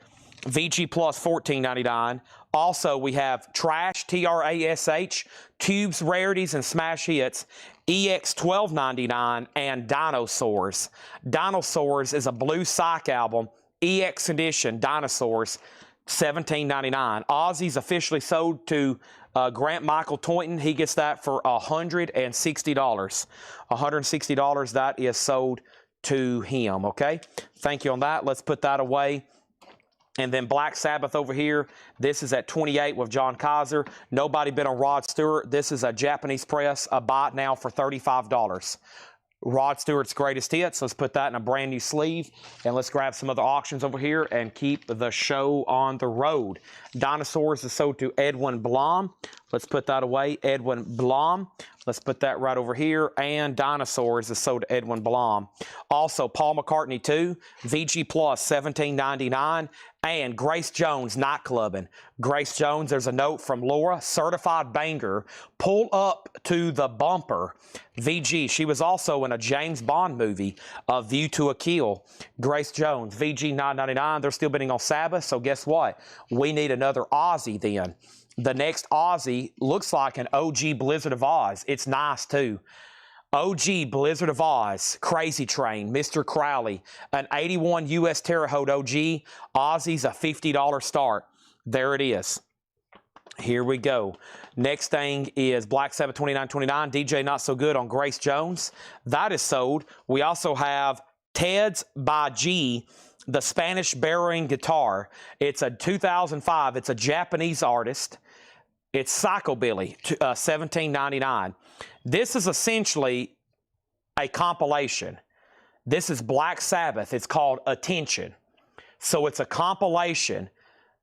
VG Plus, $14.99. Also, we have Trash, TRASH, Tubes, Rarities, and Smash Hits, EX $12.99, and Dinosaurs. Dinosaurs is a Blue Psych album, EX edition, Dinosaurs, $17.99. Aussies officially sold to Grant Michael Toynton. He gets that for $160. $160, that is sold to him, okay? Thank you on that. Let's put that away. And then Black Sabbath over here. This is at 28 with John Kaiser. Nobody bid on Rod Stewart. This is a Japanese press. A buy it now for $35. Rod Stewart's greatest hits. Let's put that in a brand new sleeve. And let's grab some other auctions over here and keep the show on the road. Dinosaurs is sold to Edwin Blom. Let's put that away. Edwin Blom. Let's put that right over here. And Dinosaurs is sold to Edwin Blom. Also, Paul McCartney 2, VG Plus, $17.99. And Grace Jones, Nightclubbing. Grace Jones, there's a note from Laura, certified banger. Pull up to the bumper. VG, she was also in a James Bond movie, A View to a Kill. Grace Jones, VG $9.99. They're still bidding on Sabbath, so guess what? We need another Aussie then. The next Aussie looks like an OG Blizzard of Oz. It's nice too. OG Blizzard of Oz, Crazy Train, Mr. Crowley, an 81 U.S. Terre Haute OG, Aussie's a $50 start. There it is. Here we go. Next thing is Black Sabbath 29.29, DJ Not So Good on Grace Jones. That is sold. We also have Ted's by G, the Spanish Barrowing Guitar. It's a 2005. It's a Japanese artist. It's Psychobilly, $17.99. This is essentially a compilation. This is Black Sabbath. It's called Attention. So it's a compilation.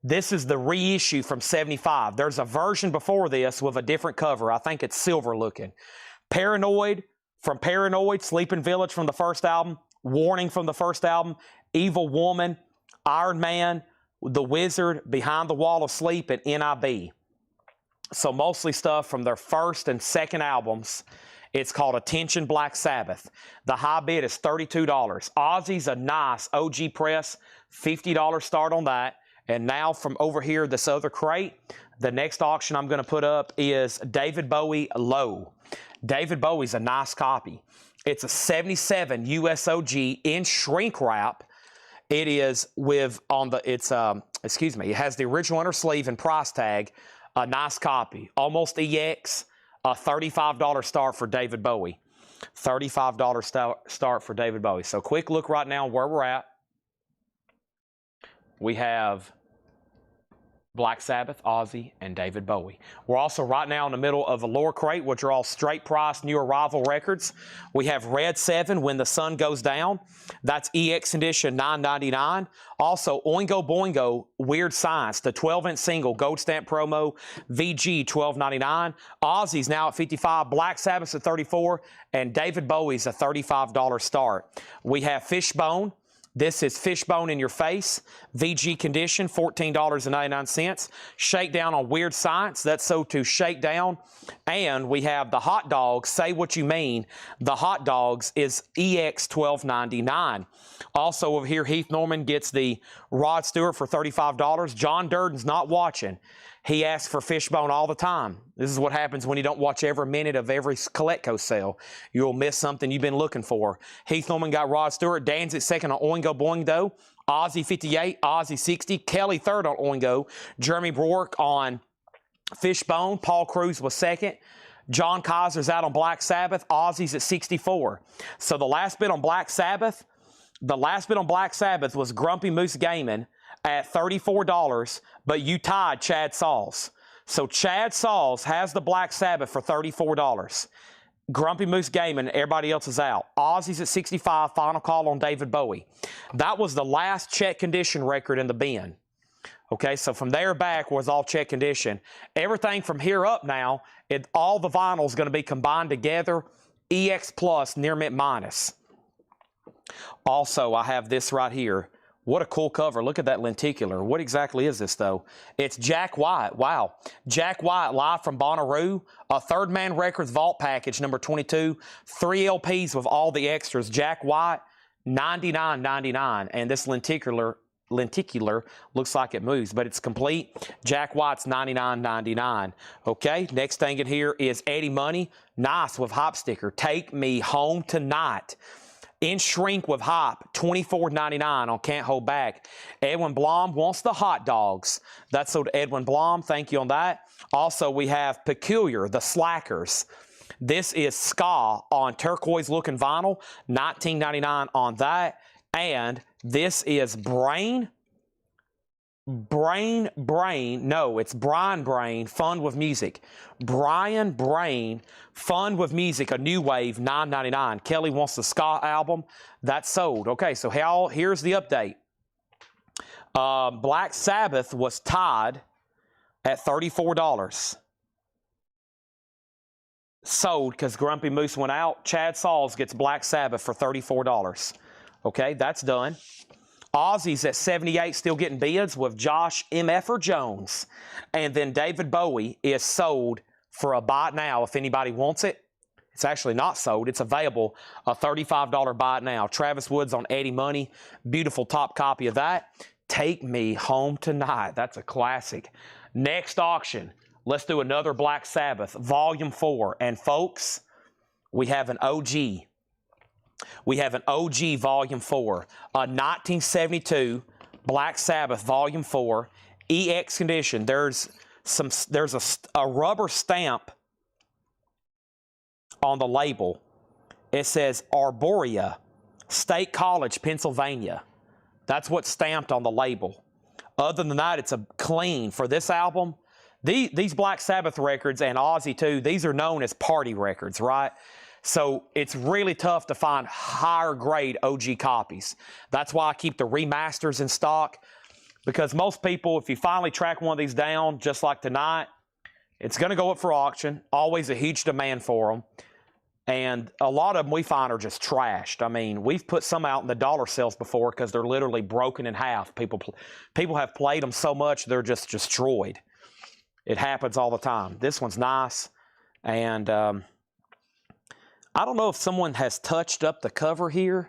This is the reissue from 75. There's a version before this with a different cover. I think it's silver looking. Paranoid from Paranoid, Sleeping Village from the first album, Warning from the first album, Evil Woman, Iron Man, The Wizard, Behind the Wall of Sleep, and NIB. So mostly stuff from their first and second albums. It's called Attention Black Sabbath. The high bid is $32. Aussie's a nice OG press, $50 start on that. And now from over here, this other crate, the next auction I'm going to put up is David Bowie Low. David Bowie's a nice copy. It's a 77 US OG in shrink wrap. It is with on the, it has the original inner sleeve and price tag. A nice copy, almost EX, a $35 start for David Bowie. $35 start for David Bowie. So quick look right now where we're at. We have Black Sabbath, Ozzy, and David Bowie. We're also right now in the middle of a lower crate, which are all straight price new arrival records. We have Red 7, When the Sun Goes Down. That's EX edition, $9.99. Also, Oingo Boingo, Weird Science, the 12-inch single, gold stamp promo, VG, $12.99. Ozzy's now at $55, Black Sabbath's at $34, and David Bowie's a $35 start. We have Fishbone. This is Fishbone in Your Face, VG condition, $14.99. Shakedown on Weird Science, that's sold to Shakedown. And we have the Hot Dogs, Say What You Mean. The Hot Dogs is EX $12.99. Also over here, Heath Norman gets the Rod Stewart for $35. John Durden's not watching. He asks for Fishbone all the time. This is what happens when you don't watch every minute of every Coletco sale. You'll miss something you've been looking for. Heath Norman got Rod Stewart. Danzig second on Oingo Boingo. Ozzy 58, Ozzy 60. Kelly third on Oingo. Jeremy Rourke on Fishbone. Paul Cruz was second. John Kaiser's out on Black Sabbath. Ozzy's at 64. So the last bid on Black Sabbath, was Grumpy Moose Gaming at $34, but you tied Chad Sauls. So Chad Sauls has the Black Sabbath for $34. Grumpy Moose Gaming, everybody else is out. Ozzy's at 65, final call on David Bowie. That was the last check condition record in the bin. Okay, so from there back was all check condition. Everything from here up now, all the vinyl is going to be combined together, EX plus, near mint minus. Also, I have this right here. What a cool cover. Look at that lenticular. What exactly is this, though? It's Jack White. Wow. Jack White live from Bonnaroo. A Third Man Records Vault Package, number 22. 3 LPs with all the extras. Jack White, $99.99. And this lenticular looks like it moves, but it's complete. Jack White's $99.99. Okay, next thing in here is Eddie Money. Nice with hop sticker. Take Me Home Tonight. In Shrink with Hype, $24.99 on Can't Hold Back. Edwin Blom wants the hot dogs. That's sold to Edwin Blom. Thank you on that. Also, we have Peculiar, the Slackers. This is ska on turquoise-looking vinyl, $19.99 on that. And this is Brian Brain, Fun with Music. Brian Brain, Fun with Music, a new wave, $9.99. Kelly wants the ska album. That's sold. Okay, so here's the update. Black Sabbath was tied at $34. Sold because Grumpy Moose went out. Chad Sauls gets Black Sabbath for $34. Okay, that's done. Ozzy's at 78, still getting bids with Josh M.F.er Jones. And then David Bowie is sold for a buy it now if anybody wants it. It's actually not sold. It's available, a $35 buy it now. Travis Woods on Eddie Money. Beautiful top copy of that. Take Me Home Tonight. That's a classic. Next auction, let's do another Black Sabbath, Volume 4. And folks, we have an OG. We have an OG Volume 4, a 1972 Black Sabbath Volume 4, EX condition. There's a rubber stamp on the label. It says Arborea, State College, Pennsylvania. That's what's stamped on the label. Other than that, it's a clean. For this album, these Black Sabbath records, and Ozzy too, these are known as party records, right? So it's really tough to find higher grade OG copies. That's why I keep the remasters in stock, because most people, if you finally track one of these down, just like tonight, it's going to go up for auction. Always a huge demand for them. And a lot of them we find are just trashed. I mean, we've put some out in the dollar sales before because they're literally broken in half. People have played them so much, they're just destroyed. It happens all the time. This one's nice. And I don't know if someone has touched up the cover here.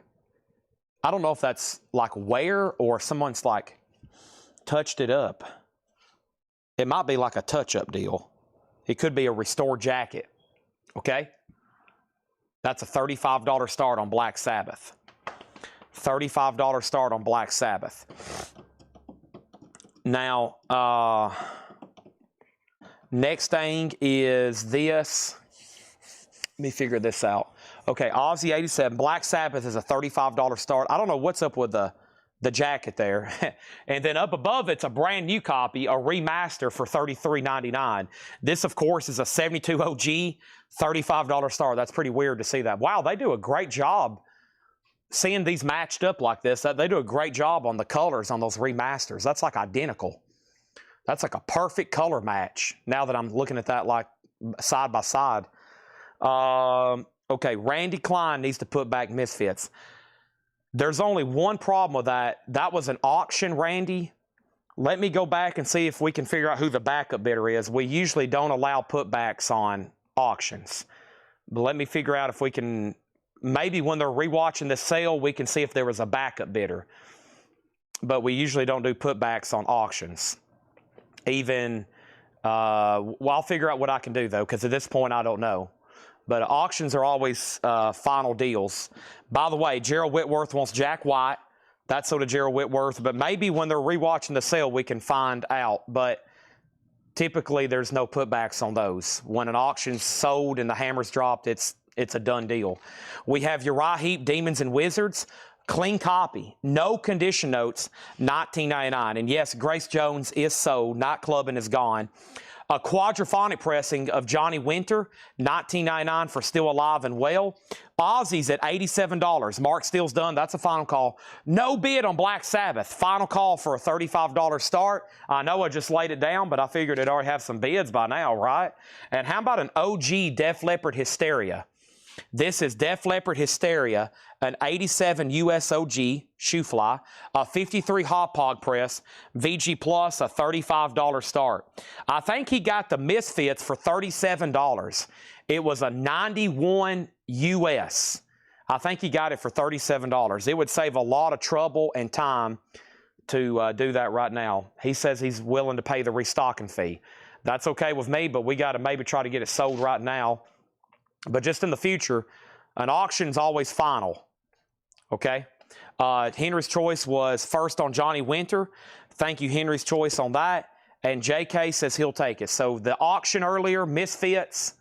I don't know if that's like wear or if someone's like touched it up. It might be like a touch-up deal. It could be a restored jacket. Okay? That's a $35 start on Black Sabbath. $35 start on Black Sabbath. Now, next thing is this. Let me figure this out. Okay, Ozzy 87. Black Sabbath is a $35 start. I don't know what's up with the jacket there. And then up above, it's a brand new copy, a remaster for $33.99. This, of course, is a 72 OG, $35 start. That's pretty weird to see that. Wow, they do a great job seeing these matched up like this. They do a great job on the colors on those remasters. That's like identical. That's like a perfect color match now that I'm looking at that like side by side. Okay, Randy Klein needs to put back Misfits. There's only one problem with that. That was an auction, Randy. Let me go back and see if we can figure out who the backup bidder is. We usually don't allow putbacks on auctions. But let me figure out if we can, maybe when they're rewatching the sale, we can see if there was a backup bidder. But we usually don't do putbacks on auctions. Even, well, I'll figure out what I can do, though, because at this point, I don't know. But auctions are always final deals. By the way, Gerald Whitworth wants Jack White. That's sort of Gerald Whitworth. But maybe when they're rewatching the sale, we can find out. But typically, there's no putbacks on those. When an auction's sold and the hammer's dropped, it's a done deal. We have Uriah Heep, Demons and Wizards. Clean copy. No condition notes, $19.99. And yes, Grace Jones is sold. Nightclubbing is gone. A quadraphonic pressing of Johnny Winter, $19.99 for Still Alive and Well. Ozzy's at $87. Mark Steele's done. That's a final call. No bid on Black Sabbath. Final call for a $35 start. I know I just laid it down, but I figured it'd already have some bids by now, right? And how about an OG Def Leppard Hysteria? This is Def Leppard Hysteria, an 87 USOG shoe fly, a 53 hot pog press, VG Plus, a $35 start. I think he got the Misfits for $37. It was a 91 US. I think he got it for $37. It would save a lot of trouble and time to do that right now. He says he's willing to pay the restocking fee. That's okay with me, but we got to maybe try to get it sold right now. But just in the future, an auction's always final. okay? Henry's Choice was first on Johnny Winter. Thank you, Henry's Choice, on that. And JK says he'll take it. So the auction earlier, Misfits,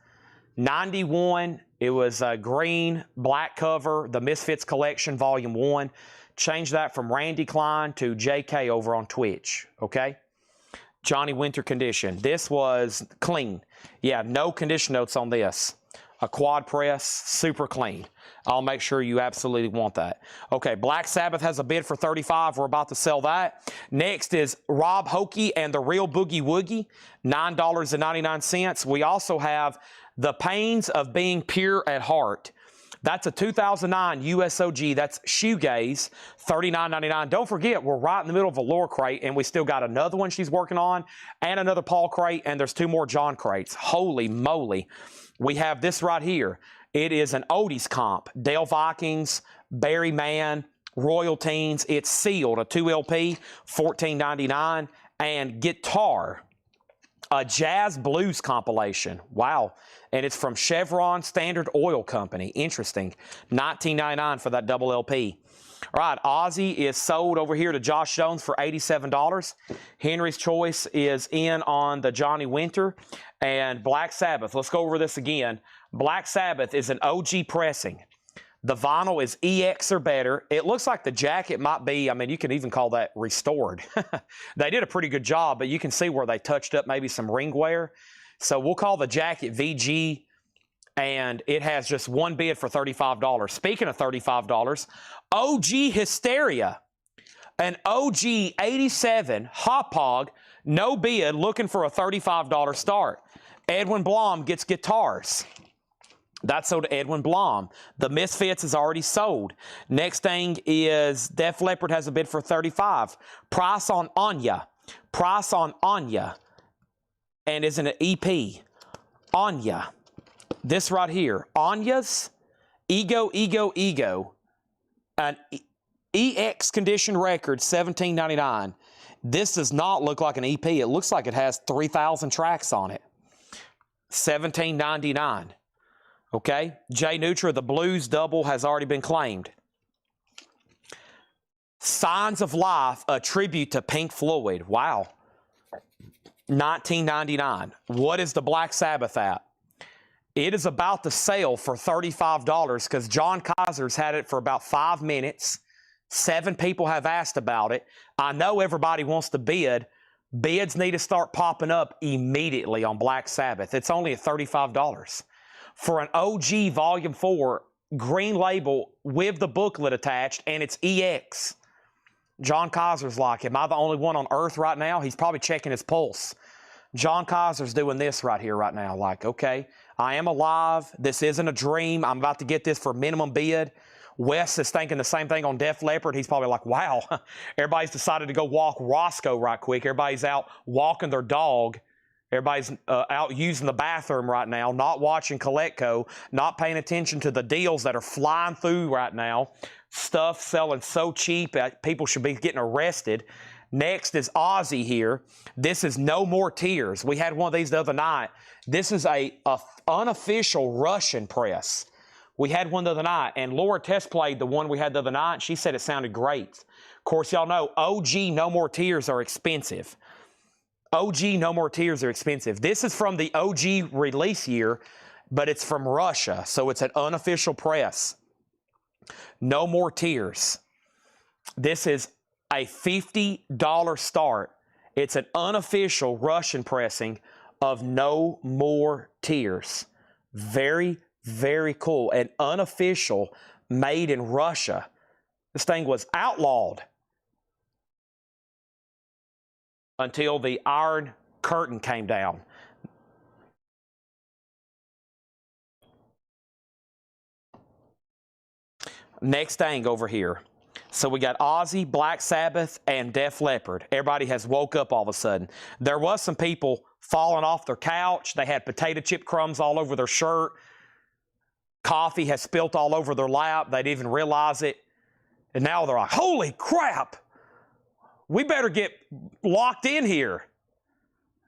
91. It was a green, black cover, the Misfits Collection, Volume 1. Change that from Randy Klein to JK over on Twitch, okay? Johnny Winter condition. This was clean. Yeah, no condition notes on this. A quad press, super clean. I'll make sure you absolutely want that. Okay, Black Sabbath has a bid for $35. We're about to sell that. Next is Rob Hokie and the Real Boogie Woogie, $9.99. We also have The Pains of Being Pure at Heart. That's a 2009 USOG. That's shoegaze, $39.99. Don't forget, we're right in the middle of a lore crate, and we still got another one she's working on, and another Paul crate, and there's 2 more John crates. Holy moly. We have this right here. It is an oldies comp. Dale Vikings, Barry Mann, Royal Teens. It's sealed, a 2 LP, $14.99. And Guitar, a jazz blues compilation. Wow. And it's from Chevron Standard Oil Company. Interesting. $19.99 for that double LP. All right, Ozzy is sold over here to Josh Jones for $87. Henry's Choice is in on the Johnny Winter. And Black Sabbath, let's go over this again. Black Sabbath is an OG pressing. The vinyl is EX or better. It looks like the jacket might be, I mean, you can even call that restored. They did a pretty good job, but you can see where they touched up maybe some ring wear. So we'll call the jacket VG, and it has just one bid for $35. Speaking of $35, OG Hysteria, an OG 87 Hop Hog, no bid, looking for a $35 start. Edwin Blom gets guitars. That's sold to Edwin Blom. The Misfits is already sold. Next thing is Def Leppard has a bid for $35. Price on Anya. Price on Anya. And isn't it EP? Anya. This right here. Anya's Ego, Ego, Ego. An EX condition record, $17.99. This does not look like an EP. It looks like it has 3,000 tracks on it. $17.99. Okay, Jay Nutra, the Blues double has already been claimed. Signs of Life, a tribute to Pink Floyd. Wow. $19.99. What is the Black Sabbath at? It is about to sell for $35 because John Kaiser's had it for about 5 minutes. 7 people have asked about it. I know everybody wants to bid. Bids need to start popping up immediately on Black Sabbath. It's only at $35. For an OG Volume 4 green label with the booklet attached, and it's EX. John Kaiser's like, am I the only one on earth right now? He's probably checking his pulse. John Kaiser's doing this right here, right now. Like, okay, I am alive. This isn't a dream. I'm about to get this for minimum bid. Wes is thinking the same thing on Def Leppard. He's probably like, wow, everybody's decided to go walk Roscoe right quick. Everybody's out walking their dog. Everybody's out using the bathroom right now, not watching Coletco, not paying attention to the deals that are flying through right now. Stuff selling so cheap that people should be getting arrested. Next is Ozzy here. This is No More Tears. We had one of these the other night. This is a unofficial Russian press. We had one the other night, and Laura test played the one we had the other night, and she said it sounded great. Of course, y'all know OG No More Tears are expensive. OG No More Tears are expensive. This is from the OG release year, but it's from Russia, so it's an unofficial press. No More Tears. This is a $50 start. It's an unofficial Russian pressing of No More Tears. Very, very cool. An unofficial, made in Russia. This thing was outlawed until the Iron Curtain came down. Next thing over here. So we got Ozzy, Black Sabbath, and Def Leppard. Everybody has woke up all of a sudden. There was some people falling off their couch. They had potato chip crumbs all over their shirt. Coffee has spilt all over their lap. They didn't even realize it. And now they're like, holy crap! We better get locked in here.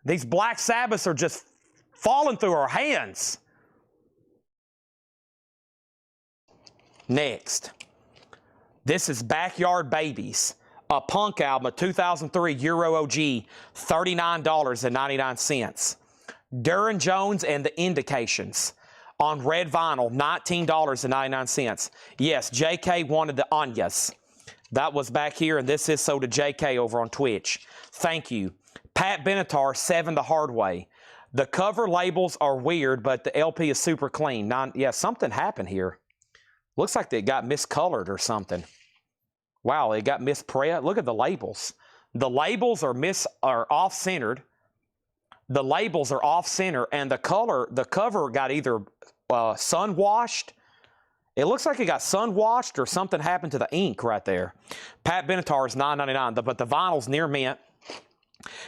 These Black Sabbaths are just falling through our hands. Next, This is Backyard Babies, a punk album, a 2003 Euro OG, $39.99. Duran Jones and the Indications on red vinyl, $19.99. Yes, JK wanted the Anyas. That was back here, and this is so to JK over on Twitch. Thank you. Pat Benatar, 7 the hard way. The cover labels are weird, but the LP is super clean. Yeah, something happened here. Looks like they got miscolored or something. Wow, they got misprint. Look at the labels. The labels are off-centered. The labels are off-center, and the cover got either sun-washed. It looks like it got sun-washed or something happened to the ink right there. Pat Benatar is $9.99, but the vinyl's near mint.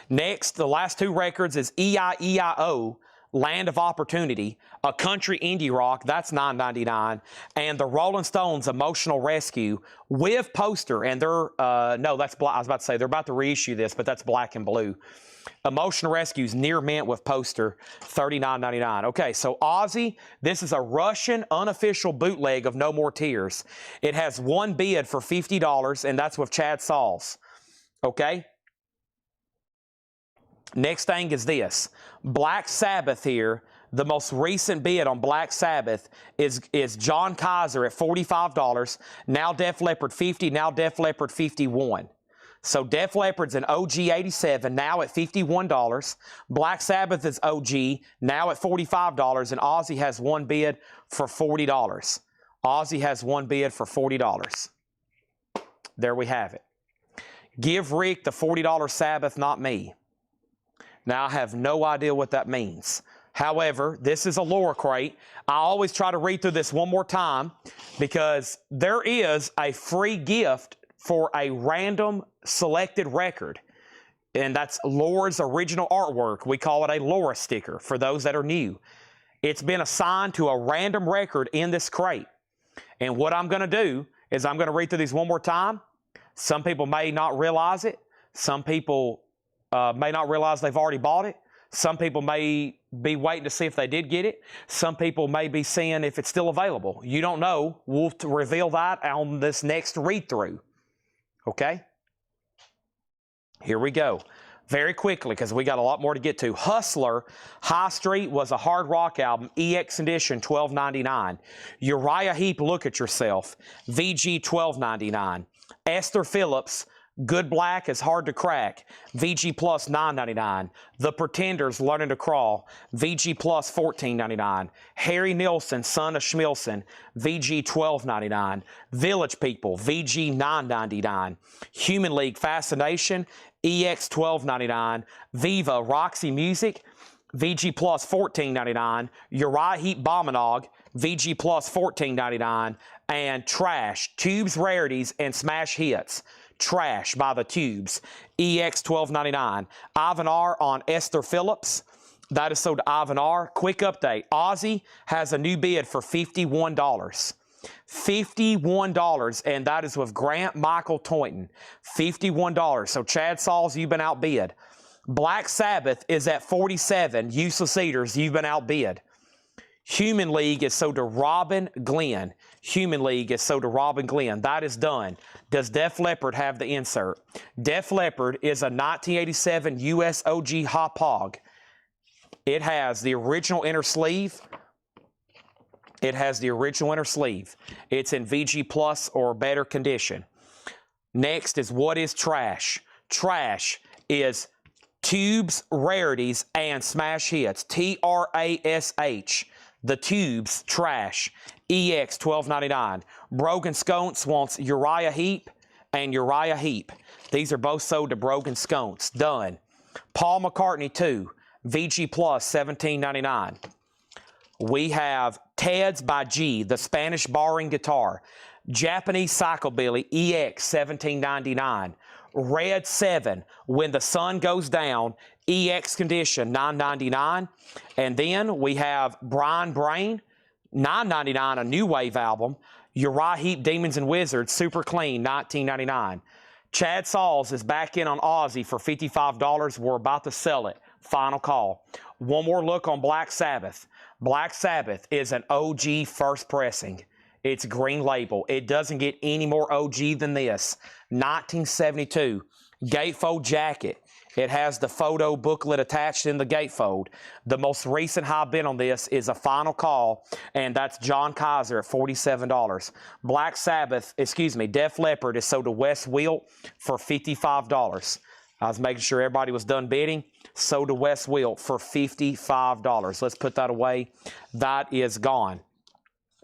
Next, the last 2 records is E-I-E-I-O, Land of Opportunity, a country indie rock, that's $9.99, and the Rolling Stones Emotional Rescue with poster, and they're, no, that's black. I was about to say, they're about to reissue this, but that's black and blue. Emotional Rescue's near mint with poster, $39.99. Okay, so Ozzy, this is a Russian unofficial bootleg of No More Tears. It has 1 bid for $50, and that's with Chad Sauls. Okay? Next thing is this. Black Sabbath here, the most recent bid on Black Sabbath is John Kaiser at $45, now Def Leppard 50, now Def Leppard 51. So Def Leppard's an OG 87, now at $51. Black Sabbath is OG, now at $45, and Ozzy has 1 bid for $40. Ozzy has 1 bid for $40. There we have it. Give Rick the $40 Sabbath, not me. Now, I have no idea what that means. However, this is a lower crate. I always try to read through this one more time because there is a free gift for a random selected record, and that's Laura's original artwork. We call it a Laura sticker for those that are new. It's been assigned to a random record in this crate. And what I'm going to do is I'm going to read through these one more time. Some people may not realize it. Some people may not realize they've already bought it. Some people may be waiting to see if they did get it. Some people may be seeing if it's still available. You don't know. We'll reveal that on this next read-through. Okay? Here we go. Very quickly, because we got a lot more to get to. Hustler, High Street was a hard rock album. EX edition, $12.99. Uriah Heep, Look at Yourself. VG, $12.99. Esther Phillips, Good Black is Hard to Crack. VG Plus, $9.99. The Pretenders, Learning to Crawl. VG Plus, $14.99. Harry Nilsson, Son of Schmilson. VG, $12.99. Village People, VG, $9.99. Human League, Fascination. EX, $12.99. Viva, Roxy Music. VG Plus, $14.99. Uriah Heep, Bominog. VG Plus, $14.99. And Trash, Tubes Rarities and Smash Hits. Trash by the Tubes, EX $12.99. Ivan R on Esther Phillips. That is sold to Ivan R. Quick update. Ozzy has a new bid for $51. $51, and that is with Grant Michael Toynton. $51. So Chad Sauls, you've been outbid. Black Sabbath is at $47. Useless Eaters, you've been outbid. Human League is sold to Robin Glenn. Human League is sold to Robin Glenn. That is done. Does Def Leppard have the insert? Def Leppard is a 1987 US OG Hop Hog. It has the original inner sleeve. It has the original inner sleeve. It's in VG Plus or better condition. Next is what is Trash? Trash is Tubes, Rarities, and Smash Hits. TRASH. The Tubes, Trash, EX $12.99. Brogan Sconce wants Uriah Heep and Uriah Heep. These are both sold to Brogan Sconce. Done. Paul McCartney 2, VG Plus $17.99. We have Ted's by G, the Spanish barring guitar. Japanese Psychobilly, EX $17.99. Red 7, When the Sun Goes Down, EX condition, $9.99. And then we have Brian Brain, $9.99, a new wave album. Uriah Heep, Demons and Wizards, super clean, $19.99. Chad Sauls is back in on Ozzy for $55. We're about to sell it. Final call. One more look on Black Sabbath. Black Sabbath is an OG first pressing. It's green label. It doesn't get any more OG than this. 1972 gatefold jacket. It has the photo booklet attached in the gatefold. The most recent high bid on this is a final call, and that's John Kaiser at $47. Black Sabbath, Def Leppard is sold to Wes Wilt for $55. I was making sure everybody was done bidding. Sold to Wes Wilt for $55. Let's put that away. That is gone.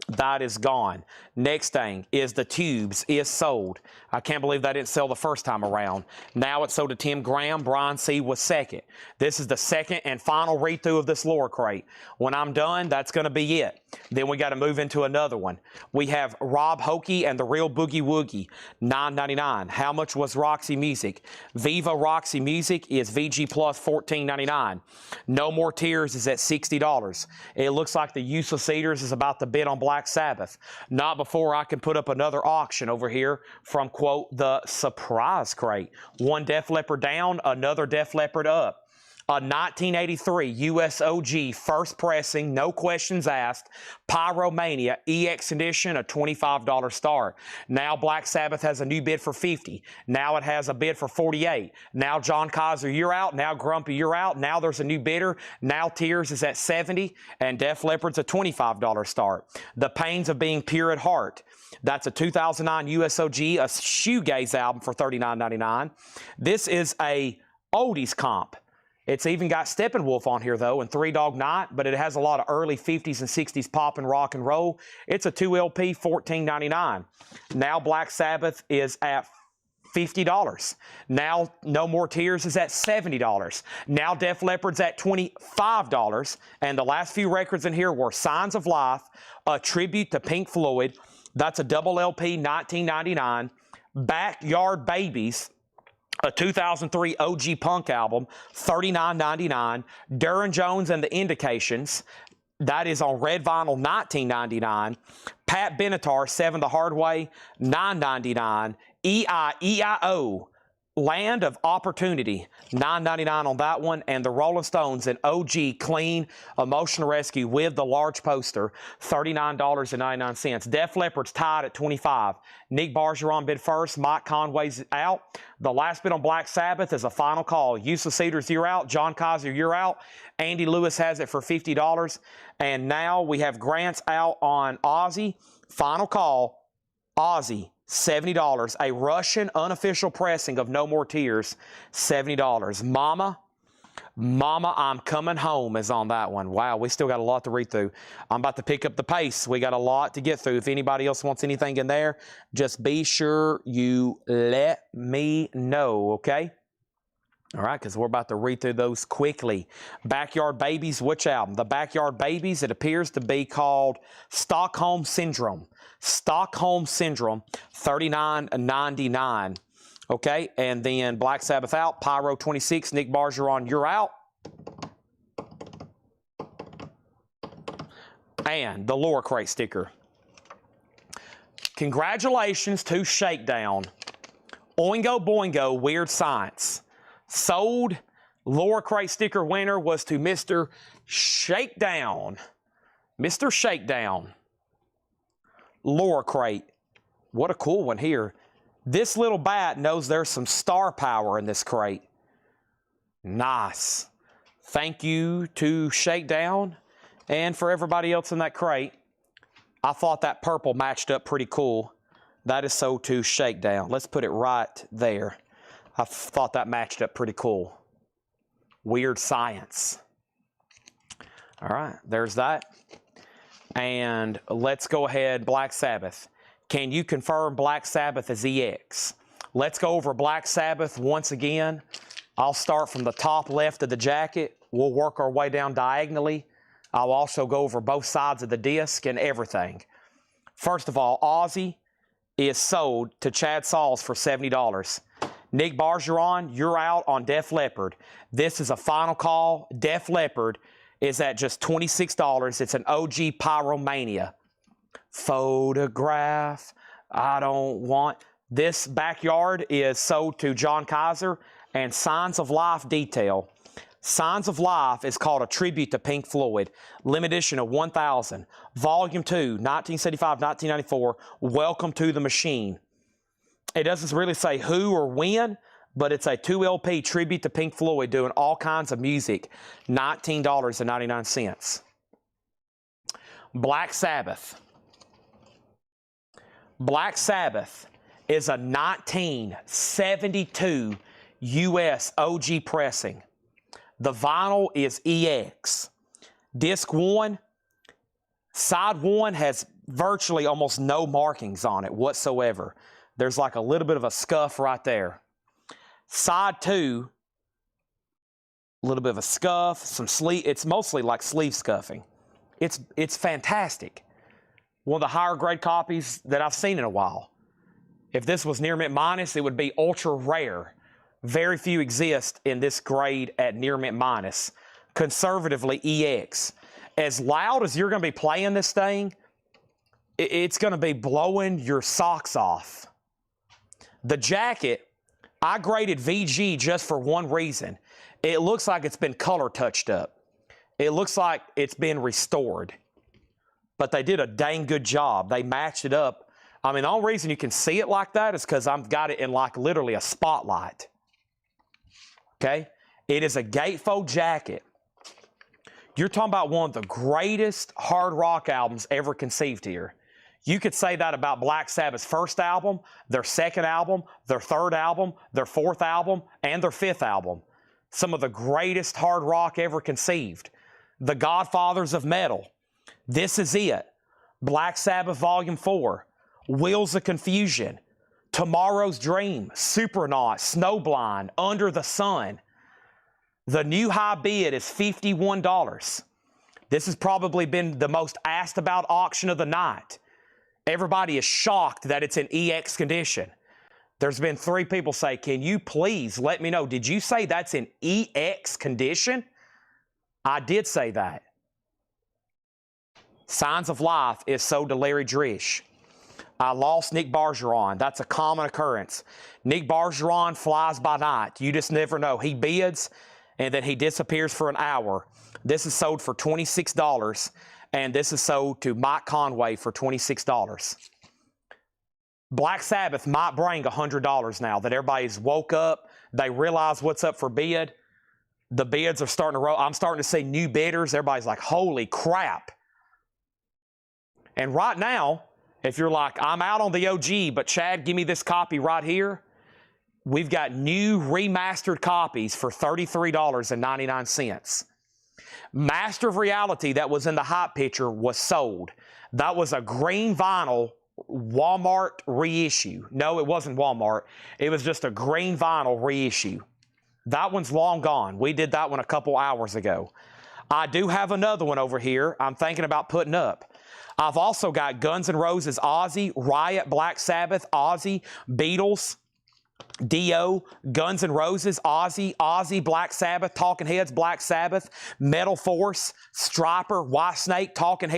That is gone. Next thing is the tubes is sold. I can't believe that didn't sell the first time around. Now it's sold to Tim Graham. Brian C. was second. This is the second and final read-through of this lower crate. When I'm done, that's going to be it. Then we got to move into another one. We have Rob Hokie and the Real Boogie Woogie, $9.99. How much was Roxy Music? Viva Roxy Music is VG Plus $14.99. No More Tears is at $60. It looks like the Useless Eaters is about to bid on Black Sabbath. Not before I can put up another auction over here from, quote, the surprise crate. One Def Leppard down, another Def Leppard up. A 1983 USOG first pressing, no questions asked, Pyromania EX edition, a $25 start. Now Black Sabbath has a new bid for $50. Now it has a bid for $48. Now John Kaiser, you're out. Now Grumpy, you're out. Now there's a new bidder. Now Tears is at $70, and Def Leppard's a $25 start. The Pains of Being Pure at Heart. That's a 2009 USOG, a shoegaze album for $39.99. This is a oldies comp. It's even got Steppenwolf on here, though, and Three Dog Night, but it has a lot of early 50s and 60s pop and rock and roll. It's a 2 LP, $14.99. Now Black Sabbath is at $50. Now No More Tears is at $70. Now Def Leppard's at $25. And the last few records in here were Signs of Life, a tribute to Pink Floyd. That's a double LP, $19.99. Backyard Babies, a 2003 OG Punk album, $39.99. Duran Jones and the Indications, that is on red vinyl, $19.99. Pat Benatar, Seven the Hard Way, $9.99. EIO, Land of Opportunity, $9.99 on that one. And the Rolling Stones, an OG clean emotional rescue with the large poster, $39.99. Def Leppard's tied at $25. Nick Bargeron bid first. Mike Conway's out. The last bid on Black Sabbath is a final call. Useless Eaters, you're out. John Kaiser, you're out. Andy Lewis has it for $50. And now we have Grant's out on Ozzy. Final call, Ozzy, $70. A Russian unofficial pressing of No More Tears, $70. Mama, I'm Coming Home is on that one. Wow, we still got a lot to read through. I'm about to pick up the pace. We got a lot to get through. If anybody else wants anything in there, just be sure you let me know, okay? All right, because we're about to read through those quickly. Backyard Babies, which album? The Backyard Babies, it appears to be called Stockholm Syndrome. Stockholm Syndrome, $39.99. Okay, and then Black Sabbath out. Pyro 26, Nick Bargeron, you're out. And the lower crate sticker. Congratulations to Shakedown. Oingo Boingo, Weird Science. Sold. Lower crate sticker winner was to Mr. Shakedown. Mr. Shakedown. Lower crate. What a cool one here. This little bat knows there's some star power in this crate. Nice. Thank you to Shakedown and for everybody else in that crate. I thought that purple matched up pretty cool. That is so to Shakedown. Let's put it right there. I thought that matched up pretty cool. Weird Science. All right, there's that. And let's go ahead, Black Sabbath. Can you confirm Black Sabbath is EX? Let's go over Black Sabbath once again. I'll start from the top left of the jacket. We'll work our way down diagonally. I'll also go over both sides of the disc and everything. First of all, Ozzy is sold to Chad Sauls for $70. Nick Bargeron, you're out on Def Leppard. This is a final call. Def Leppard is at just $26. It's an OG Pyromania. Photograph. I don't want. This Backyard is sold to John Kaiser, and Signs of Life Detail. Signs of Life is called a tribute to Pink Floyd. Limited edition of 1,000. Volume 2, 1975, 1994. Welcome to the Machine. It doesn't really say who or when, but it's a 2 LP tribute to Pink Floyd doing all kinds of music. $19.99. Black Sabbath. Black Sabbath is a 1972 US OG pressing. The vinyl is EX. Disc 1, side 1 has virtually almost no markings on it whatsoever. There's like a little bit of a scuff right there. Side 2, a little bit of a scuff, some sleeve. It's mostly like sleeve scuffing. It's fantastic. One of the higher grade copies that I've seen in a while. If this was near mint minus, it would be ultra rare. Very few exist in this grade at near mint minus. Conservatively EX. As loud as you're going to be playing this thing, it's going to be blowing your socks off. The jacket, I graded VG just for one reason. It looks like it's been color touched up. It looks like it's been restored. But they did a dang good job. They matched it up. I mean, the only reason you can see it like that is because I've got it in like literally a spotlight. Okay? It is a gatefold jacket. You're talking about one of the greatest hard rock albums ever conceived here. You could say that about Black Sabbath's first album, their second album, their third album, their fourth album, and their fifth album. Some of the greatest hard rock ever conceived. The Godfathers of Metal. This is it. Black Sabbath Volume 4. Wheels of Confusion. Tomorrow's Dream. Supernaut. Snowblind. Under the Sun. The new high bid is $51. This has probably been the most asked about auction of the night. Everybody is shocked that it's in EX condition. There's been 3 people say, can you please let me know, did you say that's in EX condition? I did say that. Signs of Life is sold to Larry Drish. I lost Nick Bargeron. That's a common occurrence. Nick Bargeron flies by night. You just never know. He bids and then he disappears for an hour. This is sold for $26, and this is sold to Mike Conway for $26. Black Sabbath might bring $100 now that everybody's woke up. They realize what's up for bid. The bids are starting to roll. I'm starting to see new bidders. Everybody's like, holy crap. And right now, if you're like, I'm out on the OG, but Chad, give me this copy right here. We've got new remastered copies for $33.99. Master of Reality that was in the hype picture was sold. That was a green vinyl Walmart reissue. No, it wasn't Walmart. It was just a green vinyl reissue. That one's long gone. We did that one a couple hours ago. I do have another one over here I'm thinking about putting up. I've also got Guns N' Roses Ozzy, Riot, Black Sabbath, Ozzy, Beatles, Dio, Guns N' Roses, Ozzy, Black Sabbath, Talking Heads, Black Sabbath, Metal Force, Stryper, Whitesnake, Talking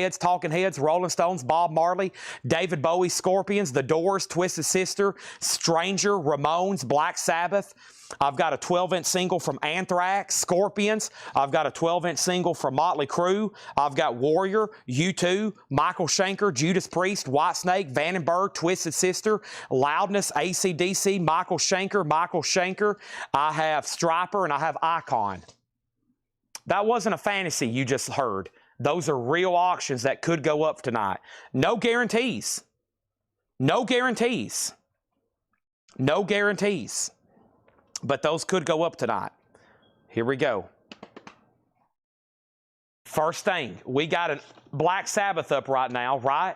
Heads, Rolling Stones, Bob Marley, David Bowie, Scorpions, The Doors, Twisted Sister, Stranger, Ramones, Black Sabbath. I've got a 12-inch single from Anthrax, Scorpions. I've got a 12-inch single from Motley Crue. I've got Warrior, U2, Michael Schenker, Judas Priest, Whitesnake, Vandenberg, Twisted Sister, Loudness, AC/DC, Michael Schenker. I have Stryper, and I have Icon. That wasn't a fantasy you just heard. Those are real auctions that could go up tonight. No guarantees. No guarantees. No guarantees. But those could go up tonight. Here we go. First thing, we got a Black Sabbath up right now, right?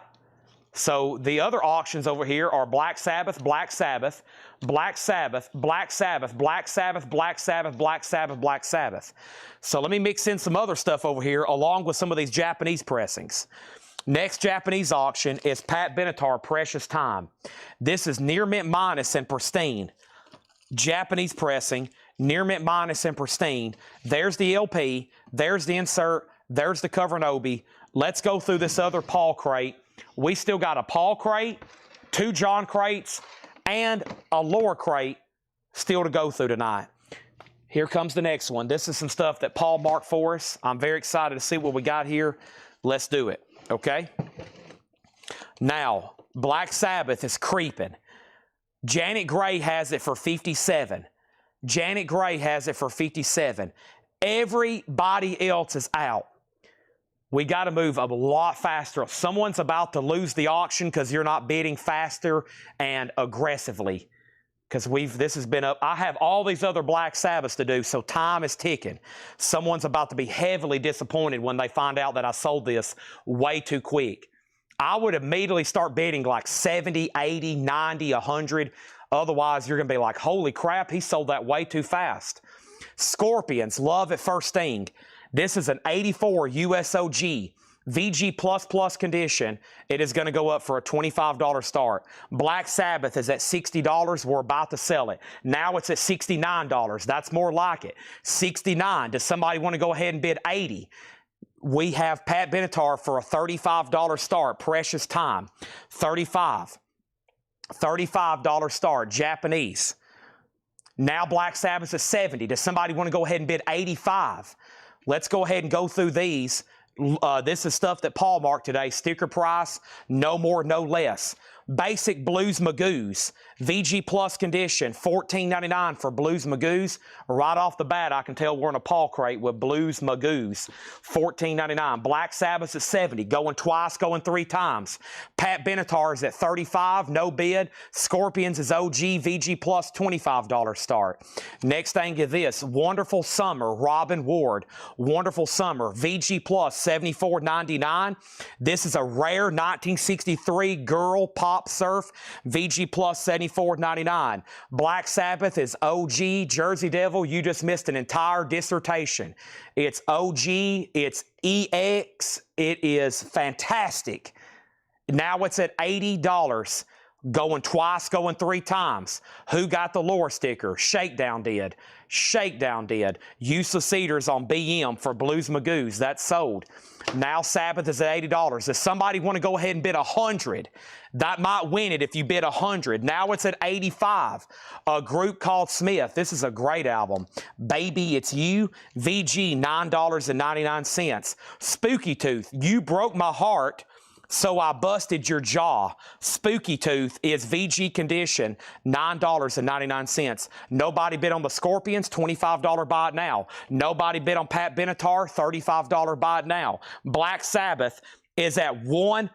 So the other auctions over here are Black Sabbath, Black Sabbath, Black Sabbath, Black Sabbath, Black Sabbath, Black Sabbath, Black Sabbath, Black Sabbath. So let me mix in some other stuff over here along with some of these Japanese pressings. Next Japanese auction is Pat Benatar, Precious Time. This is near mint minus and pristine. Japanese pressing, near mint minus and pristine. There's the LP, there's the insert, there's the cover and obi. Let's go through this other Paul crate. We still got a Paul crate, 2 John crates, and a lower crate still to go through tonight. Here comes the next one. This is some stuff that Paul marked for us. I'm very excited to see what we got here. Let's do it, okay? Now, Black Sabbath is creeping. Janet Gray has it for 57. Janet Gray has it for 57. Everybody else is out. We got to move a lot faster. Someone's about to lose the auction because you're not bidding faster and aggressively. Because this has been up. I have all these other Black Sabbaths to do, so time is ticking. Someone's about to be heavily disappointed when they find out that I sold this way too quick. I would immediately start bidding like 70, 80, 90, 100. Otherwise, you're going to be like, holy crap, he sold that way too fast. Scorpions, love at first sting. This is an 84 USOG. VG++ condition, it is going to go up for a $25 start. Black Sabbath is at $60. We're about to sell it. Now it's at $69. That's more like it. $69. Does somebody want to go ahead and bid $80? We have Pat Benatar for a $35 start. Precious time. $35 start. Japanese. Now Black Sabbath is $70. Does somebody want to go ahead and bid $85? Let's go ahead and go through these. This is stuff that Paul marked today. Sticker price, no more, no less. Basic Blues Magoos, VG+ condition, $14.99 for Blues Magoos. Right off the bat, I can tell we're in a Paul crate with Blues Magoos, $14.99. Black Sabbath at $70, going twice, going 3 times. Pat Benatar is at $35, no bid. Scorpions is OG, VG+, $25 start. Next thing is this, Wonderful Summer, Robin Ward. Wonderful Summer, VG+, $74.99. This is a rare 1963 girl pop surf, VG+, $74.99. Black Sabbath is OG, Jersey Devil. You just missed an entire dissertation. It's OG, it's EX, it is fantastic. Now it's at $80. Going twice, going 3 times. Who got the lore sticker? Shakedown did. Shakedown did. Useless Cedars on BM for Blues Magoos. That's sold. Now Sabbath is at $80. Does somebody want to go ahead and bid 100? That might win it if you bid 100. Now it's at 85. A group called Smith. This is a great album. Baby, It's You. VG, $9.99. Spooky Tooth. You Broke My Heart, So I Busted Your Jaw. Spooky Tooth is VG condition, $9.99. Nobody bid on the Scorpions, $25 buy it now. Nobody bid on Pat Benatar, $35 buy it now. Black Sabbath is at $100.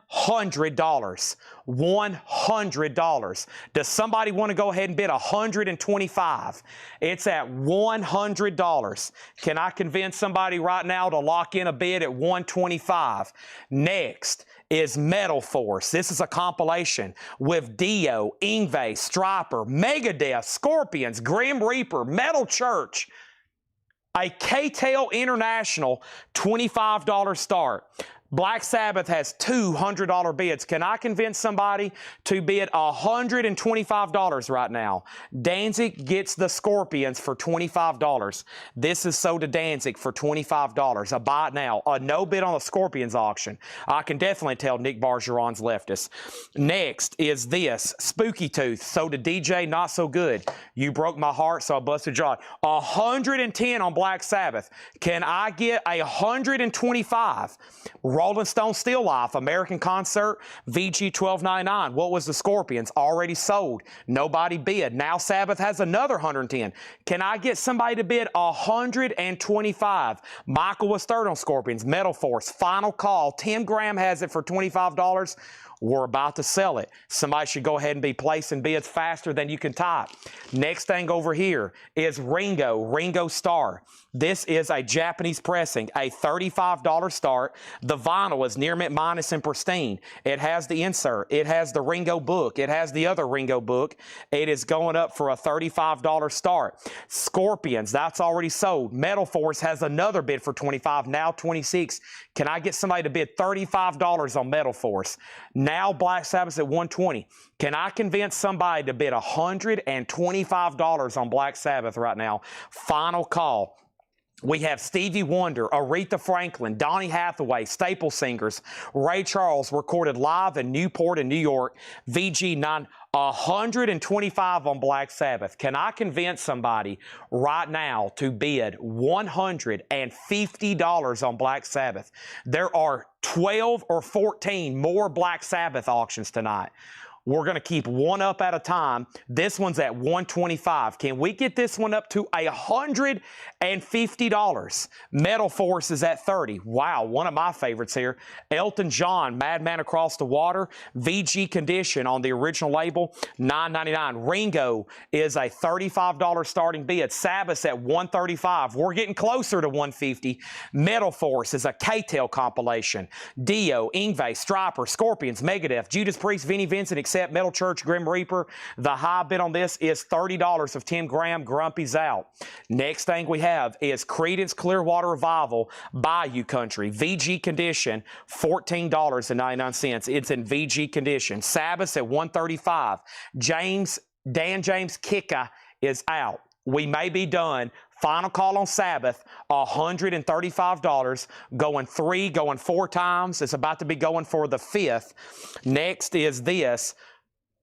$100. Does somebody want to go ahead and bid $125? It's at $100. Can I convince somebody right now to lock in a bid at $125? Next is Metal Force. This is a compilation with Dio, Yngwie, Stryper, Megadeth, Scorpions, Grim Reaper, Metal Church. A K-Tail International $25 start. Black Sabbath has $200 bids. Can I convince somebody to bid $125 right now? Danzig gets the Scorpions for $25. This is sold to Danzig for $25. A buy it now. A no bid on the Scorpions auction. I can definitely tell Nick Bargeron's leftist. Next is this. Spooky Tooth. Sold to DJ Not So Good. You Broke My Heart, So I Busted Your Jaw. 110 on Black Sabbath. Can I get 125? Rolling Stone Still Life, American Concert, VG $12.99. What was the Scorpions? Already sold. Nobody bid. Now Sabbath has another 110. Can I get somebody to bid 125? Michael was third on Scorpions. Metal Force, final call. Tim Graham has it for $25. We're about to sell it. Somebody should go ahead and be placing bids faster than you can type. Next thing over here is Ringo Starr. This is a Japanese pressing, a $35 start. The vinyl is near mint minus and pristine. It has the insert. It has the Ringo book. It has the other Ringo book. It is going up for a $35 start. Scorpions, that's already sold. Metal Force has another bid for $25, now $26. Can I get somebody to bid $35 on Metal Force? Now Black Sabbath's at $120. Can I convince somebody to bid $125 on Black Sabbath right now? Final call. We have Stevie Wonder, Aretha Franklin, Donny Hathaway, staple singers. Ray Charles recorded live in Newport in New York. VG 125 on Black Sabbath. Can I convince somebody right now to bid $150 on Black Sabbath? There are 12 or 14 more Black Sabbath auctions tonight. We're going to keep one up at a time. This one's at $125. Can we get this one up to $150? Metal Force is at $30. Wow, one of my favorites here. Elton John, Madman Across the Water, VG Condition on the original label, $9.99. Ringo is a $35 starting bid. Sabbath's at $135. We're getting closer to $150. Metal Force is a K-Tail compilation. Dio, Yngwie, Stryper, Scorpions, Megadeth, Judas Priest, Vinnie Vincent, except Metal Church, Grim Reaper. The high bid on this is $30 of Tim Graham, Grumpy's out. Next thing we have is Creedence Clearwater Revival, Bayou Country, VG Condition, $14.99. It's in VG Condition. Sabbath's at $135. Dan James Kicka is out. We may be done. Final call on Sabbath, $135, going 3, going 4 times. It's about to be going for the 5th. Next is this,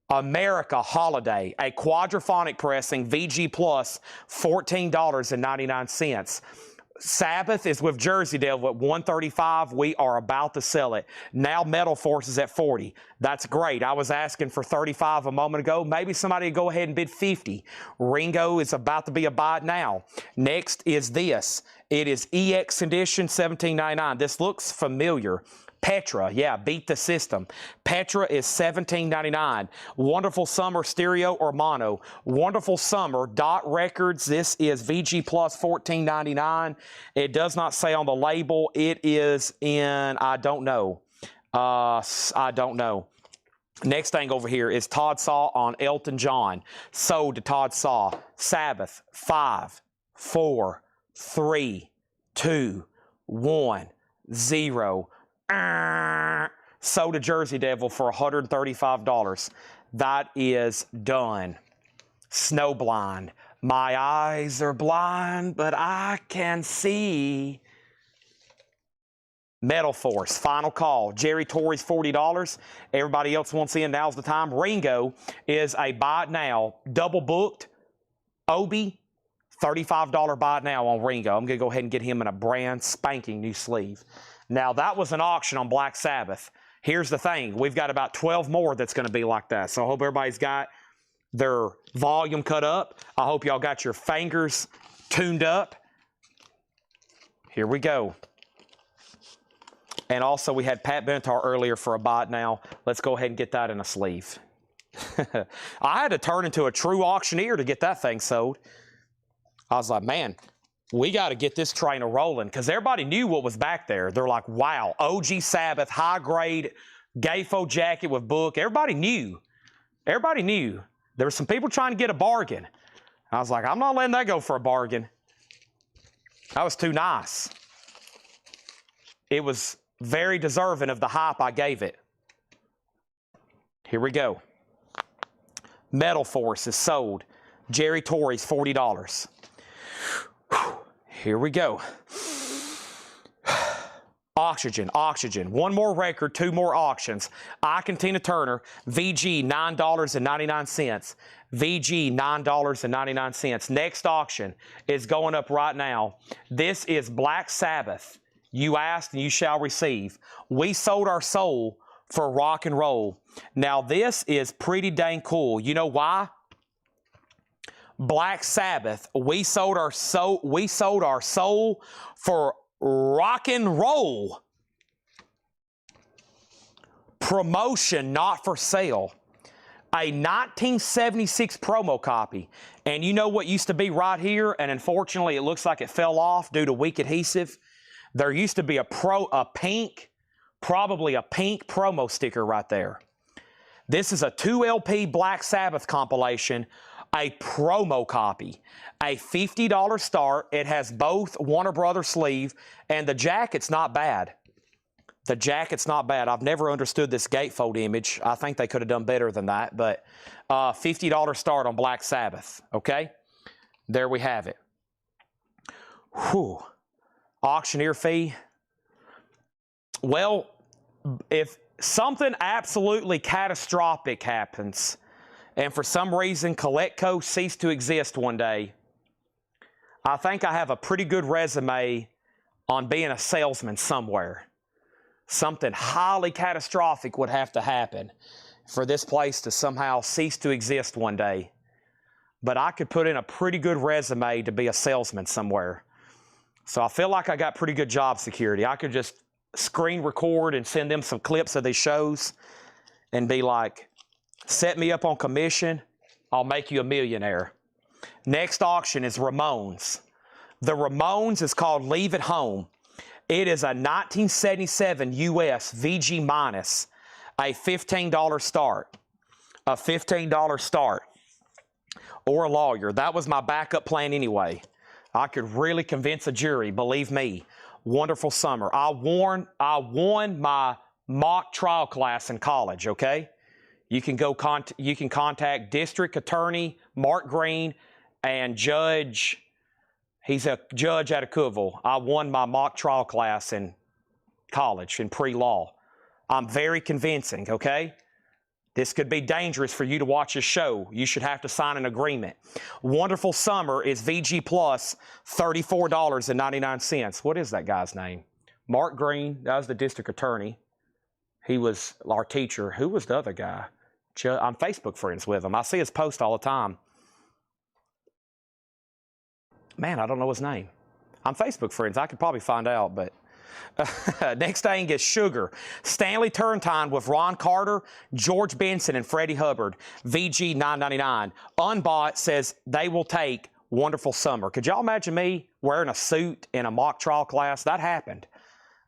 America Holiday, a quadraphonic pressing, VG Plus, $14.99. Sabbath is with Jersey Devil at $135. We are about to sell it. Now Metal Force is at $40. That's great. I was asking for $35 a moment ago. Maybe somebody will go ahead and bid $50. Ringo is about to be a buy now. Next is this. It is EX Condition, $17.99. This looks familiar. Petra, yeah, Beat the System. Petra is $17.99. Wonderful Summer stereo or mono. Wonderful Summer Dot Records. This is VG Plus $14.99. It does not say on the label. It is in, I don't know. I don't know. Next thing over here is Todd Saw on Elton John. Sold to Todd Saw. Sabbath, 5, 4, 3, 2, 1, 0. Sold to Jersey Devil for $135. That is done. Snowblind. My eyes are blind, but I can see. Metal Force, final call. Jerry Torrey's $40. Everybody else wants in. Now's the time. Ringo is a buy it now. Double booked. Obi, $35 buy it now on Ringo. I'm going to go ahead and get him in a brand spanking new sleeve. Now, that was an auction on Black Sabbath. Here's the thing. We've got about 12 more that's going to be like that. So I hope everybody's got their volume cut up. I hope y'all got your fingers tuned up. Here we go. And also, we had Pat Benatar earlier for a buy it now. Let's go ahead and get that in a sleeve. I had to turn into a true auctioneer to get that thing sold. I was like, man, we got to get this train a-rolling, because everybody knew what was back there. They're like, wow, OG Sabbath, high-grade, gatefold jacket with book. Everybody knew. Everybody knew. There were some people trying to get a bargain. I was like, I'm not letting that go for a bargain. That was too nice. It was very deserving of the hype I gave it. Here we go. Metal Force is sold. Jerry Torrey's $40. Here we go. Oxygen. One more record, 2 more auctions. I Can Tina Turner, VG, $9.99. VG, $9.99. Next auction is going up right now. This is Black Sabbath. You asked and you shall receive. We sold our soul for rock and roll. Now, this is pretty dang cool. You know why? Black Sabbath, we sold our soul for rock and roll. Promotion not for sale. A 1976 promo copy. And you know what used to be right here, and unfortunately it looks like it fell off due to weak adhesive. There used to be probably a pink promo sticker right there. This is a 2 LP Black Sabbath compilation. A promo copy, a $50 start. It has both Warner Brothers sleeve, and the jacket's not bad. The jacket's not bad. I've never understood this gatefold image. I think they could have done better than that, but $50 start on Black Sabbath, okay? There we have it. Whew. Auctioneer fee. Well, if something absolutely catastrophic happens, and for some reason Coletco ceased to exist one day, I think I have a pretty good resume on being a salesman somewhere. Something highly catastrophic would have to happen for this place to somehow cease to exist one day. But I could put in a pretty good resume to be a salesman somewhere. So I feel like I got pretty good job security. I could just screen record and send them some clips of these shows and be like, set me up on commission, I'll make you a millionaire. Next auction is Ramones. The Ramones is called Leave It Home. It is a 1977 US VG minus, a $15 start. A $15 start. Or a lawyer. That was my backup plan anyway. I could really convince a jury, believe me. Wonderful summer. I won my mock trial class in college, okay? You can contact District Attorney Mark Green and Judge, he's a judge out of Cookeville. I won my mock trial class in college in pre-law. I'm very convincing, okay? This could be dangerous for you to watch a show. You should have to sign an agreement. Wonderful Summer is VG Plus, $34.99. What is that guy's name? Mark Green, that was the district attorney. He was our teacher. Who was the other guy? I'm Facebook friends with him. I see his post all the time. Man, I don't know his name. I'm Facebook friends. I could probably find out, but next thing is Sugar. Stanley Turrentine with Ron Carter, George Benson, and Freddie Hubbard. VG $9.99. Unbought says they will take Wonderful Summer. Could y'all imagine me wearing a suit in a mock trial class? That happened.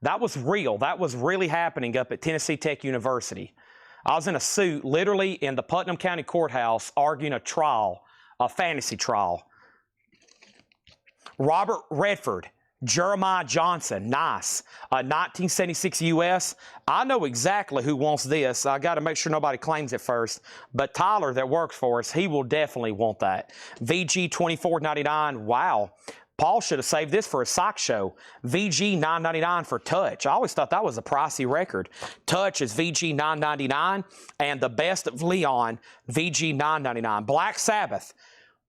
That was real. That was really happening up at Tennessee Tech University. I was in a suit literally in the Putnam County Courthouse arguing a trial, a fantasy trial. Robert Redford. Jeremiah Johnson, nice. 1976 US. I know exactly who wants this. I got to make sure nobody claims it first. But Tyler that works for us, he will definitely want that. VG $24.99. Wow. Paul should have saved this for a sock show. VG $9.99 for Touch. I always thought that was a pricey record. Touch is VG $9.99. And the Best of Leon, VG $9.99. Black Sabbath.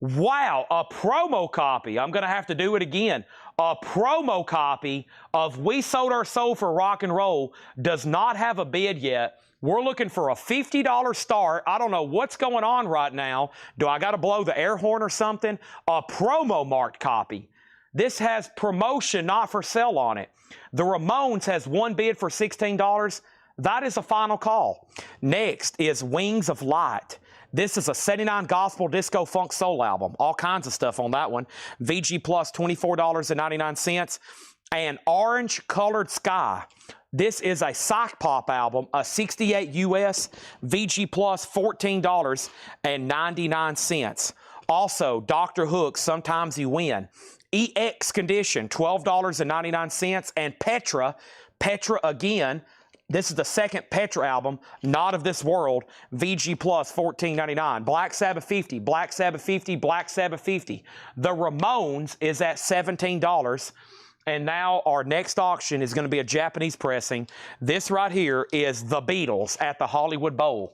Wow, a promo copy. I'm going to have to do it again. A promo copy of We Sold Our Soul for Rock and Roll does not have a bid yet. We're looking for a $50 start. I don't know what's going on right now. Do I got to blow the air horn or something? A promo marked copy. This has promotion, not for sale on it. The Ramones has one bid for $16. That is a final call. Next is Wings of Light. This is a 79 gospel disco funk soul album. All kinds of stuff on that one. VG Plus $24.99. And Orange Colored Sky. This is a sock pop album, a 68 US. VG Plus $14.99. Also, Dr. Hook, Sometimes You Win. EX Condition, $12.99. And Petra again. This is the second Petra album, Not of This World, VG Plus $14.99. Black Sabbath 50, Black Sabbath 50, Black Sabbath 50. The Ramones is at $17. And now our next auction is going to be a Japanese pressing. This right here is The Beatles at the Hollywood Bowl.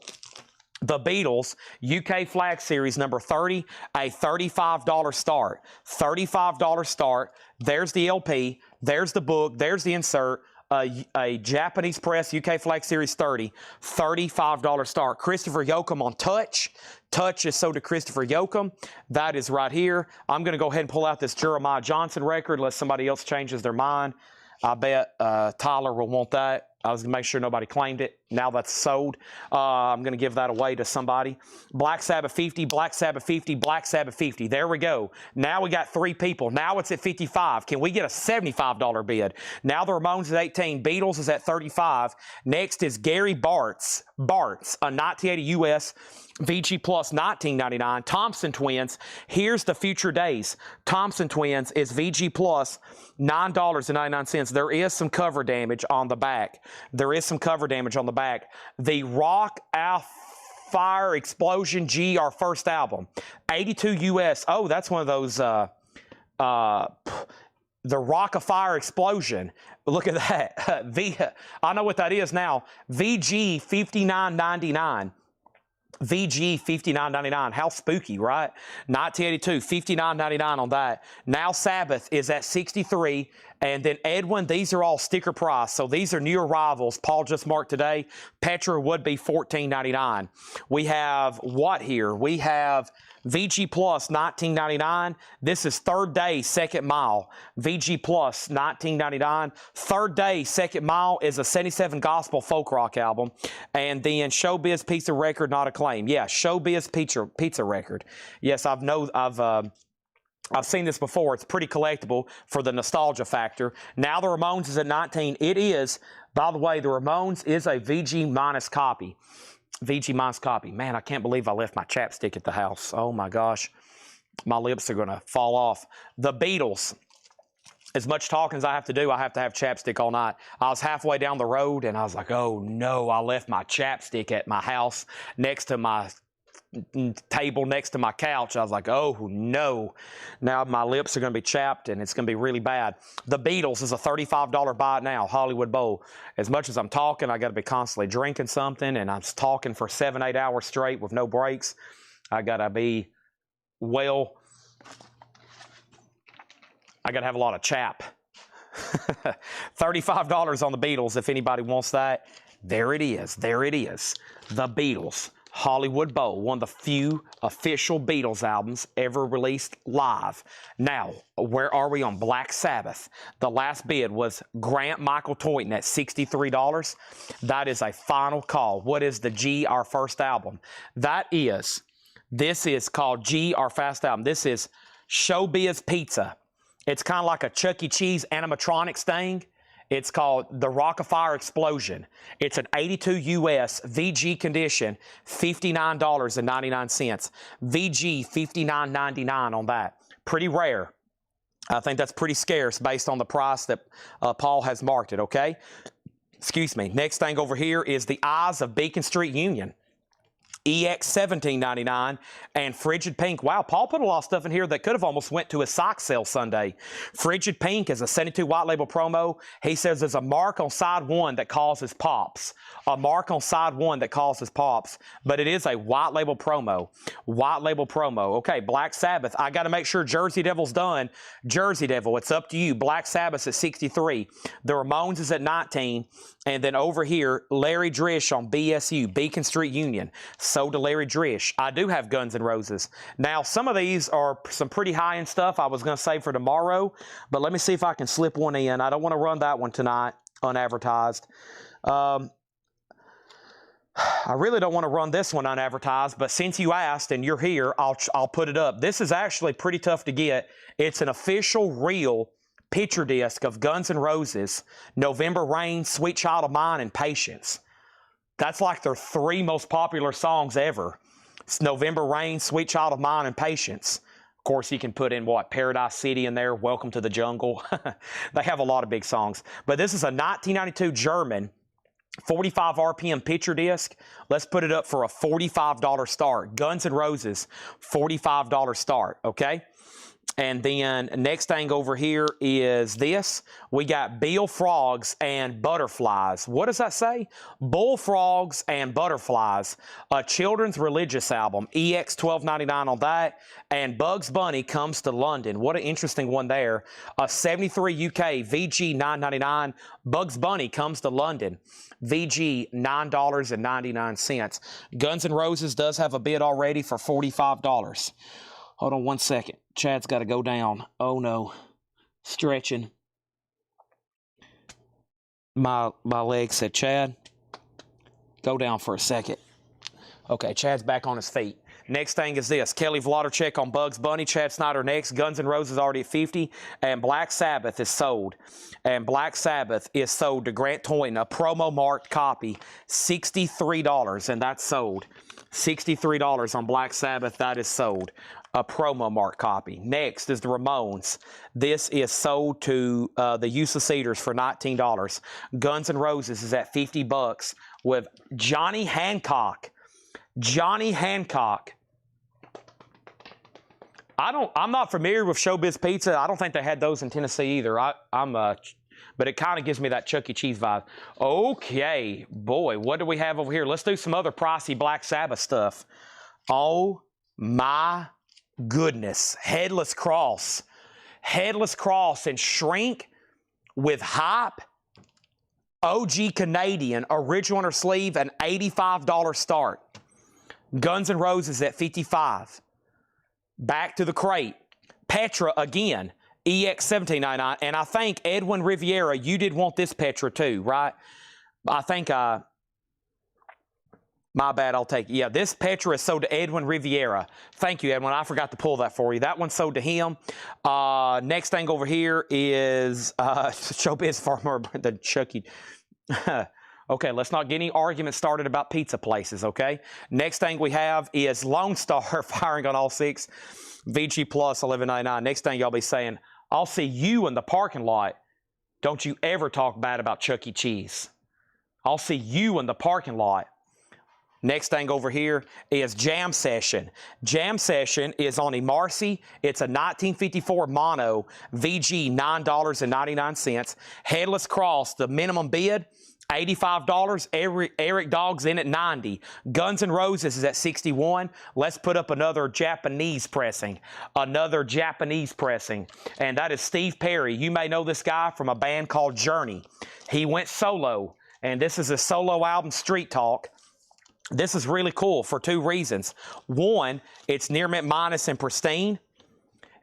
The Beatles, UK Flag Series number 30, a $35 start. $35 start. There's the LP. There's the book. There's the insert. A Japanese press, UK Flag Series 30, $35 start. Christopher Yoakum on Touch. Touch is sold to Christopher Yoakum. That is right here. I'm going to go ahead and pull out this Jeremiah Johnson record unless somebody else changes their mind. I bet Tyler will want that. I was going to make sure nobody claimed it. Now that's sold. I'm going to give that away to somebody. Black Sabbath 50, Black Sabbath 50, Black Sabbath 50. There we go. Now we got three people. Now it's at 55. Can we get a $75 bid? Now the Ramones is 18. Beatles is at 35. Next is Gary Bartz. Bartz, a 1980 US. VG Plus $19.99. Thompson Twins. Here's the Future Days. Thompson Twins is VG Plus $9.99. There is some cover damage on the back. There is some cover damage on the back. The Rock Fire Explosion G, our first album. 82 US. Oh, that's one of those The Rock of Fire Explosion. Look at that. I know what that is now. VG $59.99. VG $59.99. How spooky, right? 1982, $59.99 on that. Now Sabbath is at $63. And then Edwin, these are all sticker price. So these are new arrivals. Paul just marked today. Petra would be $14.99. We have what here? We have VG Plus $19.99. This is Third Day Second Mile. VG Plus $19.99. Third Day Second Mile is a 77 gospel folk rock album. And then Showbiz Pizza Record Not Acclaimed. Yeah, Showbiz Pizza Record. Yes, I've seen this before. It's pretty collectible for the nostalgia factor. Now the Ramones is at 19. It is, by the way, the Ramones is a VG minus copy. VG minus copy. Man, I can't believe I left my chapstick at the house. Oh my gosh. My lips are going to fall off. The Beatles. As much talking as I have to have chapstick all night. I was halfway down the road and I was like, oh no, I left my chapstick at my house next to my table next to my couch. I was like, oh no, now my lips are going to be chapped and it's going to be really bad. The Beatles is a $35 buy it now, Hollywood Bowl. As much as I'm talking, I got to be constantly drinking something, and I'm talking for 7-8 hours straight with no breaks. I got to be I got to have a lot of chap. $35 on the Beatles if anybody wants that. There it is. There it is. The Beatles. Hollywood Bowl, one of the few official Beatles albums ever released live. Now, where are we on Black Sabbath? The last bid was Grant Michael Toynton at $63. That is a final call. What is the G, our first album? This is called G, our fast album. This is Showbiz Pizza. It's kind of like a Chuck E. Cheese animatronics thing. It's called the Rock of Fire Explosion. It's an 82 US VG condition, $59.99. VG $59.99 on that. Pretty rare. I think that's pretty scarce based on the price that Paul has marked it, okay? Excuse me. Next thing over here is the Eyes of Beacon Street Union. EX $17.99 and Frigid Pink. Wow, Paul put a lot of stuff in here that could have almost went to a sock sale Sunday. Frigid Pink is a 72 white label promo. He says there's a mark on side one that causes pops. A mark on side one that causes pops, but it is a white label promo. White label promo. Okay, Black Sabbath. I got to make sure Jersey Devil's done. Jersey Devil, it's up to you. Black Sabbath's at 63. The Ramones is at 19. And then over here, Larry Drish on BSU, Beacon Street Union. Sold to Larry Drish. I do have Guns N' Roses. Now, some of these are some pretty high-end stuff I was going to save for tomorrow, but let me see if I can slip one in. I don't want to run that one tonight, unadvertised. I really don't want to run this one unadvertised, but since you asked and you're here, I'll put it up. This is actually pretty tough to get. It's an official, real picture disc of Guns N' Roses, November Rain, Sweet Child of Mine, and Patience. That's like their 3 most popular songs ever. It's November Rain, Sweet Child of Mine, and Patience. Of course, you can put in, Paradise City in there, Welcome to the Jungle. They have a lot of big songs. But this is a 1992 German 45 RPM picture disc. Let's put it up for a $45 start. Guns N' Roses, $45 start, okay? And then next thing over here is this. We got Bullfrogs and Butterflies. What does that say? Bullfrogs and Butterflies, a children's religious album. EX $12.99 on that. And Bugs Bunny Comes to London. What an interesting one there. A 73 UK VG $9.99. Bugs Bunny Comes to London. VG $9.99. Guns N' Roses does have a bid already for $45. Hold on one second. Chad's got to go down. Oh no. Stretching. My leg said, Chad, go down for a second. Okay, Chad's back on his feet. Next thing is this. Kelly Vladorchek on Bugs Bunny. Chad Snyder next. Guns N' Roses already at 50. And Black Sabbath is sold. And Black Sabbath is sold to Grant Toynton, a promo marked copy. $63. And that's sold. $63 on Black Sabbath. That is sold. A promo mark copy. Next is the Ramones. This is sold to the Use of Cedars for $19. Guns N' Roses is at $50 with Johnny Hancock. Johnny Hancock. I'm not familiar with Showbiz Pizza. I don't think they had those in Tennessee either. But it kind of gives me that Chuck E. Cheese vibe. Okay, boy, what do we have over here? Let's do some other pricey Black Sabbath stuff. Oh my goodness. Headless Cross. Headless Cross and Shrink with Hype. OG Canadian, original inner sleeve, an $85 start. Guns N' Roses at $55. Back to the crate. Petra again, EX $17.99. And I think Edwin Riviera, you did want this Petra too, right? I think, my bad, I'll take it. Yeah, this Petra is sold to Edwin Riviera. Thank you, Edwin. I forgot to pull that for you. That one's sold to him. Next thing over here is Showbiz Farmer, the Chucky. Okay, let's not get any arguments started about pizza places, okay? Next thing we have is Lone Star firing on all six. VG Plus $11.99. Next thing y'all be saying, I'll see you in the parking lot. Don't you ever talk bad about Chuck E. Cheese. I'll see you in the parking lot. Next thing over here is Jam Session. Jam Session is on a Marcy. It's a 1954 mono, VG $9.99. Headless Cross, the minimum bid, $85. Eric Dogg's in at $90. Guns N' Roses is at $61. Let's put up another Japanese pressing. Another Japanese pressing. And that is Steve Perry. You may know this guy from a band called Journey. He went solo. And this is a solo album, Street Talk. This is really cool for two reasons. One, it's near mint minus and pristine.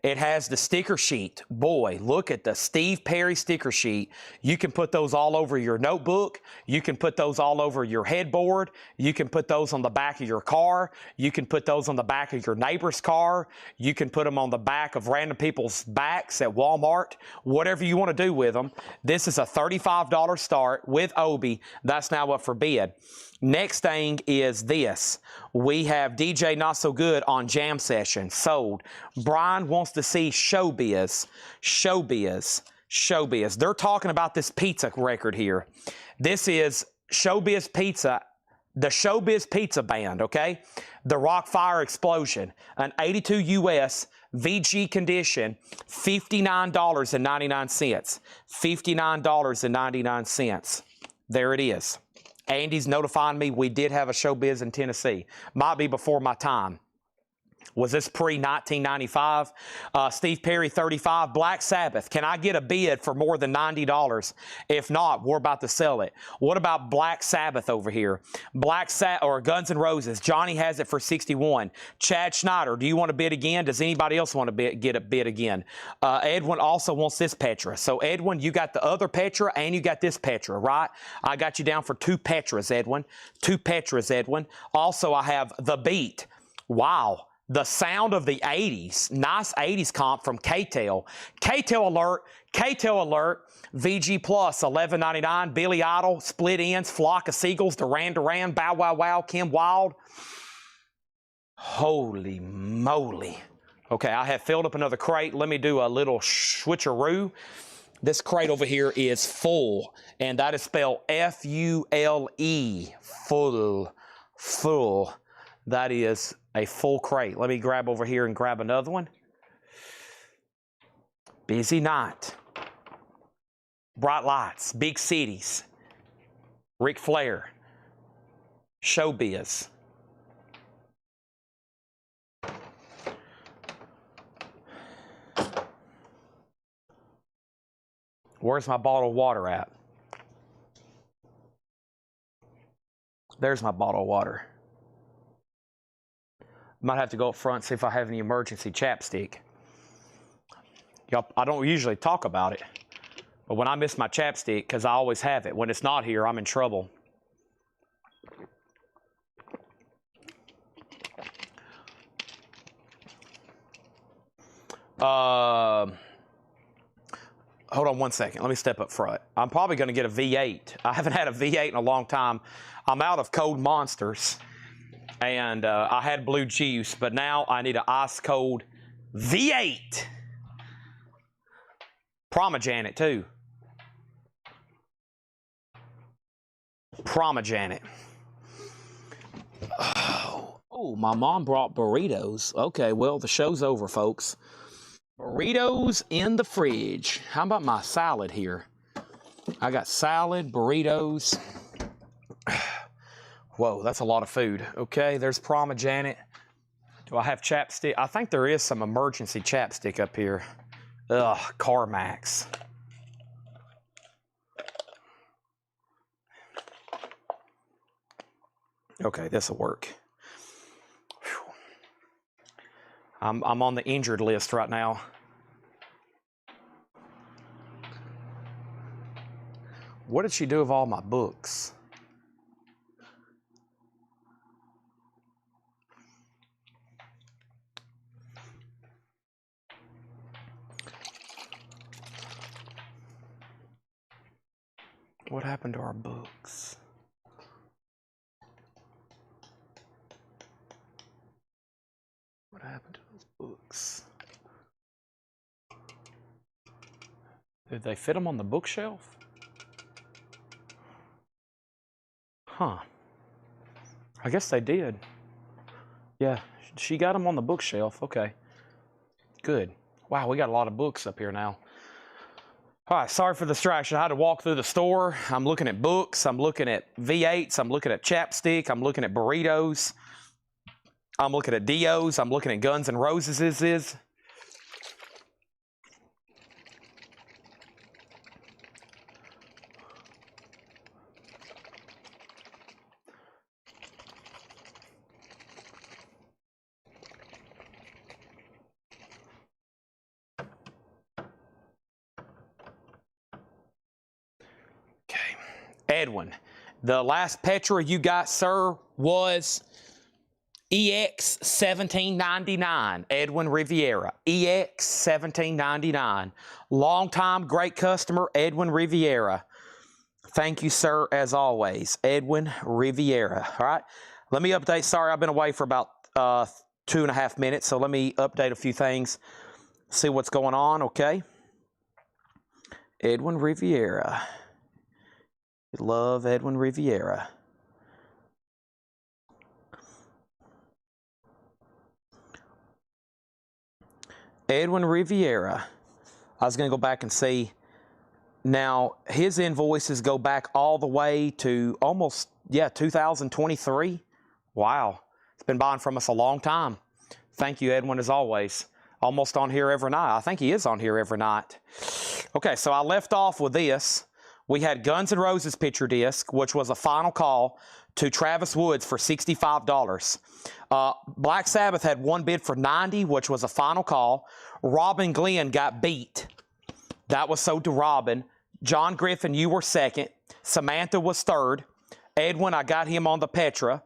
It has the sticker sheet. Boy, look at the Steve Perry sticker sheet. You can put those all over your notebook. You can put those all over your headboard. You can put those on the back of your car. You can put those on the back of your neighbor's car. You can put them on the back of random people's backs at Walmart. Whatever you want to do with them. This is a $35 start with Obi. That's now up for bid. Next thing is this. We have DJ Not So Good on Jam Session. Sold. Brian wants to see Showbiz. Showbiz. Showbiz. They're talking about this pizza record here. This is Showbiz Pizza, the Showbiz Pizza Band, okay? The Rock Fire Explosion. An 82 US VG condition, $59.99. $59.99. There it is. Andy's notifying me we did have a Showbiz in Tennessee. Might be before my time. Was this pre-1995? Steve Perry, $35. Black Sabbath. Can I get a bid for more than $90? If not, we're about to sell it. What about Black Sabbath over here? Or Guns N' Roses. Johnny has it for $61. Chad Schneider, do you want to bid again? Does anybody else want to get a bid again? Edwin also wants this Petra. So, Edwin, you got the other Petra and you got this Petra, right? I got you down for two Petras, Edwin. Two Petras, Edwin. Also, I have The Beat. Wow. The sound of the 80s. Nice 80s comp from K-Tel. K-Tel alert. K-Tel alert. VG Plus, $11.99. Billy Idol, Split Ends, Flock of Seagulls, Duran Duran, Bow Wow Wow, Kim Wilde. Holy moly. Okay, I have filled up another crate. Let me do a little switcheroo. This crate over here is full, and that is spelled F-U-L-E. Full. Full. That is a full crate. Let me grab over here and grab another one. Busy night. Bright lights. Big cities. Ric Flair. Showbiz. Where's my bottle of water at? There's my bottle of water. Might have to go up front and see if I have any emergency chapstick. Y'all, I don't usually talk about it, but when I miss my chapstick, because I always have it, when it's not here, I'm in trouble. Hold on one second. Let me step up front. I'm probably going to get a V8. I haven't had a V8 in a long time. I'm out of cold monsters. And I had blue juice, but now I need an ice cold V8. Promajanet too. Promajanet. Oh, Oh, my mom brought burritos. Okay, well, the show's over, folks. Burritos in the fridge. How about my salad here? I got salad, burritos. Whoa, that's a lot of food. Okay, there's Parmesan. Do I have chapstick? I think there is some emergency chapstick up here. Ugh, CarMax. Okay, this'll work. Whew. I'm on the injured list right now. What did she do with all my books? What happened to our books? What happened to those books? Did they fit them on the bookshelf? Huh. I guess they did. Yeah, she got them on the bookshelf. Okay. Good. Wow, we got a lot of books up here now. All right, sorry for the distraction. I had to walk through the store. I'm looking at books. I'm looking at V8s. I'm looking at chapstick. I'm looking at burritos. I'm looking at Dios. I'm looking at Guns N' Roses. Edwin, the last Petra you got, sir, was EX 1799. Edwin Riviera, EX 1799. Long-time great customer, Edwin Riviera. Thank you, sir, as always. Edwin Riviera. All right, let me update. Sorry, I've been away for about 2.5 minutes, so let me update a few things, see what's going on, okay? Edwin Riviera. Love Edwin Riviera. Edwin Riviera. I was going to go back and see. Now, his invoices go back all the way to almost, 2023. Wow. He's been buying from us a long time. Thank you, Edwin, as always. Almost on here every night. I think he is on here every night. Okay, so I left off with this. We had Guns N' Roses picture disc, which was a final call to Travis Woods for $65. Black Sabbath had one bid for $90, which was a final call. Robin Glenn got beat. That was sold to Robin. John Griffin, you were second. Samantha was third. Edwin, I got him on the Petra.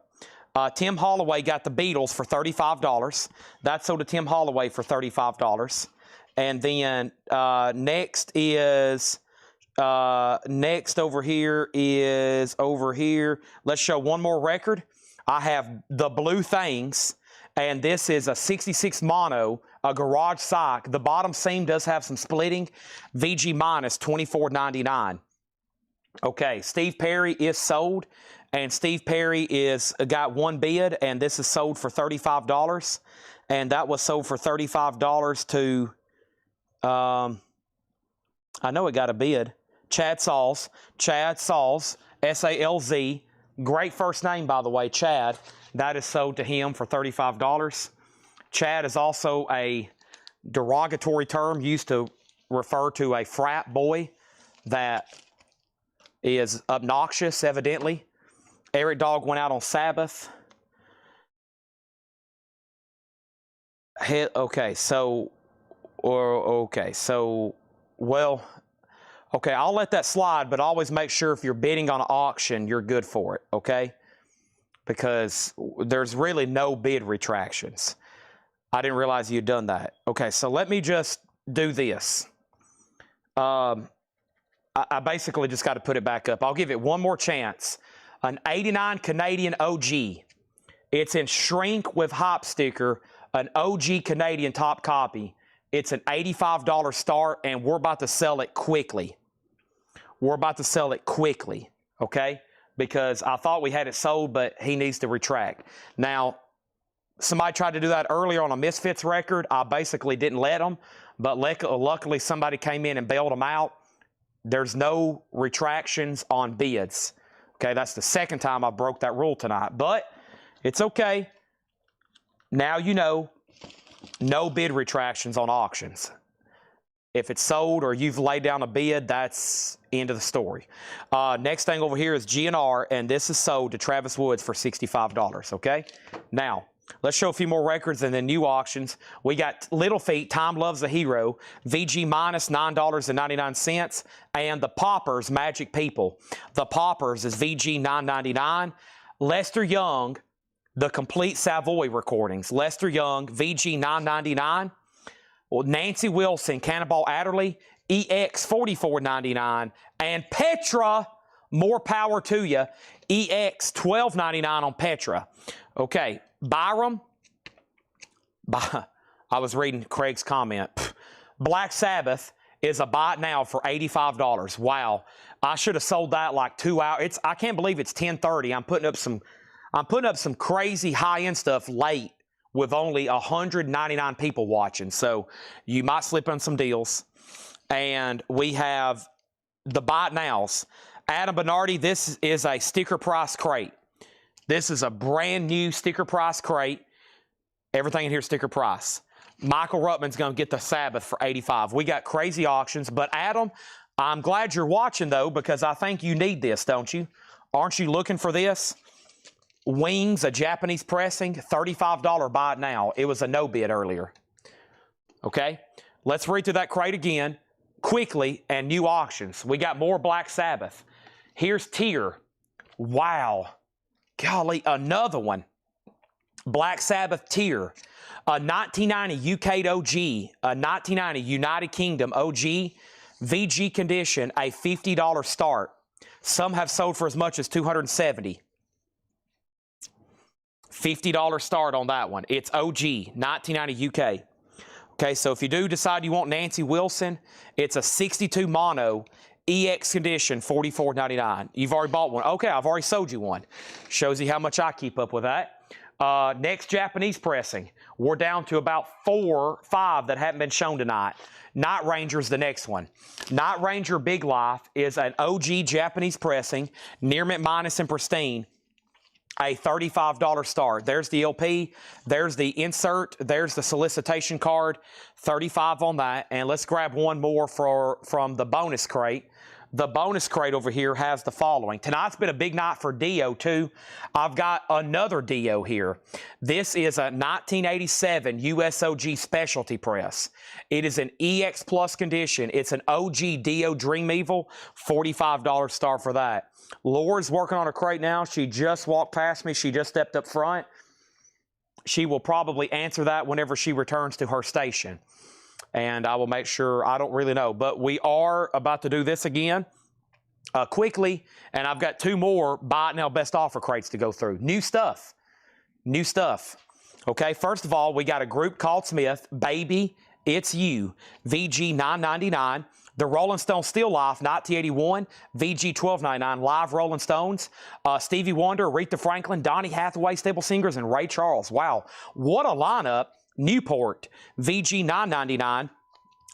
Tim Holloway got the Beatles for $35. That sold to Tim Holloway for $35. And then next over here is over here. Let's show one more record. I have the Blue Things, and this is a 66 mono, a garage sock. The bottom seam does have some splitting. VG minus $24.99. Okay, Steve Perry is sold, and Steve Perry got one bid, and this is sold for $35, and that was sold for $35 to I know it got a bid. Chad Salz, S-A-L-Z. Great first name, by the way, Chad. That is sold to him for $35. Chad is also a derogatory term used to refer to a frat boy that is obnoxious, evidently. Eric Dog went out on Sabbath. Okay, I'll let that slide, but always make sure if you're bidding on an auction, you're good for it, okay? Because there's really no bid retractions. I didn't realize you'd done that. Okay, so let me just do this. I basically just got to put it back up. I'll give it one more chance. An 89 Canadian OG. It's in shrink with hop sticker, an OG Canadian top copy. It's an $85 start, and we're about to sell it quickly. We're about to sell it quickly, okay? Because I thought we had it sold, but he needs to retract. Now, Somebody tried to do that earlier on a Misfits record. I basically didn't let them, but luckily somebody came in and bailed them out. There's no retractions on bids. Okay, that's the second time I broke that rule tonight, but it's okay. Now you know, no bid retractions on auctions. If it's sold or you've laid down a bid, that's end of the story. Next thing over here is GNR, and this is sold to Travis Woods for $65, okay? Now, let's show a few more records and then new auctions. We got Little Feet, Time Loves a Hero, VG minus $9.99, and the Poppers, Magic People. The Poppers is VG $9.99. Lester Young, the Complete Savoy recordings. Lester Young, VG $9.99. Well, Nancy Wilson, Cannonball Adderley, EX $44.99, and Petra, more power to you, EX $12.99 on Petra. Okay, Byram, I was reading Craig's comment. Black Sabbath is a buy it now for $85. Wow, I should have sold that like 2 hours. I can't believe it's 10:30. I'm putting up some crazy high-end stuff late with only 199 people watching. So you might slip on some deals. And we have the buy it nows. Adam Bernardi, this is a sticker price crate. This is a brand new sticker price crate. Everything in here is sticker price. Michael Ruttman's going to get the Sabbath for $85. We got crazy auctions. But Adam, I'm glad you're watching, though, because I think you need this, don't you? Aren't you looking for this? Wings, a Japanese pressing, $35 buy it now. It was a no bid earlier. Okay, let's read through that crate again quickly and new auctions. We got more Black Sabbath. Here's Tier. Wow. Golly, another one. Black Sabbath Tier. A 1990 UK OG, a 1990 United Kingdom OG, VG condition, a $50 start. Some have sold for as much as $270. $50 start on that one. It's OG, 1990 UK. Okay, so if you do decide you want Nancy Wilson, it's a 62 mono, EX condition, $44.99. You've already bought one. Okay, I've already sold you one. Shows you how much I keep up with that. Next Japanese pressing. We're down to about 5 that haven't been shown tonight. Night Ranger's the next one. Night Ranger Big Life is an OG Japanese pressing, near mint minus and pristine. A $35 start. There's the LP, there's the insert, there's the solicitation card, $35 on that. And let's grab one more from the bonus crate. The bonus crate over here has the following. Tonight's been a big night for Dio too. I've got another Dio here. This is a 1987 USOG specialty press. It is an EX Plus condition. It's an OG Dio Dream Evil, $45 start for that. Laura's working on a crate now. She just walked past me. She just stepped up front. She will probably answer that whenever she returns to her station. And I will make sure, I don't really know. But we are about to do this again quickly. And I've got 2 more buy it now best offer crates to go through. New stuff. New stuff. Okay, first of all, we got a group called Smith. Baby, It's You. VG $9.99. The Rolling Stones Still Life, 1981, VG $12.99, live Rolling Stones. Stevie Wonder, Aretha Franklin, Donny Hathaway, Staple Singers, and Ray Charles. Wow, what a lineup. Newport, VG $9.99.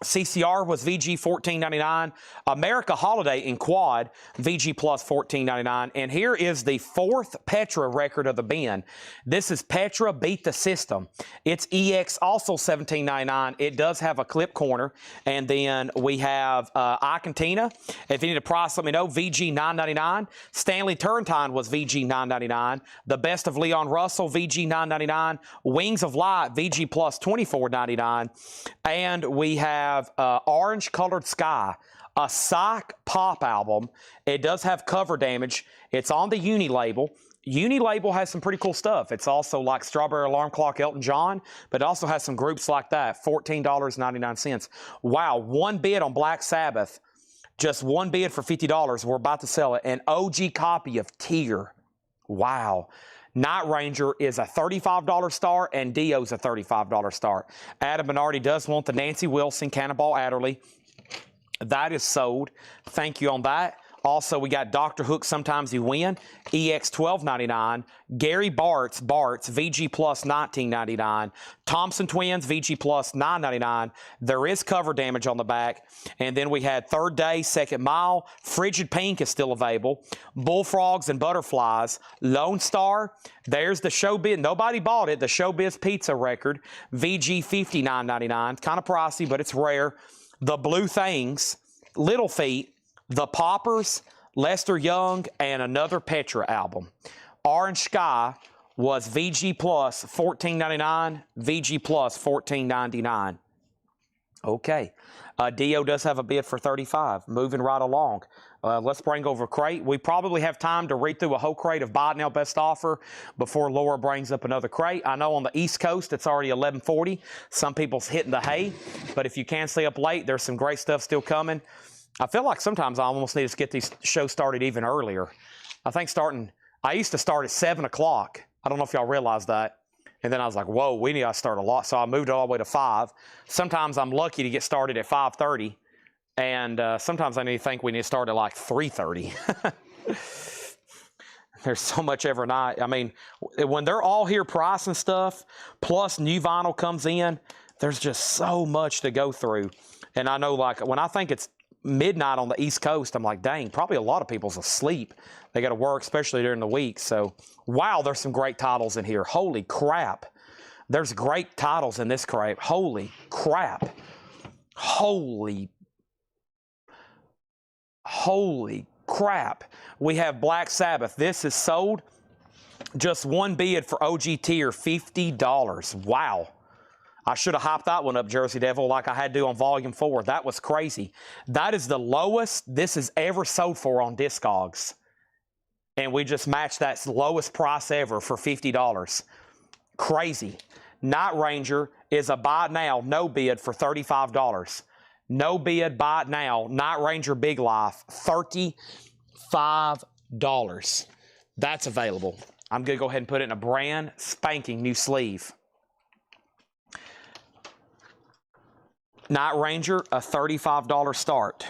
CCR was VG $14.99. America Holiday in Quad, VG Plus $14.99. And here is the 4th Petra record of the bin. This is Petra Beat the System. It's EX, also $17.99. It does have a clip corner. And then we have Icontina. If you need a price, let me know. VG $9.99. Stanley Turrentine was VG $9.99. The Best of Leon Russell, VG $9.99. Wings of Light, VG Plus $24.99. And we have Orange Colored Sky, a Psych pop album. It does have cover damage. It's on the Uni label. Uni label has some pretty cool stuff. It's also like Strawberry Alarm Clock, Elton John, but it also has some groups like that. $14.99. Wow, one bid on Black Sabbath. Just one bid for $50. We're about to sell it. An OG copy of Tear. Wow. Night Ranger is a $35 start, and Dio's a $35 start. Adam Bernardi does want the Nancy Wilson Cannonball Adderley. That is sold. Thank you on that. Also, we got Dr. Hook, Sometimes You Win, EX $12.99. Gary Bart's VG Plus $19.99. Thompson Twins, VG Plus $9.99. There is cover damage on the back. And then we had Third Day, Second Mile. Frigid Pink is still available. Bullfrogs and Butterflies. Lone Star. There's the Showbiz. Nobody bought it. The Showbiz Pizza record. VG $59.99. Kind of pricey, but it's rare. The Blue Things. Little Feet. The Poppers, Lester Young, and another Petra album. Orange Sky was VG Plus $14.99, VG Plus $14.99. Okay. Dio does have a bid for $35. Moving right along. Let's bring over a crate. We probably have time to read through a whole crate of Buy It Now Best Offer before Laura brings up another crate. I know on the East Coast it's already 11:40. Some people's hitting the hay, but if you can stay up late, there's some great stuff still coming. I feel like sometimes I almost need to get these shows started even earlier. I think I used to start at 7 o'clock. I don't know if y'all realize that. And then I was like, whoa, we need to start a lot. So I moved it all the way to 5. Sometimes I'm lucky to get started at 5:30. And sometimes I need to think we need to start at like 3:30. There's so much every night. I mean, when they're all here pricing stuff, plus new vinyl comes in, there's just so much to go through. And I know, like, when I think it's midnight on the East Coast, I'm like, dang, probably a lot of people's asleep. They got to work, especially during the week. So, wow, there's some great titles in here. Holy crap. There's great titles in this crate. Holy crap. Holy crap. We have Black Sabbath. This is sold. Just one bid for OG tier, $50. Wow. I should have hopped that one up, Jersey Devil, like I had to on Volume 4. That was crazy. That is the lowest this has ever sold for on Discogs. And we just matched that lowest price ever for $50. Crazy. Night Ranger is a buy it now, no bid for $35. No bid, buy it now. Night Ranger Big Life, $35. That's available. I'm going to go ahead and put it in a brand spanking new sleeve. Night Ranger, a $35 start.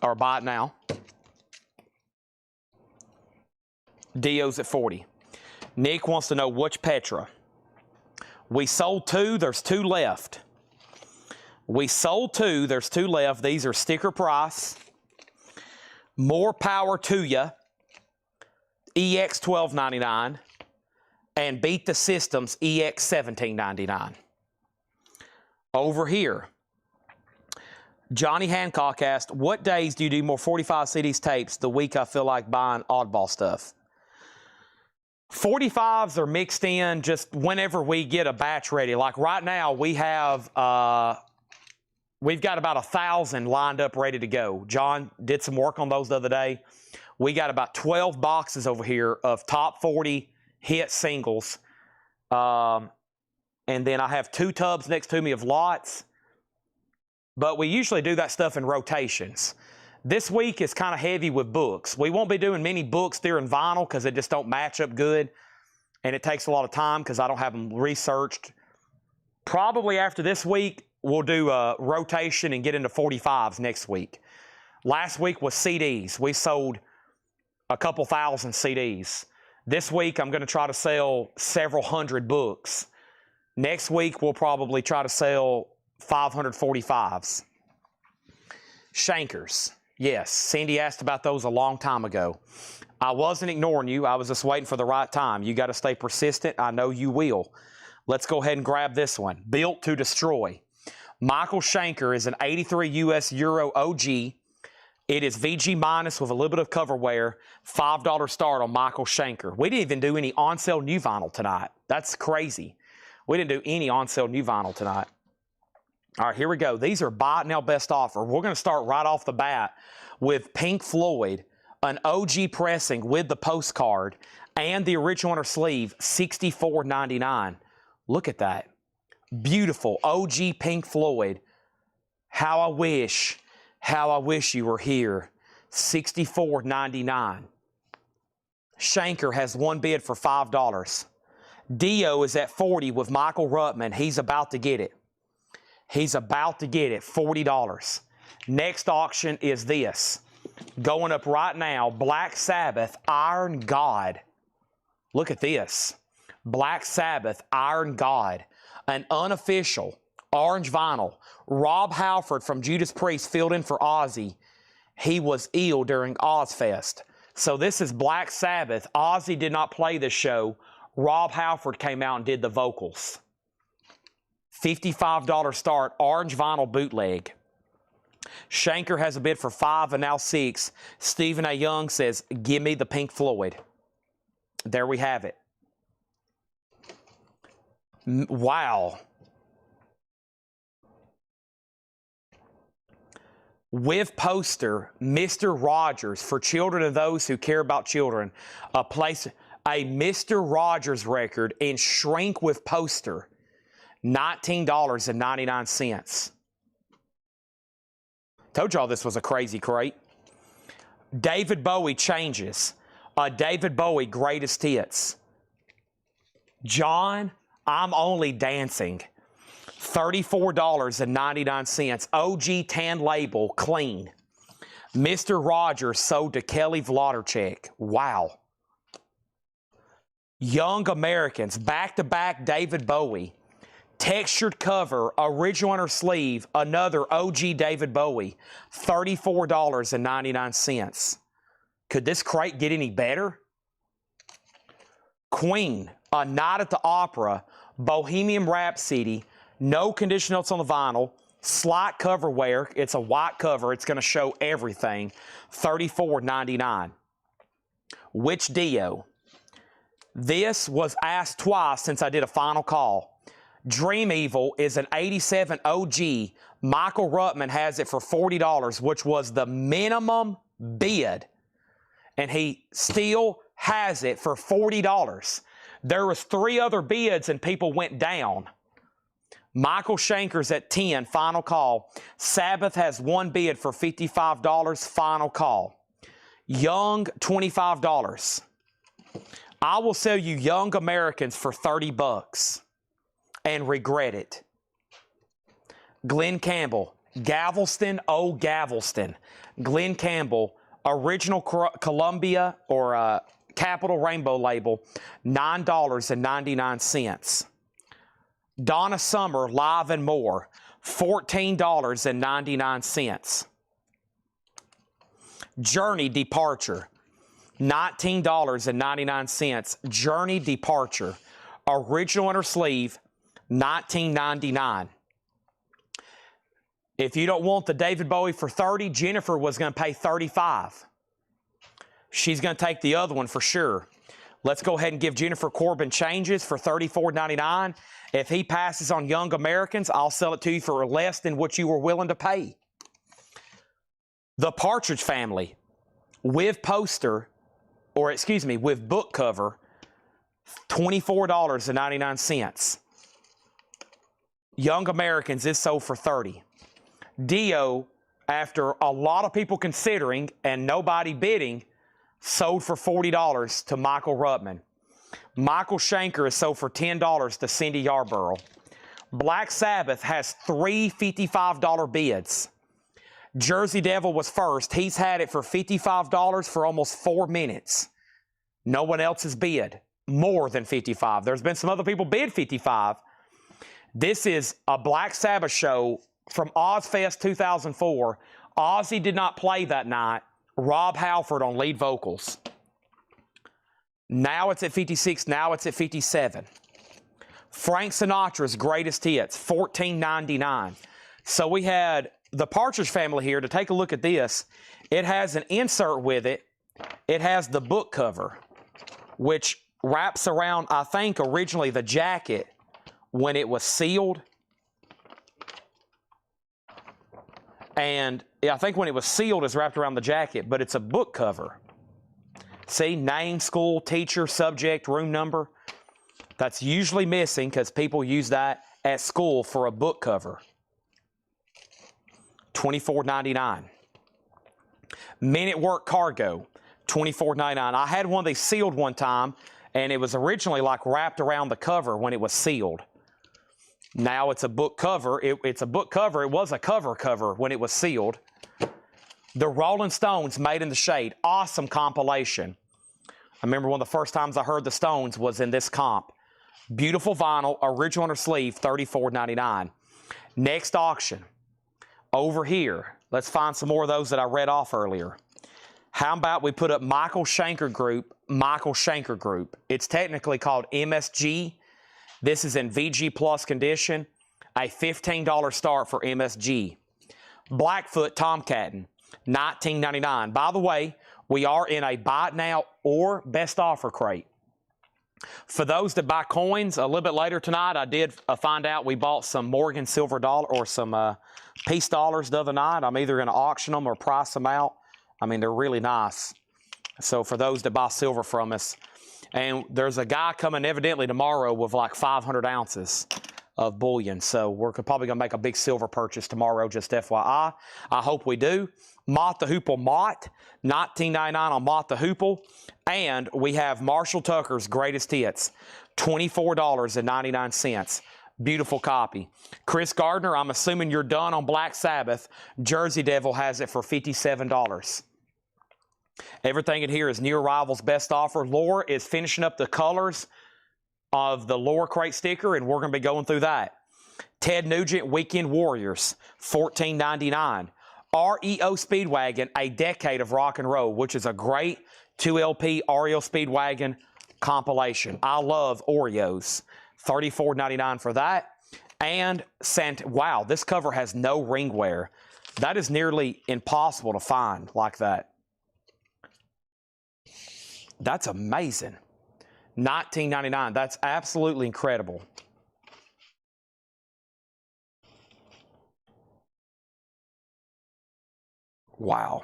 Or buy it now. Dio's at 40. Nick wants to know which Petra. We sold 2, there's 2 left. We sold 2, there's 2 left. These are sticker price. More power to ya. EX $12.99. And Beat the Systems EX $17.99. Over here, Johnny Hancock asked, what days do you do more 45 CDs tapes the week I feel like buying oddball stuff? 45s are mixed in just whenever we get a batch ready. Like right now, we've got about 1,000 lined up ready to go. John did some work on those the other day. We got about 12 boxes over here of top 40 hit singles. And then I have 2 tubs next to me of lots. But we usually do that stuff in rotations. This week is kind of heavy with books. We won't be doing many books during vinyl because they just don't match up good. And it takes a lot of time because I don't have them researched. Probably after this week, we'll do a rotation and get into 45s next week. Last week was CDs. We sold a couple thousand CDs. This week, I'm going to try to sell several hundred books. Next week, we'll probably try to sell 545s. Shankers. Yes, Cindy asked about those a long time ago. I wasn't ignoring you. I was just waiting for the right time. You got to stay persistent. I know you will. Let's go ahead and grab this one. Built to Destroy. Michael Shanker is an 83 US Euro OG. It is VG minus with a little bit of cover wear. $5 start on Michael Shanker. We didn't even do any on-sale new vinyl tonight. That's crazy. We didn't do any on-sale new vinyl tonight. All right, here we go. These are Buy It Now Best Offer. We're going to start right off the bat with Pink Floyd, an OG pressing with the postcard and the original inner sleeve, $64.99. Look at that. Beautiful OG Pink Floyd. How I wish you were here. $64.99. Shanker has one bid for $5. Dio is at 40 with Michael Ruttman. He's about to get it. He's about to get it, $40. Next auction is this. Going up right now, Black Sabbath, Iron God. Look at this. Black Sabbath, Iron God. An unofficial orange vinyl. Rob Halford from Judas Priest filled in for Ozzy. He was ill during Ozfest. So this is Black Sabbath. Ozzy did not play this show. Rob Halford came out and did the vocals. $55 start, orange vinyl bootleg. Shanker has a bid for 5 and now 6. Stephen A. Young says, give me the Pink Floyd. There we have it. Wow. With poster, Mr. Rogers, for children and those who care about children. A Mr. Rogers record in shrink with poster. $19.99. Told y'all this was a crazy crate. David Bowie changes. David Bowie greatest hits. John, I'm Only Dancing. $34.99. OG tan label, clean. Mr. Rogers sold to Kelly Vloddercheck. Wow. Young Americans, back-to-back David Bowie. Textured cover, original inner sleeve, another OG David Bowie. $34.99. Could this crate get any better? Queen, A Night at the Opera, Bohemian Rhapsody, no condition notes on the vinyl, slight cover wear, it's a white cover, it's going to show everything, $34.99. Which Dio? This was asked twice since I did a final call. Dream Evil is an 87 OG. Michael Ruttman has it for $40, which was the minimum bid. And he still has it for $40. There was 3 other bids and people went down. Michael Shanker's at 10, final call. Sabbath has 1 bid for $55, final call. Young, $25. I will sell you Young Americans for $30 and regret it. Glenn Campbell, Galveston, oh Galveston. Glenn Campbell, original Columbia or Capital Rainbow label, $9.99. Donna Summer, Live and More, $14.99. Journey Departure, $19.99. Journey Departure, original inner sleeve, $19.99. If you don't want the David Bowie for $30, Jennifer was going to pay $35. She's going to take the other one for sure. Let's go ahead and give Jennifer Corbin changes for $34.99. If he passes on Young Americans, I'll sell it to you for less than what you were willing to pay. The Partridge Family, with poster, or excuse me, with book cover, $24.99. Young Americans is sold for $30. Dio, after a lot of people considering and nobody bidding, sold for $40 to Michael Ruttman. Michael Shanker is sold for $10 to Cindy Yarborough. Black Sabbath has 3 $55 bids. Jersey Devil was first. He's had it for $55 for almost 4 minutes. No one else has bid more than $55. There's been some other people bid $55. This is a Black Sabbath show from Ozfest 2004. Ozzy did not play that night. Rob Halford on lead vocals. Now it's at 56. Now it's at 57. Frank Sinatra's greatest hits, $14.99. So we had the Partridge Family here. To take a look at this, it has an insert with it. It has the book cover, which wraps around, I think, originally the jacket when it was sealed. And I think when it was sealed, it's wrapped around the jacket, but it's a book cover. See, name, school, teacher, subject, room number. That's usually missing because people use that at school for a book cover. $24.99. Men at Work Cargo, $24.99. I had one of these sealed one time, and it was originally like wrapped around the cover when it was sealed. Now it's a book cover. It's a book cover. It was a cover when it was sealed. The Rolling Stones, Made in the Shade. Awesome compilation. I remember one of the first times I heard the Stones was in this comp. Beautiful vinyl, original on her sleeve, $34.99. Next auction. Over here, let's find some more of those that I read off earlier. How about we put up Michael Schenker Group. It's technically called MSG. This is in VG Plus condition. A $15 start for MSG. Blackfoot Tomcatin, $19.99. By the way, we are in a buy it now or best offer crate. For those that buy coins, a little bit later tonight, I did find out we bought some Morgan silver dollar or some peace dollars the other night. I'm either going to auction them or price them out. I mean, they're really nice. So for those that buy silver from us, and there's a guy coming evidently tomorrow with like 500 ounces of bullion. So we're probably going to make a big silver purchase tomorrow, just FYI. I hope we do. Mott the Hoople Mott, $19.99 on Mott the Hoople. And we have Marshall Tucker's Greatest Hits, $24.99. Beautiful copy. Chris Gardner, I'm assuming you're done on Black Sabbath. Jersey Devil has it for $57. Everything in here is New Arrival's best offer. Laura is finishing up the colors of the Laura crate sticker, and we're going to be going through that. Ted Nugent Weekend Warriors, $14.99. REO Speedwagon, A Decade of Rock and Roll, which is a great 2LP REO Speedwagon compilation. I love Oreos. $34.99 for that. And wow, this cover has no ring wear. That is nearly impossible to find like that. That's amazing. $19.99. That's absolutely incredible. Wow.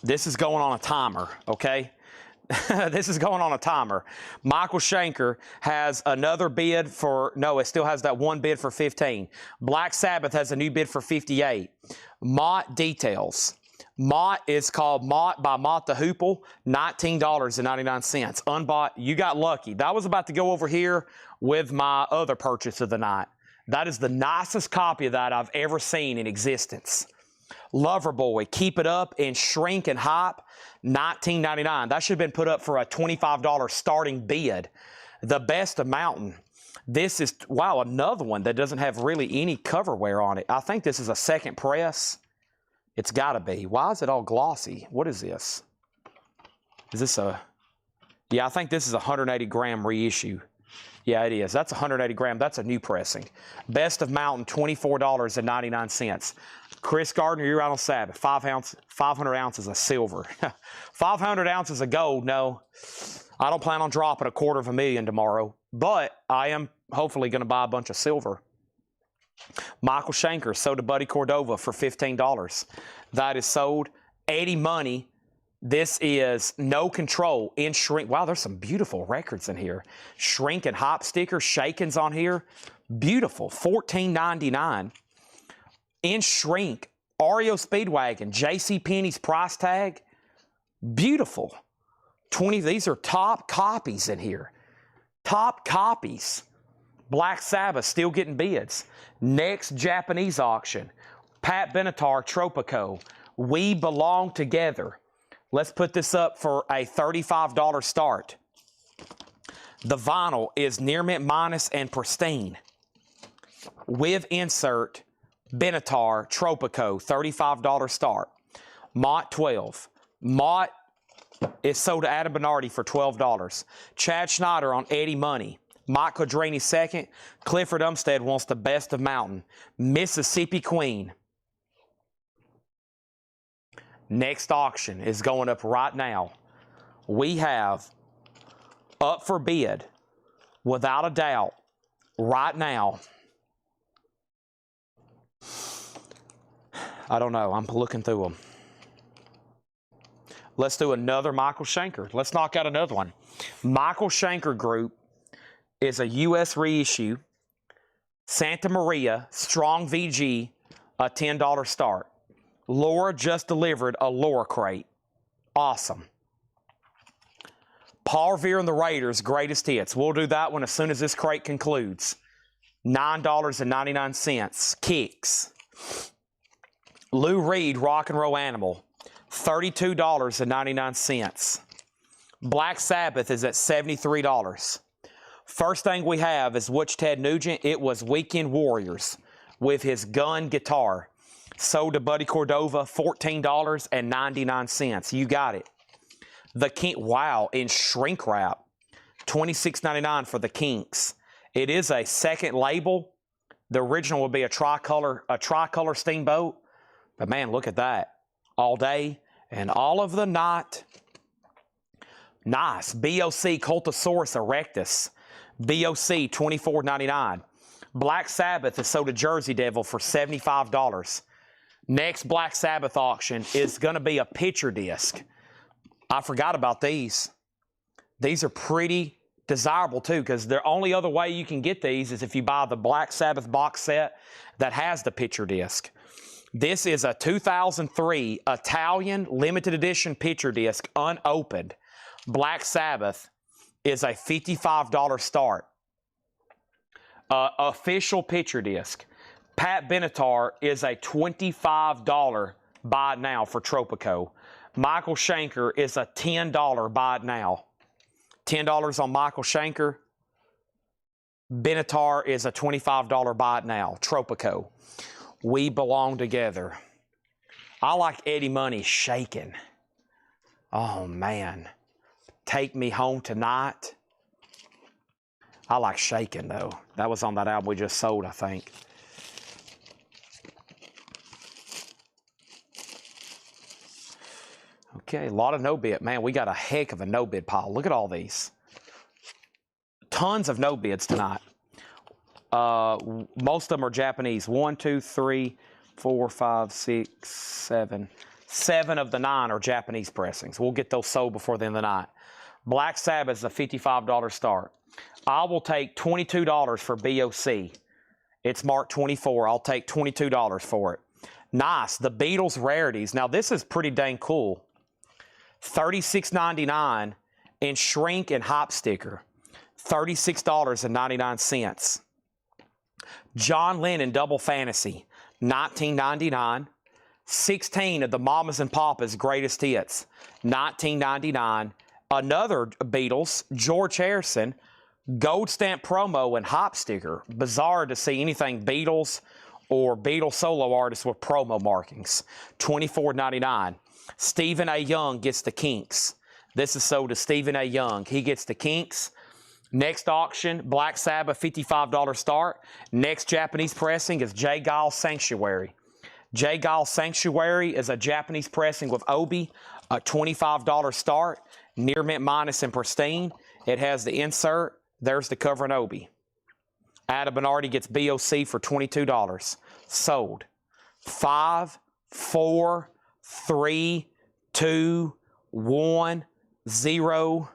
This is going on a timer, okay? This is going on a timer. Michael Schenker has another bid for, no, it still has that one bid for 15. Black Sabbath has a new bid for 58. Mott Details. Mott is called Mott by Mott the Hoople, $19.99. Unbought, you got lucky. That was about to go over here with my other purchase of the night. That is the nicest copy of that I've ever seen in existence. Loverboy, Keep It Up in Shrink and Hype, $19.99. That should have been put up for a $25 starting bid. The Best of Mountain. This is, wow, another one that doesn't have really any cover wear on it. I think this is a second press. It's got to be. Why is it all glossy? What is this? Is this a... Yeah, I think this is a 180-gram reissue. Yeah, it is. That's 180 gram. That's a new pressing. Best of Mountain, $24.99. Chris Gardner, you're out on Sabbath. 500 ounces of silver. 500 ounces of gold. No, I don't plan on dropping $250,000 tomorrow, but I am hopefully going to buy a bunch of silver. Michael Schenker, Soda Buddy Cordova for $15. That is sold. Eddie Money. This is No Control in Shrink. Wow, there's some beautiful records in here. Shrink and Hop stickers, Shakens on here. Beautiful, $14.99. In Shrink, REO Speedwagon, JCPenney's price tag. Beautiful. 20, these are top copies in here. Top copies. Black Sabbath still getting bids. Next Japanese auction, Pat Benatar, Tropico. We Belong Together. Let's put this up for a $35 start. The vinyl is Near Mint Minus and Pristine. With insert, Benatar, Tropico, $35 start. Mott 12. Mott is sold to Adam Bernardi for $12. Chad Schneider on Eddie Money. Mike Quadrini second. Clifford Umstead wants the Best of Mountain. Mississippi Queen. Next auction is going up right now. We have up for bid, without a doubt, right now. I don't know. I'm looking through them. Let's do another Michael Schenker. Let's knock out another one. Michael Schenker Group is a U.S. reissue. Santa Maria, Strong VG, a $10 start. Laura just delivered a Laura crate. Awesome. Paul Revere and the Raiders, greatest hits. We'll do that one as soon as this crate concludes. $9.99. Kicks. Lou Reed, Rock and Roll Animal, $32.99. Black Sabbath is at $73. First thing we have is which Ted Nugent? It was Weekend Warriors with his gun guitar. Sold to Buddy Cordova, $14.99. You got it. The King, wow, in shrink wrap, $26.99 for the Kinks. It is a second label. The original would be a tricolor steamboat. But man, look at that. All day and all of the night. Nice. BOC Cultosaurus erectus. BOC $24.99. Black Sabbath is sold to Jersey Devil for $75. Next Black Sabbath auction is going to be a picture disc. I forgot about these. These are pretty desirable too, because the only other way you can get these is if you buy the Black Sabbath box set that has the picture disc. This is a 2003 Italian limited edition picture disc, unopened. Black Sabbath is a $55 start. Official picture disc. Pat Benatar is a $25 buy it now for Tropico. Michael Schenker is a $10 buy it now. $10 on Michael Schenker. Benatar is a $25 buy it now. Tropico. We belong together. I like Eddie Money shaking. Oh, man. Take Me Home Tonight. I like shaking, though. That was on that album we just sold, I think. Okay, a lot of no-bid. Man, we got a heck of a no-bid pile. Look at all these. Tons of no-bids tonight. Most of them are Japanese. 1, 2, 3, 4, 5, 6, 7. 7 of the 9 are Japanese pressings. We'll get those sold before the end of the night. Black Sabbath is a $55 start. I will take $22 for BOC. It's marked 24. I'll take $22 for it. Nice. The Beatles Rarities. Now, this is pretty dang cool. $36.99 in shrink and hop sticker. $36.99. John Lennon Double Fantasy. $19.99. 16 of the Mamas and Papas Greatest Hits. $19.99. Another Beatles, George Harrison, gold stamp promo and hop sticker. Bizarre to see anything Beatles or Beatles solo artists with promo markings. $24.99. Stephen A. Young gets the Kinks. This is sold to Stephen A. Young. He gets the Kinks. Next auction, Black Sabbath, $55 start. Next Japanese pressing is J. Giles Sanctuary. J. Giles Sanctuary is a Japanese pressing with Obi, a $25 start. Near mint minus and pristine. It has the insert. There's the cover and Obi. Adam Bernardi gets BOC for $22. Sold. 5, 4, 3, 2, 1, 0.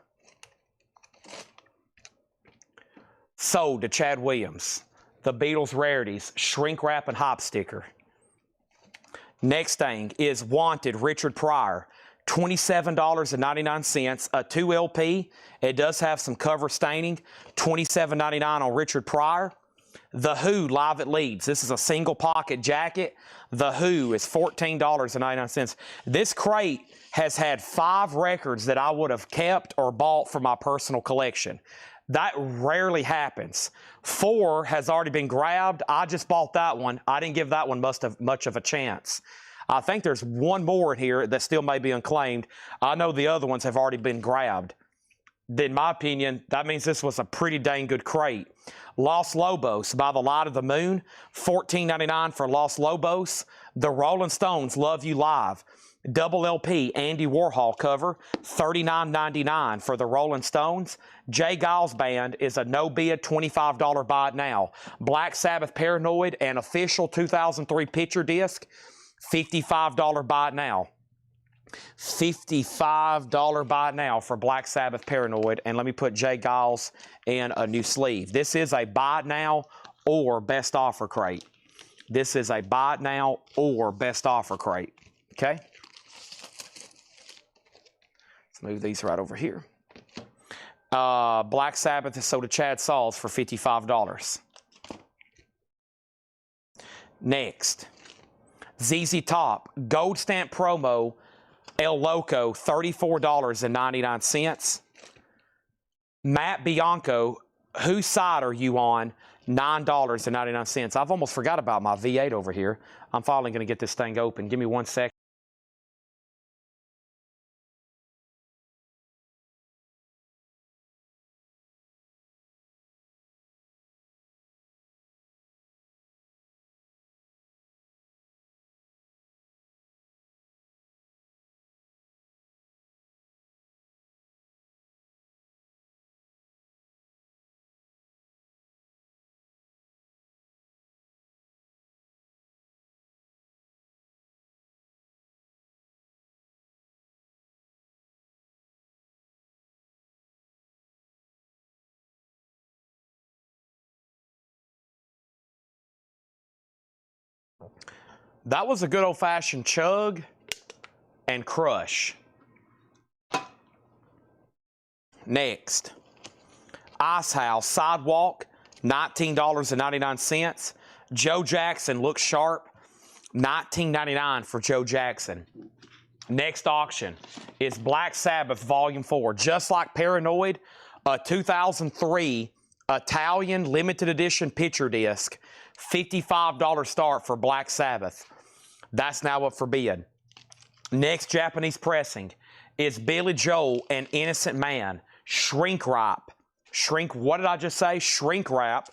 Sold to Chad Williams. The Beatles Rarities, shrink wrap and hop sticker. Next thing is Wanted Richard Pryor. $27.99, a 2 LP. It does have some cover staining. $27.99 on Richard Pryor. The Who Live at Leeds. This is a single pocket jacket. The Who is $14.99. This crate has had 5 records that I would have kept or bought for my personal collection. That rarely happens. 4 has already been grabbed. I just bought that one. I didn't give that one much of a chance. I think there's one more in here that still may be unclaimed. I know the other ones have already been grabbed. In my opinion, that means this was a pretty dang good crate. Los Lobos, By the Light of the Moon, $14.99 for Los Lobos. The Rolling Stones, Love You Live. Double LP, Andy Warhol cover, $39.99 for the Rolling Stones. J. Giles Band is a no-bid $25 buy it now. Black Sabbath Paranoid, an official 2003 picture disc, $55 buy it now. $55 buy it now for Black Sabbath Paranoid. And let me put J. Giles in a new sleeve. This is a buy it now or best offer crate. This is a buy it now or best offer crate. Okay? Let's move these right over here. Black Sabbath is sold to Chad Sauls for $55. Next, ZZ Top, Gold Stamp Promo, El Loco, $34.99. Matt Bianco, whose side are you on? $9.99. I've almost forgot about my V8 over here. I'm finally going to get this thing open. Give me 1 second. That was a good old-fashioned chug and crush. Next, Ice House Sidewalk, $19.99. Joe Jackson looks sharp, $19.99 for Joe Jackson. Next auction is Black Sabbath Volume 4. Just like Paranoid, a 2003 Italian limited edition picture disc, $55 start for Black Sabbath. That's now up for bid. Next Japanese pressing is Billy Joel and Innocent Man, shrink wrap. What did I just say? Shrink wrap.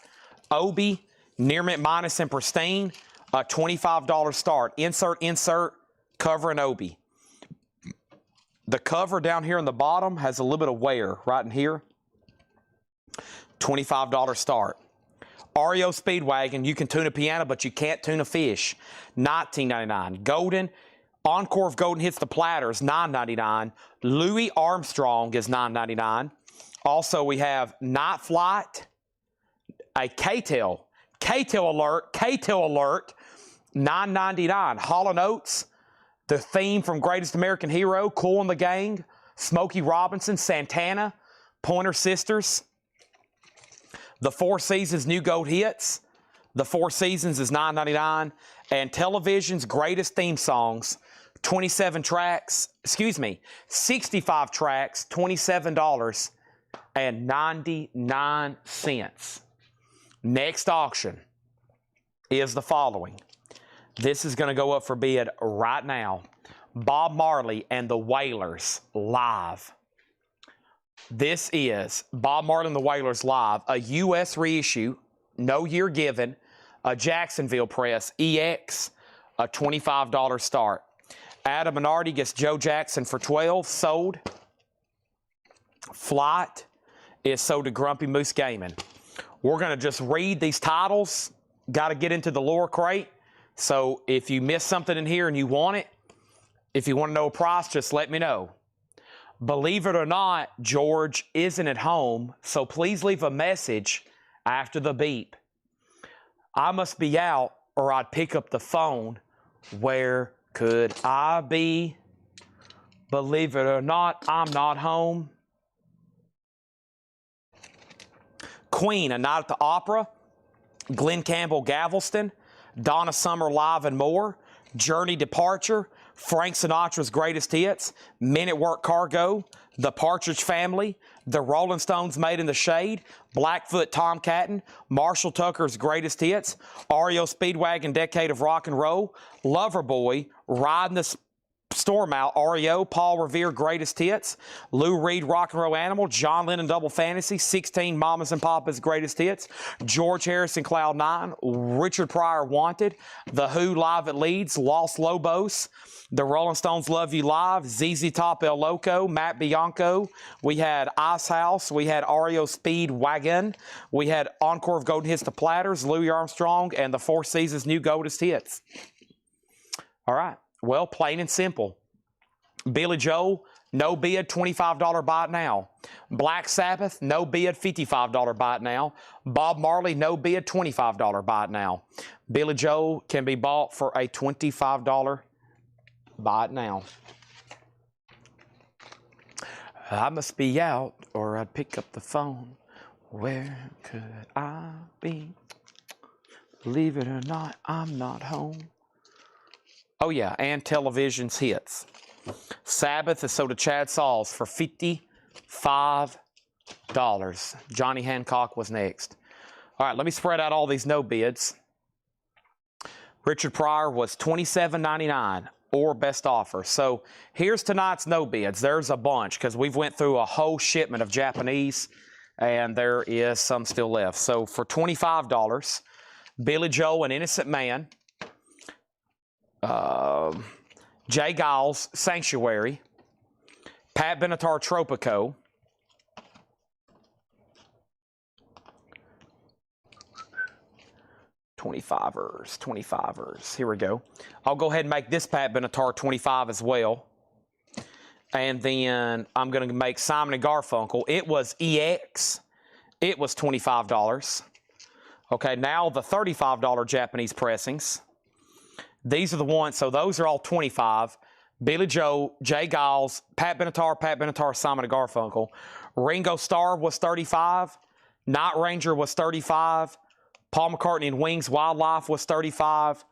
Obi, near mint minus and pristine, a $25 start. Insert, cover and Obi. The cover down here on the bottom has a little bit of wear right in here. $25 start. REO Speedwagon, you can tune a piano, but you can't tune a fish. $19.99. Golden, Encore of Golden Hits the Platters, $9.99. Louis Armstrong is $9.99. Also, we have Night Flight, a K-Tail alert, $9.99. Hall & Oates, the theme from Greatest American Hero, Kool and the Gang, Smokey Robinson, Santana, Pointer Sisters. The Four Seasons New Gold Hits. The Four Seasons is $9.99. And Television's Greatest Theme Songs, 65 tracks, $27.99. Next auction is the following. This is going to go up for bid right now. Bob Marley and the Wailers live. This is Bob Marley and the Wailers live, a U.S. reissue, no year given, a Jacksonville press, EX, a $25 start. Adam Minardi gets Joe Jackson for $12, sold. Flight is sold to Grumpy Moose Gaming. We're going to just read these titles. Got to get into the lower crate. So if you miss something in here and you want it, if you want to know a price, just let me know. Believe it or not, George isn't at home, so please leave a message after the beep. I must be out or I'd pick up the phone. Where could I be? Believe it or not, I'm not home. Queen, A Night at the Opera, Glenn Campbell Galveston, Donna Summer Live and More, Journey Departure, Frank Sinatra's Greatest Hits, Men at Work Cargo, The Partridge Family, The Rolling Stones Made in the Shade, Blackfoot Tomcattin, Marshall Tucker's Greatest Hits, REO Speedwagon Decade of Rock and Roll, Loverboy, Riding the Storm Out, REO, Paul Revere Greatest Hits, Lou Reed Rock and Roll Animal, John Lennon Double Fantasy, 16 Mamas and Papas Greatest Hits, George Harrison Cloud 9, Richard Pryor Wanted, The Who Live at Leeds, Los Lobos, The Rolling Stones Love You Live, ZZ Top El Loco, Matt Bianco, we had Ice House, we had REO Speedwagon, we had Encore of Golden Hits the Platters, Louis Armstrong, and the Four Seasons New Goldest Hits. All right. Well, plain and simple. Billy Joel, no bid, $25 buy it now. Black Sabbath, no bid, $55 buy it now. Bob Marley, no bid, $25 buy it now. Billy Joel can be bought for a $25 buy it now. I must be out or I'd pick up the phone. Where could I be? Believe it or not, I'm not home. Oh yeah, and television's hits. Sabbath is sold to Chad Sauls for $55. Johnny Hancock was next. All right, let me spread out all these no bids. Richard Pryor was $27.99 or best offer. So here's tonight's no bids. There's a bunch because we've went through a whole shipment of Japanese and there is some still left. So for $25, Billy Joel, An Innocent Man, Jay Giles, Sanctuary, Pat Benatar, Tropico, $25ers. Here we go. I'll go ahead and make this Pat Benatar 25 as well. And then I'm going to make Simon & Garfunkel. It was EX. It was $25. Okay, now the $35 Japanese pressings. These are the ones, so those are all 25. Billy Joe, Jay Giles, Pat Benatar, Simon & Garfunkel. Ringo Starr was 35. Night Ranger was 35. Paul McCartney and Wings Wildlife was 35.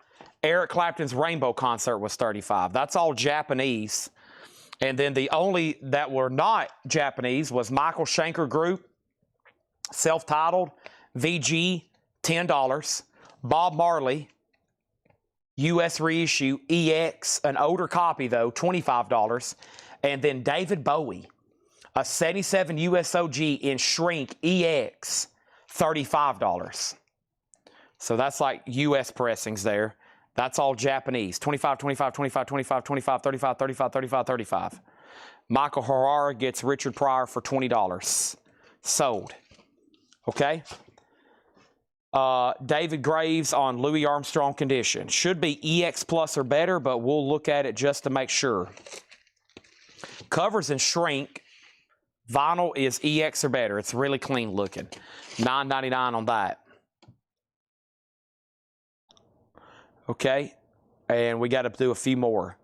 Eric Clapton's Rainbow Concert was 35. That's all Japanese. And then the only that were not Japanese was Michael Schenker Group, self-titled, VG, $10. Bob Marley, U.S. reissue, EX, an older copy though, $25. And then David Bowie, a 77 USOG in shrink, EX, $35. So that's like U.S. pressings there. That's all Japanese. 25, 25, 25, 25, 25, 35, 35, 35, 35. Michael Harara gets Richard Pryor for $20. Sold. Okay? David Graves on Louis Armstrong condition. Should be EX plus or better, but we'll look at it just to make sure. Covers in shrink. Vinyl is EX or better. It's really clean looking. $9.99 on that. Okay, and we got to do a few more.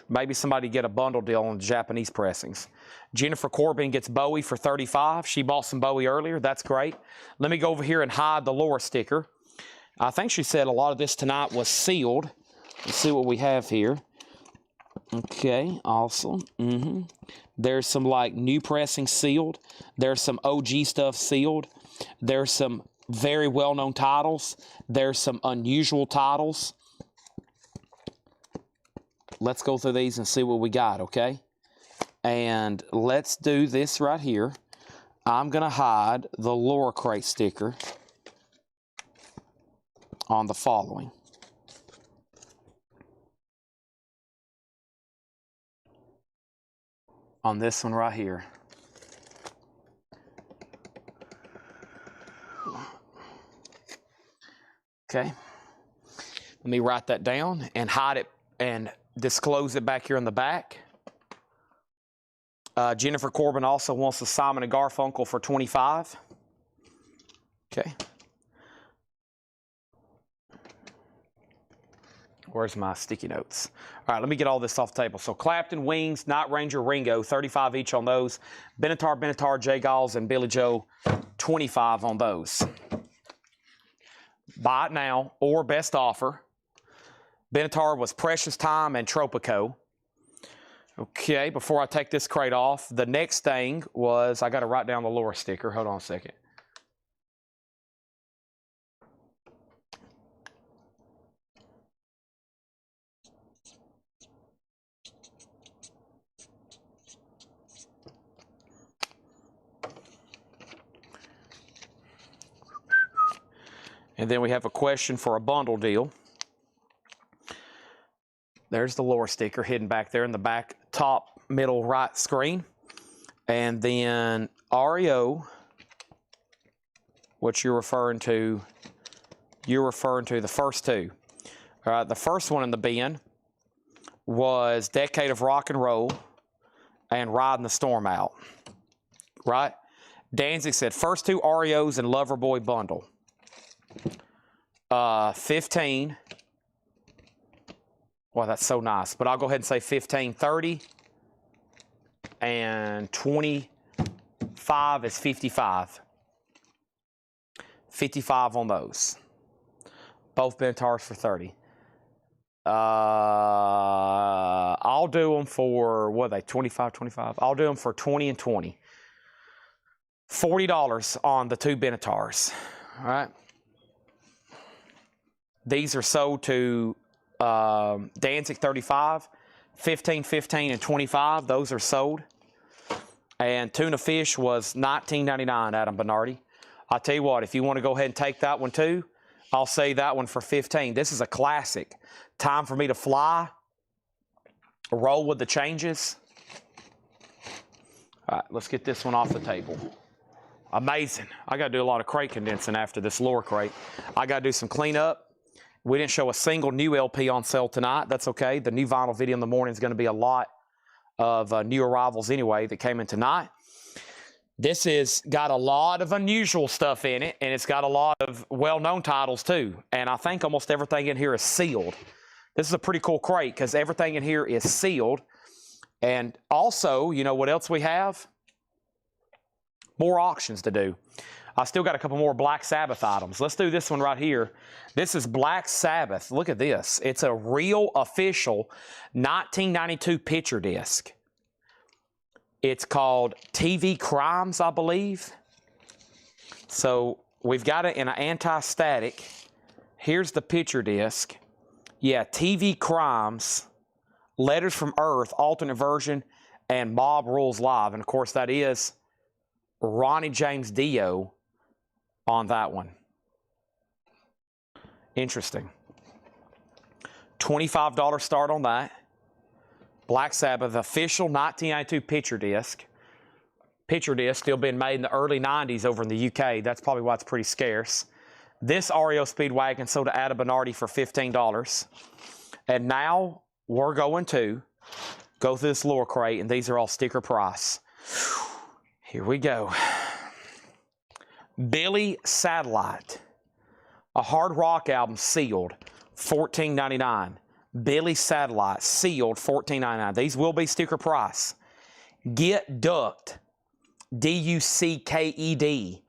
Maybe somebody get a bundle deal on the Japanese pressings. Jennifer Corbin gets Bowie for $35. She bought some Bowie earlier. That's great. Let me go over here and hide the Laura sticker. I think she said a lot of this tonight was sealed. Let's see what we have here. Okay, awesome. There's some like new pressing sealed. There's some OG stuff sealed. There's some very well-known titles. There's some unusual titles. Let's go through these and see what we got, okay? And let's do this right here. I'm going to hide the Laura Crate sticker on the following. On this one right here. Okay, let me write that down and hide it and disclose it back here in the back. Jennifer Corbin also wants the Simon & Garfunkel for $25. Okay. Where's my sticky notes? All right, let me get all this off the table. So Clapton, Wings, Night Ranger, Ringo, 35 each on those. Benatar, Jay Giles, and Billy Joe, 25 on those. Buy it now or best offer. Benatar was Precious Time and Tropico. Okay, before I take this crate off, the next thing was, I got to write down the Laura sticker. Hold on a second. And then we have a question for a bundle deal. There's the Laura sticker hidden back there in the back top middle right screen. And then REO, what you're referring to the first two. All right, the first one in the bin was Decade of Rock and Roll and Riding the Storm Out. Right? Danzig said first two REOs and Loverboy bundle. 15. Well, that's so nice, but I'll go ahead and say 15, 30, and 25 is 55. 55 on those. Both Benetars for 30. I'll do them for, what are they, 25, 25? I'll do them for 20 and 20. $40 on the two Benetars. All right. These are sold to Danzig 35, 15, 15, and 25. Those are sold. And tuna fish was $19.99, Adam Bernardi. I'll tell you what, if you want to go ahead and take that one too, I'll say that one for 15. This is a classic. Time for me to fly. Roll with the changes. All right, let's get this one off the table. Amazing. I got to do a lot of crate condensing after this lure crate. I got to do some cleanup. We didn't show a single new LP on sale tonight. That's okay. The new vinyl video in the morning is going to be a lot of new arrivals anyway that came in tonight. This has got a lot of unusual stuff in it, and it's got a lot of well-known titles too. And I think almost everything in here is sealed. This is a pretty cool crate because everything in here is sealed. And also, you know what else we have? More auctions to do. I still got a couple more Black Sabbath items. Let's do this one right here. This is Black Sabbath. Look at this. It's a real official 1992 picture disc. It's called TV Crimes, I believe. So we've got it in an anti-static. Here's the picture disc. Yeah, TV Crimes, Letters from Earth, alternate version, and Mob Rules Live. And of course that is Ronnie James Dio on that one. Interesting. $25 start on that. Black Sabbath official 1992 picture disc. Picture disc still being made in the early 90s over in the UK. That's probably why it's pretty scarce. This REO Speedwagon sold to Ada Bernardi for $15. And now we're going to go through this lure crate, and these are all sticker price. Here we go. Billy Satellite. A hard rock album sealed, $14.99. Billy Satellite, sealed, $14.99. These will be sticker price. Get Ducked, D-U-C-K-E-D,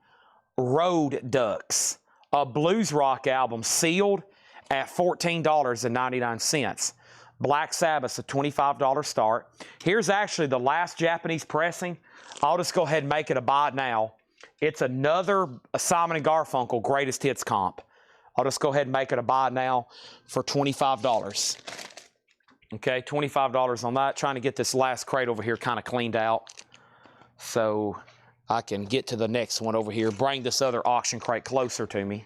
Road Ducks, a blues rock album sealed at $14.99. Black Sabbath's a $25 start. Here's actually the last Japanese pressing. I'll just go ahead and make it a buy now. It's another Simon & Garfunkel greatest hits comp. I'll just go ahead and make it a buy now for $25. Okay, $25 on that. Trying to get this last crate over here kind of cleaned out so I can get to the next one over here. Bring this other auction crate closer to me.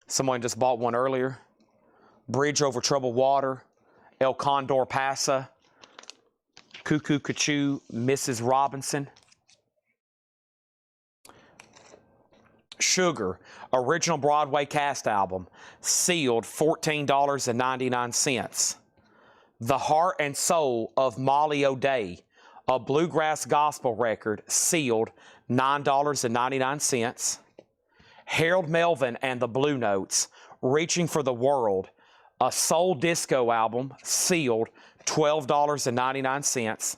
Someone just bought one earlier. Bridge Over Troubled Water, El Condor Pasa, Cuckoo Cachoo, Mrs. Robinson. Sugar, original Broadway cast album, sealed, $14.99. The Heart and Soul of Molly O'Day, a bluegrass gospel record, sealed, $9.99. Harold Melvin and the Blue Notes, Reaching for the World, a soul disco album, sealed, $12.99.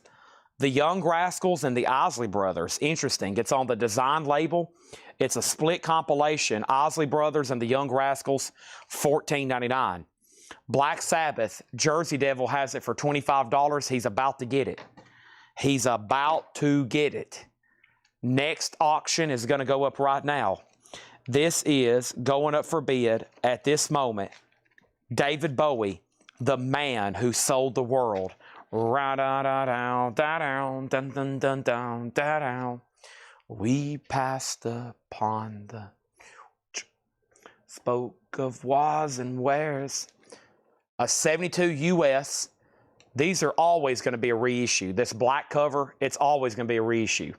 The Young Rascals and the Isley Brothers, interesting, it's on the Design label. It's a split compilation, Isley Brothers and the Young Rascals, $14.99. Black Sabbath, Jersey Devil has it for $25. He's about to get it. He's about to get it. Next auction is going to go up right now. This is going up for bid at this moment. David Bowie, the man who sold the world. We passed upon the spoke of was and wheres. A 72 US. These are always going to be a reissue. This black cover, it's always going to be a reissue.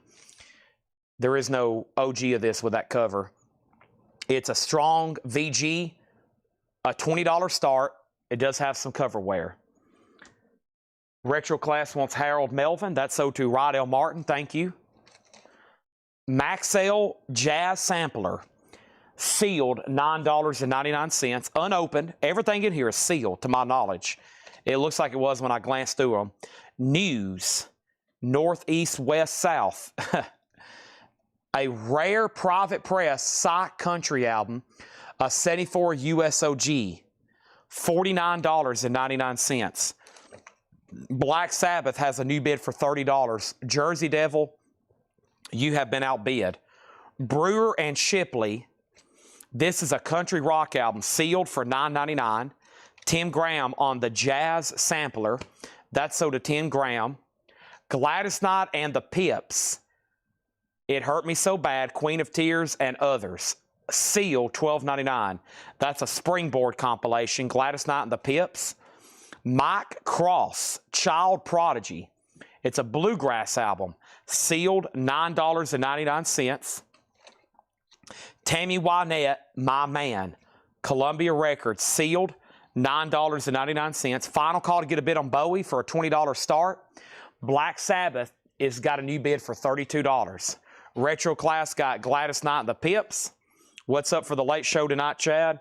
There is no OG of this with that cover. It's a strong VG, a $20 start. It does have some cover wear. Retro Class wants Harold Melvin. That's sold to Rod L. Martin. Thank you. Maxell Jazz Sampler, sealed, $9.99, unopened. Everything in here is sealed, to my knowledge. It looks like it was when I glanced through them. News, North, East, West, South. A rare private press psych country album, a 74 USOG, $49.99. Black Sabbath has a new bid for $30. Jersey Devil, you have been outbid. Brewer and Shipley, this is a country rock album sealed for $9.99. Tim Graham on the Jazz Sampler, that's sold at 10 gram. Gladys Knight and the Pips, It Hurt Me So Bad, Queen of Tears, and Others, sealed $12.99. That's a Springboard compilation. Gladys Knight and the Pips. Mike Cross, Child Prodigy, it's a bluegrass album, sealed $9.99. Tammy Wynette, My Man, Columbia Records, sealed $9.99. Final call to get a bid on Bowie for a $20 start. Black Sabbath has got a new bid for $32. Retro Class got Gladys Knight and the Pips. What's up for the late show tonight, Chad?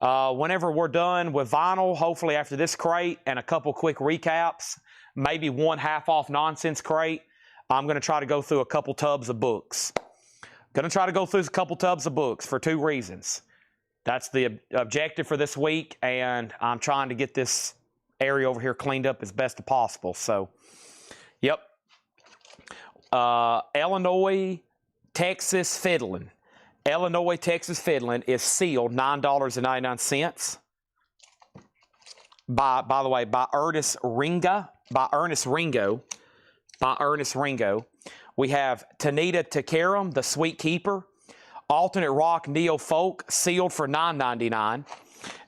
Whenever we're done with vinyl, hopefully after this crate and a couple quick recaps, maybe one half-off nonsense crate, I'm going to try to go through a couple tubs of books. Going to try to go through a couple tubs of books for two reasons. That's the objective for this week, and I'm trying to get this area over here cleaned up as best as possible. So, yep. Illinois, Texas Fiddlin'. Illinois, Texas Fiddlin' is sealed $9.99. By the way, by Ernest Ringo. We have Tanita Tikaram, The Sweet Keeper. Alternate rock, neo folk, sealed for $9.99.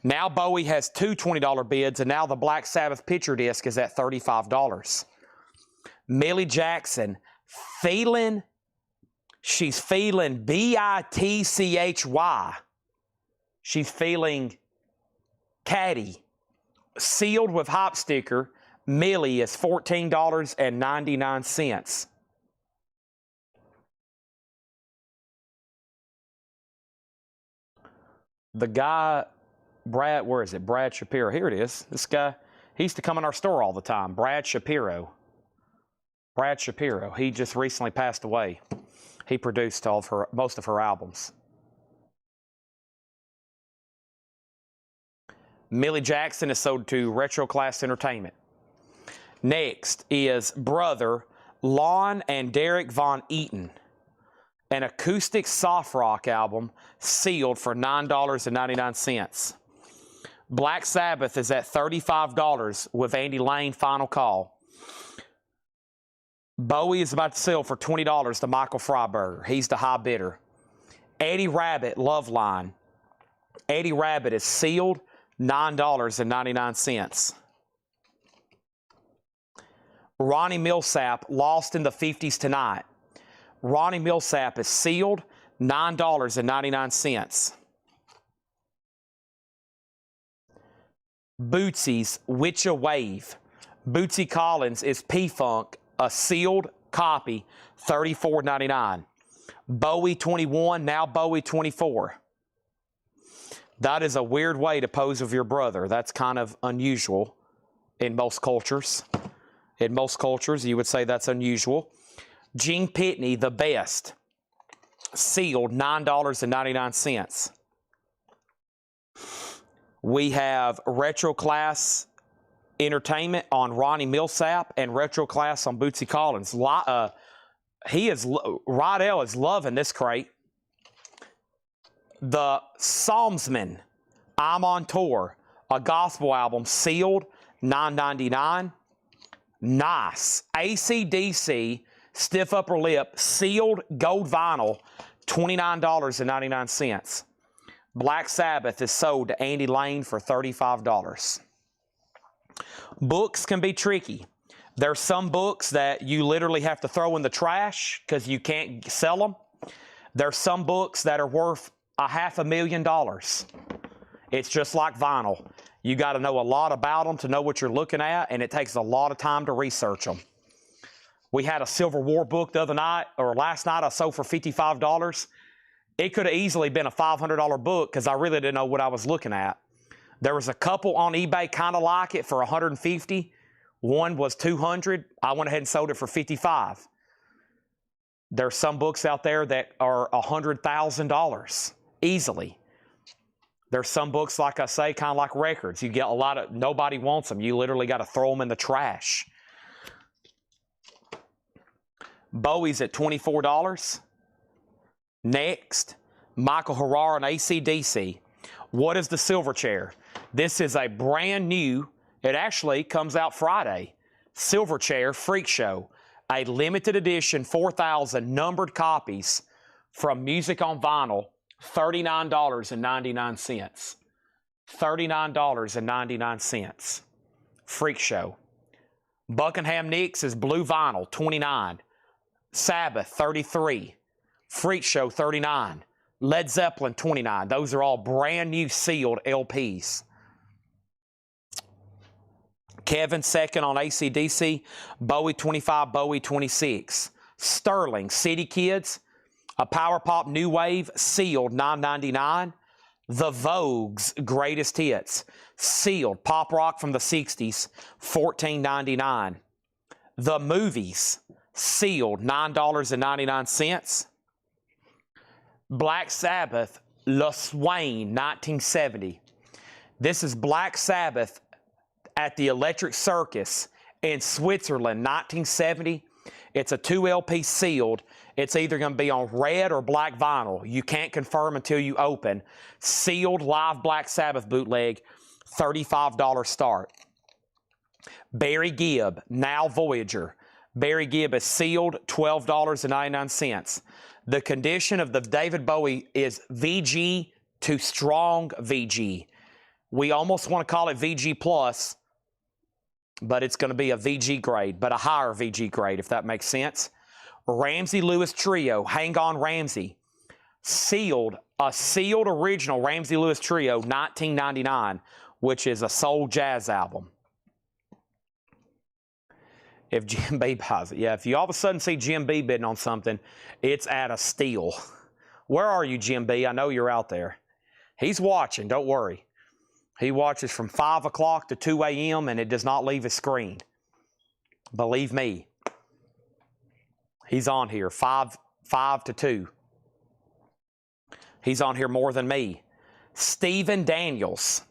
Now Bowie has two $20 bids, and now the Black Sabbath picture disc is at $35. Millie Jackson, she's feeling B-I-T-C-H-Y. She's feeling catty. Sealed with hop sticker. Millie is $14.99. The guy, Brad, where is it? Brad Shapiro. Here it is. This guy, he used to come in our store all the time. Brad Shapiro. Brad Shapiro. He just recently passed away. He produced most of her albums. Millie Jackson is sold to Retro Class Entertainment. Next is Brother Lon and Derek Von Eaton, an acoustic soft rock album sealed for $9.99. Black Sabbath is at $35 with Andy Lane final call. Bowie is about to sell for $20 to Michael Freiberger. He's the high bidder. Eddie Rabbit, Love Line. Eddie Rabbit is sealed, $9.99. Ronnie Millsap, Lost in the 50s Tonight. Ronnie Millsap is sealed, $9.99. Bootsy's Witcha Wave. Bootsy Collins is P-Funk, a sealed copy, $34.99. Bowie 21, now Bowie 24. That is a weird way to pose with your brother. That's kind of unusual in most cultures. In most cultures, you would say that's unusual. Gene Pitney, The Best, sealed, $9.99. We have Retro Class Entertainment on Ronnie Millsap and Retro Class on Bootsy Collins. Rydell is loving this crate. The Psalmsman, I'm on Tour, a gospel album, sealed, $9.99. Nice. AC/DC, Stiff Upper Lip, sealed gold vinyl, $29.99. Black Sabbath is sold to Andy Lane for $35. Books can be tricky. There's some books that you literally have to throw in the trash because you can't sell them. There's some books that are worth $500,000. It's just like vinyl. You got to know a lot about them to know what you're looking at, and it takes a lot of time to research them. We had a Civil War book the other night, or last night, I sold for $55. It could have easily been a $500 book because I really didn't know what I was looking at. There was a couple on eBay kind of like it for $150. One was $200. I went ahead and sold it for $55. There's some books out there that are $100,000 easily. There's some books, like I say, kind of like records. You get a lot of, nobody wants them. You literally got to throw them in the trash. Bowie's at $24. Next, Michael Herrera and AC/DC. What is the silver chair? This is a brand new, it actually comes out Friday, silver chair freak show. A limited edition, 4,000 numbered copies from Music on Vinyl, $39.99. $39.99. Freak show. Buckingham Nicks is blue vinyl, $29. Sabbath, $33. Freak show, $39. Led Zeppelin, $29. Those are all brand new sealed LPs. Kevin second on AC/DC, Bowie 25, Bowie 26. Sterling, City Kids, a Power Pop New Wave, sealed, $9.99. The Vogue's Greatest Hits, sealed, pop rock from the 60s, $14.99. The Movies, sealed, $9.99. Black Sabbath, Le Swain, 1970. This is Black Sabbath at the Electric Circus in Switzerland, 1970. It's a 2 LP sealed. It's either going to be on red or black vinyl. You can't confirm until you open. Sealed live Black Sabbath bootleg, $35 start. Barry Gibb, Now Voyager. Barry Gibb is sealed, $12.99. The condition of the David Bowie is VG to strong VG. We almost want to call it VG plus, but it's going to be a VG grade, but a higher VG grade, if that makes sense. Ramsey Lewis Trio, Hang On Ramsey. Sealed, a sealed original Ramsey Lewis Trio, $19.99, which is a soul jazz album. If Jim B buys it. Yeah, if you all of a sudden see Jim B bidding on something, it's at a steal. Where are you, Jim B? I know you're out there. He's watching, don't worry. He watches from 5 o'clock to 2 a.m. and it does not leave his screen. Believe me. He's on here 5 to 2. He's on here more than me. Stephen Daniels,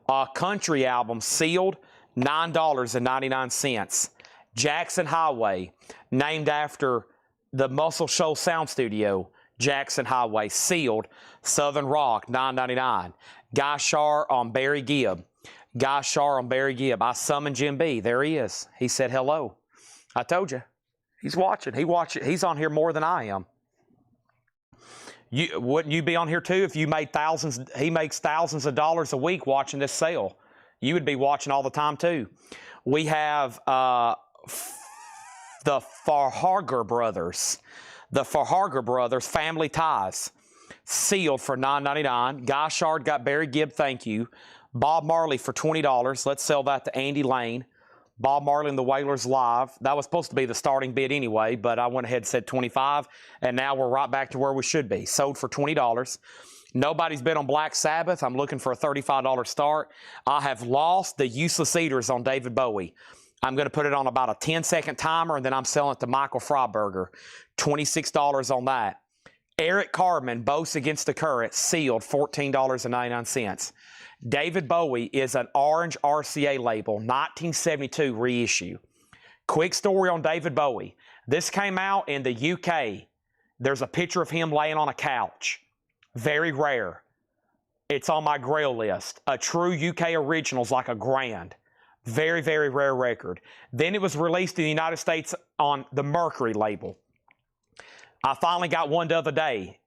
a country album, sealed, $9.99. Jackson Highway, named after the Muscle Shoals Sound Studio. Jackson Highway, sealed, Southern Rock, $9.99. Guy Shar on Barry Gibb. Guy Shar on Barry Gibb. I summoned Jim B. There he is. He said hello. I told you. He's watching. He's on here more than I am. Wouldn't you be on here too if you made thousands? He makes thousands of dollars a week watching this sale. You would be watching all the time too. We have the Farhagher Brothers. The Farhagher Brothers, Family Ties, sealed for $9.99. Guy Shard got Barry Gibb, thank you. Bob Marley for $20. Let's sell that to Andy Lane. Bob Marley and the Wailers live. That was supposed to be the starting bid anyway, but I went ahead and said $25, and now we're right back to where we should be. Sold for $20. Nobody's bid on Black Sabbath. I'm looking for a $35 start. I have lost the Useless Eaters on David Bowie. I'm going to put it on about a 10-second timer, and then I'm selling it to Michael Freiberger. $26 on that. Eric Carmen, Boast Against the Current, sealed, $14.99. David Bowie is an orange RCA label, 1972 reissue. Quick story on David Bowie. This came out in the UK. There's a picture of him laying on a couch. Very rare. It's on my grail list. A true UK original's like a grand. Very, very rare record. Then it was released in the United States on the Mercury label. I finally got one the other day.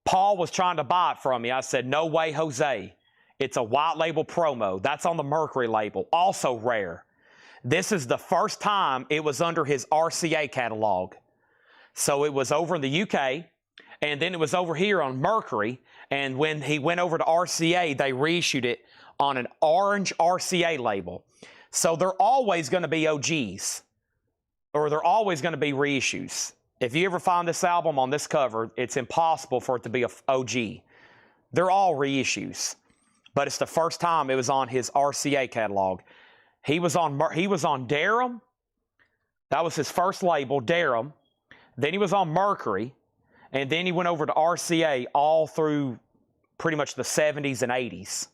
Paul was trying to buy it from me. I said, no way, Jose. It's a white label promo. That's on the Mercury label. Also rare. This is the first time it was under his RCA catalog. So it was over in the UK, and then it was over here on Mercury, and when he went over to RCA, they reissued it on an orange RCA label. So they're always going to be OGs, or they're always going to be reissues. If you ever find this album on this cover, it's impossible for it to be an OG. They're all reissues, but it's the first time it was on his RCA catalog. He was on Durham. That was his first label, Durham. Then he was on Mercury, and then he went over to RCA all through pretty much the 70s and 80s.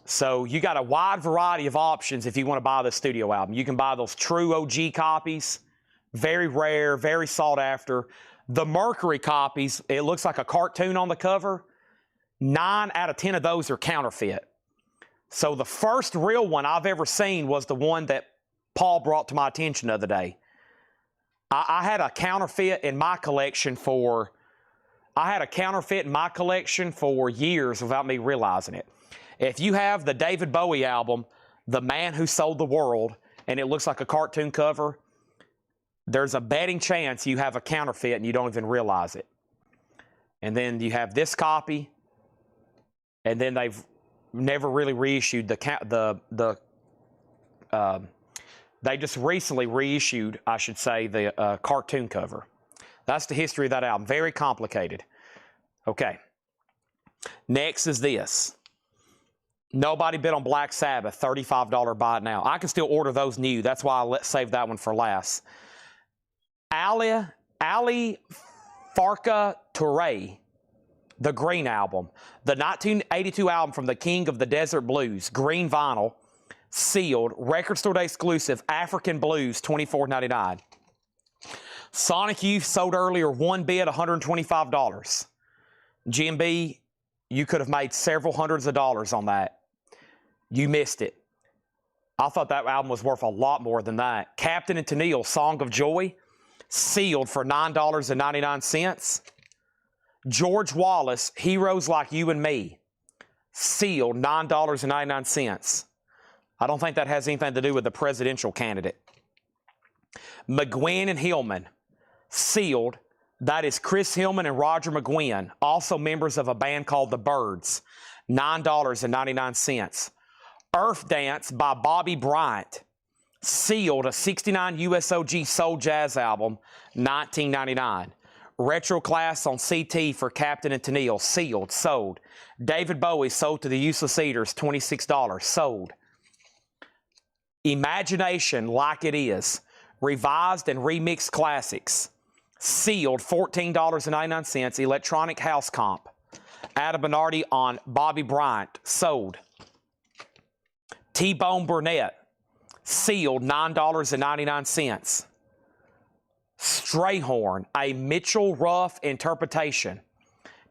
So you got a wide variety of options if you want to buy the studio album. You can buy those true OG copies, very rare, very sought after. The Mercury copies, it looks like a cartoon on the cover. 9 out of 10 of those are counterfeit. So the first real one I've ever seen was the one that Paul brought to my attention the other day. I had a counterfeit in my collection for years without me realizing it. If you have the David Bowie album, The Man Who Sold the World, and it looks like a cartoon cover, there's a betting chance you have a counterfeit and you don't even realize it. And then you have this copy, and then they've never really reissued they just recently reissued, I should say, the cartoon cover. That's the history of that album. Very complicated. Okay. Next is this. Nobody bid on Black Sabbath, $35 buy it now. I can still order those new. That's why I saved that one for last. Ali Farka Touré, the Green album. The 1982 album from the King of the Desert Blues, green vinyl, sealed, record store day exclusive, African Blues, $24.99. Sonic Youth sold earlier, one bid, $125. GMB, you could have made several hundreds of dollars on that. You missed it. I thought that album was worth a lot more than that. Captain and Tennille, Song of Joy, sealed for $9.99. George Wallace, Heroes Like You and Me, sealed, $9.99. I don't think that has anything to do with the presidential candidate. McGuinn and Hillman, sealed. That is Chris Hillman and Roger McGuinn, also members of a band called The Byrds, $9.99. Earth Dance by Bobby Bryant, sealed, a 69 USOG soul jazz album, $19.99. Retro Class on CT for Captain and Tennille, sealed, sold. David Bowie sold to the Useless Eaters, $26, sold. Imagination Like It Is, revised and remixed classics, sealed, $14.99. Electronic House Comp, Adam Bernardi on Bobby Bryant, sold. T-Bone Burnett, sealed, $9.99. Strayhorn, a Mitchell Ruff interpretation,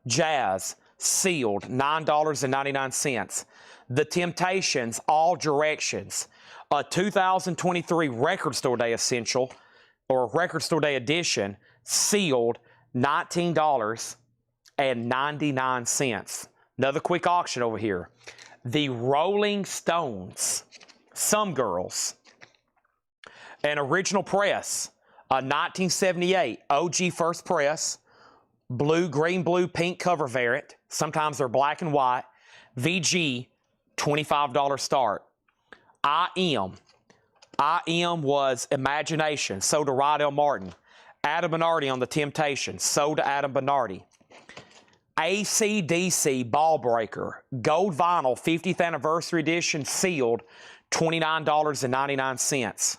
jazz, sealed, $9.99. The Temptations, All Directions, a 2023 Record Store Day Essential, or Record Store Day Edition, sealed, $19.99. Another quick auction over here. The Rolling Stones, Some Girls, an original press, a 1978 OG first press, blue, green, blue, pink cover variant. Sometimes they're black and white. VG, $25 start. I Am was Imagination, sold to Rydell Martin. Adam Bernardi on The Temptations, sold to Adam Bernardi. AC/DC Ball Breaker, gold vinyl, 50th anniversary edition, sealed, $29.99.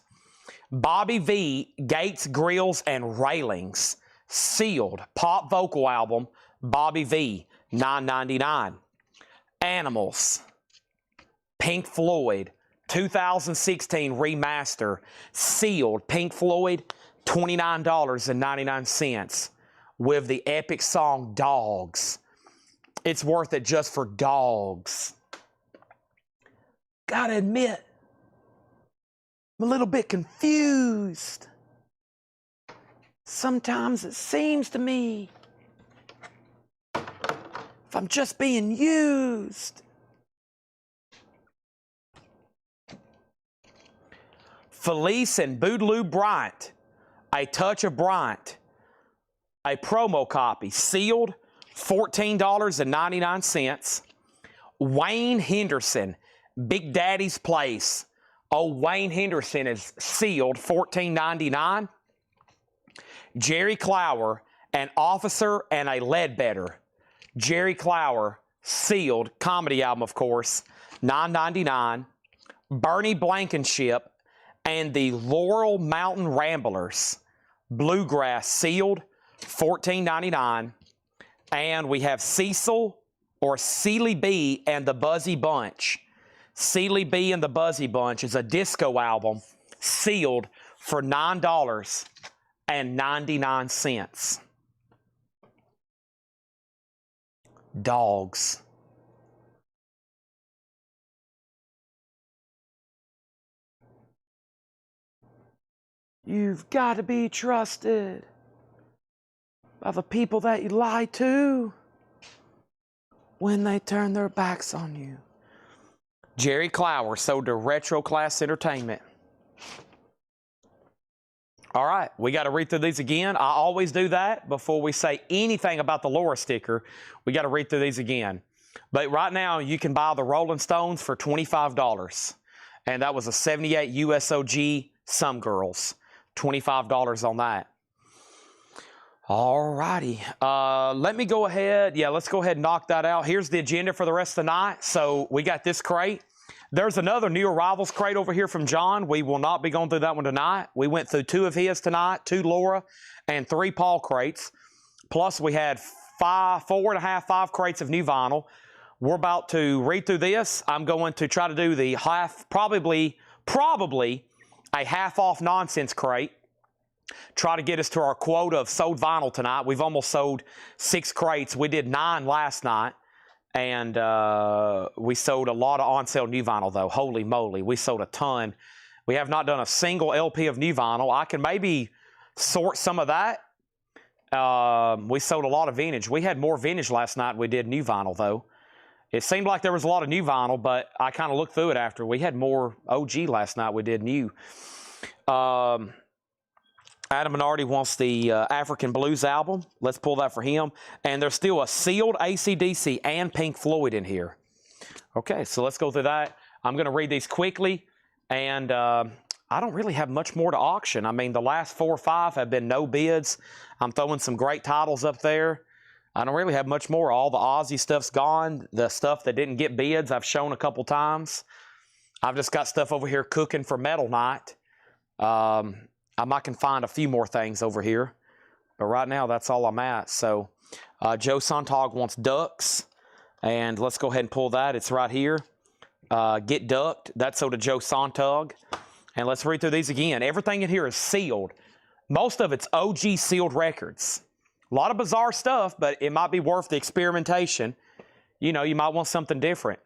Bobby V, Gates, Grills, and Railings, sealed, pop vocal album, Bobby V, $9.99. Animals, Pink Floyd, 2016 remaster, sealed, Pink Floyd, $29.99. With the epic song Dogs. It's worth it just for Dogs. Gotta admit, I'm a little bit confused. Sometimes it seems to me if I'm just being used. Felice and Boogaloo Bryant, A Touch of Bryant, a promo copy, sealed, $14.99. Wayne Henderson, Big Daddy's Place. Oh, Wayne Henderson is sealed, $14.99. Jerry Clower, An Officer and a Ledbetter. Jerry Clower, sealed, comedy album, of course, $9.99. Bernie Blankenship and the Laurel Mountain Ramblers Bluegrass sealed, $14.99. And we have Cecil or Sealy B and the Buzzy Bunch. Sealy B and the Buzzy Bunch is a disco album sealed for $9.99. Dogs. You've got to be trusted by the people that you lie to when they turn their backs on you. Jerry Clower sold to Retro Class Entertainment. All right, we got to read through these again. I always do that before we say anything about the Laura sticker. We got to read through these again. But right now, you can buy the Rolling Stones for $25. And that was a 78 USOG Some Girls. $25 on that. All righty. Let me go ahead. Yeah, let's go ahead and knock that out. Here's the agenda for the rest of the night. So we got this crate. There's another new arrivals crate over here from John. We will not be going through that one tonight. We went through 2 of his tonight, 2 Laura, and 3 Paul crates. Plus, we had 5 crates of new vinyl. We're about to read through this. I'm going to try to do the probably a half off nonsense crate. Try to get us to our quota of sold vinyl tonight. We've almost sold 6 crates. We did 9 last night. And we sold a lot of on-sale new vinyl, though. Holy moly, we sold a ton. We have not done a single LP of new vinyl. I can maybe sort some of that. We sold a lot of vintage. We had more vintage last night than we did new vinyl, though. It seemed like there was a lot of new vinyl, but I kind of looked through it after. We had more OG last night we did new. Adam Minardi wants the African Blues album. Let's pull that for him. And there's still a sealed AC/DC and Pink Floyd in here. Okay, so let's go through that. I'm going to read these quickly. And I don't really have much more to auction. I mean, the last 4 or 5 have been no bids. I'm throwing some great titles up there. I don't really have much more. All the Aussie stuff's gone. The stuff that didn't get bids, I've shown a couple times. I've just got stuff over here cooking for Metal Night. I might can find a few more things over here. But right now, that's all I'm at. So, Joe Sontag wants ducks. And let's go ahead and pull that. It's right here. Get Ducked. That's so to Joe Sontag. And let's read through these again. Everything in here is sealed. Most of it's OG sealed records. A lot of bizarre stuff, but it might be worth the experimentation. You know, you might want something different.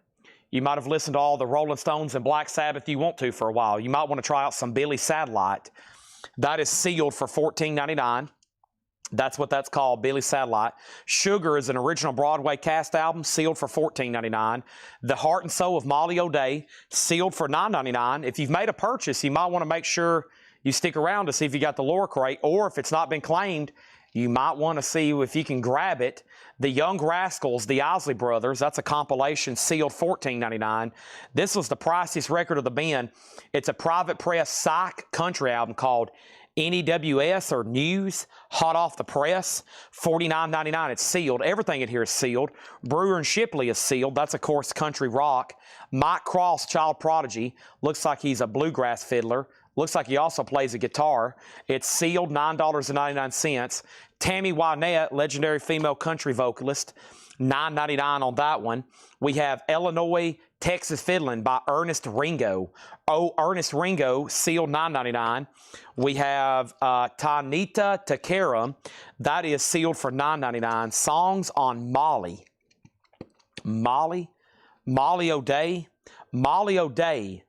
You might have listened to all the Rolling Stones and Black Sabbath you want to for a while. You might want to try out some Billy Satellite. That is sealed for $14.99. That's what that's called, Billy Satellite. Sugar is an original Broadway cast album, sealed for $14.99. The Heart and Soul of Molly O'Day, sealed for $9.99. If you've made a purchase, you might want to make sure you stick around to see if you got the Laura crate, or if it's not been claimed, you might want to see if you can grab it. The Young Rascals, the Isley Brothers, that's a compilation, sealed $14.99. This was the priciest record of the band. It's a private press psych country album called NEWS or News, hot off the press, $49.99. It's sealed. Everything in here is sealed. Brewer and Shipley is sealed. That's, of course, country rock. Mike Cross, child prodigy, looks like he's a bluegrass fiddler. Looks like he also plays a guitar. It's sealed, $9.99. Tammy Wynette, legendary female country vocalist, $9.99 on that one. We have Illinois, Texas Fiddling by Ernest Ringo. Oh, Ernest Ringo, sealed, $9.99. We have Tanita Takara. That is sealed for $9.99. Songs on Molly. Molly O'Day. Molly O'Day.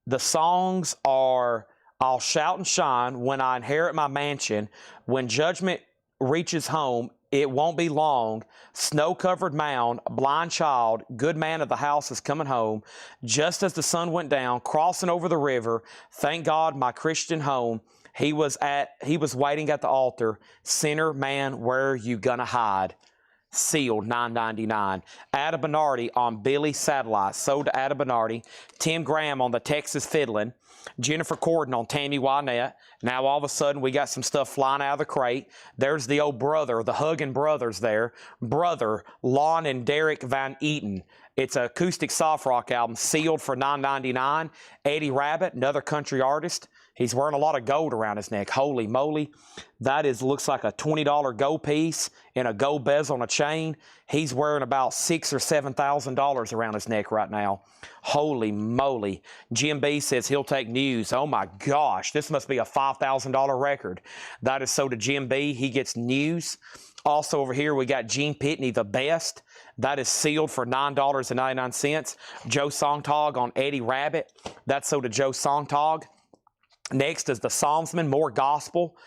The songs are I'll Shout and Shine, When I Inherit My Mansion, When Judgment Reaches Home, It Won't Be Long, Snow-Covered Mound, Blind Child, Good Man of the House Is Coming Home, Just As the Sun Went Down, Crossing Over the River, Thank God My Christian Home, He Was Waiting at the Altar, Sinner Man, Where You Gonna Hide? sealed $9.99. Ada Bernardi on Billy Satellite, sold to Ada Bernardi. Tim Graham on the Texas Fiddlin'. Jennifer Corden on Tammy Wynette. Now all of a sudden we got some stuff flying out of the crate. There's the old brother, the Huggin brothers there. Brother, Lon and Derek Van Eaton. It's an acoustic soft rock album, sealed for $9.99. Eddie Rabbit, another country artist. He's wearing a lot of gold around his neck. Holy moly. That looks like a $20 gold piece and a gold bezel on a chain. He's wearing about $6,000 or $7,000 around his neck right now. Holy moly. Jim B says he'll take news. Oh my gosh, this must be a $5,000 record. That is so to Jim B. He gets news. Also over here we got Gene Pitney, The Best. That is sealed for $9.99. Joe Songtag on Eddie Rabbit. That's so to Joe Songtag. Next is the Psalmsman, more gospel.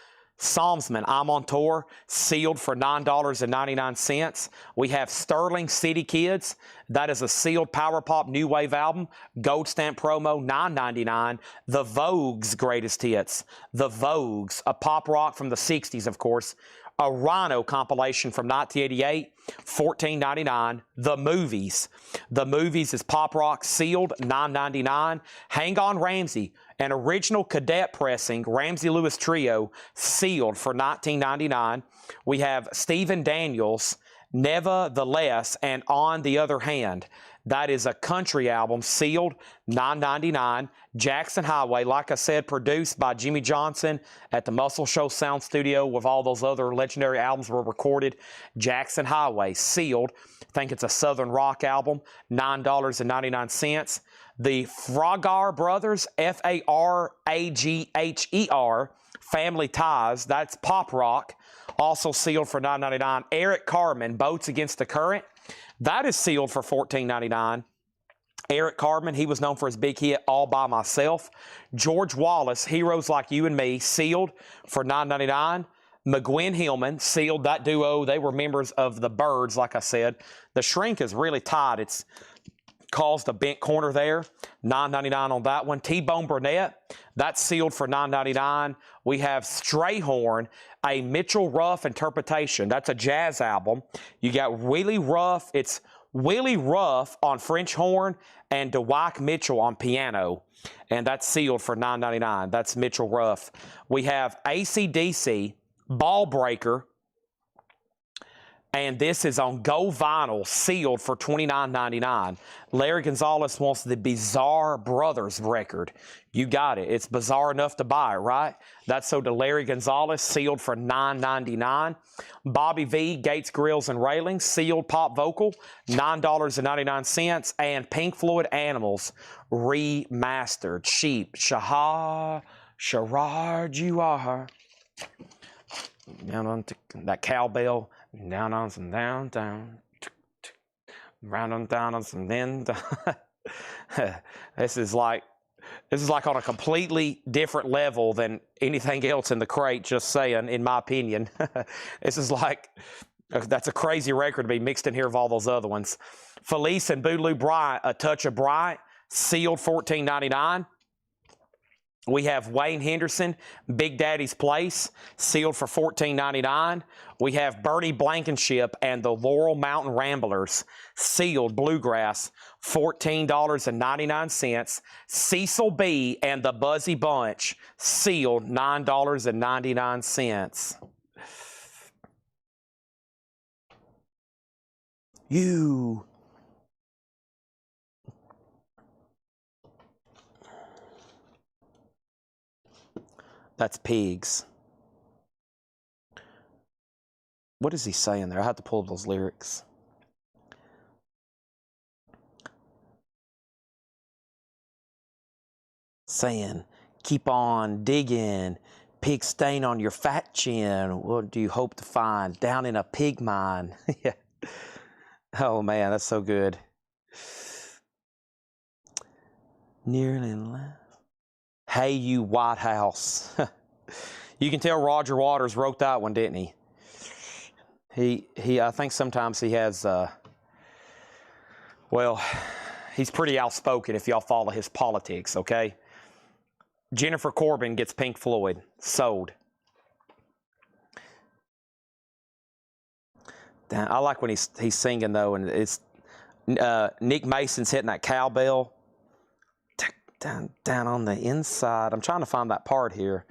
Psalmsman, I'm on Tour, sealed for $9.99. We have Sterling City Kids. That is a sealed power pop new wave album. Gold stamp promo, $9.99. The Vogue's greatest hits. The Vogue's, a pop rock from the 60s, of course. A Rhino compilation from 1988, $14.99. The Movies. The Movies is pop rock, sealed, $9.99. Hang On Ramsey, an original cadet pressing, Ramsey Lewis Trio, sealed for $19.99. We have Stephen Daniels, Nevertheless, and On the Other Hand. That is a country album, sealed, $9.99. Jackson Highway, like I said, produced by Jimmy Johnson at the Muscle Show Sound Studio with all those other legendary albums were recorded. Jackson Highway, sealed. I think it's a Southern rock album, $9.99. The Fragar Brothers, F-A-R-A-G-H-E-R, Family Ties, that's pop rock, also sealed for $9.99. Eric Carmen, Boats Against the Current. That is sealed for $14.99. Eric Carmen, he was known for his big hit, All By Myself. George Wallace, Heroes Like You and Me, sealed for $9.99. McGuinn Hillman, sealed. That duo, they were members of the Byrds, like I said. The shrink is really tight. It's caused a bent corner there. $9.99 on that one. T-Bone Burnett, that's sealed for $9.99. We have Strayhorn, a Mitchell Ruff interpretation. That's a jazz album. You got Willie Ruff. It's Willie Ruff on French horn and Dwight Mitchell on piano. And that's sealed for $9.99. That's Mitchell Ruff. We have AC/DC, Ball Breaker. And this is on gold vinyl, sealed for $29.99. Larry Gonzalez wants the Bizarre Brothers record. You got it. It's bizarre enough to buy it, right? That's so to Larry Gonzalez, sealed for $9.99. Bobby V, Gates Grills and Railings, sealed pop vocal, $9.99. And Pink Floyd Animals, remastered. Sheep, Sharad, you are. That cowbell. Down on some down, round on down on some then. This is like on a completely different level than anything else in the crate. Just saying, in my opinion, this is like that's a crazy record to be mixed in here with all those other ones. Felice and Boodaloo Bryant, A Touch of Bryant, sealed $14.99. We have Wayne Henderson, Big Daddy's Place, sealed for $14.99. We have Bernie Blankenship and the Laurel Mountain Ramblers, sealed bluegrass, $14.99. Cecil B. and the Buzzy Bunch, sealed $9.99. You. That's pigs. What is he saying there? I have to pull up those lyrics. Saying, keep on digging, pig stain on your fat chin. What do you hope to find down in a pig mine? Yeah. Oh man, that's so good. Nearly left. Hey, you White House. You can tell Roger Waters wrote that one, didn't he? I think sometimes he has, well, he's pretty outspoken if y'all follow his politics, okay? Jennifer Corbin gets Pink Floyd, sold. Damn, I like when he's singing though, and it's Nick Mason's hitting that cowbell. Down on the inside. I'm trying to find that part here.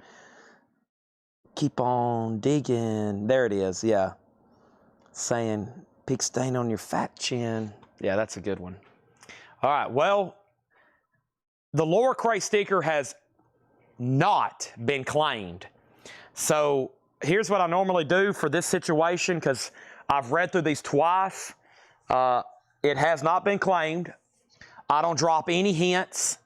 Keep on digging. There it is. Yeah. Saying pig stain on your fat chin. Yeah, that's a good one. All right. Well, the lower crate sticker has not been claimed. So here's what I normally do for this situation, because I've read through these twice. It has not been claimed. I don't drop any hints.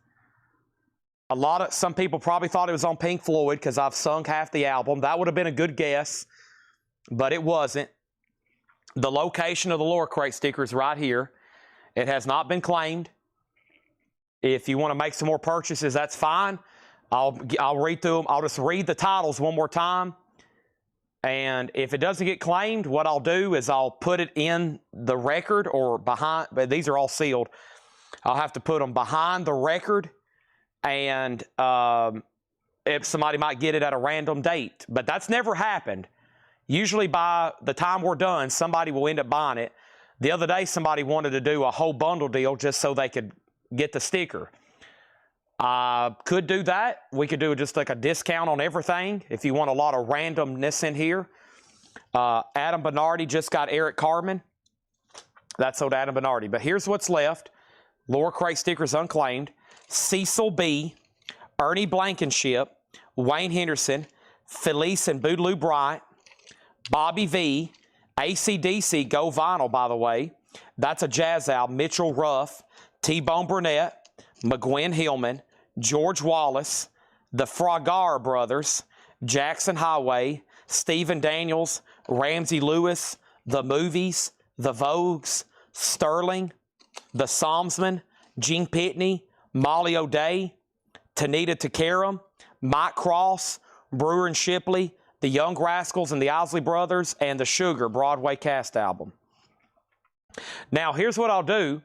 Some people probably thought it was on Pink Floyd because I've sung half the album. That would have been a good guess, but it wasn't. The location of the lower crate sticker is right here. It has not been claimed. If you want to make some more purchases, that's fine. I'll read through them. I'll just read the titles one more time. And if it doesn't get claimed, what I'll do is I'll put it in the record or behind, but these are all sealed. I'll have to put them behind the record, and if somebody might get it at a random date. But that's never happened. Usually by the time we're done, somebody will end up buying it. The other day, somebody wanted to do a whole bundle deal just so they could get the sticker. Could do that. We could do just like a discount on everything if you want a lot of randomness in here. Adam Bernardi just got Eric Carmen. That's sold Adam Bernardi. But here's what's left. Lower crate stickers unclaimed. Cecil B., Ernie Blankenship, Wayne Henderson, Felice and Boogaloo Bryant, Bobby V., AC/DC, Go Vinyl, by the way. That's a jazz album. Mitchell Ruff, T-Bone Burnett, McGuinn Hillman, George Wallace, the Fragar Brothers, Jackson Highway, Stephen Daniels, Ramsey Lewis, The Movies, The Vogues, Sterling, The Psalmsman, Gene Pitney, Molly O'Day, Tanita Takaram, Mike Cross, Brewer and Shipley, The Young Rascals and the Isley Brothers, and The Sugar Broadway cast album. Now, here's what I'll do.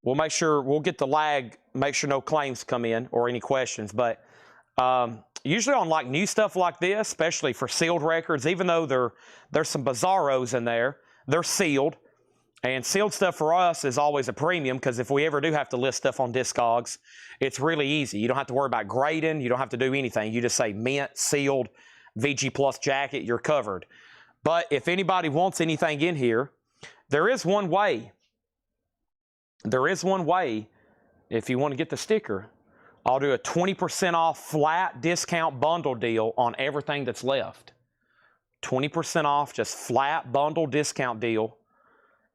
We'll make sure, we'll get the lag, make sure no claims come in or any questions. But usually on like new stuff like this, especially for sealed records, even though there's some bizarros in there, they're sealed. And sealed stuff for us is always a premium, because if we ever do have to list stuff on Discogs, it's really easy. You don't have to worry about grading. You don't have to do anything. You just say mint, sealed, VG Plus jacket, you're covered. But if anybody wants anything in here, there is one way. There is one way if you want to get the sticker. I'll do a 20% off flat discount bundle deal on everything that's left. 20% off, just flat bundle discount deal.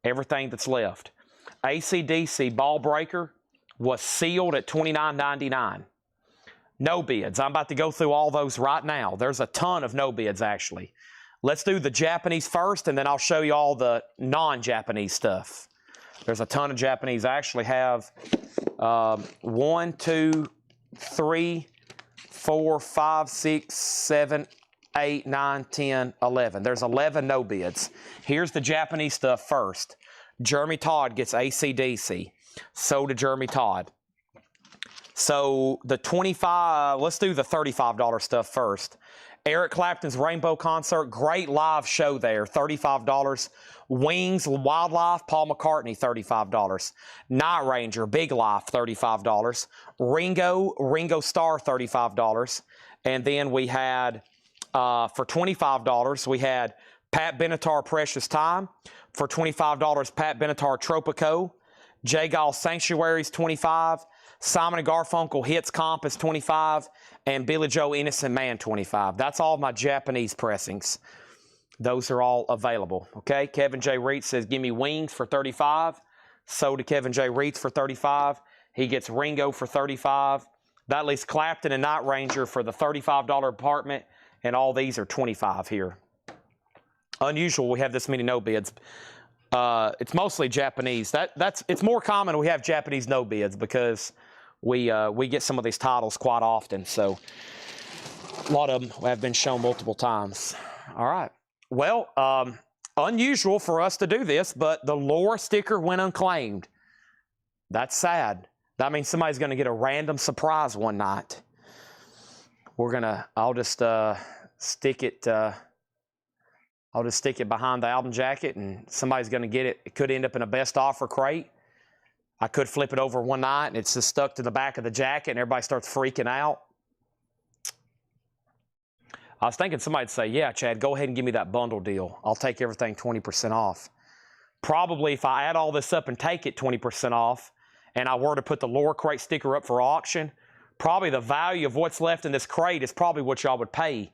Everything that's left. AC/DC Ball Breaker was sealed at $29.99. No bids. I'm about to go through all those right now. There's a ton of no bids, actually. Let's do the Japanese first, and then I'll show you all the non-Japanese stuff. There's a ton of Japanese. I actually have 1, 2, 3, 4, 5, 6, 7, 8, 9, 10, 11. There's 11 no bids. Here's the Japanese stuff first. Jeremy Todd gets AC/DC. So did Jeremy Todd. So the 25, let's do the $35 stuff first. Eric Clapton's Rainbow Concert, great live show there, $35. Wings, Wildlife, Paul McCartney, $35. Night Ranger, Big Life, $35. Ringo Starr, $35. And then we had, for $25, we had Pat Benatar, Precious Time. For $25, Pat Benatar, Tropico. J. Gall, Sanctuaries, $25. Simon & Garfunkel, Hits Comp is $25. And Billy Joe, Innocent Man, $25. That's all my Japanese pressings. Those are all available, okay? Kevin J. Reitz says, give me Wings for $35. So did Kevin J. Reitz for $35. He gets Ringo for $35. That leaves Clapton and Night Ranger for the $35 apartment, and all these are $25 here. Unusual we have this many no bids. It's mostly Japanese. It's more common we have Japanese no bids because we get some of these titles quite often. So a lot of them have been shown multiple times. All right. Well, unusual for us to do this, but the lore sticker went unclaimed. That's sad. That means somebody's going to get a random surprise one night. I'll just stick it I'll just stick it behind the album jacket and somebody's going to get it. It could end up in a best offer crate. I could flip it over one night and it's just stuck to the back of the jacket and everybody starts freaking out. I was thinking somebody'd say, yeah, Chad, go ahead and give me that bundle deal. I'll take everything 20% off. Probably if I add all this up and take it 20% off and I were to put the lower crate sticker up for auction, probably the value of what's left in this crate is probably what y'all would pay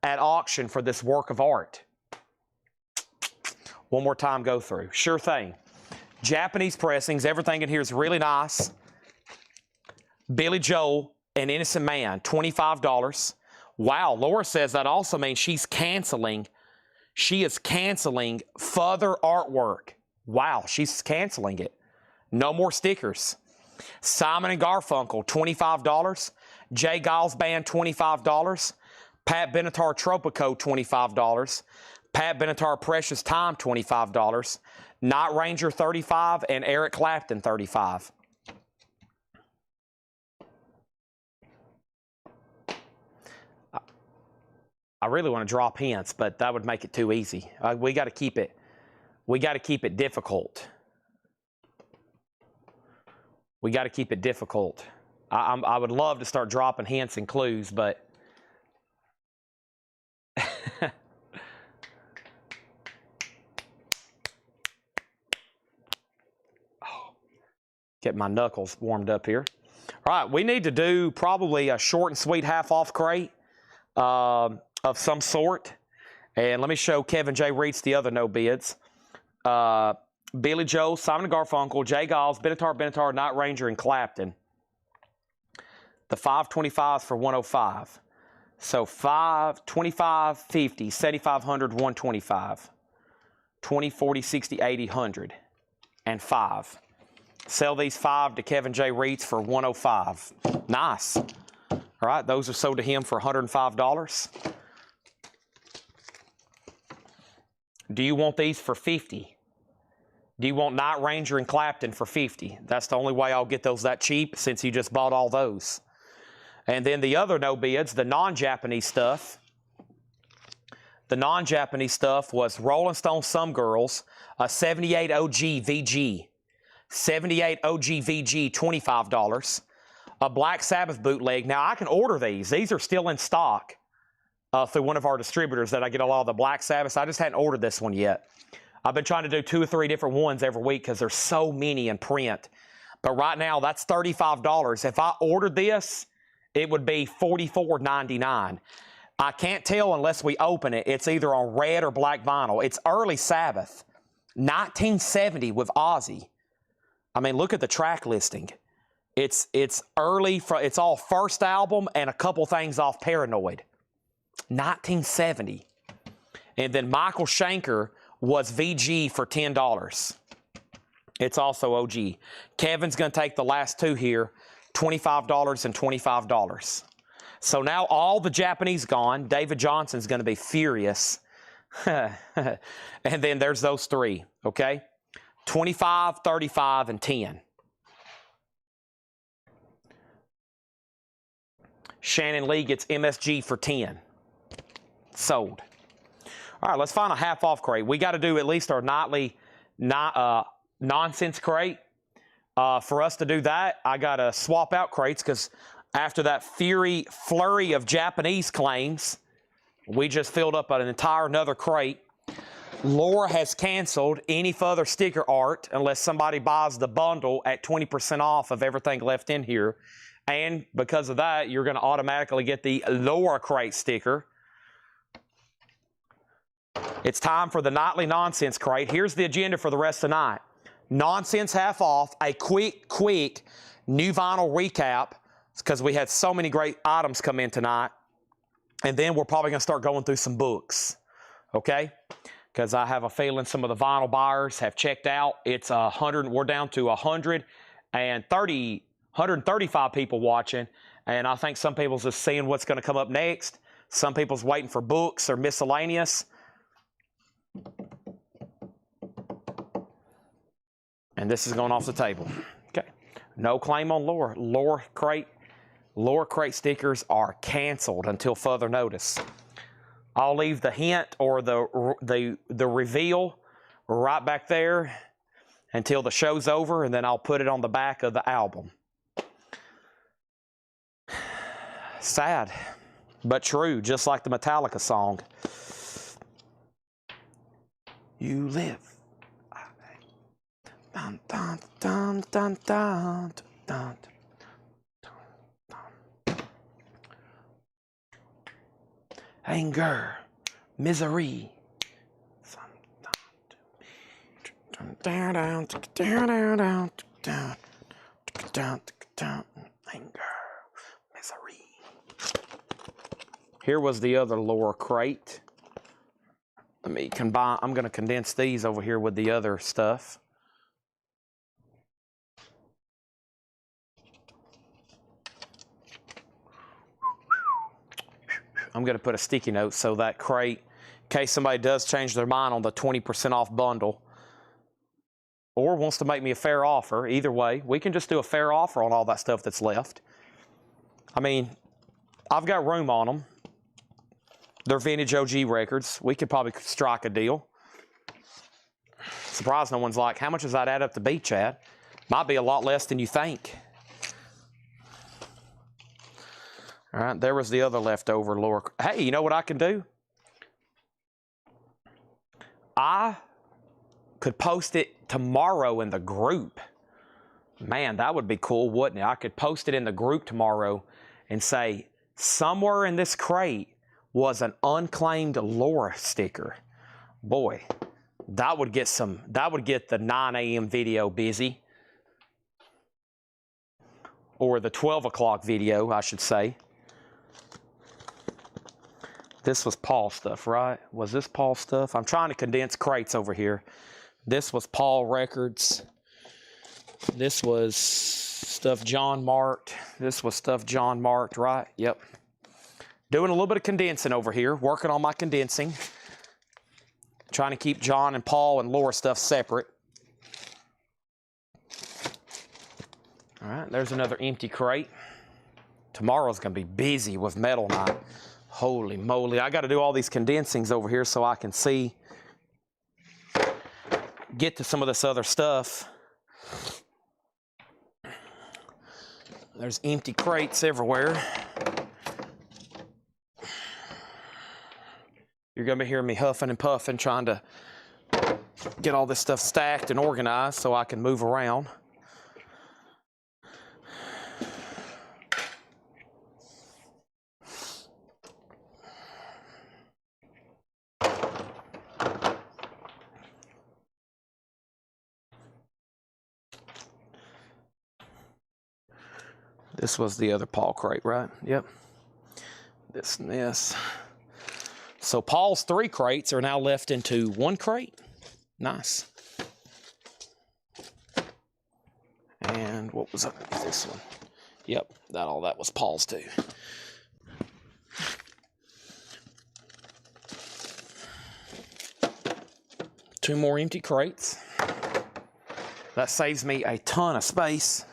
at auction for this work of art. One more time, go through. Sure thing. Japanese pressings. Everything in here is really nice. Billy Joel, An Innocent Man, $25. Wow, Laura says that also means she's canceling. She is canceling further artwork. Wow, she's canceling it. No more stickers. Simon & Garfunkel, $25. Jay Giles Band, $25. Pat Benatar Tropico, $25. Pat Benatar Precious Time, $25. Night Ranger, $35. And Eric Clapton, $35. I really want to drop hints, but that would make it too easy. We got to keep it. We got to keep it difficult. We got to keep it difficult. I would love to start dropping hints and clues, but get my knuckles warmed up here. All right, we need to do probably a short and sweet half-off crate of some sort. And let me show Kevin J. Reitz the other no bids. Billy Joel, Simon & Garfunkel, Jay Giles, Benatar, Night Ranger, and Clapton. The 525s for 105. So 5, 25, 50, 7,500, 125. 20, 40, 60, 80, 100. And 5. Sell these 5 to Kevin J. Reitz for 105. Nice. All right, those are sold to him for $105. Do you want these for 50? Do you want Night Ranger and Clapton for 50? That's the only way I'll get those that cheap since you just bought all those. And then the other no bids, the non-Japanese stuff. The non-Japanese stuff was Rolling Stone Some Girls, a 78 OG VG. 78 OG VG, $25. A Black Sabbath bootleg. Now, I can order these. These are still in stock through one of our distributors that I get a lot of the Black Sabbaths. I just hadn't ordered this one yet. I've been trying to do 2 or 3 different ones every week because there's so many in print. But right now, that's $35. If I ordered this, it would be $44.99. I can't tell unless we open it. It's either on red or black vinyl. It's early Sabbath, 1970 with Ozzy. I mean, look at the track listing. It's early, it's all first album and a couple things off Paranoid. 1970. And then Michael Schenker was VG for $10. It's also OG. Kevin's going to take the last 2 here, $25 and $25. So now all the Japanese gone. David Johnson's going to be furious. And then there's those 3, okay? 25, 35, and 10. Shannon Lee gets MSG for 10. Sold. All right, let's find a half-off crate. We got to do at least our nightly nonsense crate. For us to do that, I got to swap out crates because after that flurry of Japanese claims, we just filled up an entire another crate. Laura has canceled any further sticker art unless somebody buys the bundle at 20% off of everything left in here. And because of that, you're going to automatically get the Laura crate sticker. It's time for the nightly nonsense crate. Here's the agenda for the rest of the night. Nonsense half off, a quick new vinyl recap because we had so many great items come in tonight. And then we're probably going to start going through some books, okay? Because I have a feeling some of the vinyl buyers have checked out. It's 100. We're down to 135 people watching, and I think some people's just seeing what's going to come up next. Some people's waiting for books or miscellaneous. And this is going off the table. Okay. No claim on Laura. Laura crate stickers are canceled until further notice. I'll leave the hint or the reveal right back there until the show's over, and then I'll put it on the back of the album. Sad, but true, just like the Metallica song. You live. Dun, dun, dun, dun, dun, dun, dun. Anger, misery. Anger, misery. Here was the other lower crate. Let me combine. I'm going to condense these over here with the other stuff. I'm going to put a sticky note so that crate, in case somebody does change their mind on the 20% off bundle or wants to make me a fair offer, either way, we can just do a fair offer on all that stuff that's left. I mean, I've got room on them. They're vintage OG records. We could probably strike a deal. Surprised no one's like, how much does that add up to be, Chad? Might be a lot less than you think. All right, there was the other leftover lower. Hey, you know what I can do? I could post it tomorrow in the group. Man, that would be cool, wouldn't it? I could post it in the group tomorrow and say, somewhere in this crate was an unclaimed Laura sticker. Boy, that would get the 9 a.m. video busy. Or the 12 o'clock video, I should say. This was Paul stuff, right? Was this Paul stuff? I'm trying to condense crates over here. This was Paul records. This was stuff John marked. This was stuff John marked, right? Yep. Doing a little bit of condensing over here, working on my condensing. Trying to keep John and Paul and Laura stuff separate. All right, there's another empty crate. Tomorrow's going to be busy with metal night. Holy moly, I got to do all these condensings over here so I can get to some of this other stuff. There's empty crates everywhere. You're going to be hearing me huffing and puffing, trying to get all this stuff stacked and organized so I can move around. This was the other Paul crate, right? Yep. This and this. So Paul's 3 crates are now left into 1 crate. Nice. And what was up with this one? Yep, all that was Paul's too. Two more empty crates. That saves me a ton of space.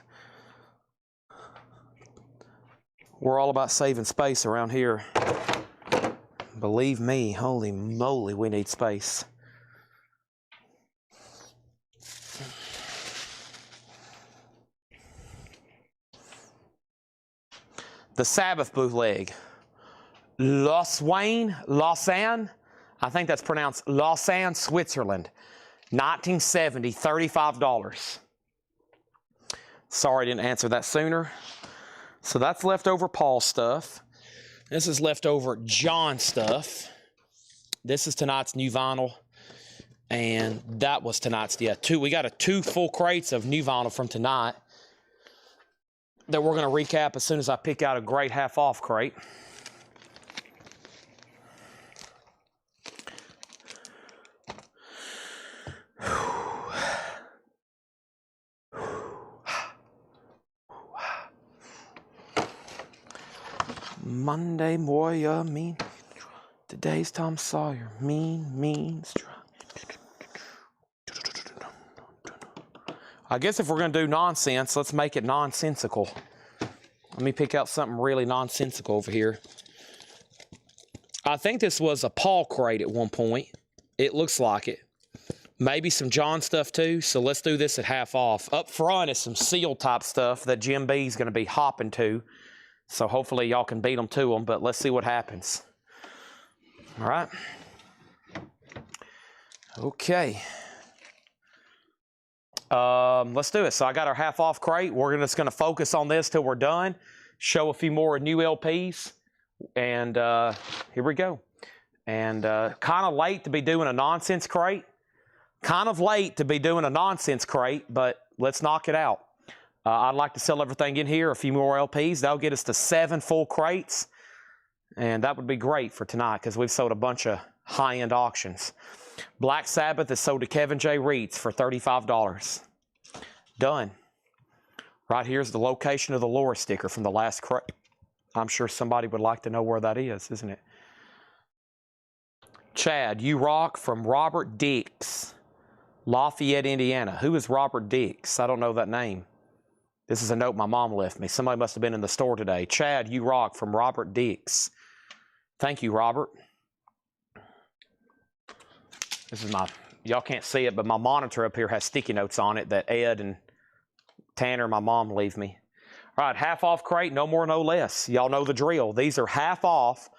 We're all about saving space around here. Believe me, holy moly, we need space. The Sabbath bootleg. Lausanne, I think that's pronounced Lausanne, Switzerland. 1970, $35. Sorry I didn't answer that sooner. So that's leftover Paul stuff. This is leftover John stuff. This is tonight's new vinyl. And that was tonight's, we got 2 full crates of new vinyl from tonight that we're going to recap as soon as I pick out a great half-off crate. Monday, boy, mean. Today's Tom Sawyer, mean, strong. I guess if we're going to do nonsense, let's make it nonsensical. Let me pick out something really nonsensical over here. I think this was a Paul crate at one point. It looks like it. Maybe some John stuff too. So let's do this at half off. Up front is some seal type stuff that Jim B is going to be hopping to. So hopefully y'all can beat them to them, but let's see what happens. All right. Okay. Let's do it. So I got our half off crate. We're just going to focus on this till we're done. Show a few more new LPs. And here we go. And kind of late to be doing a nonsense crate. Kind of late to be doing a nonsense crate, but let's knock it out. I'd like to sell everything in here, a few more LPs. That'll get us to 7 full crates. And that would be great for tonight because we've sold a bunch of high-end auctions. Black Sabbath is sold to Kevin J. Reeds for $35. Done. Right here's the location of the lure sticker from the last crate. I'm sure somebody would like to know where that is, isn't it? Chad, you rock from Robert Dix, Lafayette, Indiana. Who is Robert Dix? I don't know that name. This is a note my mom left me. Somebody must have been in the store today. Chad, you rock from Robert Dix. Thank you, Robert. This is my, y'all can't see it, but my monitor up here has sticky notes on it that Ed and Tanner, my mom, leave me. All right, half off crate, no more, no less. Y'all know the drill. These are half off,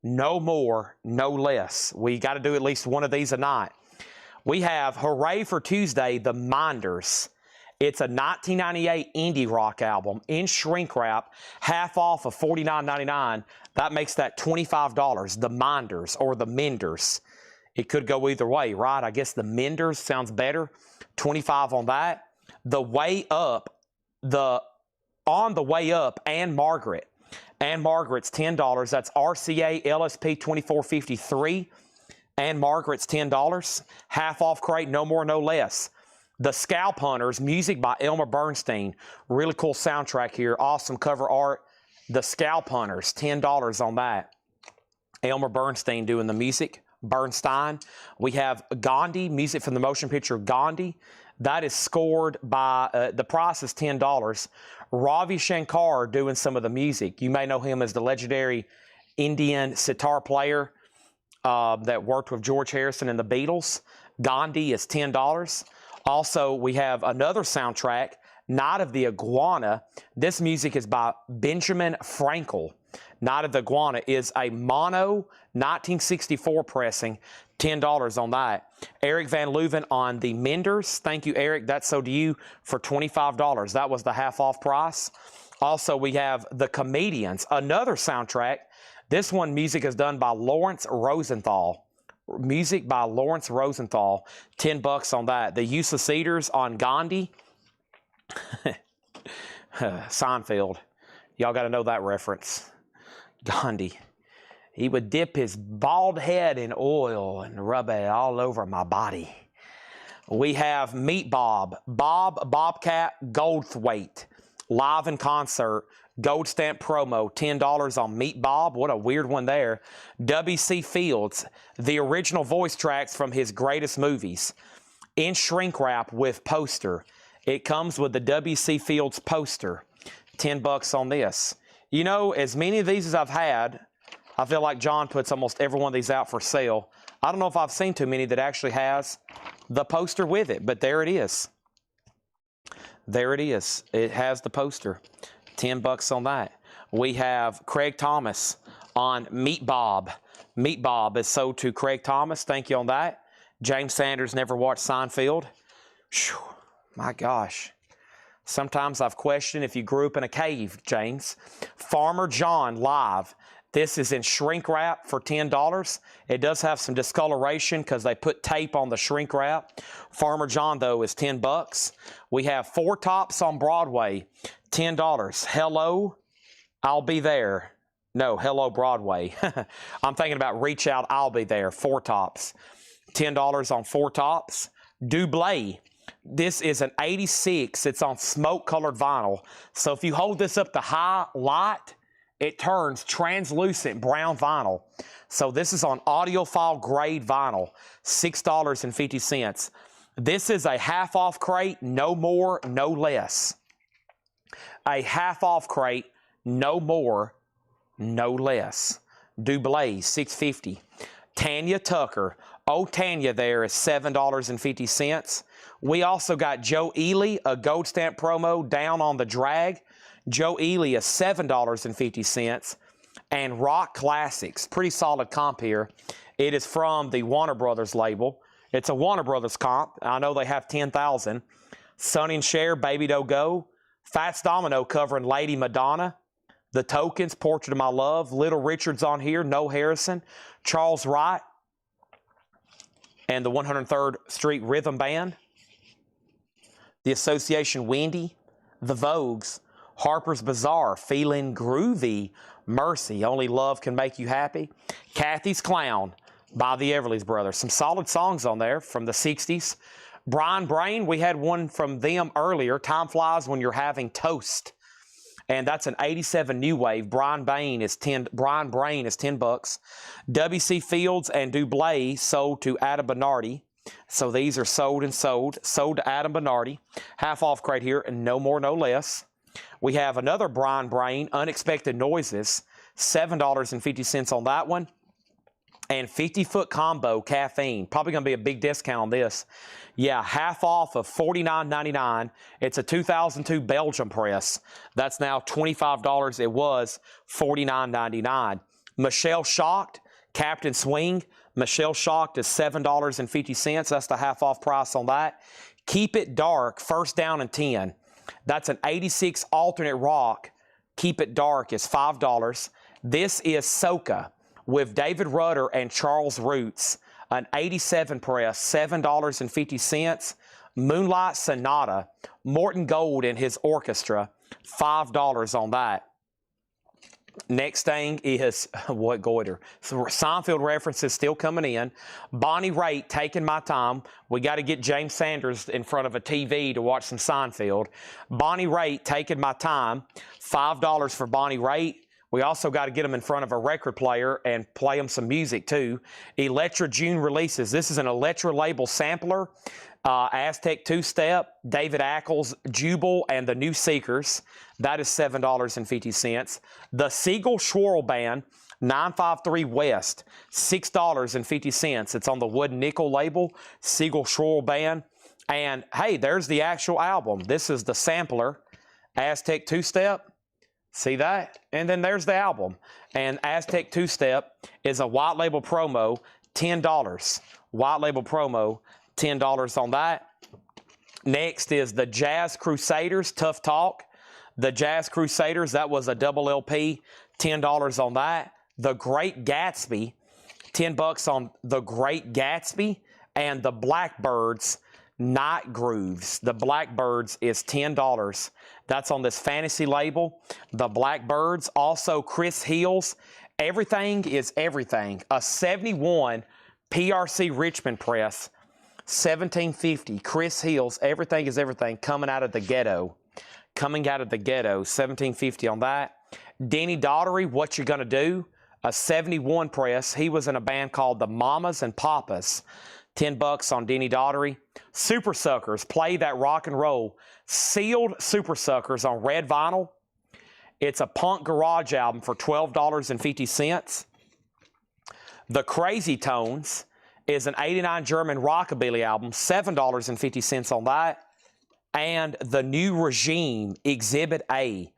no more, no less. We got to do at least one of these a night. We have, hooray for Tuesday, The Minders. It's a 1998 indie rock album in shrink wrap, half off of $49.99. That makes that $25. The Minders or The Menders. It could go either way, right? I guess The Menders sounds better. 25 on that. The Way Up, On the Way Up, and Margaret. And Margaret's $10. That's RCA LSP 2453. And Margaret's $10. Half off crate, no more, no less. The Scalp Hunters, music by Elmer Bernstein. Really cool soundtrack here. Awesome cover art. The Scalp Hunters, $10 on that. Elmer Bernstein doing the music. Bernstein. We have Gandhi, music from the motion picture Gandhi. That is scored by, the price is $10. Ravi Shankar doing some of the music. You may know him as the legendary Indian sitar player that worked with George Harrison and the Beatles. Gandhi is $10. Also, we have another soundtrack, Night of the Iguana. This music is by Benjamin Frankel. Night of the Iguana is a mono 1964 pressing, $10 on that. Eric Van Leuven on The Menders. Thank you, Eric. That's sold to you for $25. That was the half off price. Also, we have The Comedians, another soundtrack. This one, music is done by Lawrence Rosenthal. Music by Lawrence Rosenthal, $10 on that. The Useless Cedars on Gandhi. Seinfeld. Y'all got to know that reference. Gandhi. He would dip his bald head in oil and rub it all over my body. We have Meat Bob. Bobcat Goldthwait. Live in concert. Gold stamp promo. $10 on Meat Bob. What a weird one there. W.C. Fields. The original voice tracks from his greatest movies. In shrink wrap with poster. It comes with the W.C. Fields poster. $10 on this. You know, as many of these as I've had, I feel like John puts almost every one of these out for sale. I don't know if I've seen too many that actually has the poster with it, but there it is. There it is. It has the poster. $10 on that. We have Craig Thomas on Meat Bob. Meat Bob is sold to Craig Thomas. Thank you on that. James Sanders never watched Seinfeld. Whew, my gosh. Sometimes I've questioned if you grew up in a cave, James. Farmer John live. This is in shrink wrap for $10. It does have some discoloration because they put tape on the shrink wrap. Farmer John, though, is $10. We have Four Tops on Broadway, $10. Hello, I'll be there. No, Hello Broadway. I'm thinking about Reach Out, I'll be there. Four Tops. $10 on Four Tops. Dublé. This is an 86. It's on smoke-colored vinyl. So if you hold this up to high light, it turns translucent brown vinyl. So this is on audiophile grade vinyl, $6.50. This is a half-off crate, no more, no less. A half-off crate, no more, no less. Dublais, $6.50. Tanya Tucker. Oh, Tanya there is $7.50. We also got Joe Ely, a gold stamp promo down on the drag. Joe Ely is $7.50. And Rock Classics, pretty solid comp here. It is from the Warner Brothers label. It's a Warner Brothers comp. I know they have 10,000. Sonny and Cher, Baby Don't Go. Fats Domino covering Lady Madonna. The Tokens, Portrait of My Love. Little Richard's on here, No Harrison. Charles Wright and the 103rd Street Rhythm Band. The Association Wendy. The Vogues. Harper's Bazaar, Feeling Groovy. Mercy, Only Love Can Make You Happy. Kathy's Clown by the Everly's Brothers. Some solid songs on there from the 60s. Brian Brain, we had one from them earlier. Time Flies When You're Having Toast. And that's an 87 New Wave. Brian Brain is $10. W.C. Fields and Dublais sold to Adam Bernardi. So these are sold to Adam Bernardi. Half off crate here, and no more, no less. We have another Brian Brain, Unexpected Noises, $7.50 on that one. And 50-foot combo caffeine. Probably going to be a big discount on this. Yeah, half off of $49.99. It's a 2002 Belgium press. That's now $25. It was $49.99. Michelle Shocked, Captain Swing. Michelle Shocked is $7.50. That's the half off price on that. Keep It Dark, First Down and 10. That's an 86 alternate rock. Keep It Dark is $5. This is Soca with David Rudder and Charles Roots, an 87 press, $7.50. Moonlight Sonata, Morton Gold and his orchestra, $5 on that. Next thing is, what goiter? So Seinfeld references still coming in. Bonnie Raitt, Taking My Time. We got to get James Sanders in front of a TV to watch some Seinfeld. Bonnie Raitt, Taking My Time. $5 for Bonnie Raitt. We also got to get them in front of a record player and play them some music too. Electra June releases. This is an Electra label sampler. Aztec Two-Step, David Ackles, Jubal, and the New Seekers. That is $7.50. The Siegel Schwarl Band, 953 West, $6.50. It's on the Wood Nickel label, Siegel Schwarl Band. And, hey, there's the actual album. This is the sampler, Aztec Two-Step. See that? And then there's the album. And Aztec Two-Step is a white label promo, $10. White label promo, $10 on that. Next is the Jazz Crusaders, Tough Talk. The Jazz Crusaders, that was a double LP, $10 on that. The Great Gatsby, $10 on The Great Gatsby. And the Blackbirds, Night Grooves. The Blackbirds is $10. That's on this fantasy label. The Blackbirds, also Chris Hills. Everything is Everything. A 71 PRC Richmond press, $17.50. Chris Hills, Everything is Everything, coming out of the ghetto. Coming out of the ghetto, $17.50 on that. Denny Daughtery, What You Gonna Do? A 71 press. He was in a band called the Mamas and Papas. $10 on Denny Daughtery. Super Suckers, Play That Rock and Roll. Sealed Super Suckers on red vinyl. It's a punk garage album for $12.50. The Crazy Tones is an 89 German rockabilly album, $7.50 on that. And The New Regime, Exhibit A,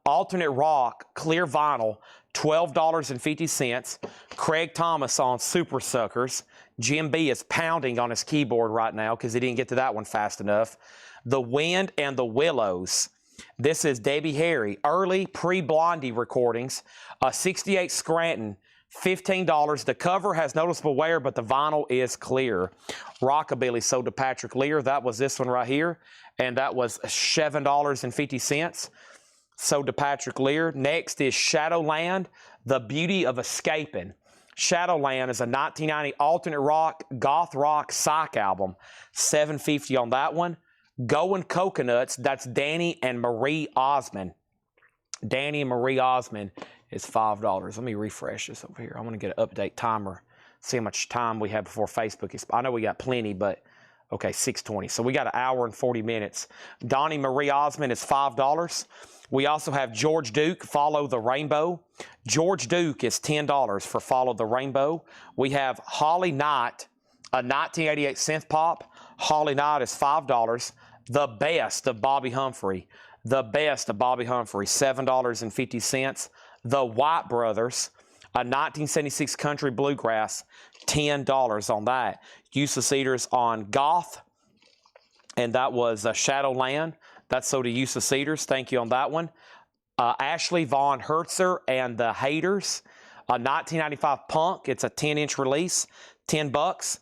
alternate rock, clear vinyl, $12.50. Craig Thomas on Super Suckers. Jim B is pounding on his keyboard right now because he didn't get to that one fast enough. The Wind and the Willows. This is Debbie Harry, early pre-Blondie recordings. A 68 Scranton, $15. The cover has noticeable wear, but the vinyl is clear. Rockabilly sold to Patrick Lear. That was this one right here, and that was $7.50. Sold to Patrick Lear. Next is Shadowland, The Beauty of Escaping. Shadowland is a 1990 alternate rock, goth rock psych album. $7.50 on that one. Going Coconuts, that's Danny and Marie Osmond. Danny and Marie Osmond is $5. Let me refresh this over here. I want to get an update timer, see how much time we have before Facebook. I know we got plenty, but okay, 6:20. So we got an hour and 40 minutes. Donnie Marie Osmond is $5. We also have George Duke, Follow the Rainbow. George Duke is $10 for Follow the Rainbow. We have Holly Knight, a 1988 synth pop. Holly Knight is $5. The Best of Bobby Humphrey. The Best of Bobby Humphrey, $7.50. The White Brothers, a 1976 country bluegrass, $10 on that. Use of Cedars on Goth, and that was Shadowland. That's sold to Use of Cedars. Thank you on that one. Ashley Von Hertzer and the Haters, a 1995 punk. It's a 10-inch release, $10.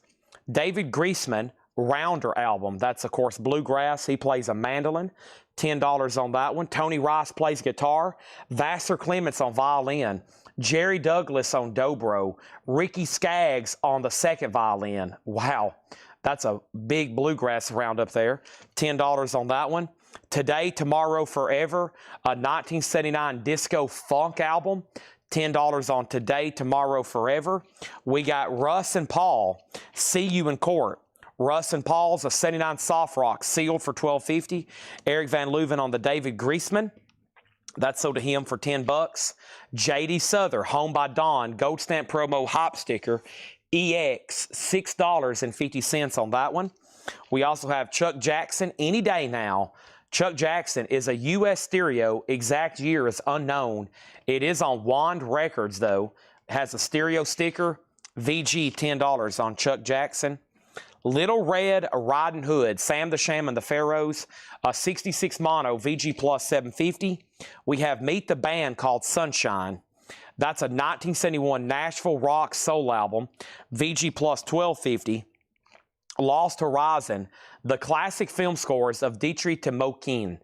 David Griesman, Rounder album. That's, of course, bluegrass. He plays a mandolin. $10 on that one. Tony Rice plays guitar. Vassar Clements on violin. Jerry Douglas on dobro. Ricky Skaggs on the second violin. Wow, that's a big bluegrass roundup there. $10 on that one. Today, Tomorrow, Forever, a 1979 disco funk album. $10 on Today, Tomorrow, Forever. We got Russ and Paul, See You in Court. Russ and Paul's a 79 soft rock, sealed for $12.50. Eric Van Leuven on the David Griesman. That's sold to him for $10. J.D. Souther, Home by Dawn, Gold Stamp Promo Hop Sticker, EX, $6.50 on that one. We also have Chuck Jackson, Any Day Now. Chuck Jackson is a U.S. stereo. Exact year is unknown. It is on Wand Records, though. It has a stereo sticker. VG, $10 on Chuck Jackson. Little Red Riding Hood, Sam the Sham and the Pharaohs, a 66 mono, VG plus $7.50. We have Meet the Band called Sunshine. That's a 1971 Nashville rock soul album, VG plus $12.50. Lost Horizon, the classic film scores of Dietrich Timokin,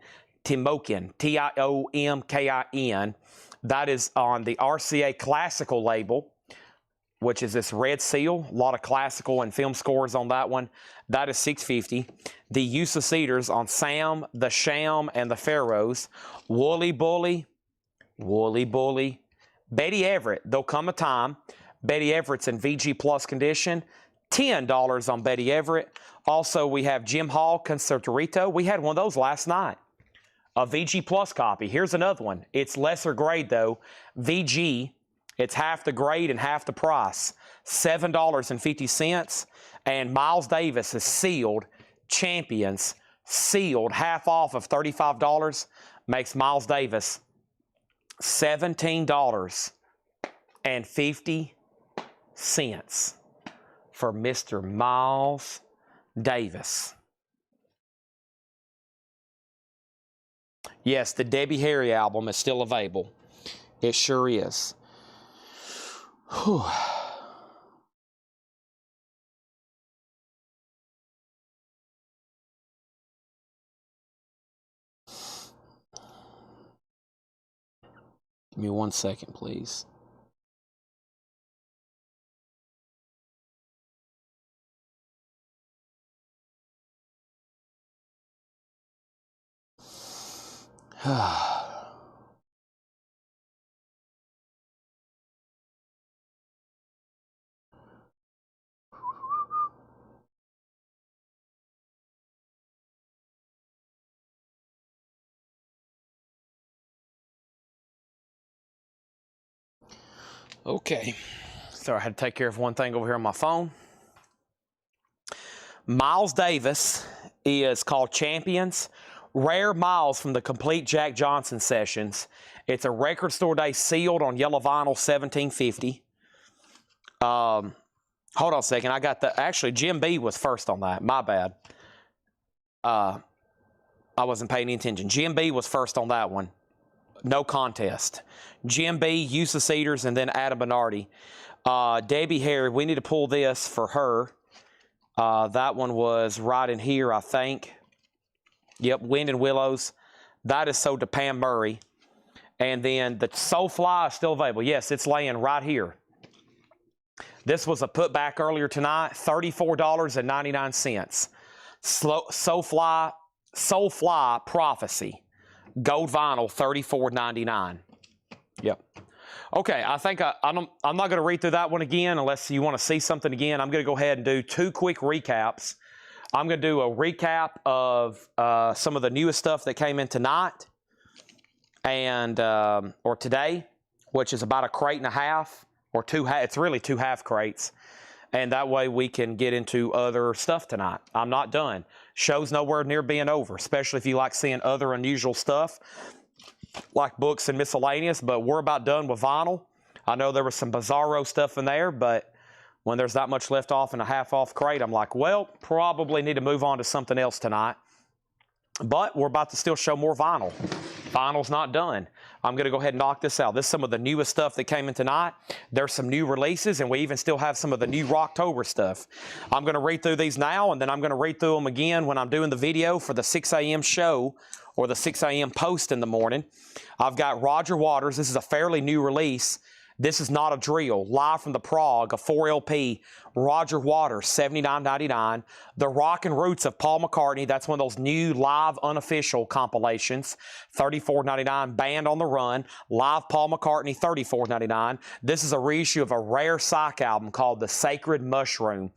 T-I-O-M-K-I-N. That is on the RCA Classical label, which is this red seal. A lot of classical and film scores on that one. That is $6.50. The Use of Cedars on Sam, the Sham, and the Pharaohs. Woolly Bully. Betty Everett, There'll Come a Time. Betty Everett's in VG Plus condition. $10 on Betty Everett. Also, we have Jim Hall, Concertorito. We had one of those last night. A VG Plus copy. Here's another one. It's lesser grade, though. VG. It's half the grade and half the price, $7.50. And Miles Davis is sealed, Champions, sealed, half off of $35, makes Miles Davis $17.50 for Mr. Miles Davis. Yes, the Debbie Harry album is still available. It sure is. Whew. Give me 1 second, please. Okay, so I had to take care of one thing over here on my phone. Miles Davis is called Champions. Rare Miles from the Complete Jack Johnson Sessions. It's a record store day sealed on yellow vinyl, $17.50. Hold on a second. I got the, actually, Jim B was first on that. My bad. I wasn't paying any attention. Jim B was first on that one. No contest. Jim B, Use of Cedars, and then Adam Bernardi. Debbie Harry, we need to pull this for her. That one was right in here, I think. Yep, Wind and Willows. That is sold to Pam Murray. And then the Soulfly is still available. Yes, it's laying right here. This was a putback earlier tonight, $34.99. Soulfly Prophecy. Gold vinyl, $34.99. Yep. Okay, I think I'm not going to read through that one again unless you want to see something again. I'm going to go ahead and do 2 quick recaps. I'm going to do a recap of some of the newest stuff that came in tonight. and or today, which is about a crate and a half or two. It's really 2 half crates, and that way we can get into other stuff tonight. I'm not done. Show's nowhere near being over, especially if you like seeing other unusual stuff like books and miscellaneous. But we're about done with vinyl. I know there was some bizarro stuff in there, but when there's that much left off in a half off crate, I'm like, well, probably need to move on to something else tonight. But we're about to still show more vinyl. Vinyl's not done. I'm going to go ahead and knock this out. This is some of the newest stuff that came in tonight. There's some new releases, and we even still have some of the new Rocktober stuff. I'm going to read through these now, and then I'm going to read through them again when I'm doing the video for the 6 a.m. show or the 6 a.m. post in the morning. I've got Roger Waters. This is a fairly new release. This is Not a Drill, live from the Prague, a 4 LP, Roger Waters, $79.99. The Rock and Roots of Paul McCartney, that's one of those new live unofficial compilations, $34.99. Band on the Run, live Paul McCartney, $34.99. This is a reissue of a rare psych album called The Sacred Mushroom,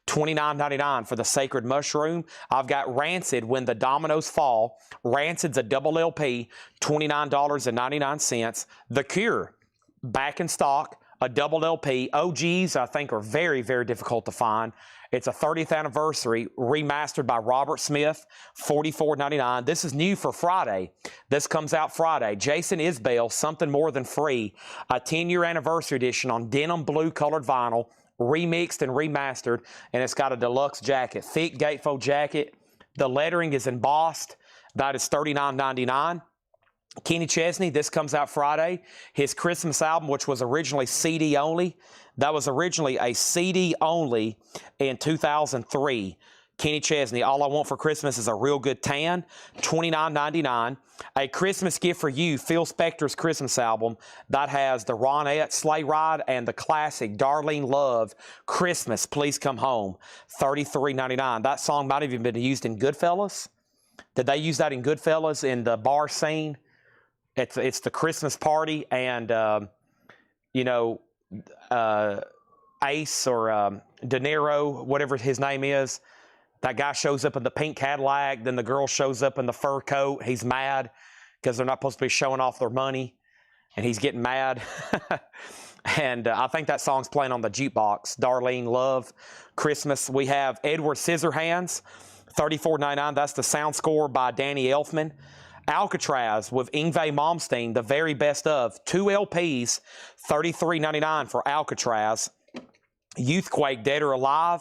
$29.99 for The Sacred Mushroom. I've got Rancid, When the Dominoes Fall. Rancid's a double LP, $29.99. The Cure, back in stock, a double LP. OGs, I think, are very, very difficult to find. It's a 30th anniversary, remastered by Robert Smith, $44.99. This is new for Friday. This comes out Friday. Jason Isbell, Something More Than Free, a 10-year anniversary edition on denim blue colored vinyl, remixed and remastered, and it's got a deluxe jacket, thick gatefold jacket. The lettering is embossed. That is $39.99. Kenny Chesney, this comes out Friday. His Christmas album, which was originally CD only, that was originally a CD only in 2003. Kenny Chesney, All I Want for Christmas is a Real Good Tan, $29.99. A Christmas Gift for You, Phil Spector's Christmas album, that has the Ronette Sleigh Ride and the classic Darlene Love, Christmas, Please Come Home, $33.99. That song might have even been used in Goodfellas. Did they use that in Goodfellas in the bar scene? It's the Christmas party, and Ace or De Niro, whatever his name is, that guy shows up in the pink Cadillac. Then the girl shows up in the fur coat. He's mad because they're not supposed to be showing off their money, and he's getting mad. And I think that song's playing on the jukebox. Darlene Love, Christmas. We have Edward Scissorhands, $34.99. That's the sound score by Danny Elfman. Alcatraz with Yngwie Malmsteen, the very best of. 2 LPs, $33.99 for Alcatraz. Youthquake, Dead or Alive,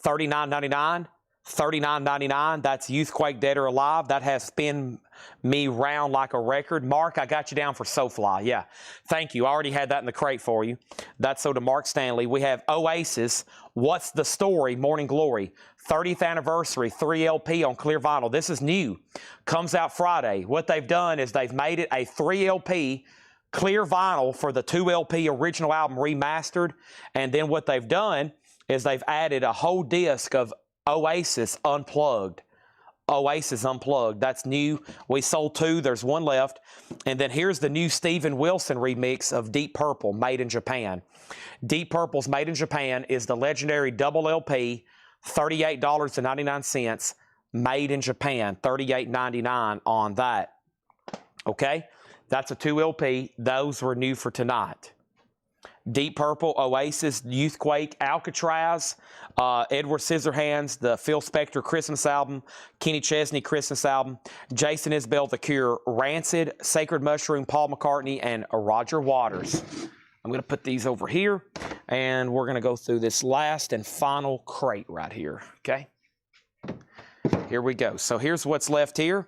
$39.99. $39.99. That's Youthquake, Dead or Alive. That has Spin Me Round Like a Record. Mark, I got you down for SoFly. Yeah, thank you. I already had that in the crate for you. That's so to Mark Stanley. We have Oasis, What's the Story, Morning Glory. 30th anniversary, 3 LP on clear vinyl. This is new. Comes out Friday. What they've done is they've made it a 3 LP clear vinyl for the 2 LP original album remastered. And then what they've done is they've added a whole disc of Oasis Unplugged. Oasis Unplugged. That's new. We sold 2. There's 1 left. And then here's the new Steven Wilson remix of Deep Purple, Made in Japan. Deep Purple's Made in Japan is the legendary double LP, $38.99. Made in Japan, $38.99 on that. Okay? That's a 2 LP. Those were new for tonight. Deep Purple, Oasis, Youthquake, Alcatraz, Edward Scissorhands, the Phil Spector Christmas album, Kenny Chesney Christmas album, Jason Isbell, The Cure, Rancid, Sacred Mushroom, Paul McCartney, and Roger Waters. I'm going to put these over here, and we're going to go through this last and final crate right here, okay? Here we go. So here's what's left here.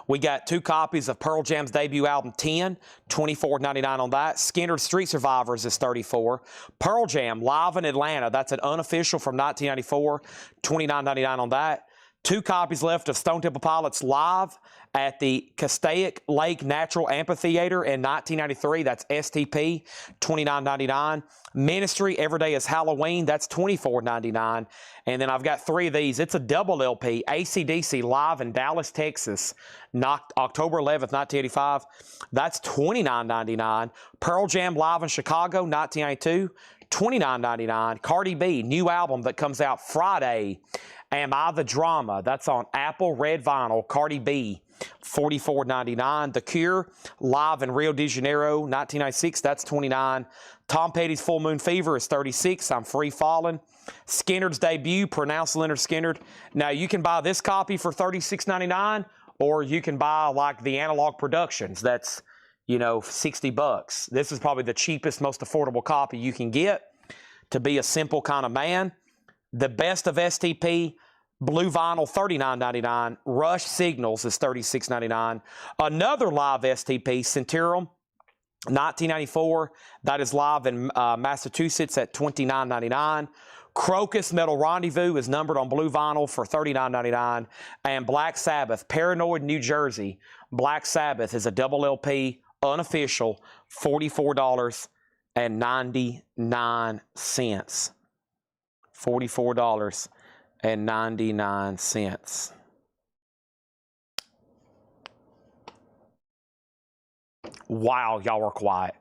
We got 2 copies of Pearl Jam's debut album, 10, $24.99 on that. Skinner Street Survivors is $34. Pearl Jam, live in Atlanta, that's an unofficial from 1994, $29.99 on that. 2 copies left of Stone Temple Pilots live at the Castaic Lake Natural Amphitheater in 1993. That's STP, $29.99. Ministry, Every Day is Halloween. That's $24.99. And then I've got 3 of these. It's a double LP, AC/DC live in Dallas, Texas, October 11th, 1985. That's $29.99. Pearl Jam live in Chicago, 1992, $29.99. Cardi B, new album that comes out Friday Am I the Drama? That's on Apple Red Vinyl. Cardi B, $44.99. The Cure, live in Rio de Janeiro, 1996. That's $29. Tom Petty's Full Moon Fever is $36. I'm Free Falling. Skinner's debut, Pronounced Leonard Skinner. Now, you can buy this copy for $36.99, or you can buy like the Analog Productions. That's, you know, $60. This is probably the cheapest, most affordable copy you can get to be a simple kind of man. The Best of STP, blue vinyl, $39.99. Rush Signals is $36.99. Another live STP, Centurion, 1994. That is live in Massachusetts at $29.99. Crocus Metal Rendezvous is numbered on blue vinyl for $39.99. And Black Sabbath, Paranoid New Jersey. Black Sabbath is a double LP, unofficial, $44.99. $44.99. Wow, y'all were quiet.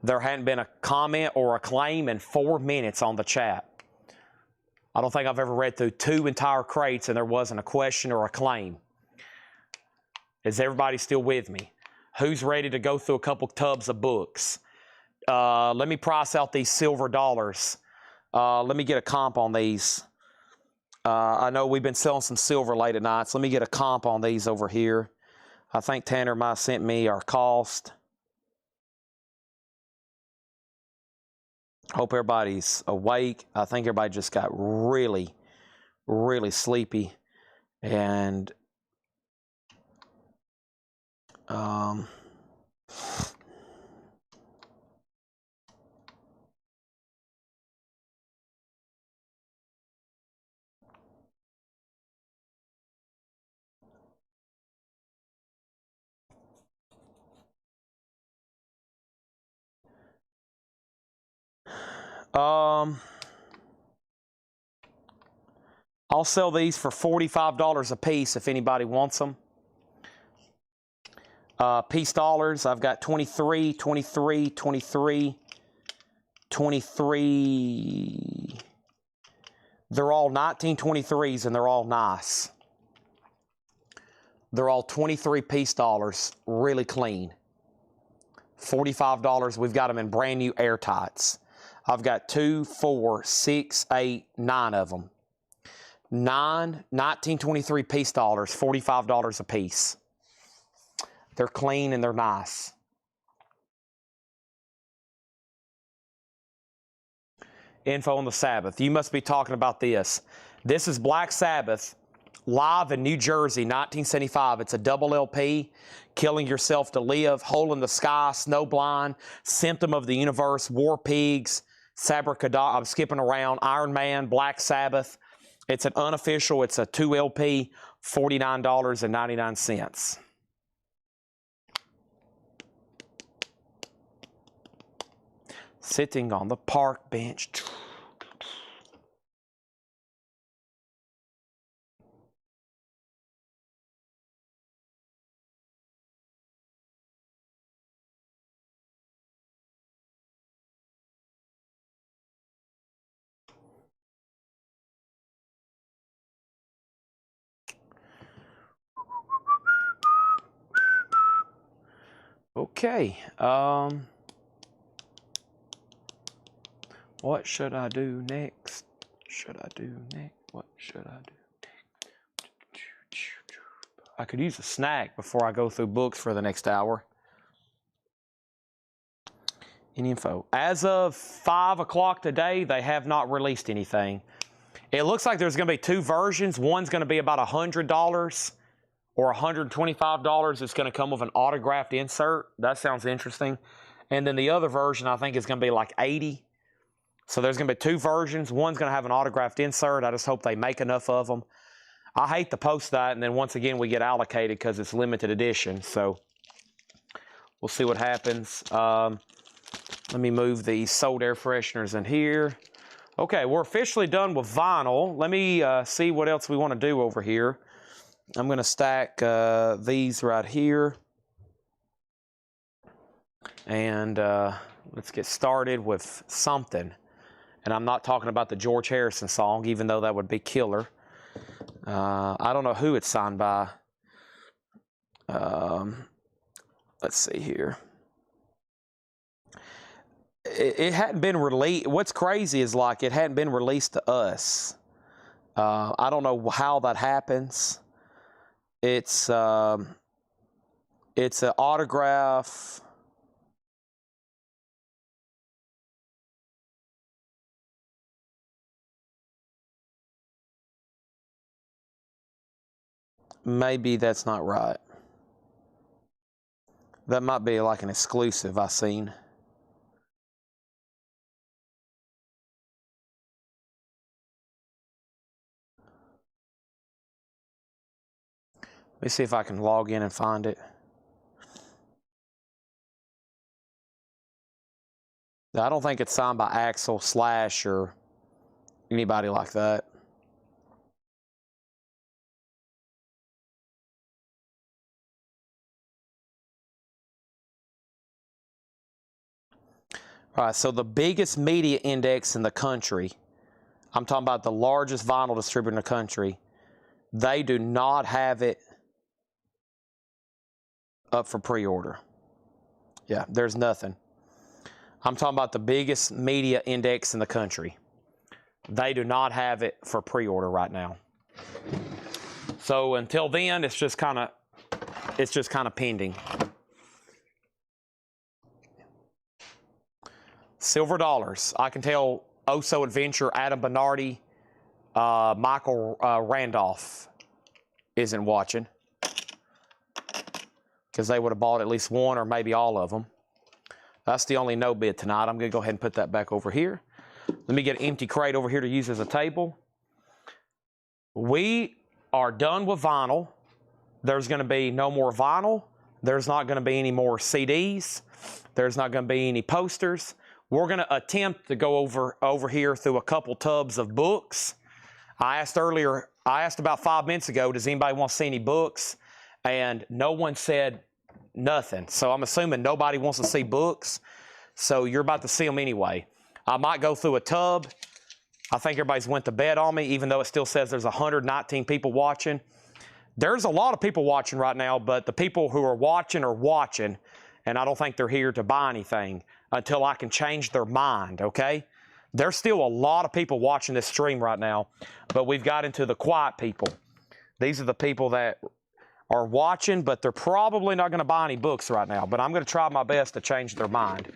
There hadn't been a comment or a claim in 4 minutes on the chat. I don't think I've ever read through 2 entire crates and there wasn't a question or a claim. Is everybody still with me? Who's ready to go through a couple tubs of books? Let me price out these silver dollars. Let me get a comp on these. I know we've been selling some silver late at night, so let me get a comp on these over here. I think Tanner might have sent me our cost. Hope everybody's awake. I think everybody just got really, really sleepy. And I'll sell these for $45 a piece if anybody wants them. Piece dollars, I've got 23, 23, 23, 23. They're all 1923s and they're all nice. They're all 23 piece dollars, really clean. $45, we've got them in brand new airtights. I've got 2, 4, 6, 8, 9 of them. 9 1923 piece dollars, $45 a piece. They're clean and they're nice. Info on the Sabbath. You must be talking about this. This is Black Sabbath, live in New Jersey, 1975. It's a double LP. Killing Yourself to Live, Hole in the Sky, Snowblind, Symptom of the Universe, War Pigs, Sabracadabra, I'm skipping around, Iron Man, Black Sabbath. It's an unofficial, it's a 2 LP, $49.99. Sitting on the park bench. Okay, what should I do next? What should I do next? I could use a snack before I go through books for the next hour. Any info? As of 5 o'clock today, they have not released anything. It looks like there's going to be 2 versions. One's going to be about $100 or $125. It's going to come with an autographed insert. That sounds interesting. And then the other version, I think, is going to be like $80. So there's going to be 2 versions. One's going to have an autographed insert. I just hope they make enough of them. I hate to post that, and then once again we get allocated because it's limited edition. So we'll see what happens. Let me move these sold air fresheners in here. Okay, we're officially done with vinyl. Let me see what else we want to do over here. I'm going to stack these right here. And let's get started with something. And I'm not talking about the George Harrison song, even though that would be killer. I don't know who it's signed by. Let's see here. It hadn't been released. What's crazy is like it hadn't been released to us. I don't know how that happens. It's an autograph. Maybe that's not right. That might be like an exclusive I seen. Let me see if I can log in and find it. I don't think it's signed by Axel, Slash, or anybody like that. All right, so the biggest media index in the country, I'm talking about the largest vinyl distributor in the country, they do not have it up for pre-order. Yeah, there's nothing. I'm talking about the biggest media index in the country. They do not have it for pre-order right now. So until then, it's just kind of pending. Silver dollars. I can tell Oso Adventure, Adam Bernardi, Michael Randolph isn't watching, because they would have bought at least one or maybe all of them. That's the only no bid tonight. I'm going to go ahead and put that back over here. Let me get an empty crate over here to use as a table. We are done with vinyl. There's going to be no more vinyl. There's not going to be any more CDs. There's not going to be any posters. We're going to attempt to go over here through a couple tubs of books. I asked about 5 minutes ago, does anybody want to see any books? And no one said nothing. So I'm assuming nobody wants to see books. So you're about to see them anyway. I might go through a tub. I think everybody's went to bed on me, even though it still says there's 119 people watching. There's a lot of people watching right now, but the people who are watching, and I don't think they're here to buy anything until I can change their mind, okay? There's still a lot of people watching this stream right now, but we've got into the quiet people. These are the people that are watching, but they're probably not going to buy any books right now, but I'm going to try my best to change their mind.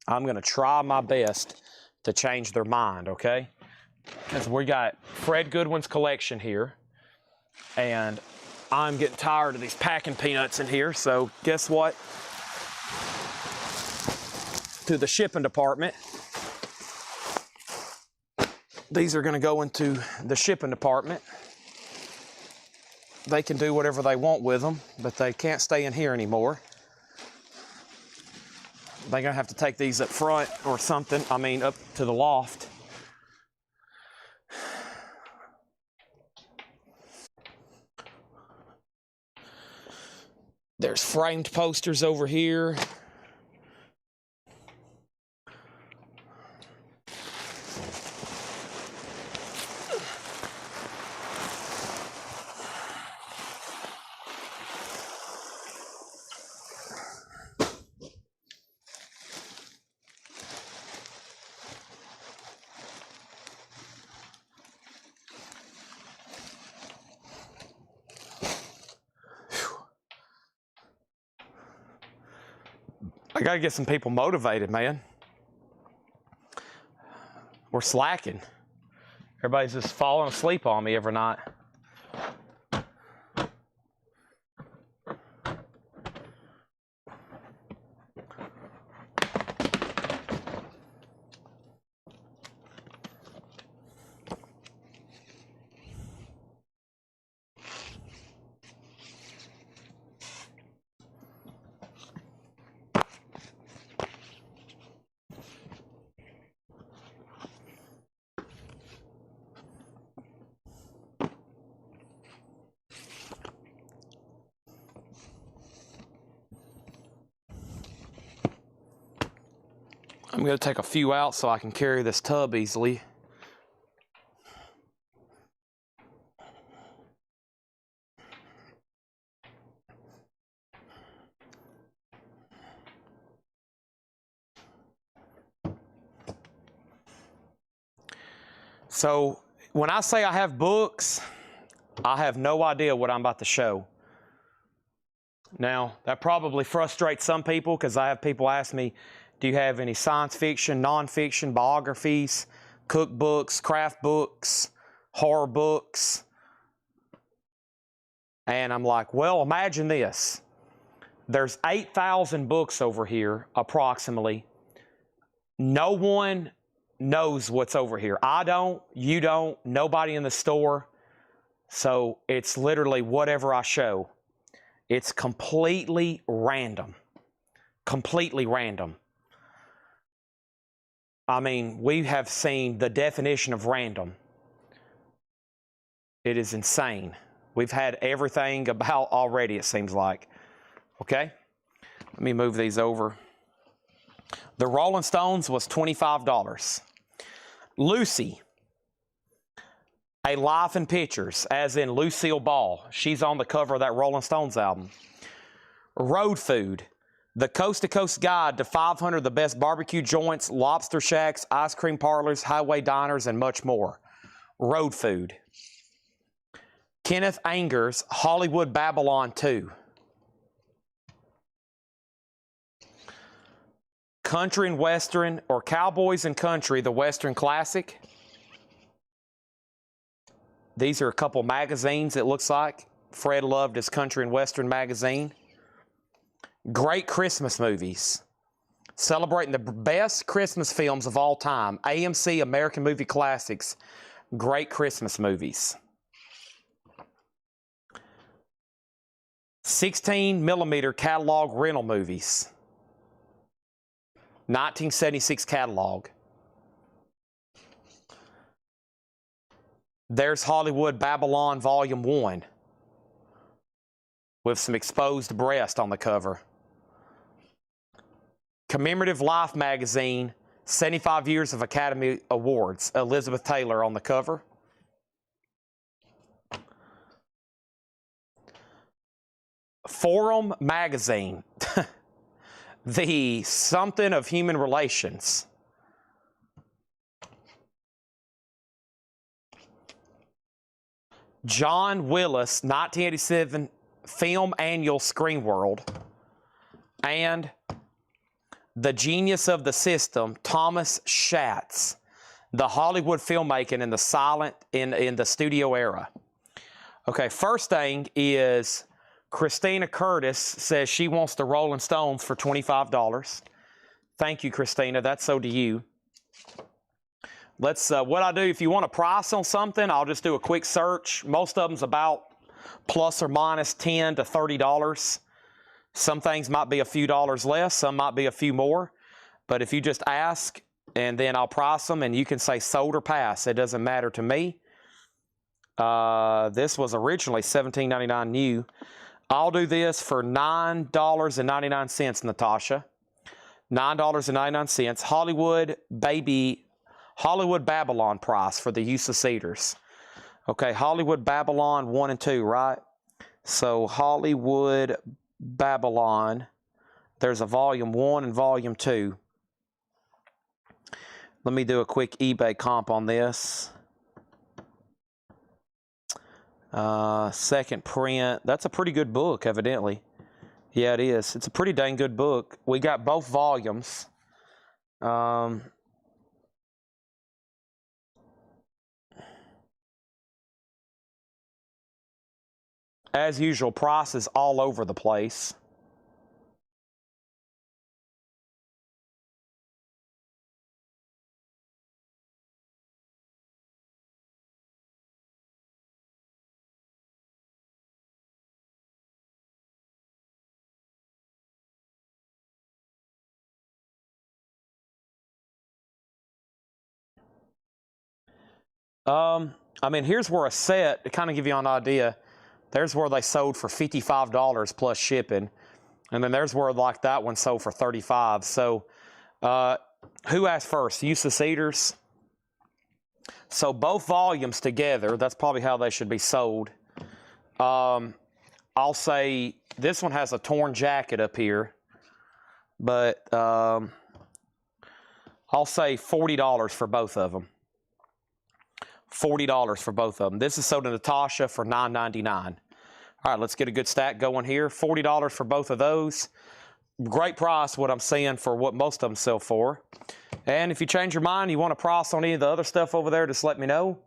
I'm going to try my best to change their mind, okay? Because we got Fred Goodwin's collection here, and I'm getting tired of these packing peanuts in here, so guess what? To the shipping department. These are going to go into the shipping department. They can do whatever they want with them, but they can't stay in here anymore. They're going to have to take these up front or something, up to the loft. There's framed posters over here. I got to get some people motivated, man. We're slacking. Everybody's just falling asleep on me every night. I'm going to take a few out so I can carry this tub easily. So when I say I have books, I have no idea what I'm about to show. Now, that probably frustrates some people because I have people ask me, do you have any science fiction, nonfiction, biographies, cookbooks, craft books, horror books? And I'm like, well, imagine this. There's 8,000 books over here, approximately. No one knows what's over here. I don't, you don't, nobody in the store. So it's literally whatever I show. It's completely random. Completely random. I mean, we have seen the definition of random. It is insane. We've had everything about already, it seems like. Okay? Let me move these over. The Rolling Stones was $25. Lucy, A Life in Pictures, as in Lucille Ball. She's on the cover of that Rolling Stones album. Road Food, The Coast to Coast Guide to 500 of the Best Barbecue Joints, Lobster Shacks, Ice Cream Parlors, Highway Diners, and much more. Road Food. Kenneth Anger's Hollywood Babylon 2. Country and Western, or Cowboys and Country, the Western Classic. These are a couple magazines, it looks like. Fred loved his Country and Western magazine. Great Christmas movies. Celebrating the best Christmas films of all time. AMC American Movie Classics. Great Christmas movies. 16mm catalog rental movies. 1976 catalog. There's Hollywood Babylon Volume 1 with some exposed breast on the cover. Commemorative Life magazine, 75 Years of Academy Awards. Elizabeth Taylor on the cover. Forum magazine. The something of human relations. John Willis, 1987 Film Annual Screen World. And The Genius of the System, Thomas Schatz. The Hollywood filmmaking in the silent, in the studio era. Okay, first thing is Christina Curtis says she wants the Rolling Stones for $25. Thank you, Christina. That's so to you. Let's, what I do, if you want a price on something, I'll just do a quick search. Most of them's about plus or minus $10 to $30. Some things might be a few dollars less. Some might be a few more. But if you just ask, and then I'll price them, and you can say sold or pass. It doesn't matter to me. This was originally $17.99 new. I'll do this for $9.99, Natasha. $9.99. Hollywood Babylon price for the use of Cedars. Okay, Hollywood Babylon 1 and 2, right? So Hollywood Babylon, there's a volume 1 and volume 2. Let me do a quick eBay comp on this. Second print. That's a pretty good book, evidently. Yeah, it is. It's a pretty dang good book. We got both volumes. As usual, prices all over the place. I mean, here's where a set, to kind of give you an idea, there's where they sold for $55 plus shipping. And then there's where, like, that one sold for $35. So, who asked first? Use of Cedars. So both volumes together, that's probably how they should be sold. I'll say this one has a torn jacket up here. But I'll say $40 for both of them. $40 for both of them. This is sold to Natasha for $9.99. All right, let's get a good stack going here. $40 for both of those. Great price, what I'm seeing for what most of them sell for. And if you change your mind, you want a price on any of the other stuff over there, just let me know.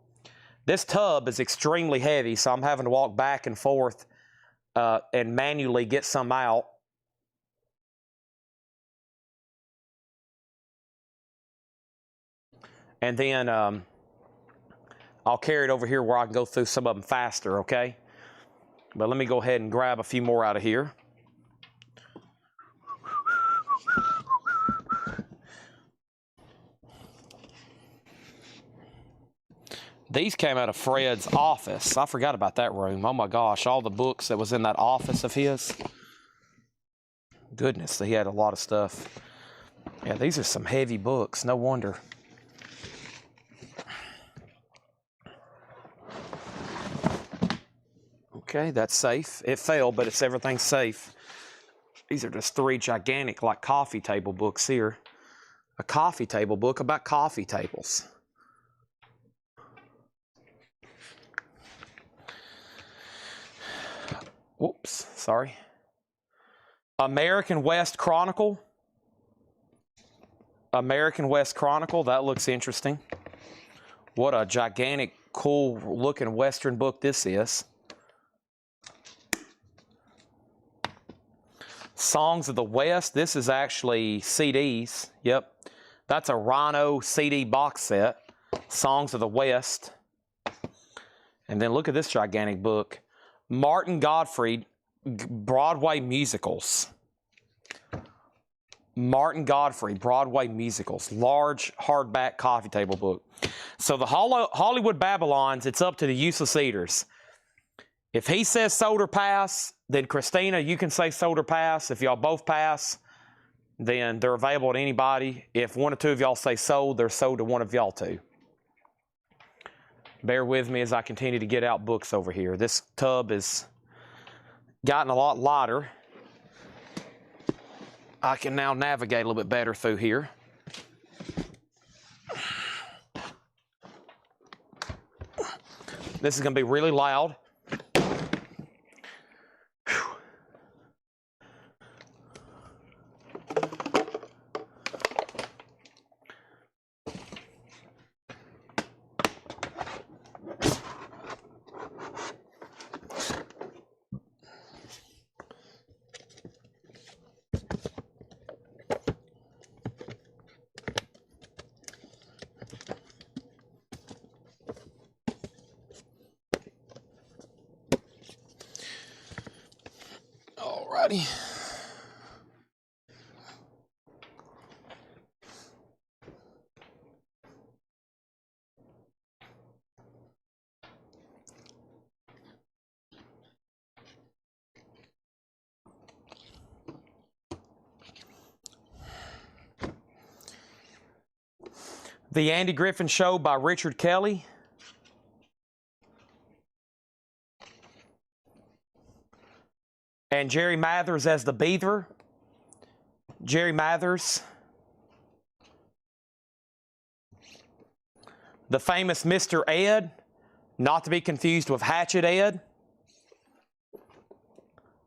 This tub is extremely heavy, so I'm having to walk back and forth and manually get some out. And then I'll carry it over here where I can go through some of them faster, okay? But let me go ahead and grab a few more out of here. These came out of Fred's office. I forgot about that room. Oh my gosh, all the books that was in that office of his. Goodness, he had a lot of stuff. Yeah, these are some heavy books, no wonder. Okay, that's safe. It fell, but it's everything safe. These are just 3 gigantic, like, coffee table books here. A coffee table book about coffee tables. Whoops, sorry. American West Chronicle. American West Chronicle, that looks interesting. What a gigantic, cool looking Western book this is. Songs of the West, this is actually CDs. Yep, that's a Rhino CD box set. Songs of the West. And then look at this gigantic book. Martin Gottfried, Broadway Musicals. Martin Gottfried, Broadway Musicals. Large hardback coffee table book. So the Hollywood Babylons, it's up to the useless eaters. If he says sold or pass, then Christina, you can say sold or pass. If y'all both pass, then they're available to anybody. If one or two of y'all say sold, they're sold to one of y'all too. Bear with me as I continue to get out books over here. This tub has gotten a lot lighter. I can now navigate a little bit better through here. This is going to be really loud. Alrighty. The Andy Griffin Show by Richard Kelly. And Jerry Mathers as the Beaver. Jerry Mathers. The famous Mr. Ed, not to be confused with Hatchet Ed.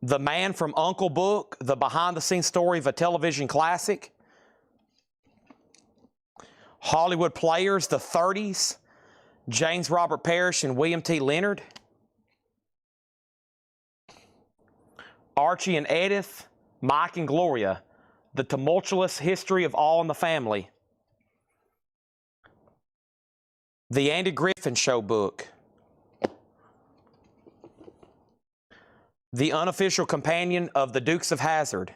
The Man from Uncle book, the behind-the-scenes story of a television classic. Hollywood Players, the 30s. James Robert Parrish and William T. Leonard. Archie and Edith, Mike and Gloria, The Tumultuous History of All in the Family. The Andy Griffin Show book. The Unofficial Companion of the Dukes of Hazzard.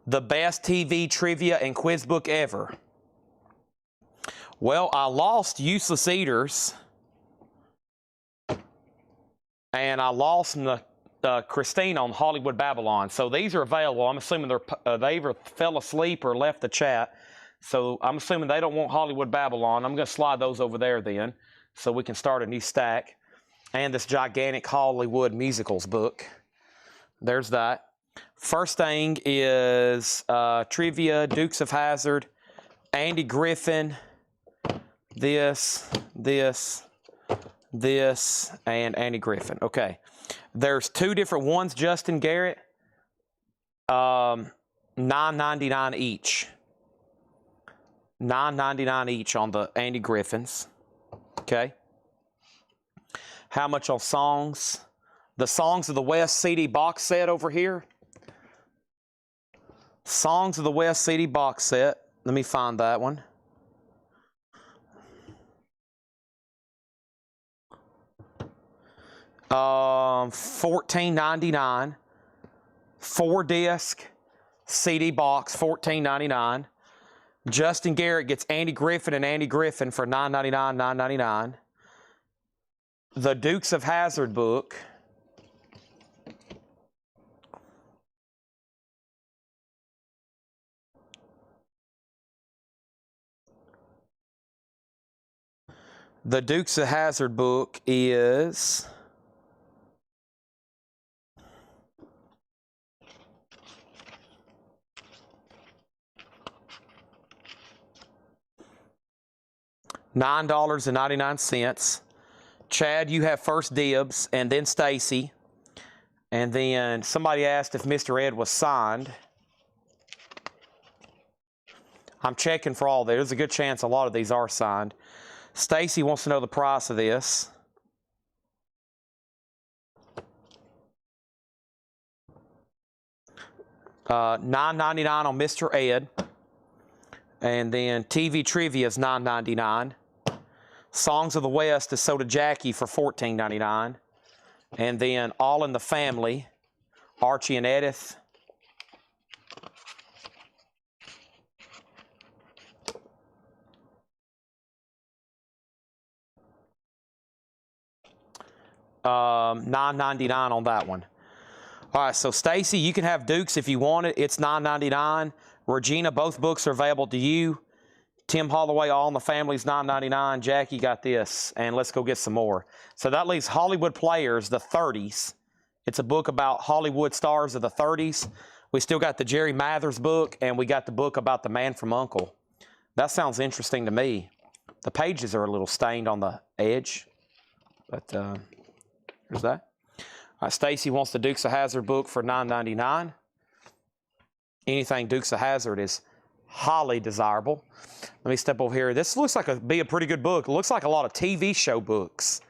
The Best TV Trivia and Quiz Book Ever. Well, I lost Useless Eaters. And I lost Christine on Hollywood Babylon. So these are available. I'm assuming they either fell asleep or left the chat. So I'm assuming they don't want Hollywood Babylon. I'm going to slide those over there then so we can start a new stack. And this gigantic Hollywood Musicals book. There's that. First thing is Trivia, Dukes of Hazzard, Andy Griffin, this, and Andy Griffin. Okay. There's two different ones, Justin Garrett. $9.99 each. $9.99 each on the Andy Griffins. Okay. How much on Songs? The Songs of the West CD box set over here. Songs of the West CD box set. Let me find that one. $14.99. 4-disc CD box, $14.99. Justin Garrett gets Andy Griffin and Andy Griffin for $9.99, $9.99. The Dukes of Hazzard book. The Dukes of Hazzard book is $9.99. Chad, you have first dibs, and then Stacy. And then somebody asked if Mr. Ed was signed. I'm checking for all. There's a good chance a lot of these are signed. Stacy wants to know the price of this. $9.99 on Mr. Ed. And then TV Trivia is $9.99. Songs of the West is sold to Jackie for $14.99. And then All in the Family, Archie and Edith. $9.99 on that one. All right, so Stacy, you can have Dukes if you want it. It's $9.99. Regina, both books are available to you. Tim Holloway, All in the Family is $9.99. Jackie got this, and let's go get some more. So that leaves Hollywood Players, the 30s. It's a book about Hollywood stars of the 30s. We still got the Jerry Mathers book, and we got the book about the Man from U.N.C.L.E. That sounds interesting to me. The pages are a little stained on the edge, but here's that. All right, Stacy wants the Dukes of Hazzard book for $9.99. Anything Dukes of Hazzard is highly desirable. Let me step over here. This looks like be a pretty good book. It looks like a lot of TV show books.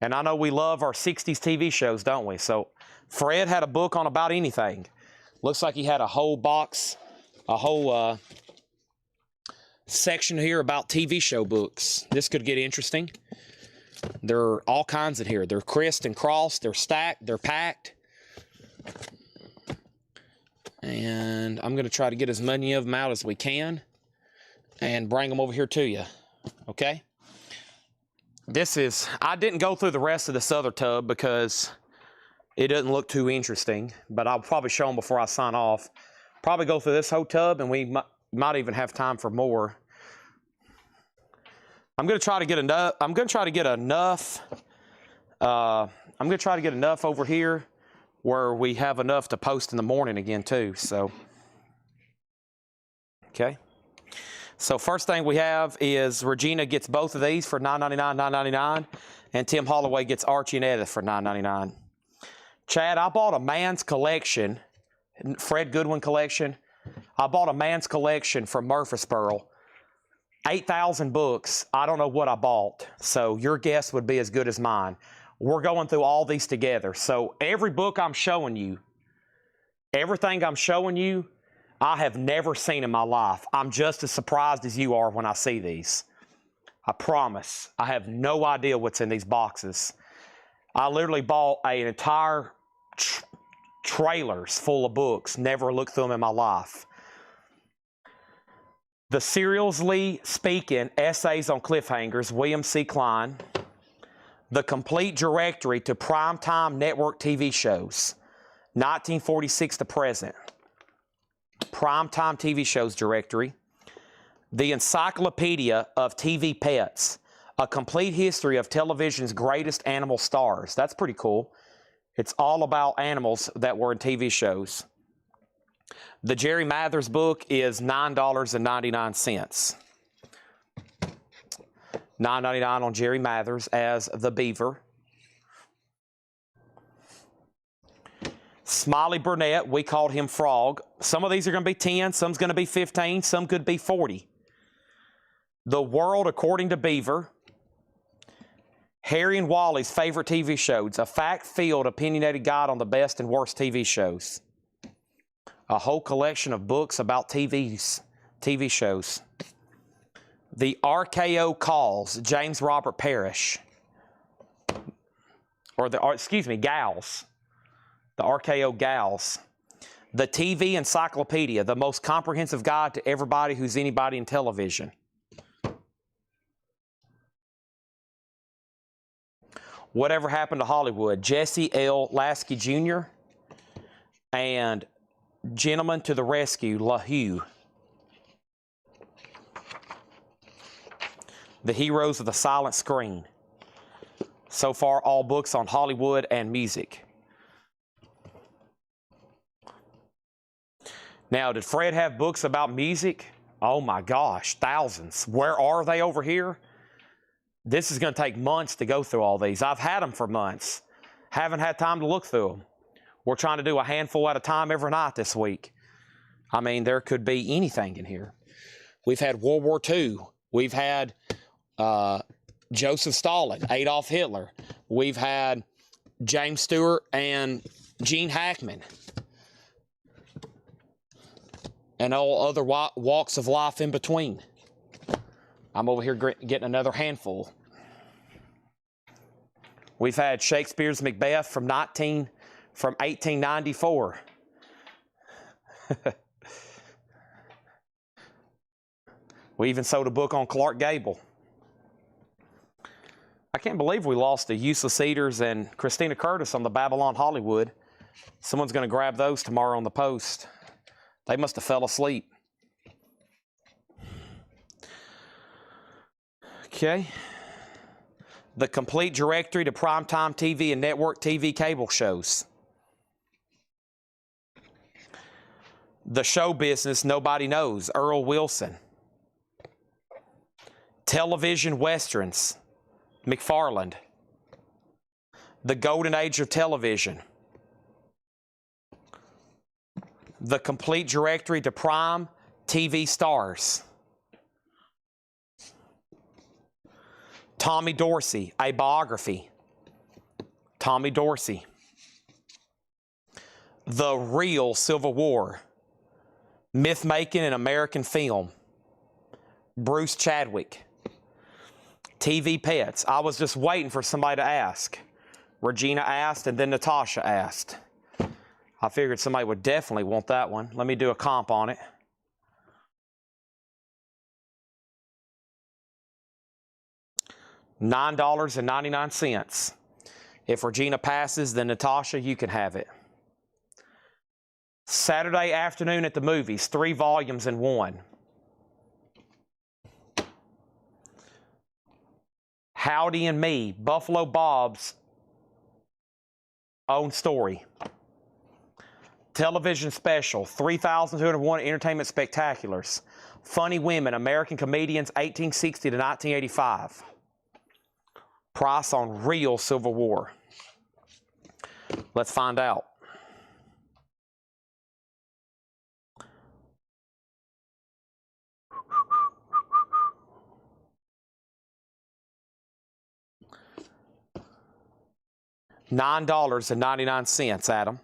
And I know we love our 60s TV shows, don't we? So Fred had a book on about anything. Looks like he had a whole box, a whole section here about TV show books. This could get interesting. There are all kinds in here. They're crisped and crossed. They're stacked. They're packed. And I'm going to try to get as many of them out as we can and bring them over here to you. Okay? I didn't go through the rest of this other tub because it doesn't look too interesting, but I'll probably show them before I sign off. Probably go through this whole tub, and we might even have time for more. I'm going to try to get enough. I'm going to try to get enough over here where we have enough to post in the morning again too. So, okay. So first thing we have is Regina gets both of these for $9.99, $9.99, and Tim Holloway gets Archie and Edith for $9.99. Chad, I bought a man's collection, Fred Goodwin collection. I bought a man's collection from Murfreesboro. 8,000 books. I don't know what I bought, so your guess would be as good as mine. We're going through all these together. So every book I'm showing you, everything I'm showing you, I have never seen in my life. I'm just as surprised as you are when I see these. I promise. I have no idea what's in these boxes. I literally bought an entire trailers full of books. Never looked through them in my life. The Seriously Speaking Essays on Cliffhangers, William C. Klein. The Complete Directory to Primetime Network TV Shows, 1946 to present. Primetime TV Shows Directory. The Encyclopedia of TV Pets, a complete history of television's greatest animal stars. That's pretty cool. It's all about animals that were in TV shows. The Jerry Mathers book is $9.99. $9.99 on Jerry Mathers as the Beaver. Smiley Burnett, we called him Frog. Some of these are going to be 10, some's going to be 15, some could be 40. The World According to Beaver. Harry and Wally's favorite TV shows. A fact-filled, opinionated guide on the best and worst TV shows. A whole collection of books about TV shows. The RKO Calls, James Robert Parrish. Gals. The RKO Gals. The TV Encyclopedia, the most comprehensive guide to everybody who's anybody in television. Whatever Happened to Hollywood, Jesse L. Lasky Jr. and Gentleman to the Rescue, LaHue. The Heroes of the Silent Screen. So far, all books on Hollywood and music. Now, did Fred have books about music? Oh my gosh, thousands. Where are they over here? This is going to take months to go through all these. I've had them for months. Haven't had time to look through them. We're trying to do a handful at a time every night this week. I mean, there could be anything in here. We've had World War II. We've had Joseph Stalin, Adolf Hitler. We've had James Stewart and Gene Hackman. And all other walks of life in between. I'm over here getting another handful. We've had Shakespeare's Macbeth from 1894. We even sold a book on Clark Gable. I can't believe we lost the Useless Eaters and Christina Curtis on the Babylon Hollywood. Someone's going to grab those tomorrow on the Post. They must have fell asleep. Okay. The complete directory to primetime TV and network TV cable shows. The Show Business Nobody Knows, Earl Wilson. Television Westerns, McFarland. The Golden Age of Television. The complete directory to prime TV stars. Tommy Dorsey, a biography. Tommy Dorsey. The Real Civil War. Myth-making in American film. Bruce Chadwick. TV Pets. I was just waiting for somebody to ask. Regina asked, and then Natasha asked. I figured somebody would definitely want that one. Let me do a comp on it. $9.99. If Regina passes, then Natasha, you can have it. Saturday Afternoon at the Movies, 3 volumes in one. Howdy and Me, Buffalo Bob's own story. Television special, 3,201 Entertainment Spectaculars. Funny Women, American Comedians, 1860 to 1985. Price on Real Civil War. Let's find out. $9.99, Adam.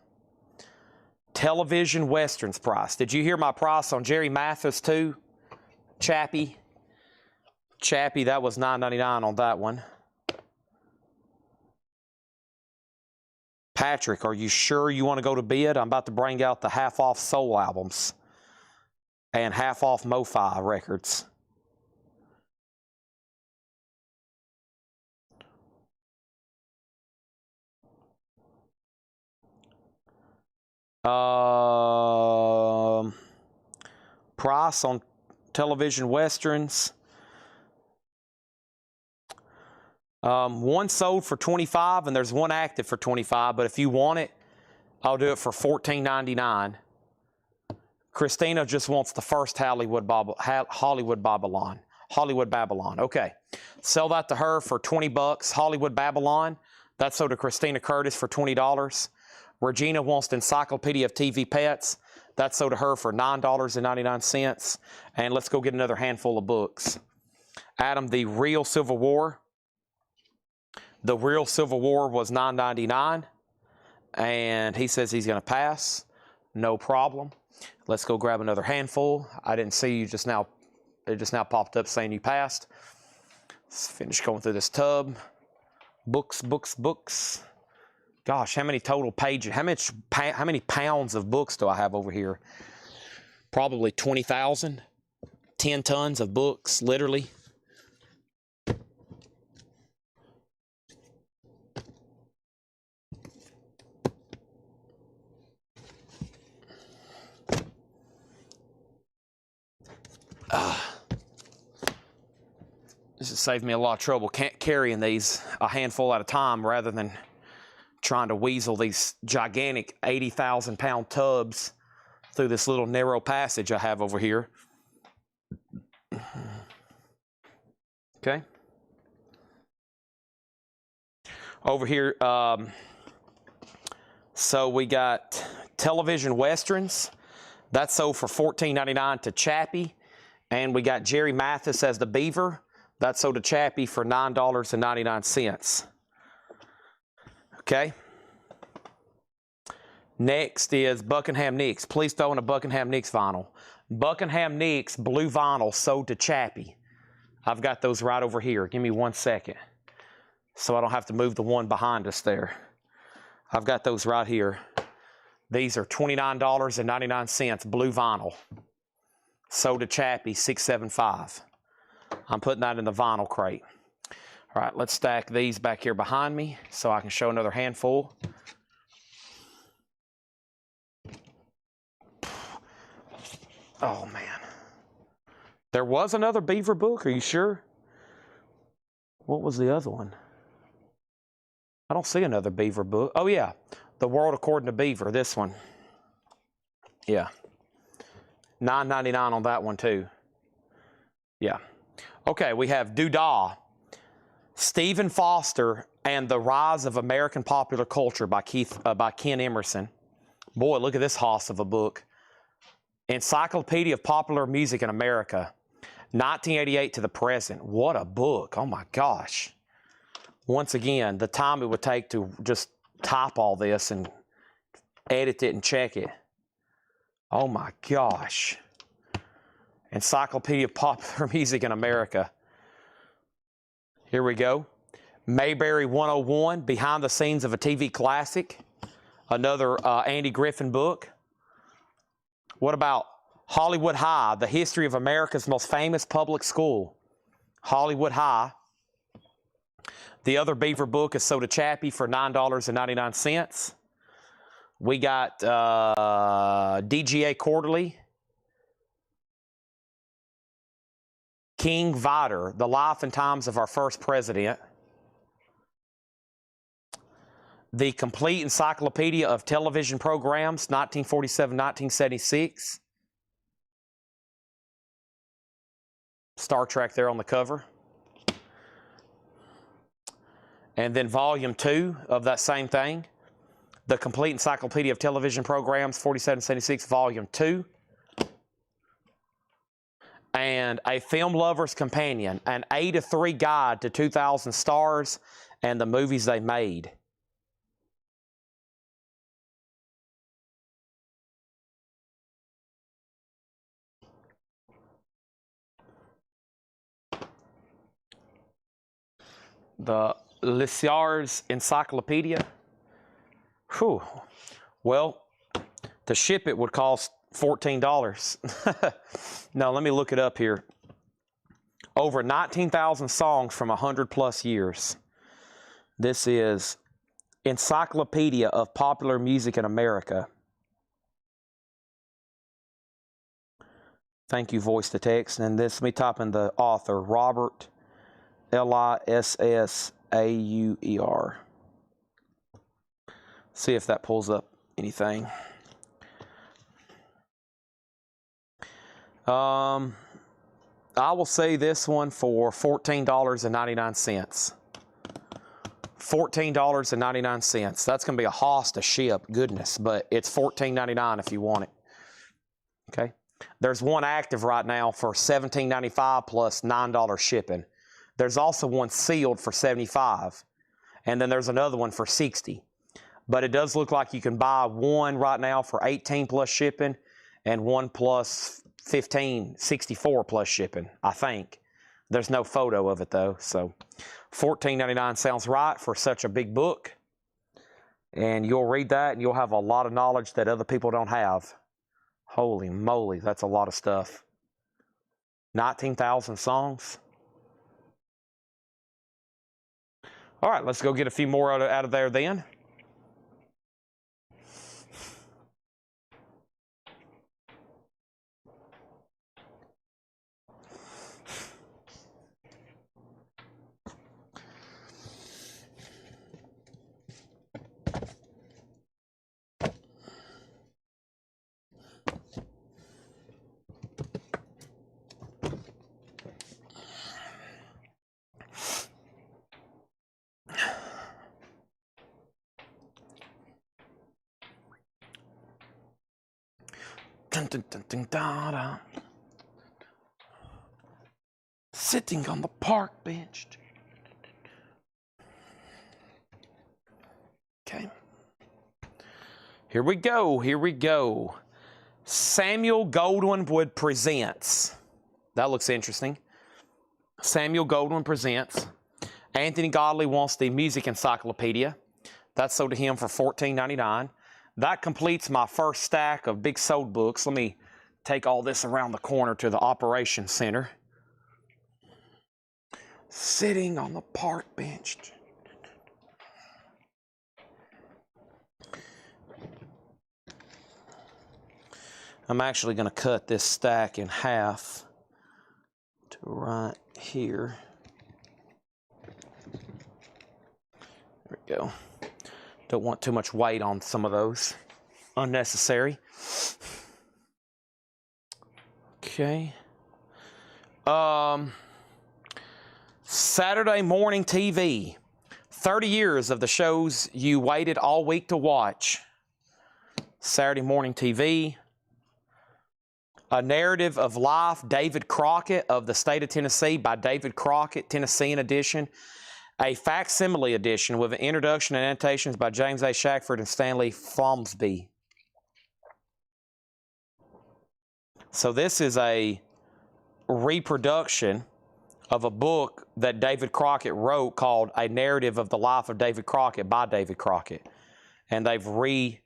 Television Westerns price. Did you hear my price on Jerry Mathers too? Chappie, that was $9.99 on that one. Patrick, are you sure you want to go to bed? I'm about to bring out the half-off soul albums and half-off MoFi records. Price on television westerns. One sold for $25 and there's one active for $25, but if you want it, I'll do it for $14.99. Christina just wants the first Hollywood Babylon. Hollywood Babylon. Okay. Sell that to her for 20 bucks. Hollywood Babylon. That's sold to Christina Curtis for $20. Regina wants the Encyclopedia of TV Pets. That's sold to her for $9.99. And let's go get another handful of books. Adam, the Real Civil War. The Real Civil War was $9.99. And he says he's going to pass. No problem. Let's go grab another handful. I didn't see you just now. It just now popped up saying you passed. Let's finish going through this tub. Books, books, books. Gosh, how many total pages, how many pounds of books do I have over here? Probably 20,000. 10 tons of books, literally. This has saved me a lot of trouble carrying these a handful at a time rather than trying to weasel these gigantic 80,000 pound tubs through this little narrow passage I have over here. Okay. Over here, so we got television westerns. That's sold for $14.99 to Chappie. And we got Jerry Mathis as the Beaver. That's sold to Chappie for $9.99. Okay. Next is Buckingham Nicks. Please throw in a Buckingham Nicks vinyl. Buckingham Nicks blue vinyl sold to Chappie. I've got those right over here. Give me 1 second so I don't have to move the one behind us there. I've got those right here. These are $29.99 blue vinyl. Sold to Chappie, $6.75. I'm putting that in the vinyl crate. All right, let's stack these back here behind me so I can show another handful. Oh, man. There was another Beaver book, are you sure? What was the other one? I don't see another Beaver book. Oh, yeah. The World According to Beaver, this one. Yeah. $9.99 on that one, too. Yeah. Okay, we have Doodah, Stephen Foster, and the Rise of American Popular Culture by Ken Emerson. Boy, look at this hoss of a book. Encyclopedia of Popular Music in America, 1988 to the present. What a book. Oh, my gosh. Once again, the time it would take to just type all this and edit it and check it. Oh, my gosh. Encyclopedia of Popular Music in America. Here we go. Mayberry 101, Behind the Scenes of a TV Classic. Another Andy Griffin book. What about Hollywood High, The History of America's Most Famous Public School? Hollywood High. The other Beaver book is sold to Chappie for $9.99. We got DGA Quarterly. King Vidor, The Life and Times of Our First President. The Complete Encyclopedia of Television Programs, 1947-1976. Star Trek there on the cover. And then Volume 2 of that same thing. The Complete Encyclopedia of Television Programs, 47-76, Volume 2. And A Film Lover's Companion, an A to 3 guide to 2,000 stars and the movies they made. The Lyciar's Encyclopedia. Whew. Well, to ship it would cost $14. Now, let me look it up here. Over 19,000 songs from 100+ years. This is Encyclopedia of Popular Music in America. Thank you, voice to text. And this, let me type in the author, Robert Lissauer. See if that pulls up anything. I will say this one for $14.99. $14.99. That's going to be a hoss to ship, goodness, but it's $14.99 if you want it. Okay. There's one active right now for $17.95 plus $9 shipping. There's also one sealed for $75, and then there's another one for $60. But it does look like you can buy one right now for $18 plus shipping, and one plus $15, $64 plus shipping, I think. There's no photo of it though, so $14.99 sounds right for such a big book. And you'll read that and you'll have a lot of knowledge that other people don't have. Holy moly, that's a lot of stuff. 19,000 songs. All right, let's go get a few more out of there then. Dun, dun, dun, dun, da, da. Sitting on the park bench. Okay. Here we go. Here we go. Samuel Goldwyn presents. That looks interesting. Samuel Goldwyn presents. Anthony Godley wants the music encyclopedia. That's sold to him for $14.99. That completes my first stack of big sold books. Let me take all this around the corner to the operations center. Sitting on the park bench. I'm actually going to cut this stack in half to right here. There we go. Don't want too much weight on some of those. Unnecessary. Okay. Saturday morning TV. 30 years of the shows you waited all week to watch. Saturday morning TV. A Narrative of Life, David Crockett of the State of Tennessee by David Crockett, Tennessean edition. A facsimile edition with an introduction and annotations by James A. Shackford and Stanley Fomsby. So this is a reproduction of a book that David Crockett wrote called A Narrative of the Life of David Crockett by David Crockett. And they've remade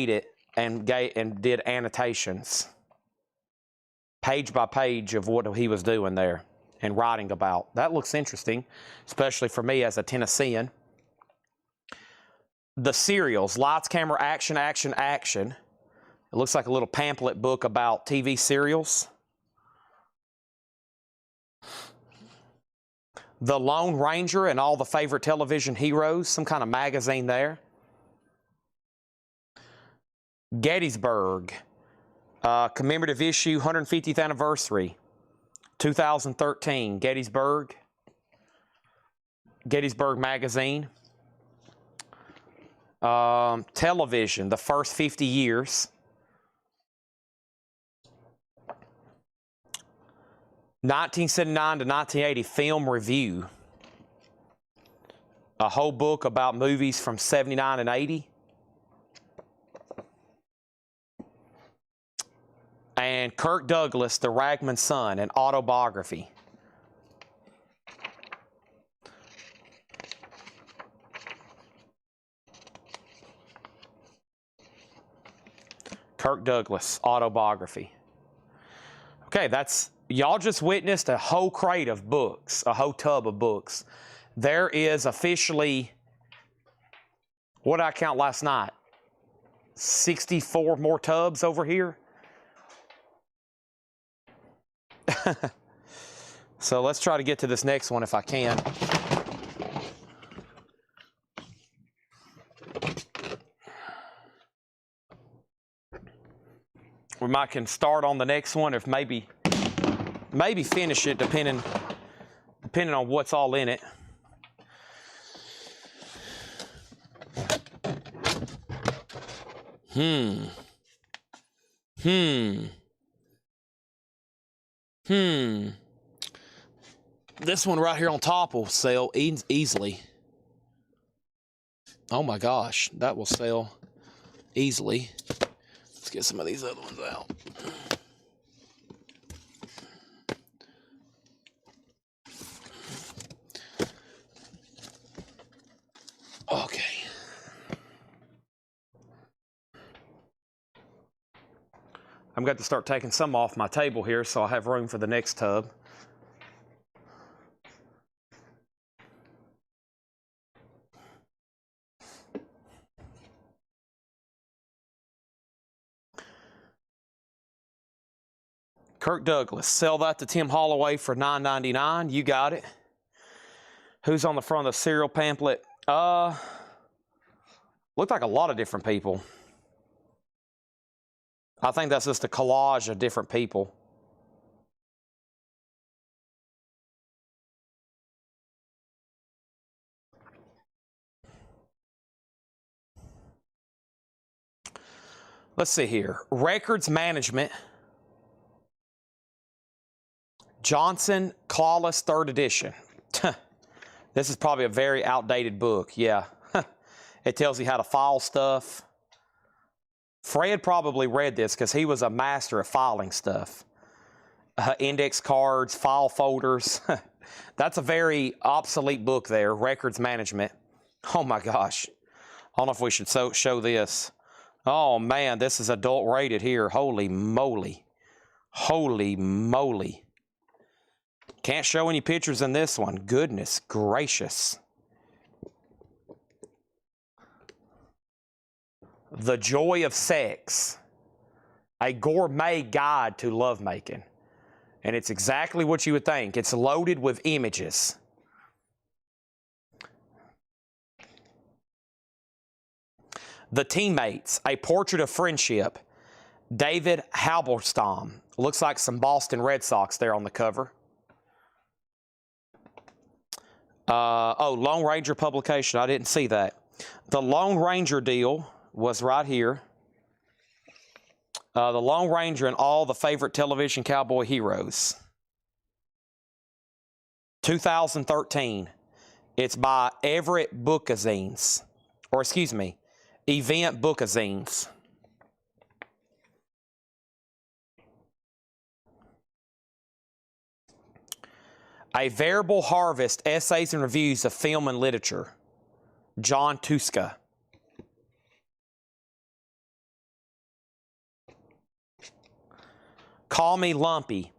it and did annotations, page by page of what he was doing there and writing about. That looks interesting, especially for me as a Tennessean. The serials, Lights, Camera, Action, Action, Action. It looks like a little pamphlet book about TV serials. The Lone Ranger and all the favorite television heroes, some kind of magazine there. Gettysburg, commemorative issue, 150th anniversary, 2013, Gettysburg magazine. Television, the first 50 years. 1979 to 1980 film review. A whole book about movies from 79 and 80. And Kirk Douglas, The Ragman's Son, an autobiography. Kirk Douglas, autobiography. Okay, y'all just witnessed a whole crate of books, a whole tub of books. There is officially, what did I count last night? 64 more tubs over here. So let's try to get to this next one if I can. We might can start on the next one if maybe Maybe finish it depending on what's all in it. This one right here on top will sell easily. Oh my gosh, that will sell easily. Let's get some of these other ones out. Okay. I'm going to start taking some off my table here so I have room for the next tub. Kirk Douglas, sell that to Tim Holloway for $9.99. You got it. Who's on the front of the cereal pamphlet? Looked like a lot of different people. I think that's just a collage of different people. Let's see here. Records Management. Johnson Clawless 3rd edition. This is probably a very outdated book. Yeah. It tells you how to file stuff. Fred probably read this because he was a master of filing stuff. Index cards, file folders. That's a very obsolete book there, Records Management. Oh my gosh. I don't know if we should show this. Oh man, this is adult rated here. Holy moly. Holy moly. Can't show any pictures in this one. Goodness gracious. The Joy of Sex, a gourmet guide to lovemaking. And it's exactly what you would think. It's loaded with images. The Teammates, a portrait of friendship. David Halberstam. Looks like some Boston Red Sox there on the cover. Lone Ranger publication. I didn't see that. The Lone Ranger deal was right here. The Lone Ranger and all the favorite television cowboy heroes. 2013. It's by Everett Bookazines. Or excuse me, Event Bookazines. A Variable Harvest, Essays and Reviews of Film and Literature. John Tuska. Call Me Lumpy,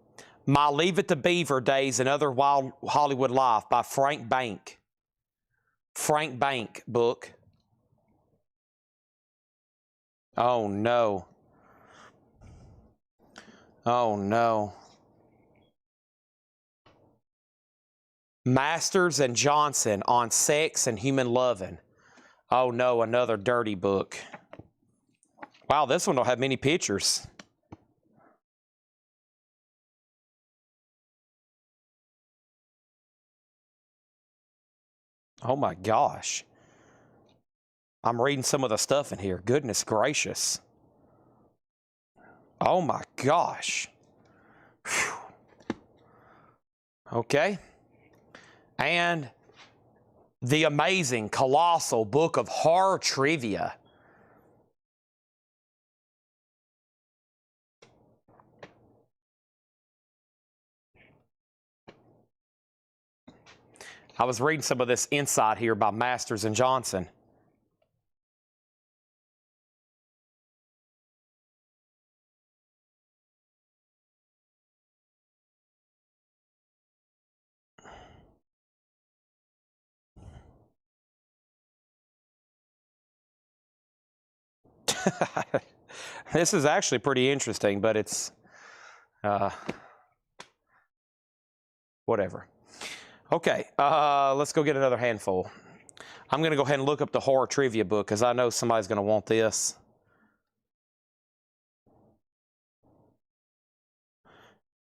My Leave It to Beaver Days and Other Wild Hollywood Life by Frank Bank. Frank Bank book. Oh no. Oh no. Masters and Johnson on Sex and Human Loving. Oh no, another dirty book. Wow, this one don't have many pictures. Oh my gosh. I'm reading some of the stuff in here. Goodness gracious. Oh my gosh. Whew. Okay. And the amazing, colossal book of horror trivia. I was reading some of this inside here by Masters and Johnson. This is actually pretty interesting, but it's whatever. Okay, let's go get another handful. I'm going to go ahead and look up the horror trivia book because I know somebody's going to want this.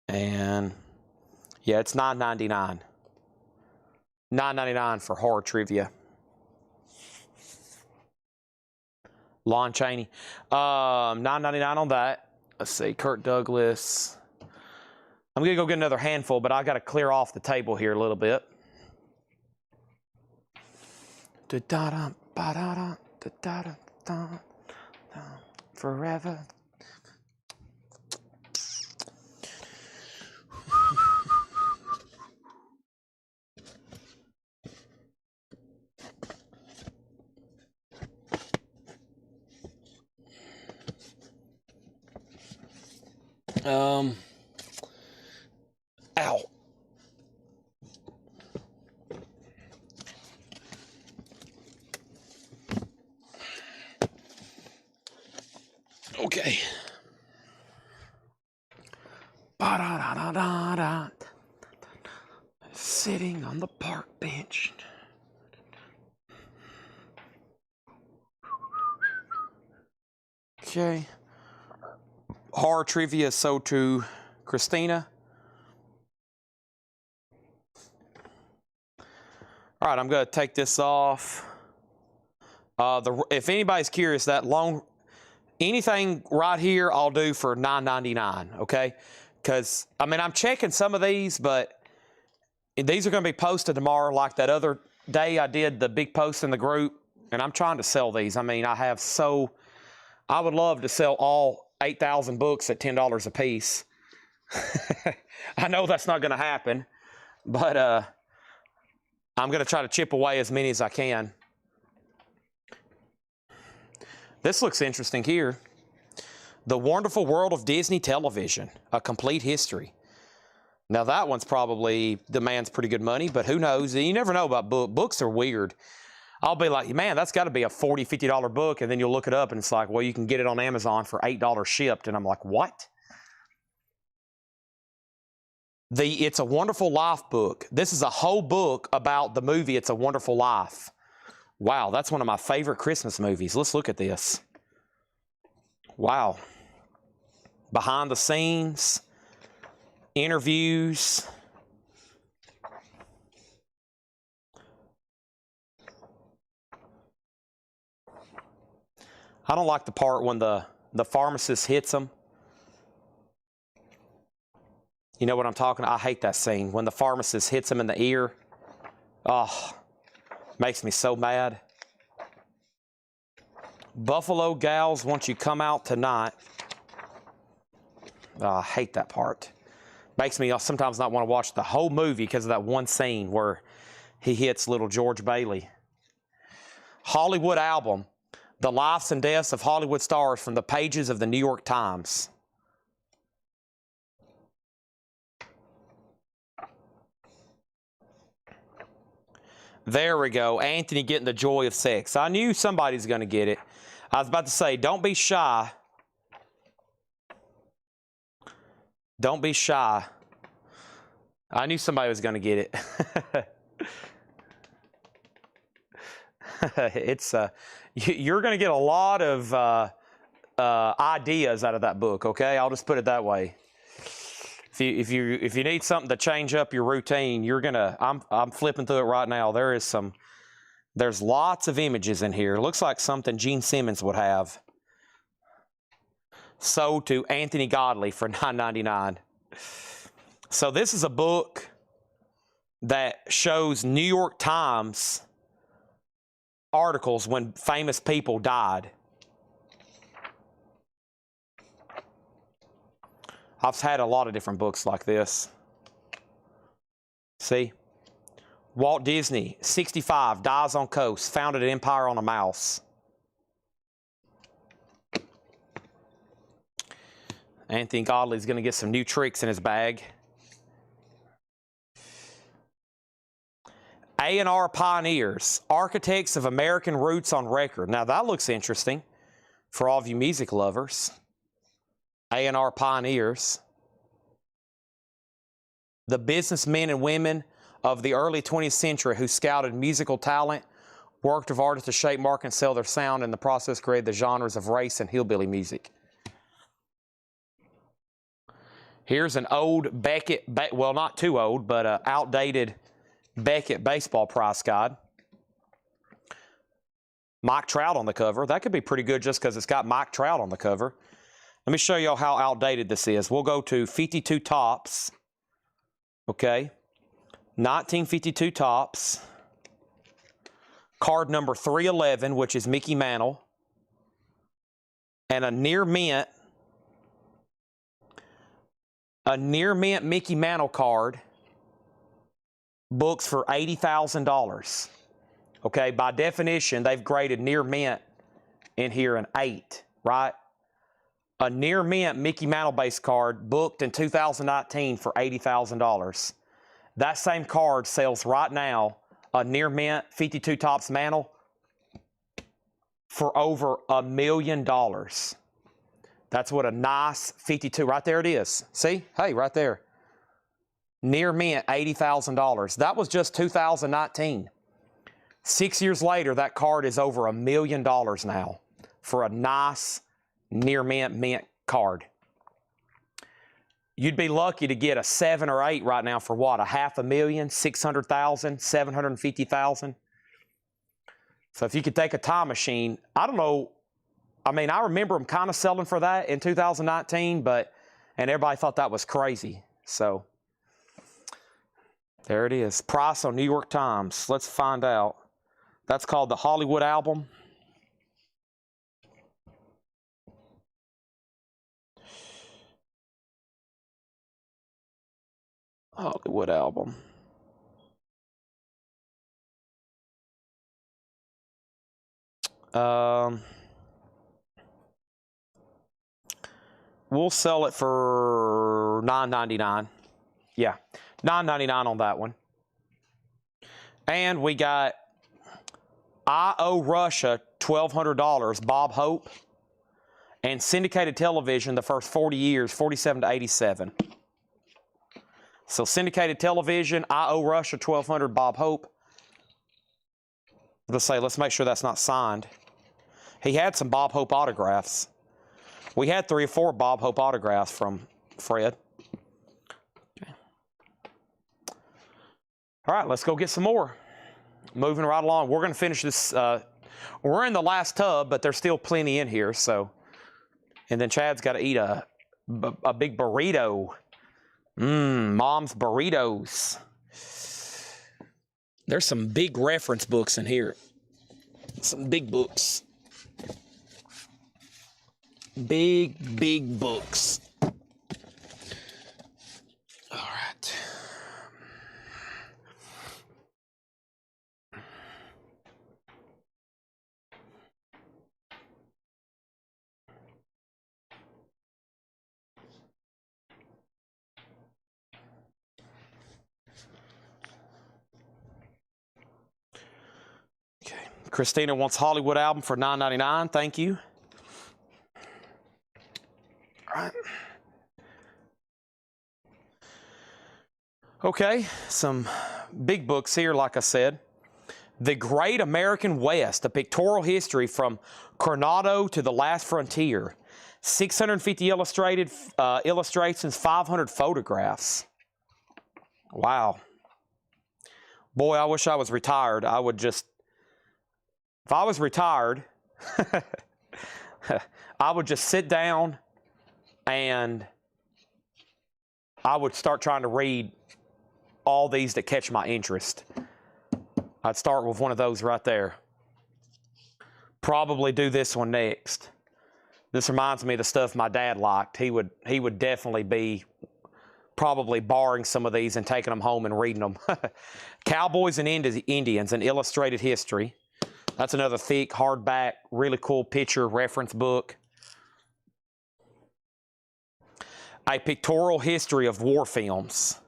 And Yeah, it's $9.99. $9.99 for horror trivia. Lon Chaney. $9.99 on that. Let's see, Kirk Douglas. I'm going to go get another handful, but I got to clear off the table here a little bit. Forever. Ow. Okay. Ba-da-da-da-da-da. Sitting on the park bench. Okay. Horror trivia, so to Christina. All right, I'm going to take this off. If anybody's curious, anything right here I'll do for $9.99, okay? Because, I mean, I'm checking some of these, but these are going to be posted tomorrow like that other day I did the big post in the group, and I'm trying to sell these. I mean, I would love to sell all 8,000 books at $10 a piece. I know that's not going to happen, but I'm going to try to chip away as many as I can. This looks interesting here. The Wonderful World of Disney Television, A Complete History. Now that one's probably demands pretty good money, but who knows? You never know about books. Books are weird. I'll be like, man, that's got to be a $40, $50 book, and then you'll look it up and it's like, well, you can get it on Amazon for $8 shipped, and I'm like, what? The It's a Wonderful Life book. This is a whole book about the movie It's a Wonderful Life. Wow, that's one of my favorite Christmas movies. Let's look at this. Wow. Behind the scenes, interviews. I don't like the part when the pharmacist hits him. You know what I'm talking about? I hate that scene when the pharmacist hits him in the ear. Oh, makes me so mad. Buffalo Gals, Won't You Come Out Tonight? Oh, I hate that part. Makes me sometimes not want to watch the whole movie because of that one scene where he hits little George Bailey. Hollywood Album, The Lives and Deaths of Hollywood Stars from the pages of the New York Times. There we go. Anthony getting the joy of sex. I knew somebody's going to get it. I was about to say, don't be shy. Don't be shy. I knew somebody was going to get it. You're going to get a lot of ideas out of that book, okay? I'll just put it that way. If you need something to change up your routine, I'm flipping through it right now. There's lots of images in here. It looks like something Gene Simmons would have. Sold to Anthony Godley for $9.99. So this is a book that shows New York Times articles when famous people died. I've had a lot of different books like this. See? Walt Disney, 65, dies on coast, founded an empire on a mouse. Anthony Godley's going to get some new tricks in his bag. A&R Pioneers, Architects of American Roots on Record. Now that looks interesting for all of you music lovers. A&R Pioneers. The businessmen and women of the early 20th century who scouted musical talent, worked of artists to shape, mark, and sell their sound, and in the process created the genres of race and hillbilly music. Here's an old Beckett, well, not too old, but outdated Beckett baseball price guide. Mike Trout on the cover. That could be pretty good just because it's got Mike Trout on the cover. Let me show y'all how outdated this is. We'll go to 52 Topps. Okay. 1952 Topps. Card number 311, which is Mickey Mantle. And a near mint Mickey Mantle card books for $80,000. Okay, by definition, they've graded near mint in here an 8, right? A near mint Mickey Mantle base card booked in 2019 for $80,000. That same card sells right now, a near mint 52 Topps Mantle, for over $1 million. That's what a nice 52, right there it is. See? Hey, right there. Near mint, $80,000. That was just 2019. 6 years later, that card is over $1 million now for a nice near mint card. You'd be lucky to get a 7 or 8 right now for what? A $500,000, $600,000, $750,000. So if you could take a time machine, I don't know. I mean, I remember them kind of selling for that in 2019, and everybody thought that was crazy. So there it is. Price on New York Times. Let's find out. That's called the Hollywood album. Hollywood album. We'll sell it for $9.99. Yeah, $9.99 on that one. And we got I Owe Russia $1,200, Bob Hope. And syndicated television, the first 40 years, 47 to 87. So syndicated television, I Owe Russia $1,200, Bob Hope. Let's make sure that's not signed. He had some Bob Hope autographs. We had 3 or 4 Bob Hope autographs from Fred. Okay. All right, let's go get some more. Moving right along. We're going to finish this. We're in the last tub, but there's still plenty in here. So, and then Chad's got to eat a big burrito. Mom's burritos. There's some big reference books in here. Some big books. Big books. All right. Okay. Christina wants Hollywood album for $9.99. Thank you. All right. Okay, some big books here, like I said. The Great American West, a pictorial history from Coronado to the Last Frontier. 650 illustrations, 500 photographs. Wow. Boy, I wish I was retired. I would just, if I was retired, I would just sit down and I would start trying to read all these that catch my interest. I'd start with one of those right there. Probably do this one next. This reminds me of the stuff my dad liked. He would definitely be probably borrowing some of these and taking them home and reading them. Cowboys and Indians, an illustrated history. That's another thick, hardback, really cool picture reference book. A pictorial history of war films.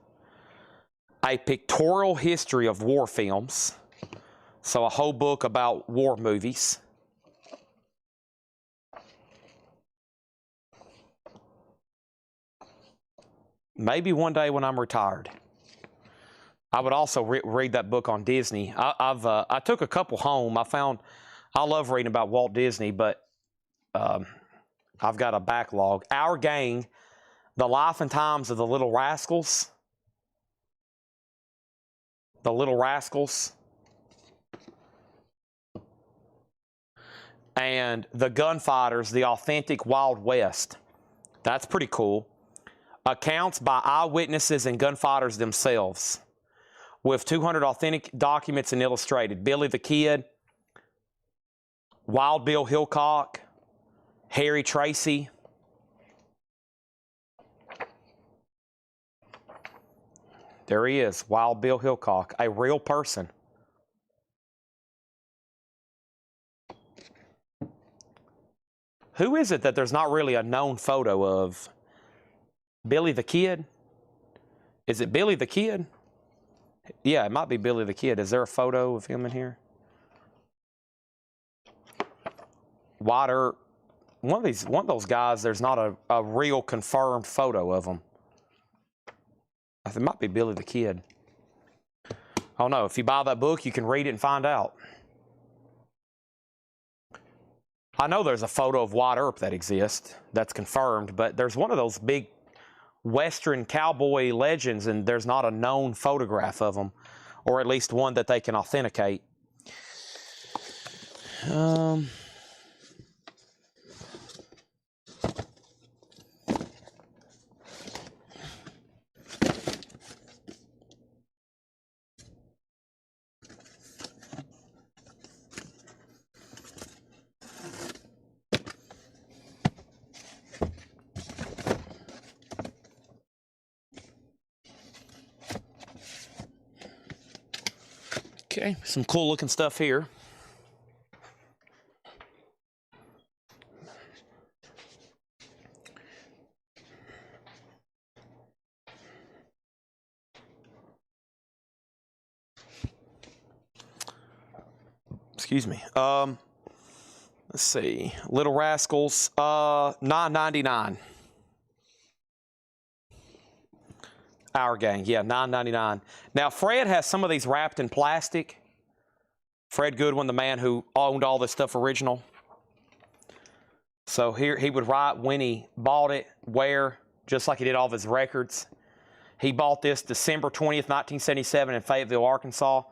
A pictorial history of war films. So a whole book about war movies. Maybe one day when I'm retired. I would also read that book on Disney. I took a couple home. I love reading about Walt Disney, but I've got a backlog. Our Gang, The Life and Times of the Little Rascals. The Little Rascals. And The Gunfighters, The Authentic Wild West. That's pretty cool. Accounts by eyewitnesses and gunfighters themselves, with 200 authentic documents and illustrated. Billy the Kid, Wild Bill Hickok, Harry Tracy. There he is, Wild Bill Hickok, a real person. Who is it that there's not really a known photo of? Billy the Kid? Is it Billy the Kid? Yeah, it might be Billy the Kid. Is there a photo of him in here? One of those guys, there's not a real confirmed photo of him. I think it might be Billy the Kid. I don't know. If you buy that book, you can read it and find out. I know there's a photo of Wyatt Earp that exists, that's confirmed, but there's one of those big Western cowboy legends, and there's not a known photograph of them, or at least one that they can authenticate. Okay, some cool looking stuff here. Excuse me. Let's see. Little Rascals, $9.99. Our Gang, yeah, $9.99. Now, Fred has some of these wrapped in plastic. Fred Goodwin, the man who owned all this stuff original. So here he would write when he bought it, where, just like he did all of his records. He bought this December 20th, 1977 in Fayetteville, Arkansas.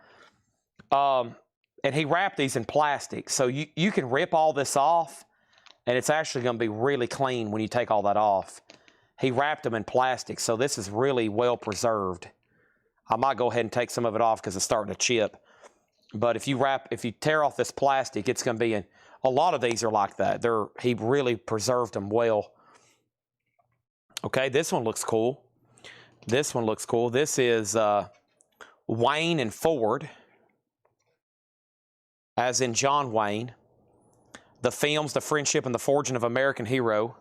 And he wrapped these in plastic. So you can rip all this off, and it's actually going to be really clean when you take all that off. He wrapped them in plastic, so this is really well preserved. I might go ahead and take some of it off because it's starting to chip. But if you tear off this plastic, it's going to be a lot of these are like that. He really preserved them well. Okay, this one looks cool. This one looks cool. This is Wayne and Ford, as in John Wayne. The films, The Friendship and the Forging of American Hero.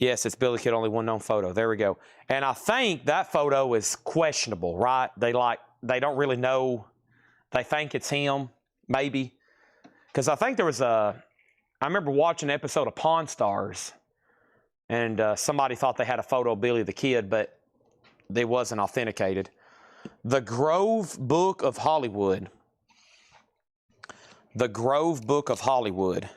Yes, it's Billy Kid, only one known photo. There we go. And I think that photo is questionable, right? They don't really know. They think it's him, maybe. Because I think there was I remember watching an episode of Pawn Stars, and somebody thought they had a photo of Billy the Kid, but it wasn't authenticated. The Grove Book of Hollywood. The Grove Book of Hollywood.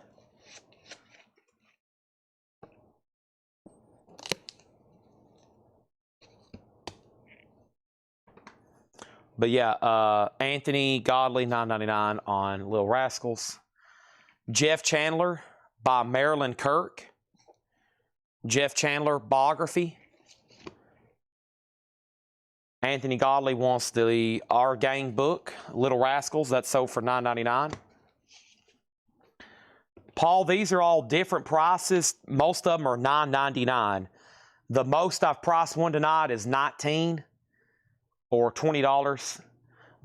But yeah, Anthony Godley, $9.99 on Little Rascals. Jeff Chandler by Marilyn Kirk. Jeff Chandler biography. Anthony Godley wants the Our Gang book, Little Rascals. That's sold for $9.99. Paul, these are all different prices. Most of them are $9.99. The most I've priced one tonight is $19 or $20.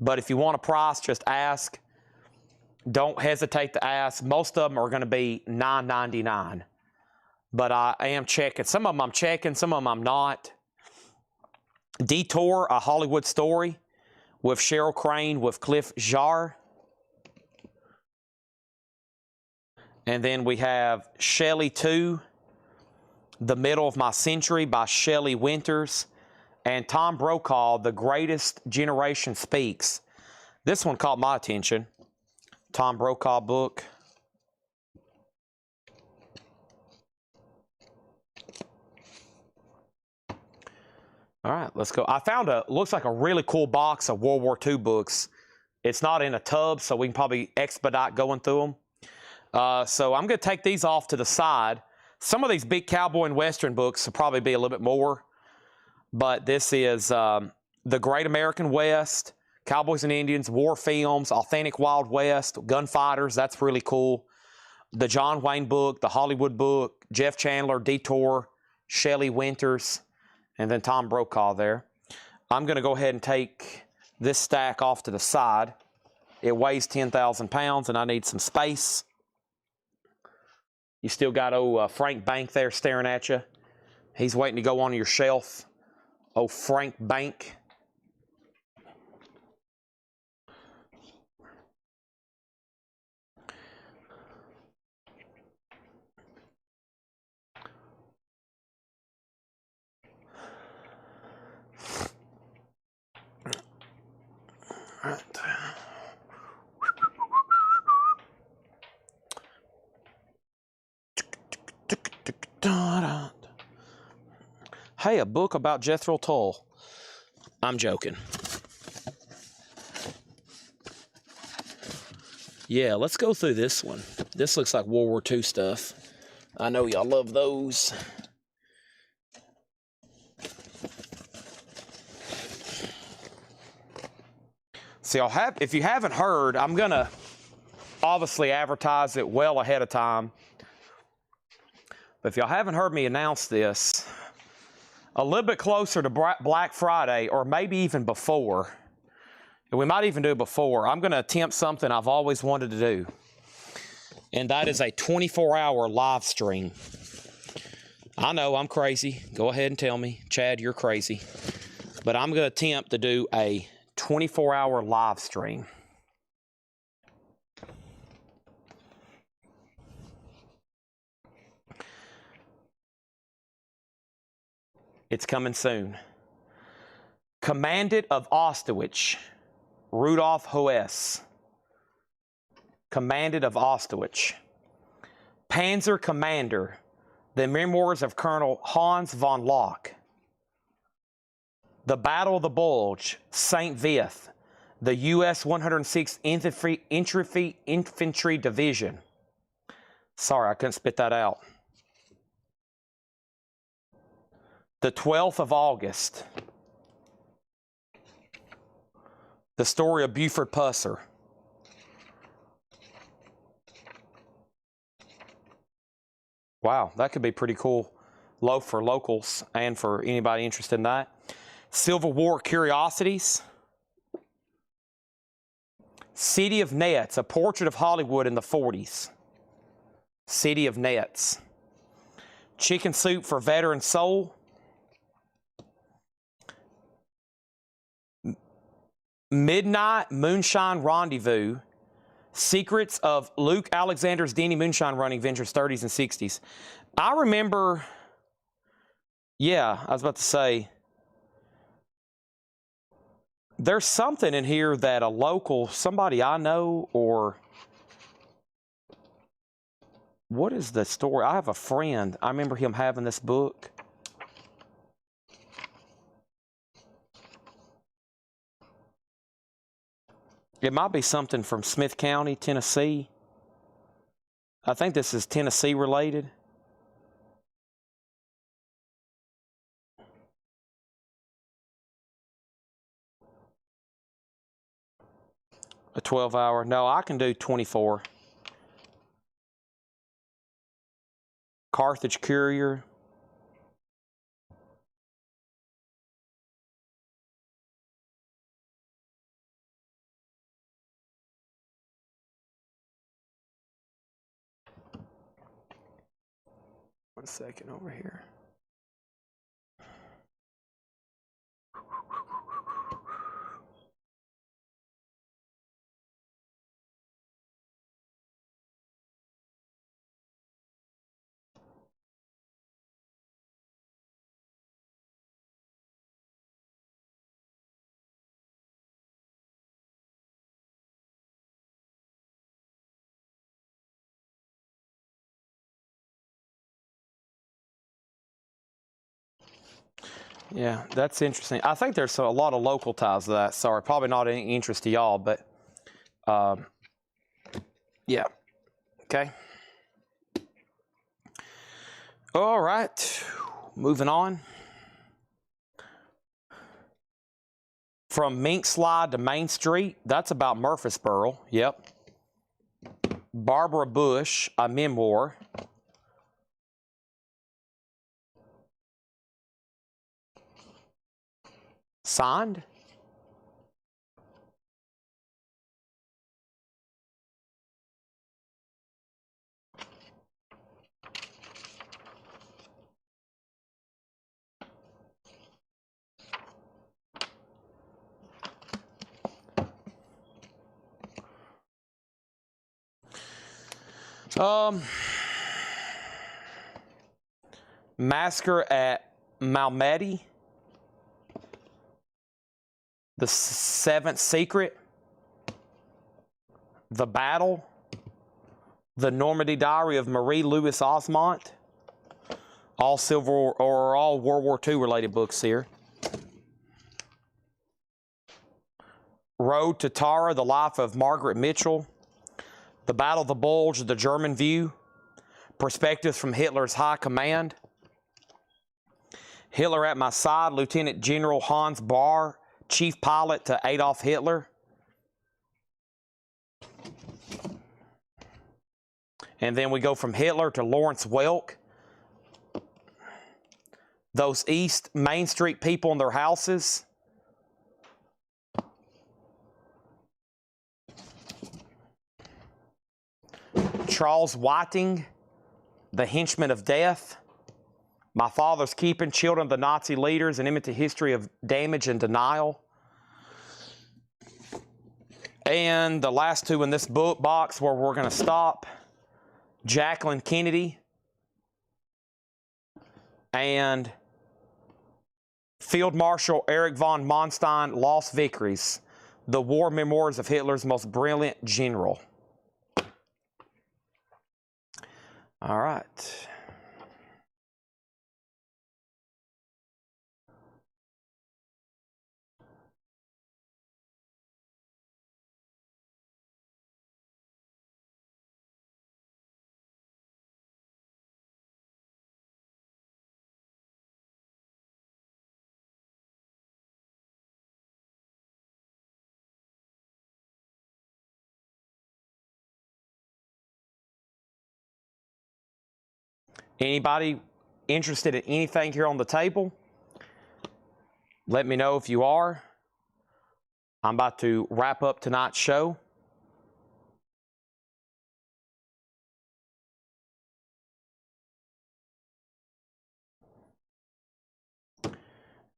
But if you want a price, just ask. Don't hesitate to ask. Most of them are going to be $9.99. But I am checking. Some of them I'm checking, some of them I'm not. Detour, A Hollywood Story with Cheryl Crane, with Cliff Jarre. And then we have Shelley 2, The Middle of My Century by Shelley Winters. And Tom Brokaw, The Greatest Generation Speaks. This one caught my attention. Tom Brokaw book. All right, let's go. I found looks like a really cool box of World War II books. It's not in a tub, so we can probably expedite going through them. So I'm going to take these off to the side. Some of these big cowboy and western books will probably be a little bit more, but this is The Great American West, Cowboys and Indians, War Films, Authentic Wild West, Gunfighters. That's really cool. The John Wayne book, the Hollywood book, Jeff Chandler, Detour, Shelley Winters, and then Tom Brokaw there. I'm going to go ahead and take this stack off to the side. It weighs 10,000 pounds, and I need some space. You still got Frank Bank there staring at you. He's waiting to go on your shelf. Frank Bank. All right. Hey, a book about Jethro Tull. I'm joking. Yeah, let's go through this one. This looks like World War II stuff. I know y'all love those. So if you haven't heard, I'm going to obviously advertise it well ahead of time. But if y'all haven't heard me announce this, a little bit closer to Black Friday, or maybe even before, and we might even do it before, I'm going to attempt something I've always wanted to do. And that is a 24-hour live stream. I know I'm crazy. Go ahead and tell me, Chad, you're crazy. But I'm going to attempt to do a 24-hour live stream. It's coming soon. Commandant of Austerlitz, Rudolf Heuss. Commandant of Austerlitz. Panzer Commander, The Memoirs of Colonel Hans von Locke. The Battle of the Bulge, St. Vith, the U.S. 106th Infantry Division. Sorry, I couldn't spit that out. The 12th of August. The Story of Buford Pusser. Wow, that could be pretty cool for locals and for anybody interested in that. Civil War Curiosities. City of Nets, A Portrait of Hollywood in the 40s. City of Nets. Chicken Soup for Veteran Soul. Midnight Moonshine Rendezvous. Secrets of Luke Alexander's Denny Moonshine Running Ventures 30s and 60s. I remember, yeah, I was about to say, there's something in here that a local, somebody I know, or what is the story? I have a friend. I remember him having this book. It might be something from Smith County, Tennessee. I think this is Tennessee related. A 12-hour. No, I can do 24. Carthage Courier. One second over here. Yeah, that's interesting. I think there's a lot of local ties to that. Sorry, probably not any interest to y'all, but yeah. Okay. All right. Moving on. From Mink Slide to Main Street, that's about Murfreesboro. Yep. Barbara Bush, a memoir. Signed? Massacre at Malmedy. The Seventh Secret. The Battle. The Normandy Diary of Marie Louise Osmont. All all World War II related books here. Road to Tara, The Life of Margaret Mitchell. The Battle of the Bulge, The German View. Perspectives from Hitler's High Command. Hitler at My Side, Lieutenant General Hans Bahr, Chief Pilot to Adolf Hitler. And then we go from Hitler to Lawrence Welk. Those East Main Street people in their houses. Charles Whiting, The Henchman of Death. My Father's Keeping, Children of the Nazi Leaders, An Imminent History of Damage and Denial. And the last two in this book box where we're going to stop, Jacqueline Kennedy and Field Marshal Erich von Manstein, Lost Victories, The War Memoirs of Hitler's Most Brilliant General. All right. Anybody interested in anything here on the table? Let me know if you are. I'm about to wrap up tonight's show.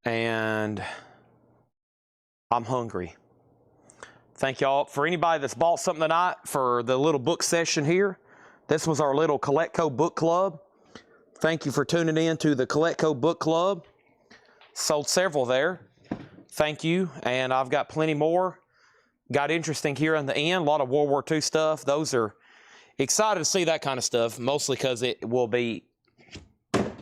And I'm hungry. Thank y'all. For anybody that's bought something tonight for the little book session here, this was our little Collectco book club. Thank you for tuning in to the Collectco book club. Sold several there. Thank you. And I've got plenty more. Got interesting here in the end. A lot of World War II stuff. Those are excited to see that kind of stuff, mostly because it will be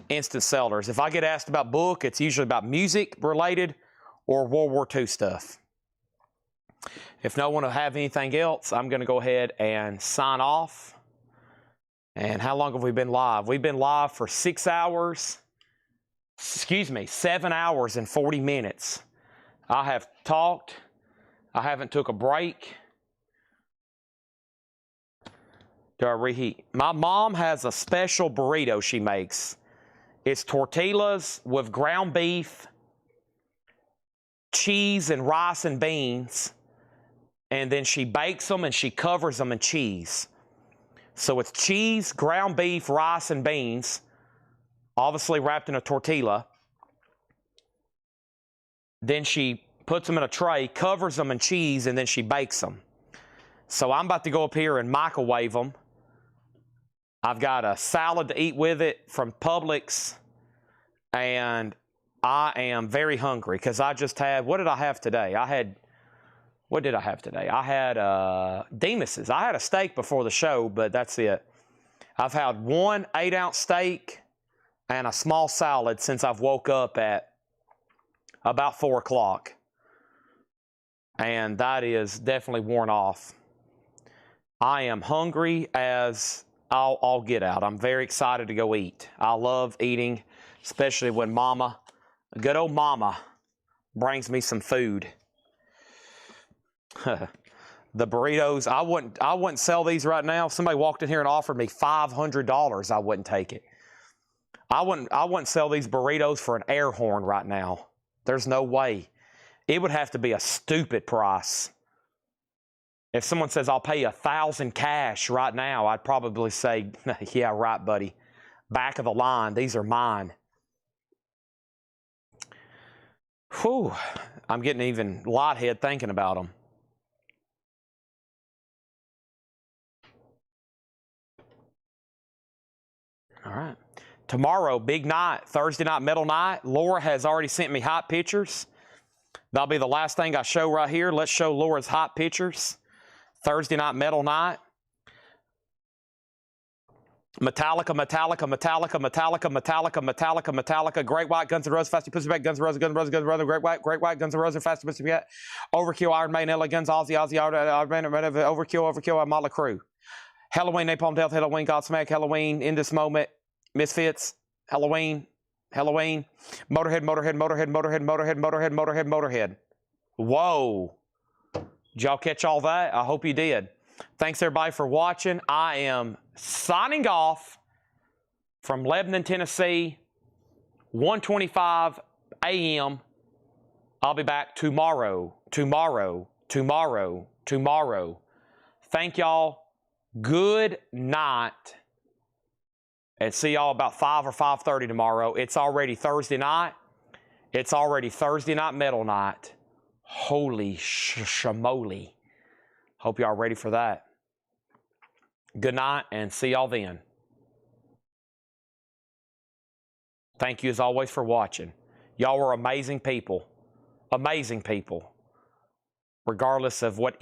instant sellers. If I get asked about book, it's usually about music related or World War II stuff. If no one will have anything else, I'm going to go ahead and sign off. And how long have we been live? We've been live for 7 hours and 40 minutes. I have talked. I haven't took a break. Do I reheat? My mom has a special burrito she makes. It's tortillas with ground beef, cheese, and rice and beans. And then she bakes them and she covers them in cheese. So it's cheese, ground beef, rice, and beans, obviously wrapped in a tortilla. Then she puts them in a tray, covers them in cheese, and then she bakes them. So I'm about to go up here and microwave them. I've got a salad to eat with it from Publix, and I am very hungry because I just had, what did I have today? What did I have today? I had Demas's. I had a steak before the show, but that's it. I've had one 8-ounce steak and a small salad since I've woke up at about 4 o'clock. And that is definitely worn off. I am hungry as I'll get out. I'm very excited to go eat. I love eating, especially when Mama, good old Mama, brings me some food. The burritos, I wouldn't sell these right now. If somebody walked in here and offered me $500, I wouldn't take it. I wouldn't sell these burritos for an air horn right now. There's no way. It would have to be a stupid price. If someone says, I'll pay you $1,000 cash right now, I'd probably say, yeah, right, buddy. Back of the line, these are mine. Whew, I'm getting even lightheaded thinking about them. All right. Tomorrow, big night, Thursday night, metal night. Laura has already sent me hot pictures. That'll be the last thing I show right here. Let's show Laura's hot pictures. Thursday night, metal night. Metallica, Metallica, Metallica, Metallica, Metallica, Metallica, Metallica, Great White, Guns N' Roses, Faster Pussy Back, Guns N' Roses, Guns N' Roses, Guns N' Roses, Great White, Guns N' Roses, Faster Pussy Back, Overkill, Iron Maiden, LA Guns, Ozzy, Overkill, Motley Crue. Halloween, Napalm Death, Halloween, Godsmack, Halloween, In This Moment, Misfits, Halloween, Motorhead, Motorhead. Whoa. Did y'all catch all that? I hope you did. Thanks, everybody, for watching. I am signing off from Lebanon, Tennessee, 1:25 a.m. I'll be back tomorrow. Thank y'all. Good night. And see y'all about 5 or 5:30 tomorrow. It's already Thursday night. It's already Thursday night metal night. Holy shamoly. Hope y'all ready for that. Good night and see y'all then. Thank you as always for watching. Y'all were amazing people. Amazing people. Regardless of what